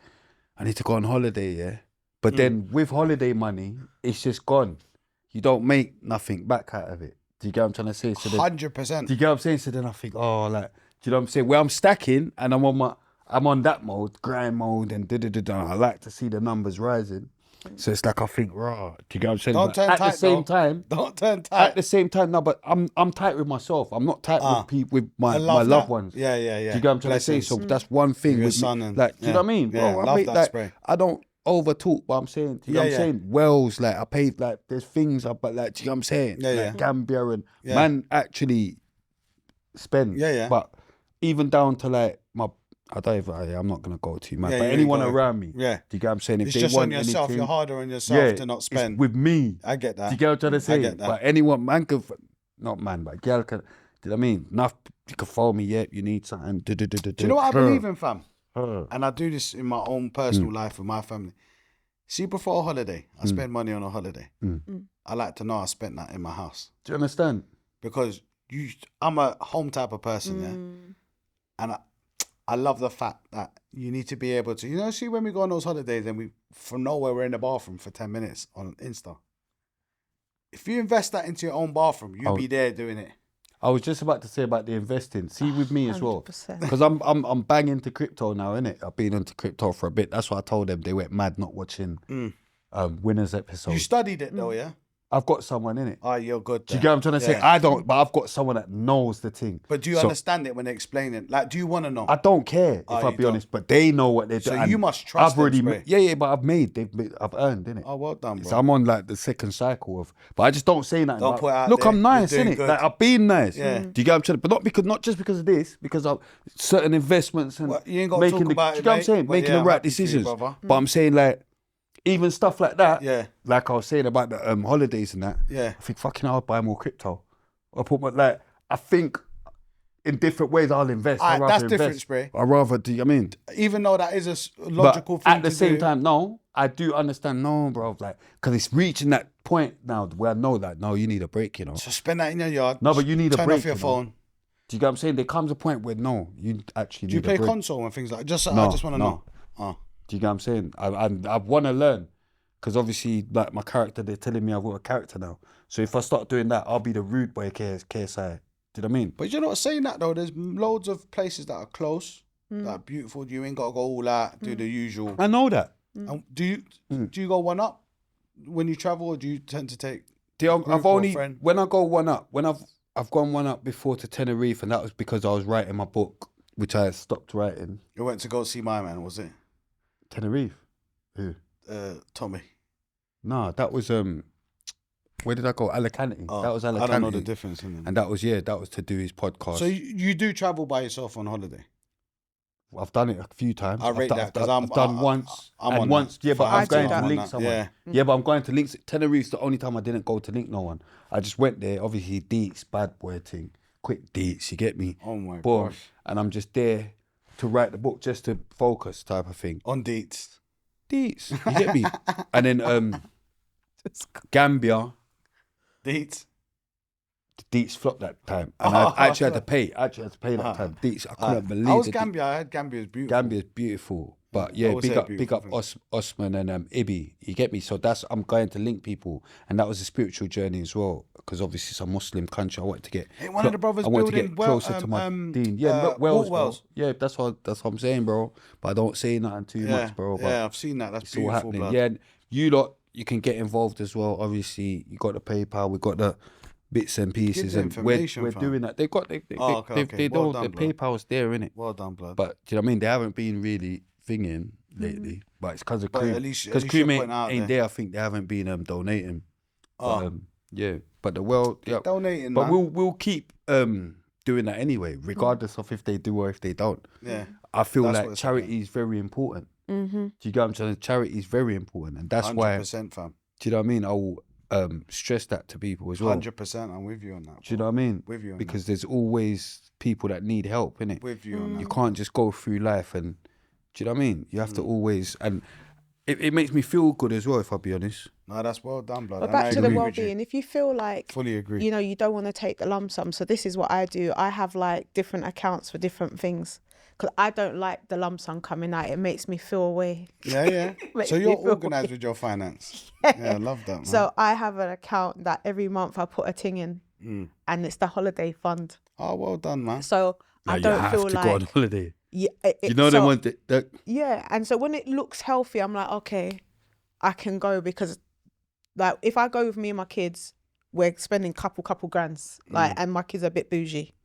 need to go on holiday, yeah. But then with holiday money, it's just gone. You don't make nothing back out of it. Do you get what I'm trying to say? So 100%. Do you get what I'm saying? So then I think, do you know what I'm saying? Where I'm stacking and I'm on that mode, grind mode, and I like to see the numbers rising. So it's like I think, raw. Do you get what I'm saying? Don't turn tight. At the same time, don't turn tight. At the same time, no, but I'm tight with myself. I'm not tight with people, with my loved ones. Yeah. Do you get what I'm trying to say? So that's one thing with son me. And, like, do you know what I mean? Yeah, bro, I love that spray. I don't over talk, but I'm saying, do you know what I'm saying? Wells, like I paid, like there's things, but like, do you know what I'm saying? Like Gambia and man actually spend. But even down to like I'm not gonna go too mad. But anyone around me, do you get what I'm saying? If it's they just want on yourself. anything, You're harder on yourself to not spend. It's with me. I get that. Do you get what I'm trying to say? I get that. But anyone, man could, not man, but girl can. Do you know what I mean? Enough, you can phone me. Yeah, you need something. Do you know what I believe in, fam? And I do this in my own personal life with my family. See, before a holiday, I spend money on a holiday. I like to know I spent that in my house. Do you understand? Because I'm a home type of person, yeah. And I love the fact that you need to be able to, see when we go on those holidays and we, from nowhere, we're in the bathroom for 10 minutes on Insta. If you invest that into your own bathroom, you'll be there doing it. I was just about to say about the investing. See with me as well, 100%. because I'm banging to crypto now, innit? I've been into crypto for a bit. That's why I told them they went mad not watching Winners episode. You studied it though, yeah? I've got someone in it. Oh, you're good. Do you get what I'm trying to say? I don't, but I've got someone that knows the thing. But do you understand it when they explain it? Like, do you want to know? I don't care if I'll be honest, but they know what they're doing. So you must trust them. Yeah, but I've earned, innit? Oh, well done, bro. So I'm on like the second cycle of, but I just don't say nothing. Don't put it out look, there. I'm nice, innit? Good. Like I've been nice. Yeah. Do you get what I'm trying to? But not just because of this, because of certain investments and you ain't got to talk about do you get what I'm saying? Making the right decisions. But I'm saying like, even stuff like that, like I was saying about the holidays and that, I think fucking I'll buy more crypto. I think in different ways I'll invest. That's different, Spray. I'd rather do, I mean. Even though that is a logical thing to do. At the same time, no, I do understand, no, bro, like, because it's reaching that point now where I know that, no, you need a break, So spend that in your yard. No, but you need a break. Turn off your phone. Do you get what I'm saying? There comes a point where, no, you actually need a break. Do you play console and things like that? I just want to know. Oh. Do you get what I'm saying? I want to learn, because obviously, like my character, they're telling me I've got a character now. So if I start doing that, I'll be the rude boy KSI. Do you know what I mean? But you're not saying that though. There's loads of places that are close, that are beautiful. You ain't got to go all out, do the usual. I know that. Do you go one up when you travel, or do you tend to take? I've only when I go one up. When I've gone one up before to Tenerife, and that was because I was writing my book, which I had stopped writing. You went to go see my man, was it? Tenerife. Who? Tommy. No, that was where did I go? Alicante. Oh, that was Alicante. I don't know the difference. And that was to do his podcast. So you do travel by yourself on holiday? I've done it a few times. I rate that because I've done once. I'm once. Yeah, but I'm going to link someone. Yeah. Yeah, but I'm going to link. Tenerife's the only time I didn't go to link no one. I just went there. Obviously, deets, bad boy thing, quick deets. You get me? Oh my gosh. gosh. And I'm just there to write the book, just to focus, type of thing. On deets. Deets. You get me? And then Gambia. Deets. The Deets flopped that time, and I actually had to pay. that time. Deets, I couldn't believe it. I was Gambia. I heard Gambia's beautiful. Gambia's beautiful, but yeah, big up Osman and Ibi. You get me? So I'm going to link people, and that was a spiritual journey as well, because obviously it's a Muslim country. I wanted to get one of the brothers. I wanted to get closer to my deen. Yeah, Wells. Yeah, that's what I'm saying, bro. But I don't say nothing too much, bro. But yeah, I've seen that. That's beautiful, happening. blood. Yeah, you lot, you can get involved as well. Obviously, you got the PayPal. We got the bits and pieces, and we're doing that. They don't. The PayPal's there, innit? Well done, blood. But do you know what I mean? They haven't been really thinging lately, but it's because of Cream. Because Cream ain't there. I think they haven't been donating. Yeah, but the world, donating. But we'll keep doing that anyway, regardless of if they do or if they don't. Yeah, I feel like charity is very important. Do you get what I'm saying? Charity is very important, and that's 100%, why. 100%, fam. Do you know what I mean? I will stress that to people as well. 100%, I'm with you on that. Do you know what I mean? With you on because there's always people that need help, innit? With you on that. You can't just go through life and, do you know what I mean? You have to always, and it makes me feel good as well, if I'll be honest. No, that's well done, blood. But back to the well-being, if you feel like, fully agree, you don't want to take the lump sum. So this is what I do. I have like different accounts for different things. Because I don't like the lump sum coming out. It makes me feel away. Yeah. So you're organised with your finance. Yeah, I love that, man. So I have an account that every month I put a thing in, and it's the holiday fund. Oh, well done, man. So I don't feel like... You have to go on holiday. Yeah, you know they want that. Yeah, and so when it looks healthy, I'm like, okay, I can go, because like if I go with me and my kids, we're spending couple grands, like, and my kids are a bit bougie.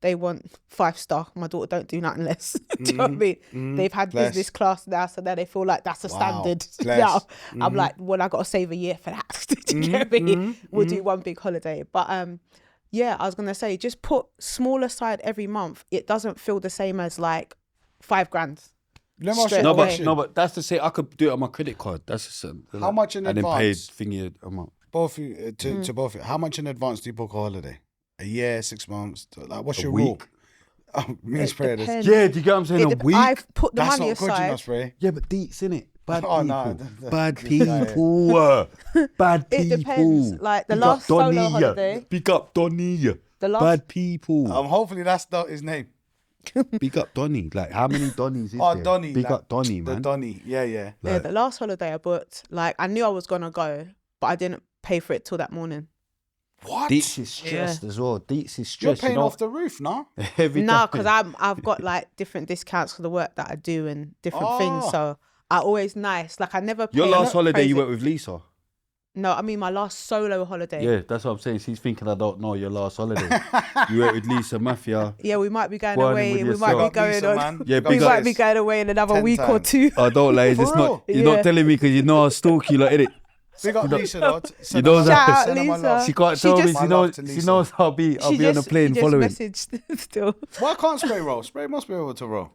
They want 5-star. My daughter don't do nothing less. Do you know what I mean? They've had business class now, so now they feel like that's a standard. Now I'm like, well, I got to save a year for that. Do you get me? We'll do one big holiday. But yeah, I was gonna say, just put small aside every month. It doesn't feel the same as like 5 grand. No, but that's to say I could do it on my credit card. That's just, how much in advance? And then paid thingy a month. Both of you, to both of you. How much in advance do you book a holiday? A year, 6 months? Like, what's your rule? Me and Spray. Yeah, do you get what I'm saying? A week? I've put the That's money not good, aside. you know, Spray. Yeah, but deets, innit? Bad people. No, bad people. Bad people. It depends. Like the last solo holiday. Pick up Donnie. Bad people. Hopefully that's not his name. Big up Donny. Like, how many Donnies is Oh, there? Donny. Big like, up Donny, The man. Donny. Yeah. Yeah, Like- the last holiday I booked, like I knew I was gonna go, but I didn't pay for it till that morning. What? Deets is stressed as well. Deets is You're stressed. paying you know? off the roof, no? Every No, time. because I've got like different discounts for the work that I do and different things. Oh. So I always nice. Like I never pay. Your I'm last not holiday, you crazy. went with Lisa. No, I mean my last solo holiday. Yeah, that's what I'm saying. She's thinking I don't know your last holiday. You went with Lisa Mafia. Yeah, we might be going Go on in away. with We yourself. might be going Lisa, on. man. Yeah, Got We big might up. be going away in another 10 week or times. two. I don't like. For It's real? not. You're Yeah. not telling me because you know I stalk you, like, innit? Big up Lisa, though. You know Shout out, Send her my Lisa. love. She can't She tell me. just- She My love knows. to She Lisa. knows I'll be on a plane She following. just messaged still. Why can't Spray roll? Spray must be able to roll.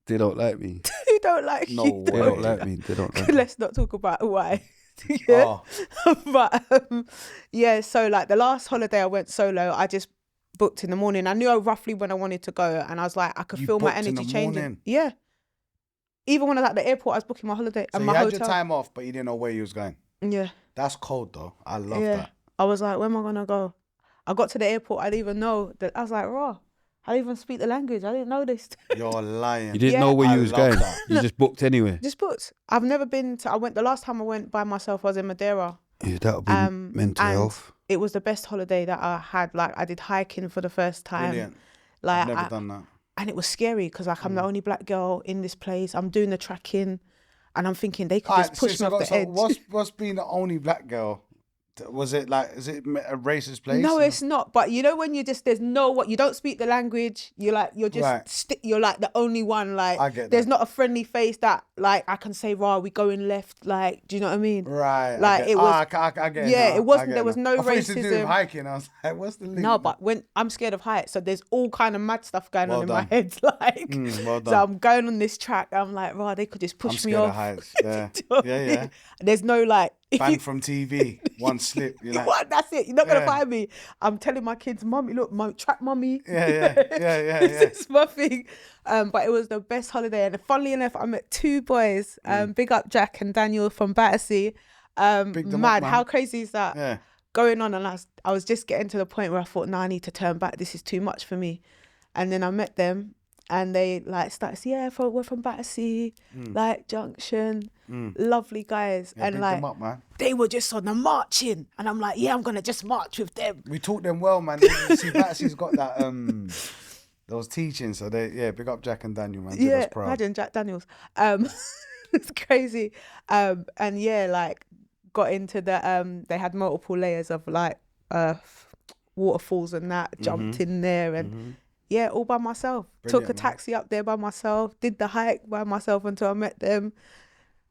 They don't like me. Who don't like No you? way. They don't like me. They don't like me. Let's not talk about why. Yeah. Oh, But yeah, so like the last holiday I went solo, I just booked in the morning. I knew roughly when I wanted to go, and I was like, I could You feel my booked in energy the changing. morning? Yeah. Even when I was at the airport, I was booking my holiday so and you my had hotel. your time off, but you didn't know where you was going. Yeah. That's cold, though. I love Yeah. that. I was like, where am I gonna go? I got to the airport. I didn't even know that. I was like, raw. I didn't even speak the language. I didn't know this. You're lying. You didn't Yeah. know where I you was love going. that. You just booked anyway. Just booked. I've never been to. I went the last time I went by myself. I was in Madeira. Yeah, that would be mental and health. it was the best holiday that I had. Like I did hiking for the first time. Brilliant. Like I've never done that. and it was scary because like I'm the only black girl in this place. I'm doing the trekking, and I'm thinking they could just push me off the edge. What's being the only black girl? Was it like, is it a racist place? No, it's not. But you know when you just there's no what you don't speak the language. You're just Right. you're like the only one. Like I get there's that. not a friendly face that like I can say, "Rah, we going left." Like, do you know what I mean? Right. Like, it was- I get it yeah, now, it wasn't- I get there it was now. no I thought it was to do with racism. hiking. I was like, what's the link? No, but when I'm scared of heights, so there's all kind of mad stuff going Well on in my done. head. Like, well so done. I'm going on this track. I'm like, "Rah, they could just I'm push me scared off." of heights. Yeah. Do you know what I Yeah. mean? There's no like. if Bang you- from TV. One slip. You're like, What? That's it. You're not gonna Yeah. find me. I'm telling my kids, "Mummy, look, track mummy." Yeah. This is my thing. But it was the best holiday, and funnily enough, I met two boys. Big up Jack and Daniel from Battersea. Big them up, Mad. man. How crazy is that? Yeah. Going on, and I was just getting to the point where I thought, I need to turn back. This is too much for me. And then I met them, and they like started saying, "Yeah, we're from Battersea, like Junction, lovely guys." Yeah, and big like them up, man. they were just on the marching, and I'm like, "Yeah, I'm gonna just march with them." We taught them well, man. See, Batsy's got that those teachings. So big up Jack and Daniel, man. Give Yeah, us proud. imagine Jack Daniels. It's crazy. And yeah, like got into the they had multiple layers of like waterfalls and that, jumped in there and yeah, all by myself. Brilliant, Took a taxi up there by myself, did the hike by myself until I met them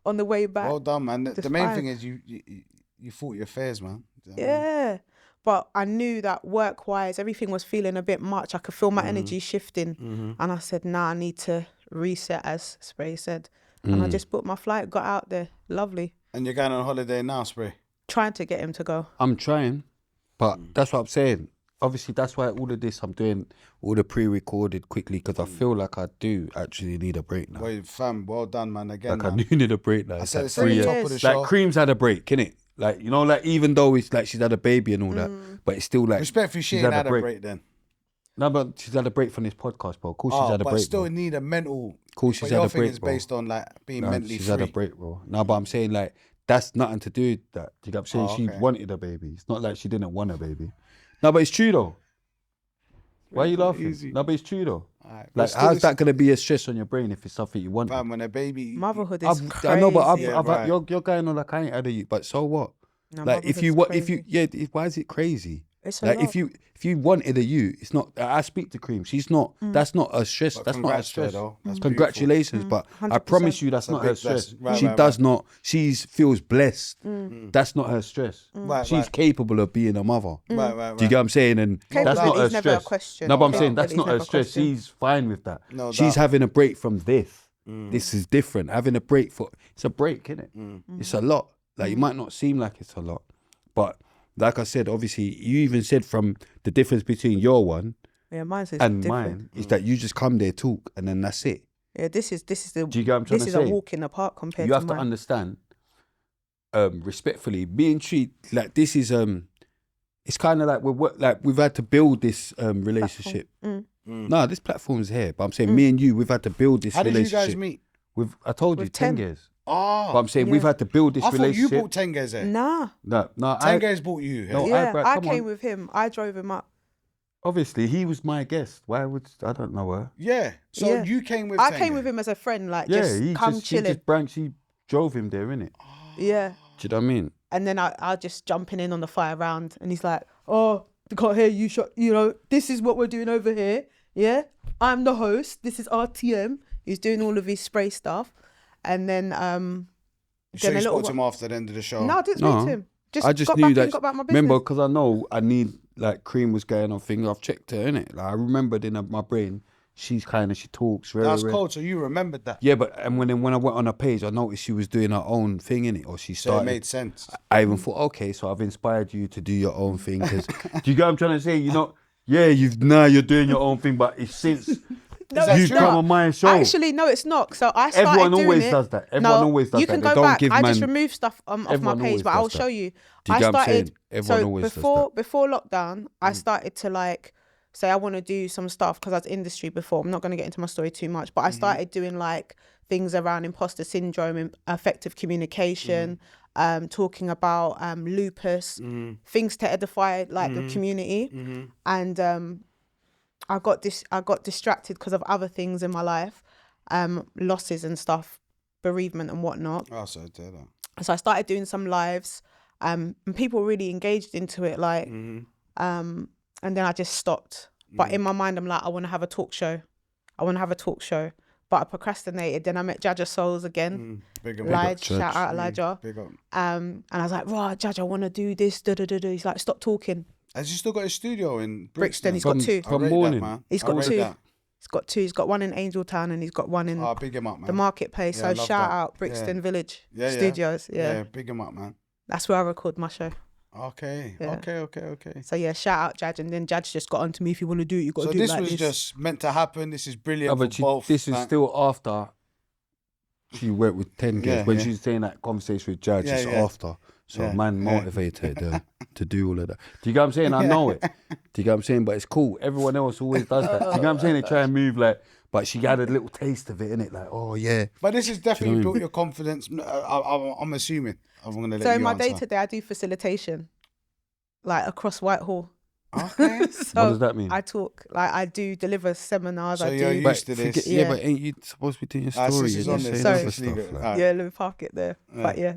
on the way back. Well done, man. Just The main fine. thing is you fought your fears, man. Do you know what I mean? Yeah. But I knew that work-wise, everything was feeling a bit much. I could feel my energy shifting. And I said, I need to reset, as Spray said. And I just booked my flight, got out there. Lovely. And you're going on holiday now, Spray? Trying to get him to go. I'm trying, but that's what I'm saying. Obviously, that's why all of this, I'm doing all the pre-recorded quickly because I feel like I do actually need a break now. Well, fam, well done, man. Again, Like, man. I do need a break now. I It's said like it's at 3 the years. top of the Like, show. Cream's had a break, innit? Like, you know, like, even though it's like she's had a baby and all that, but it's still like... Respectfully, she she's ain't had a break then. No, but she's had a break from this podcast, bro. Of course she's had a but break, still bro. need a mental... Of course she's but had your a thing break, is bro. based on like being No, mentally she's free. had a break, bro. No, but I'm saying like that's nothing to do with that. Do you get what I'm saying? Oh, She okay. wanted a baby. It's not like she didn't want a baby. No, but it's true though. Why are you laughing? Easy. No, but it's true though. Alright, but Like, still how's it's- that gonna be a stress on your brain if it's something you want? Fam, when a baby... Motherhood is crazy. I know, but I've, Yeah, right. you're going on like I ain't had a you, but so what? No, Like if you motherhood's what if you why is it crazy? It's a Like lot. if you wanted a you, it's not. I speak to Cream. She's not. That's not a stress. But That's not a congrats to her, stress. though. That's Congratulations, but I 100%. promise you, that's That's a not her big stress. blessing. Right, She right, does not. She feels blessed. That's not her stress. Right, She's right. capable of being a mother. Right. Do you get what I'm saying? And that's not her Capability's never a stress. question. No, but I'm saying that's Capability's not her never a stress. question. She's fine with that. No She's doubt. having a break from this. This is different. Having a break it's a break, isn't it? It's a lot. Like it might not seem like it's a lot, but like I said, obviously you even said from the difference between your one Yeah, mine's is and different. mine is that you just come there, talk, and then that's it. Yeah, this is the. Do you get what I'm trying this to is say? a walk in the park compared You to have to mine. understand, respectfully, being treated like this is it's kind of like we've had to build this relationship Nah, this platform's here. But I'm saying me and you, we've had to build this How did relationship. you guys meet? I told you, With 10. Tenges. Oh. But I'm saying we've had to build this I thought relationship. you bought Tenges here. Nah. No, Tenges bought you here. No, Yeah, I come came on. with him. I drove him up. Obviously, he was my guest. Why would I don't know her? Yeah. So Yeah. you came with I Tenges. came with him as a friend, like Yeah, just come chilling. he drove him there, innit? Yeah. Do you know what I mean? And then I just jumping in on the fire round, and he's like, "Oh, I can't hear you. You know, this is what we're doing over here. Yeah, I'm the host. This is RTM." He's doing all of his spray stuff, and then So you spoke to him after the end of the show? No, I didn't speak to him. I just got knew back that. And got back my business. Remember, because I know I need like Cream was going on thing. I've checked her, innit? Like I remembered in my brain, she talks very. That's cool. So you remembered that? Yeah, but and when I went on her page, I noticed she was doing her own thing, innit? Or she started. So it made sense. I even thought, okay, so I've inspired you to do your own thing. Cause, do you get what I'm trying to say? You know, yeah, you're doing your own thing, but it's since. No, you've come on my show. Actually, no, it's not. So I started Everyone doing always it. does that. Everyone always does you that. can They go don't back. give I just man- removed stuff off my Everyone page, always but I'll does show that. you. Do you I get what I'm saying? started Everyone so always does before lockdown. I started to like say I want to do some stuff because I was industry before. I'm not going to get into my story too much, but I started doing like things around imposter syndrome and effective communication. Talking about lupus, things to edify like the community, and I got distracted because of other things in my life, losses and stuff, bereavement and whatnot. Oh, so I did that. So I started doing some lives, and people really engaged into it, like, and then I just stopped. But in my mind, I'm like, I want to have a talk show. But I procrastinated. Then I met Jaja Souls again. Shout out Elijah. And I was like, right, Jaj, I want to do this. He's like, stop talking. Has he still got a studio in Brixton? He's got two. From morning. He's got two. He's got two. He's got one in Angeltown and he's got one in big him up, man. the marketplace. Yeah, so shout out Brixton Village Studios. Yeah, big him up, man. That's where I record my show. Okay. So yeah, shout out Jaj, and then Jaj just got onto me. If you want to do it, you got to do it like this. So this was just meant to happen. This is brilliant for both. This is still after she went with 10 girls. When she was saying that conversation with Jaj, it's after. So man motivated them to do all of that. Do you get what I'm saying? I know it. Do you get what I'm saying? But it's cool. Everyone else always does that. Do you get what I'm saying? They try and move like, but she had a little taste of it, innit? Like, oh yeah. But this has definitely built your confidence. I'm assuming. I'm gonna let so you in my answer. day to day, I do facilitation, like across Whitehall. Okay. So what does that mean? I talk, like I do deliver seminars. So I you're do. used to this. Yeah, but ain't you supposed to be doing your story? This is You're on just this. saying Sorry. other stuff, like. Yeah, let me park it there. But yeah.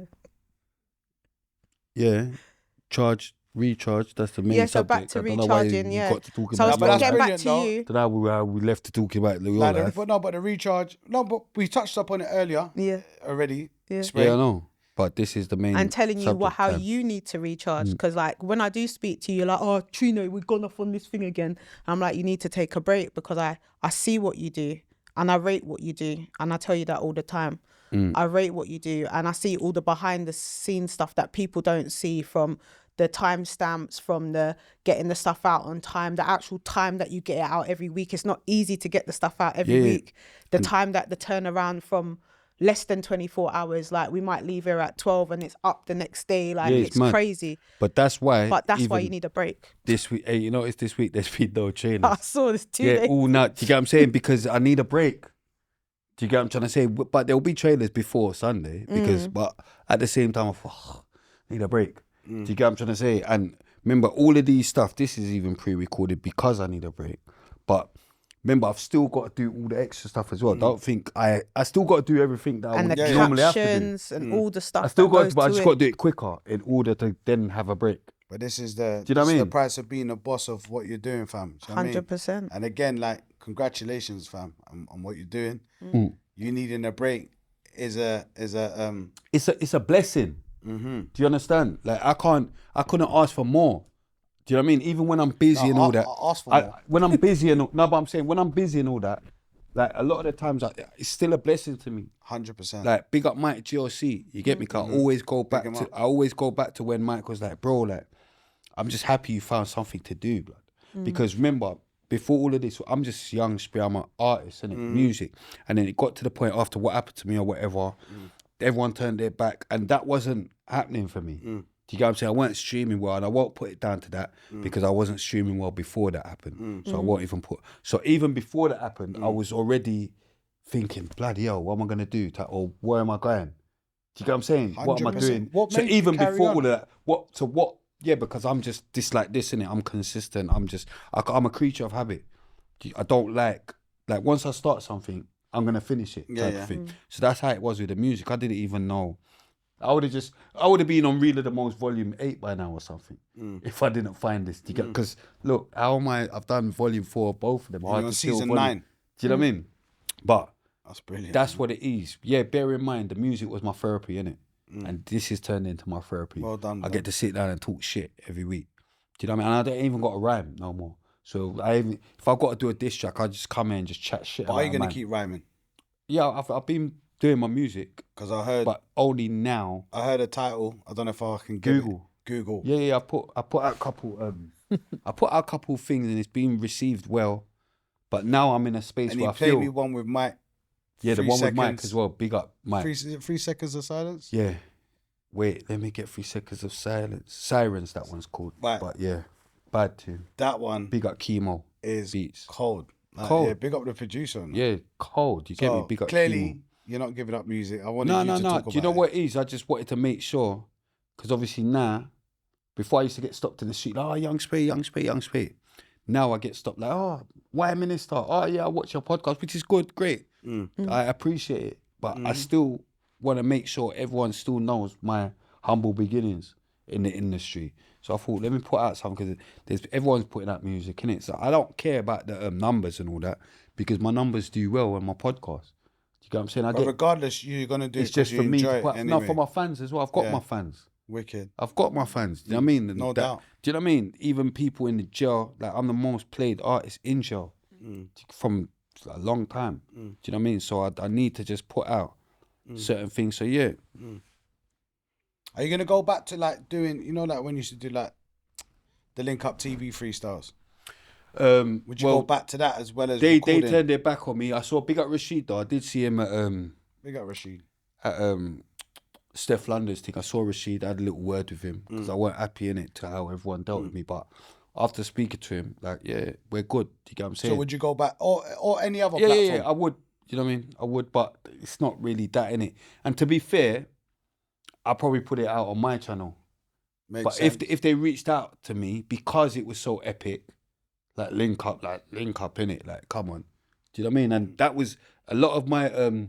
Yeah, recharge. That's the main Yeah, so subject. back to I don't know why recharging, you yeah. got to talk So I about was that's getting back brilliant, to though. you. Don't know how we left to talk about your life. But the recharge. No, but we touched up on it earlier. Yeah. Already. Yeah. Spray. Yeah, I know. But this is the main. And telling you how subject, you need to recharge. Because like when I do speak to you, you're like, oh, Trino, we've gone off on this thing again. And I'm like, you need to take a break because I see what you do and I rate what you do. And I tell you that all the time. I rate what you do and I see all the behind the scenes stuff that people don't see, from the timestamps, from the getting the stuff out on time, the actual time that you get it out every week. It's not easy to get the stuff out every week. The time that the turnaround from less than 24 hours, like we might leave here at 12 and it's up the next day, like it's crazy. But that's why you need a break. This week, hey, you know, it's this week there's been no trainers. I saw this 2 days. all night. Do you get what I'm saying? Because I need a break. Do you get what I'm trying to say? But there'll be trailers before Sunday because, but at the same time, I thought, I need a break. Do you get what I'm trying to say? And remember, all of these stuff, this is even pre-recorded because I need a break. But remember, I've still got to do all the extra stuff as well. Don't think I still got to do everything that I would normally have to do. And all the stuff. I still got to, but I just got to do it quicker in order to then have a break. But this is the, do you know what I mean? The price of being a boss of what you're doing, fam. Do you know what I mean? 100%. And again, like, congratulations, fam, on what you're doing. You needing a break is a it's a blessing. Do you understand? Like I couldn't ask for more. Do you know what I mean? Even when I'm busy and all that. Ask for more. When I'm busy and no, but I'm saying when I'm busy and all that, like a lot of the times, it's still a blessing to me. 100%. Like big up Mike GLC, you get me? Cause I always go back to when Mike was like, bro, like I'm just happy you found something to do, blood. Because remember, before all of this, I'm just young, I'm an artist, innit? Music. And then it got to the point after what happened to me or whatever, everyone turned their back and that wasn't happening for me. Do you get what I'm saying? I weren't streaming well, and I won't put it down to that because I wasn't streaming well before that happened. So I won't even put. So even before that happened, I was already thinking, bloody hell, what am I gonna do? Or where am I going? Do you get what I'm saying? What am I 100%. doing? What So made you even carry before on? all of that, what? Yeah, because I'm just like this, innit? I'm consistent. I'm a creature of habit. I don't like once I start something, I'm gonna finish it type of thing. So that's how it was with the music. I didn't even know. I would have been on Reel of the Most Volume 8 by now or something if I didn't find this. Because look, how am I? I've done Volume 4 of both of them. You're on season 9. Do you know what I mean? But that's brilliant. That's what it is. Yeah, bear in mind the music was my therapy, innit? And this has turned into my therapy. Well done. I get to sit down and talk shit every week. Do you know what I mean? And I don't even got a rhyme no more. So if I've got to do a diss track, I just come in and just chat shit. But are you gonna keep rhyming? Yeah, I've been doing my music. Because I heard, but only now. I heard a title. I don't know if I can Google. Yeah. I put out a couple. I put out a couple things and it's been received well. But now I'm in a space and where I played feel. me one with Mike. Yeah, the one with Mike as well. Big up, Mike. 3 seconds of silence. Yeah. Wait, let me get 3 seconds of silence. Sirens, that one's called. Right. But yeah, bad tune. That one. Big up Chemo. Is beats. Cold. Cold. Yeah, big up the producer. Man. Yeah, cold. You get me? Big up clearly, Chemo. You're not giving up music. I wanted you to talk about it. Do you know what it is? I just wanted to make sure, because obviously now, before I used to get stopped in the street, young spade. Now I get stopped like, why Minister? Oh yeah, I watch your podcast, which is good, great. I appreciate it, but I still want to make sure everyone still knows my humble beginnings in the industry. So I thought, let me put out something because everyone's putting out music, innit? So I don't care about the numbers and all that because my numbers do well on my podcast. You get what I'm saying? But regardless, you're gonna do it's it just for me to put, anyway. no, for my fans as well. I've got my fans. Wicked. I've got my fans. Do you know what I mean? No doubt. Do you know what I mean? Even people in the jail, like I'm the most played artist in jail from a long time. Do you know what I mean? So I need to just put out certain things. So yeah. Are you gonna go back to like doing, like when you used to do like the Link Up TV freestyles? Would you go back to that as well as they recording? turned their back on me. I saw Big Up Rashid though. I did see him at Big Up Rashid at Steph London's thing. I saw Rashid. I had a little word with him because I weren't happy in it to how everyone dealt with me. But after speaking to him, like we're good. Do you get what I'm saying? So would you go back or any other platform? Yeah, I would. You know what I mean? I would, but it's not really that in it. And to be fair, I'll probably put it out on my channel. But if they reached out to me because it was so epic, like link up in it, like come on, do you know what I mean? And that was a lot of my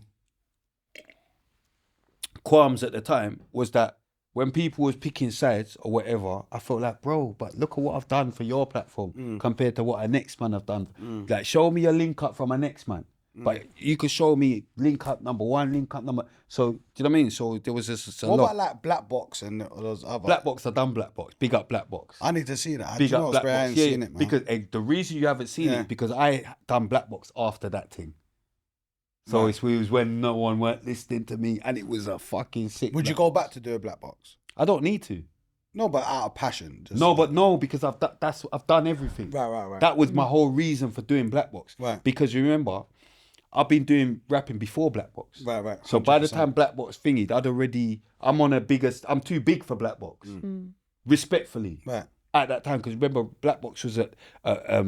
qualms at the time was that when people was picking sides or whatever, I felt like, bro, but look at what I've done for your platform compared to what a next man have done. Like show me a link up from a next man. But you could show me link up number 1, link up number. So do you know what I mean? So there was just a lot. What about like Black Box and those other? Black Box, I've done Black Box. Big up Black Box. I need to see that. Big up Black Box. I ain't seen it, man. Because the reason you haven't seen it because I done Black Box after that thing. So it was when no one weren't listening to me, and it was a fucking sick. Would you go back to do a Black Box? I don't need to. No, but out of passion. Because I've done everything. Right. That was my whole reason for doing Black Box. Right. Because you remember, I've been doing rapping before Black Box. Right. So by the time Black Box thingied, I'm too big for Black Box. Respectfully. Right. At that time, because remember, Black Box was a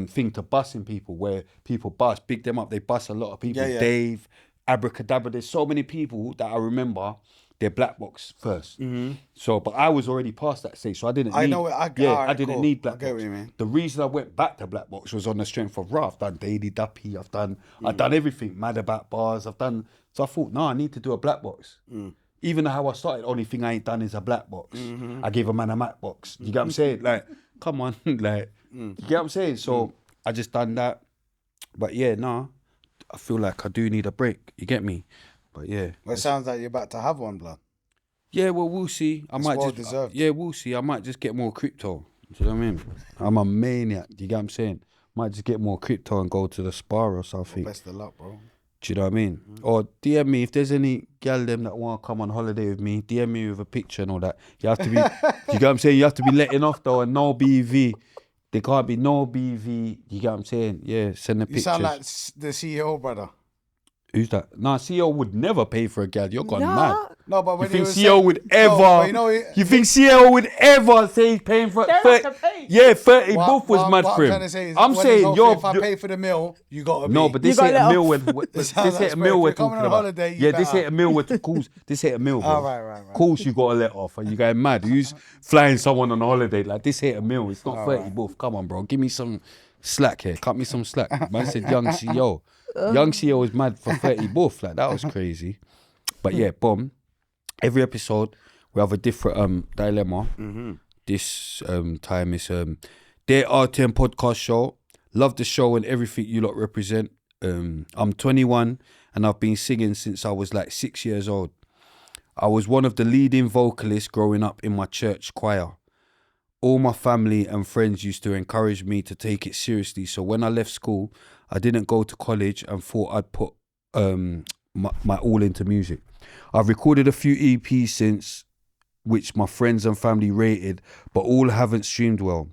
thing to bussing people, where people bus, big them up, they bus a lot of people. Yeah. Dave, Abracadabra, there's so many people that I remember, they're Black Box first. So, but I was already past that stage, so I didn't need need Black Box. What you mean. The reason I went back to Black Box was on the strength of I've done Daily Duppy, I've done everything, Mad About Bars, so I thought, no, I need to do a Black Box. Even how I started, only thing I ain't done is a Black Box. I gave a man a Mac box. You get what I'm saying? Like, come on, like, you get what I'm saying? So I just done that. But yeah, I feel like I do need a break. You get me? But yeah. Well, it sounds like you're about to have one, blood. Yeah, well, we'll see. Deserved. Yeah, we'll see. I might just get more crypto. Do you know what I mean? I'm a maniac. You get what I'm saying? Might just get more crypto and go to the spa or something. Well, best of luck, bro. Do you know what I mean? Or DM me if there's any gal them that want to come on holiday with me. DM me with a picture and all that. You have to be. You get what I'm saying? You have to be letting off though, and no BV. There can't be no BV. You get what I'm saying? Yeah, send the pictures. You sound like the CEO, brother. Who's that? Nah, CEO would never pay for a gal. You're gone mad. No, but You when think he was CEO would ever? You think CEO would ever say he's paying for? 30, yeah, 30 buff was mad for him. I'm trying to say is, I'm saying if I pay for the meal, you got to no, be. but this ain't a meal. This ain't a meal we're talking on about. holiday, Yeah, this ain't a meal. This ain't a meal, bro. Oh, right. Course you got to let off. Are you going mad? Who's flying someone on a holiday? Like, this ain't a meal. It's not 30 buff. Come on, bro. Give me some slack here. Cut me some slack. Man said young CEO. Young CEO is mad for 30 buff. Like, that was crazy. But yeah, bomb. Every episode, we have a different dilemma. This time is their RTM podcast show. Love the show and everything you lot represent. I'm 21 and I've been singing since I was like 6 years old. I was one of the leading vocalists growing up in my church choir. All my family and friends used to encourage me to take it seriously. So when I left school, I didn't go to college and thought I'd put my all into music. I've recorded a few EPs since, which my friends and family rated, but all haven't streamed well.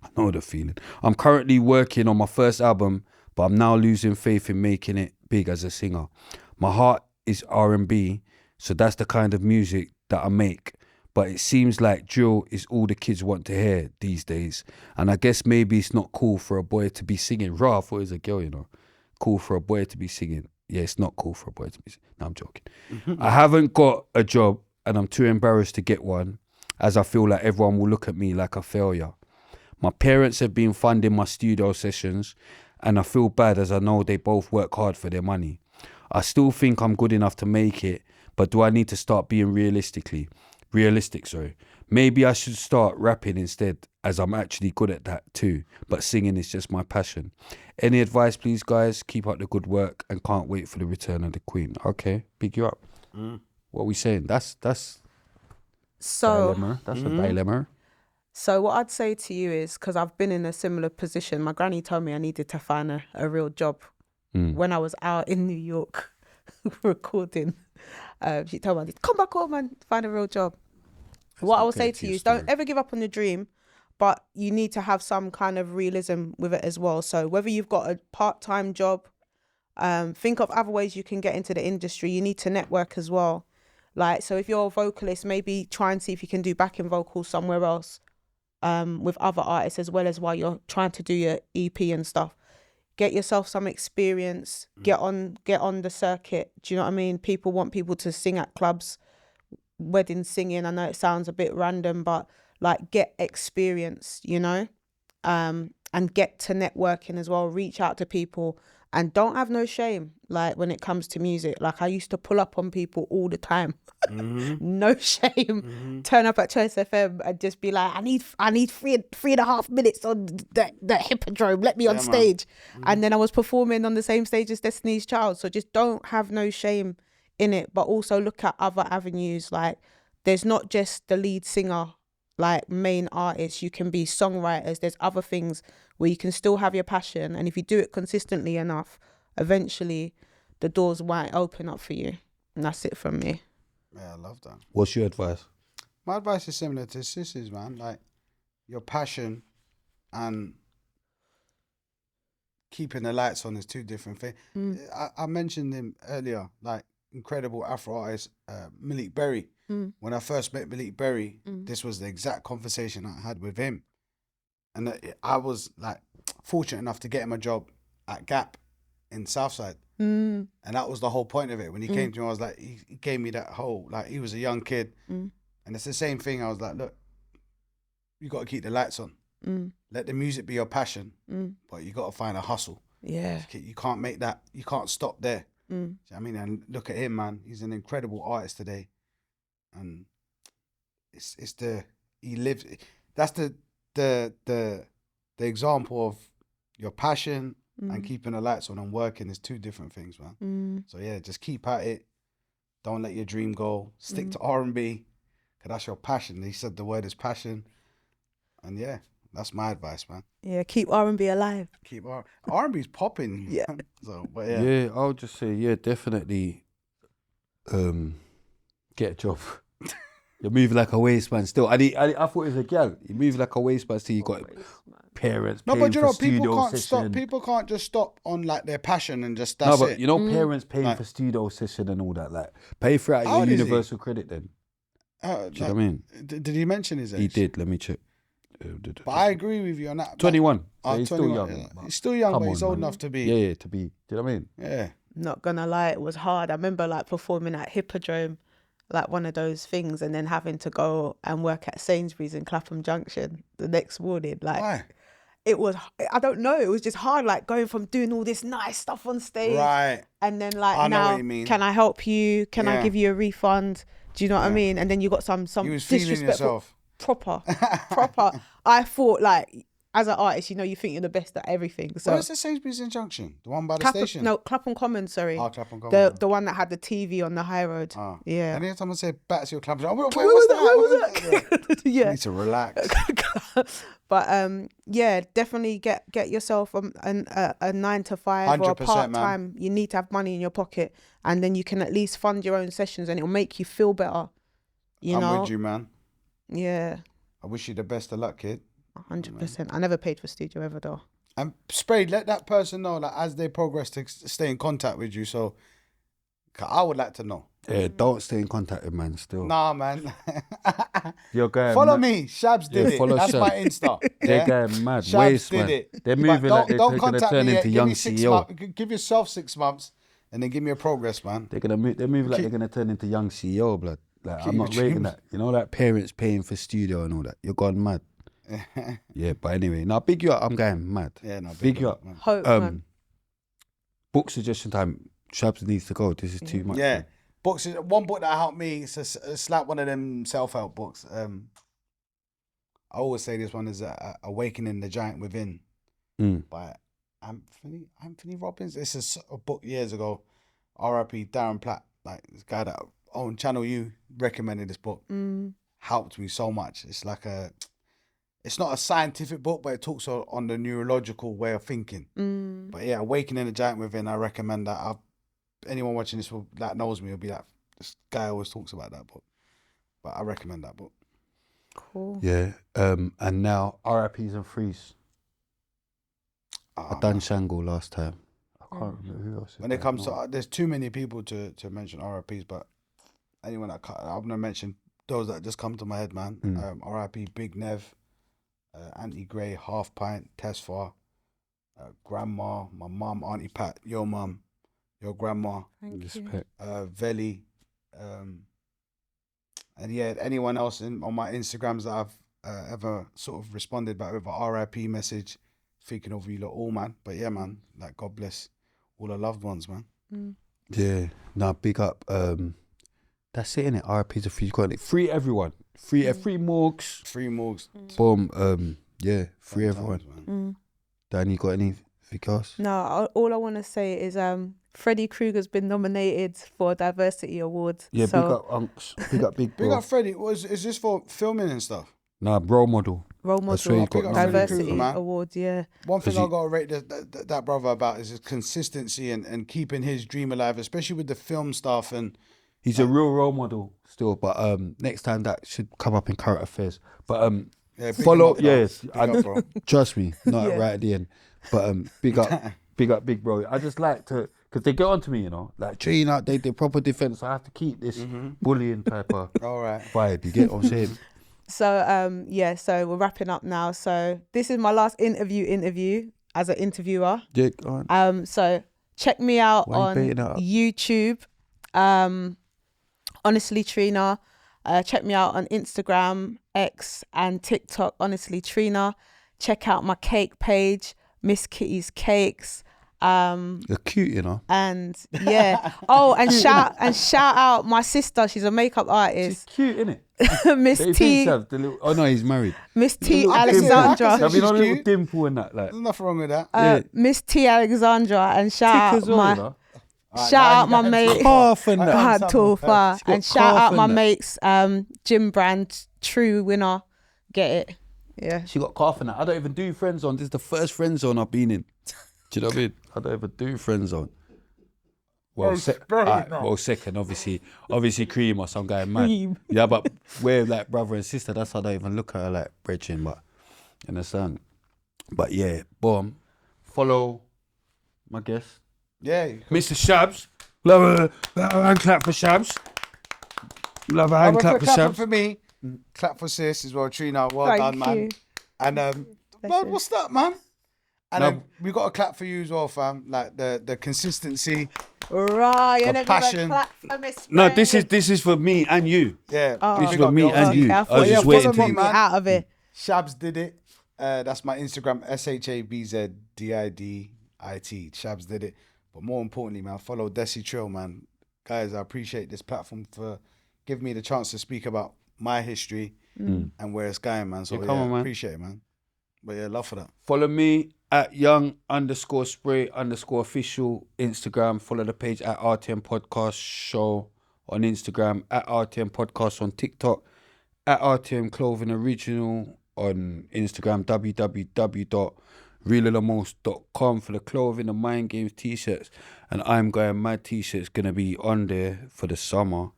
I know the feeling. I'm currently working on my first album, but I'm now losing faith in making it big as a singer. My heart is R&B, so that's the kind of music that I make. But it seems like drill is all the kids want to hear these days. And I guess maybe it's not cool for a boy to be singing. Raw, I thought it was a girl, you know. Cool for a boy to be singing. Yeah, it's not cool for a boy to be singing. No, I'm joking. I haven't got a job and I'm too embarrassed to get one, as I feel like everyone will look at me like a failure. My parents have been funding my studio sessions and I feel bad as I know they both work hard for their money. I still think I'm good enough to make it, but do I need to start being realistic? Maybe I should start rapping instead, as I'm actually good at that too, but singing is just my passion. Any advice, please, guys? Keep up the good work and can't wait for the return of the Queen. Okay, pick you up. What are we saying? That's so dilemma. That's a dilemma. So what I'd say to you is, because I've been in a similar position, my granny told me I needed to find a real job when I was out in New York recording. She told me, come back home and find a real job. What I will say to you is don't ever give up on your dream, but you need to have some kind of realism with it as well. So whether you've got a part-time job, think of other ways you can get into the industry. You need to network as well. Like, so if you're a vocalist, maybe try and see if you can do backing vocals somewhere else with other artists, as well as while you're trying to do your EP and stuff. Get yourself some experience, get on the circuit. Do you know what I mean? People want people to sing at clubs, wedding singing. I know it sounds a bit random, but like, get experience, you know, and get to networking as well. Reach out to people and don't have no shame. Like, when it comes to music, like I used to pull up on people all the time. No shame. Turn up at Choice FM and just be like, I need 3.5 minutes on the Hippodrome. Let me on stage. And then I was performing on the same stage as Destiny's Child. So just don't have no shame in it, but also look at other avenues. Like, there's not just the lead singer, like main artists. You can be songwriters. There's other things where you can still have your passion, and if you do it consistently enough, eventually the doors might open up for you. And that's it from me. Yeah, I love that. What's your advice? My advice is similar to Sissy's, man. Like, your passion and keeping the lights on is two different things. I mentioned him earlier, like, incredible Afro artist, Malik Berry. When I first met Malik Berry, this was the exact conversation I had with him. And I was like fortunate enough to get him a job at Gap in Southside. And that was the whole point of it. When he came to me, I was like, he gave me that whole, like, he was a young kid. And it's the same thing. I was like, look, you got to keep the lights on. Let the music be your passion, but you got to find a hustle. Yeah. You can't make that, you can't stop there. Do you know what I mean? And look at him, man. He's an incredible artist today. And he lives, that's the example of your passion and keeping the lights on and working is two different things, man. So yeah, just keep at it. Don't let your dream go. Stick to R&B, because that's your passion. He said the word is passion. And yeah, that's my advice, man. Yeah, keep R&B alive. Keep R&B's popping. Yeah. So, but yeah. Yeah, I'll just say, yeah, definitely get a job. You're moving like a waste man still. I thought it was a gal. You move like a waste man still. You got parents No, paying but you for know, people studio can't session. stop. People can't just stop on like their passion and just No, that's but it. you know, parents paying for studio session and all that. Like, pay for it at How your old is he? universal credit then. Do you know what I mean? Did he mention his age? He did. Let me check. But I agree with you on that. 21. Oh, So he's 21, still young. yeah. He's still young, Come but he's on, old man. enough to be. Yeah, to be. Do you know what I mean? Yeah. Not gonna lie, it was hard. I remember like performing at Hippodrome, like one of those things, and then having to go and work at Sainsbury's in Clapham Junction the next morning. Like, Why? it was, I don't know, it was just hard, like going from doing all this nice stuff on stage. Right. And then like, I know now, what you mean. can I help you? Can I Yeah. give you a refund? Do you know what I mean? And then you got some You was feeling disrespectful. yourself. Proper. I thought like, as an artist, you know, you think you're the best at everything. So Where's the Sainsbury's in Junction? The one by the Clapham, station? no, Clapham Common, sorry. Oh, Clapham Common. The one that had the TV on the high road. Oh. Yeah. And every time I say back to your Clapham, where was that? You Yeah. need to relax. But yeah, definitely get yourself a 9 to 5 or a 100%, part man. time. You need to have money in your pocket, and then you can at least fund your own sessions, and it'll make you feel better. You know. I'm with you, man. Yeah. I wish you the best of luck, kid. 100%. I never paid for studio ever though. And Sprayed, let that person know that as they progress to stay in contact with you. So 'cause I would like to know. Yeah, don't stay in contact with man still. Nah, man. You're going Follow mad. me. Shabz did it. follow That's Shabz. my Insta. They're Yeah? going mad. Shabz Waste, did man. it. They're But moving like they're going to contact turn me yet. into Give young me 6 CEO. months. Give yourself 6 months and then give me a progress, man. They're moving like they're going to turn into young CEO, blood. Like, Keep I'm not your rating dreams. that. You know, like parents paying for studio and all that. You're gone mad. Yeah, but anyway, now big you up. I'm going mad. Yeah, no, big you up. man. Hope, man. Book suggestion time. Shabz needs to go. This is too much. Yeah. man. Books. One book that helped me. It's like one of them self-help books. I always say this one is Awakening the Giant Within by Anthony Robbins. This is a book years ago. R.I.P. Darren Platt, like this guy that on Channel U recommended this book. Helped me so much. It's like it's not a scientific book, but it talks on the neurological way of thinking. But yeah, Awakening the Giant Within, I recommend that. Anyone watching this that knows me will be like, this guy always talks about that book. But I recommend that book. Cool. Yeah. And now RIPs and Freeze. I done Shangle last time. I can't remember who else. When it comes to, there's too many people to mention RIPs, but anyone that I'm gonna mention those that just come to my head, man. RIP Big Nev, Auntie Gray, Half Pint, Tesfa, Grandma, my mum, Auntie Pat, your mum, your grandma, Veli, and yeah, anyone else on my Instagrams that I've ever sort of responded back with a RIP message, thinking of you lot all, man. But yeah, man, like God bless all the loved ones, man. Yeah, nah, big up. That's it, innit? RIPs are free. Got it. Free everyone. Free morgues. Free morgues. Boom. Yeah, free everyone. Dan, you got anything else? No, all I want to say is Freddie Krueger's been nominated for a Diversity Award. Yeah, so, big up Unks. Big up Big Bro. Big up Freddie. Is this for filming and stuff? Nah, role model. That's where he got Diversity Award, yeah. One thing I got to rate that brother about is his consistency and keeping his dream alive, especially with the film stuff. And he's a real role model still, but next time that should come up in current affairs. But follow, yes, trust me, not right at the end. But big up Big Bro. I just like to, because they get on to me, you know, like train out, they proper defense. I have to keep this bullying type of vibe. You get what I'm saying? So so we're wrapping up now. So this is my last interview as an interviewer. Yeah, go on. So check me out on YouTube. Honestly Trina. Check me out on Instagram, X and TikTok, Honestly Trina. Check out my cake page, Miss Kitty's Cakes. You're cute, you know. And yeah. Oh, and shout out my sister. She's a makeup artist. She's cute, innit? Miss T. Oh no, he's married. Miss T. Alexandra. Have you know a little dimple in that? Like, there's nothing wrong with that. Miss T. Alexandra, and shout out my. Shout out my mate, God too far, and shout out my mates, gym brand, true winner, get it, yeah. She got calf in that. I don't even do friend zone. This is the first friend zone I've been in. Do you know what I mean? I don't even do friend zone. Well, second, obviously Cream or some guy mad. Yeah, but we're like brother and sister. That's how I don't even look at her like brethren. But you understand? But yeah, boom. Follow my guest, Yeah. Mr. Shabz. Love a hand clap for Shabz. Love a hand clap for Clap Shabz. for me. Clap for sis as well, Trina. Well done, man. you. And man, what's that, man? And then we got a clap for you as well, fam. Like the consistency. Right, you're The never passion. clap for Miss No, this is for me and you. Yeah. This is for me and you. I I thought was you just were waiting pulling to me out of it. Shabz did it. That's my Instagram, Shabzdidit. Shabz did it. But more importantly, man, follow DESI TRILL, man. Guys, I appreciate this platform for giving me the chance to speak about my history and where it's going, man. So Yeah, come on, man. appreciate it, man. But yeah, love for that. Follow me at young_spray_official Instagram. Follow the page at RTM Podcast Show on Instagram, at RTM Podcast on TikTok, at RTM Clothing Original on Instagram, www.reallythemost.com for the clothing, the Mind Games t-shirts. And I'm going mad t-shirts going to be on there for the summer.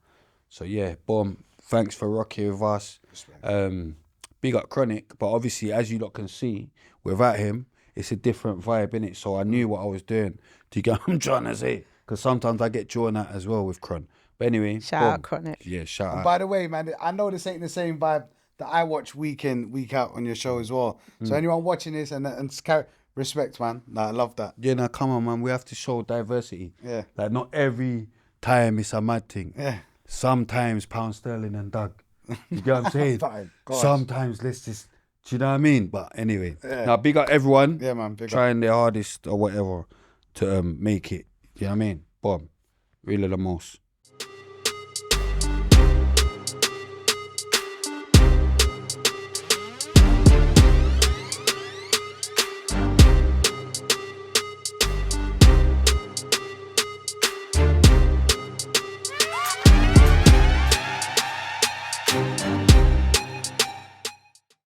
So yeah, boom. Thanks for rocking with us. Big up Chronic, but obviously, as you lot can see, without him, it's a different vibe, innit? So I knew what I was doing. Do you get what I'm trying to say? Because sometimes I get drawn out as well with Chron. But anyway, Shout out Chronic. Yeah, shout out. By the way, man, I know this ain't the same vibe that I watch week in, week out on your show as well. So anyone watching this and respect, man. Nah, I love that. Yeah, now come on, man. We have to show diversity. Yeah. Like, not every time it's a mad thing. Yeah. Sometimes pound sterling and Doug. You get what I'm saying? Gosh. Sometimes let's just, do you know what I mean? But anyway, now big up everyone. Yeah, man. Big up. Trying their hardest or whatever to make it. You know what I mean? Boom. Really the most.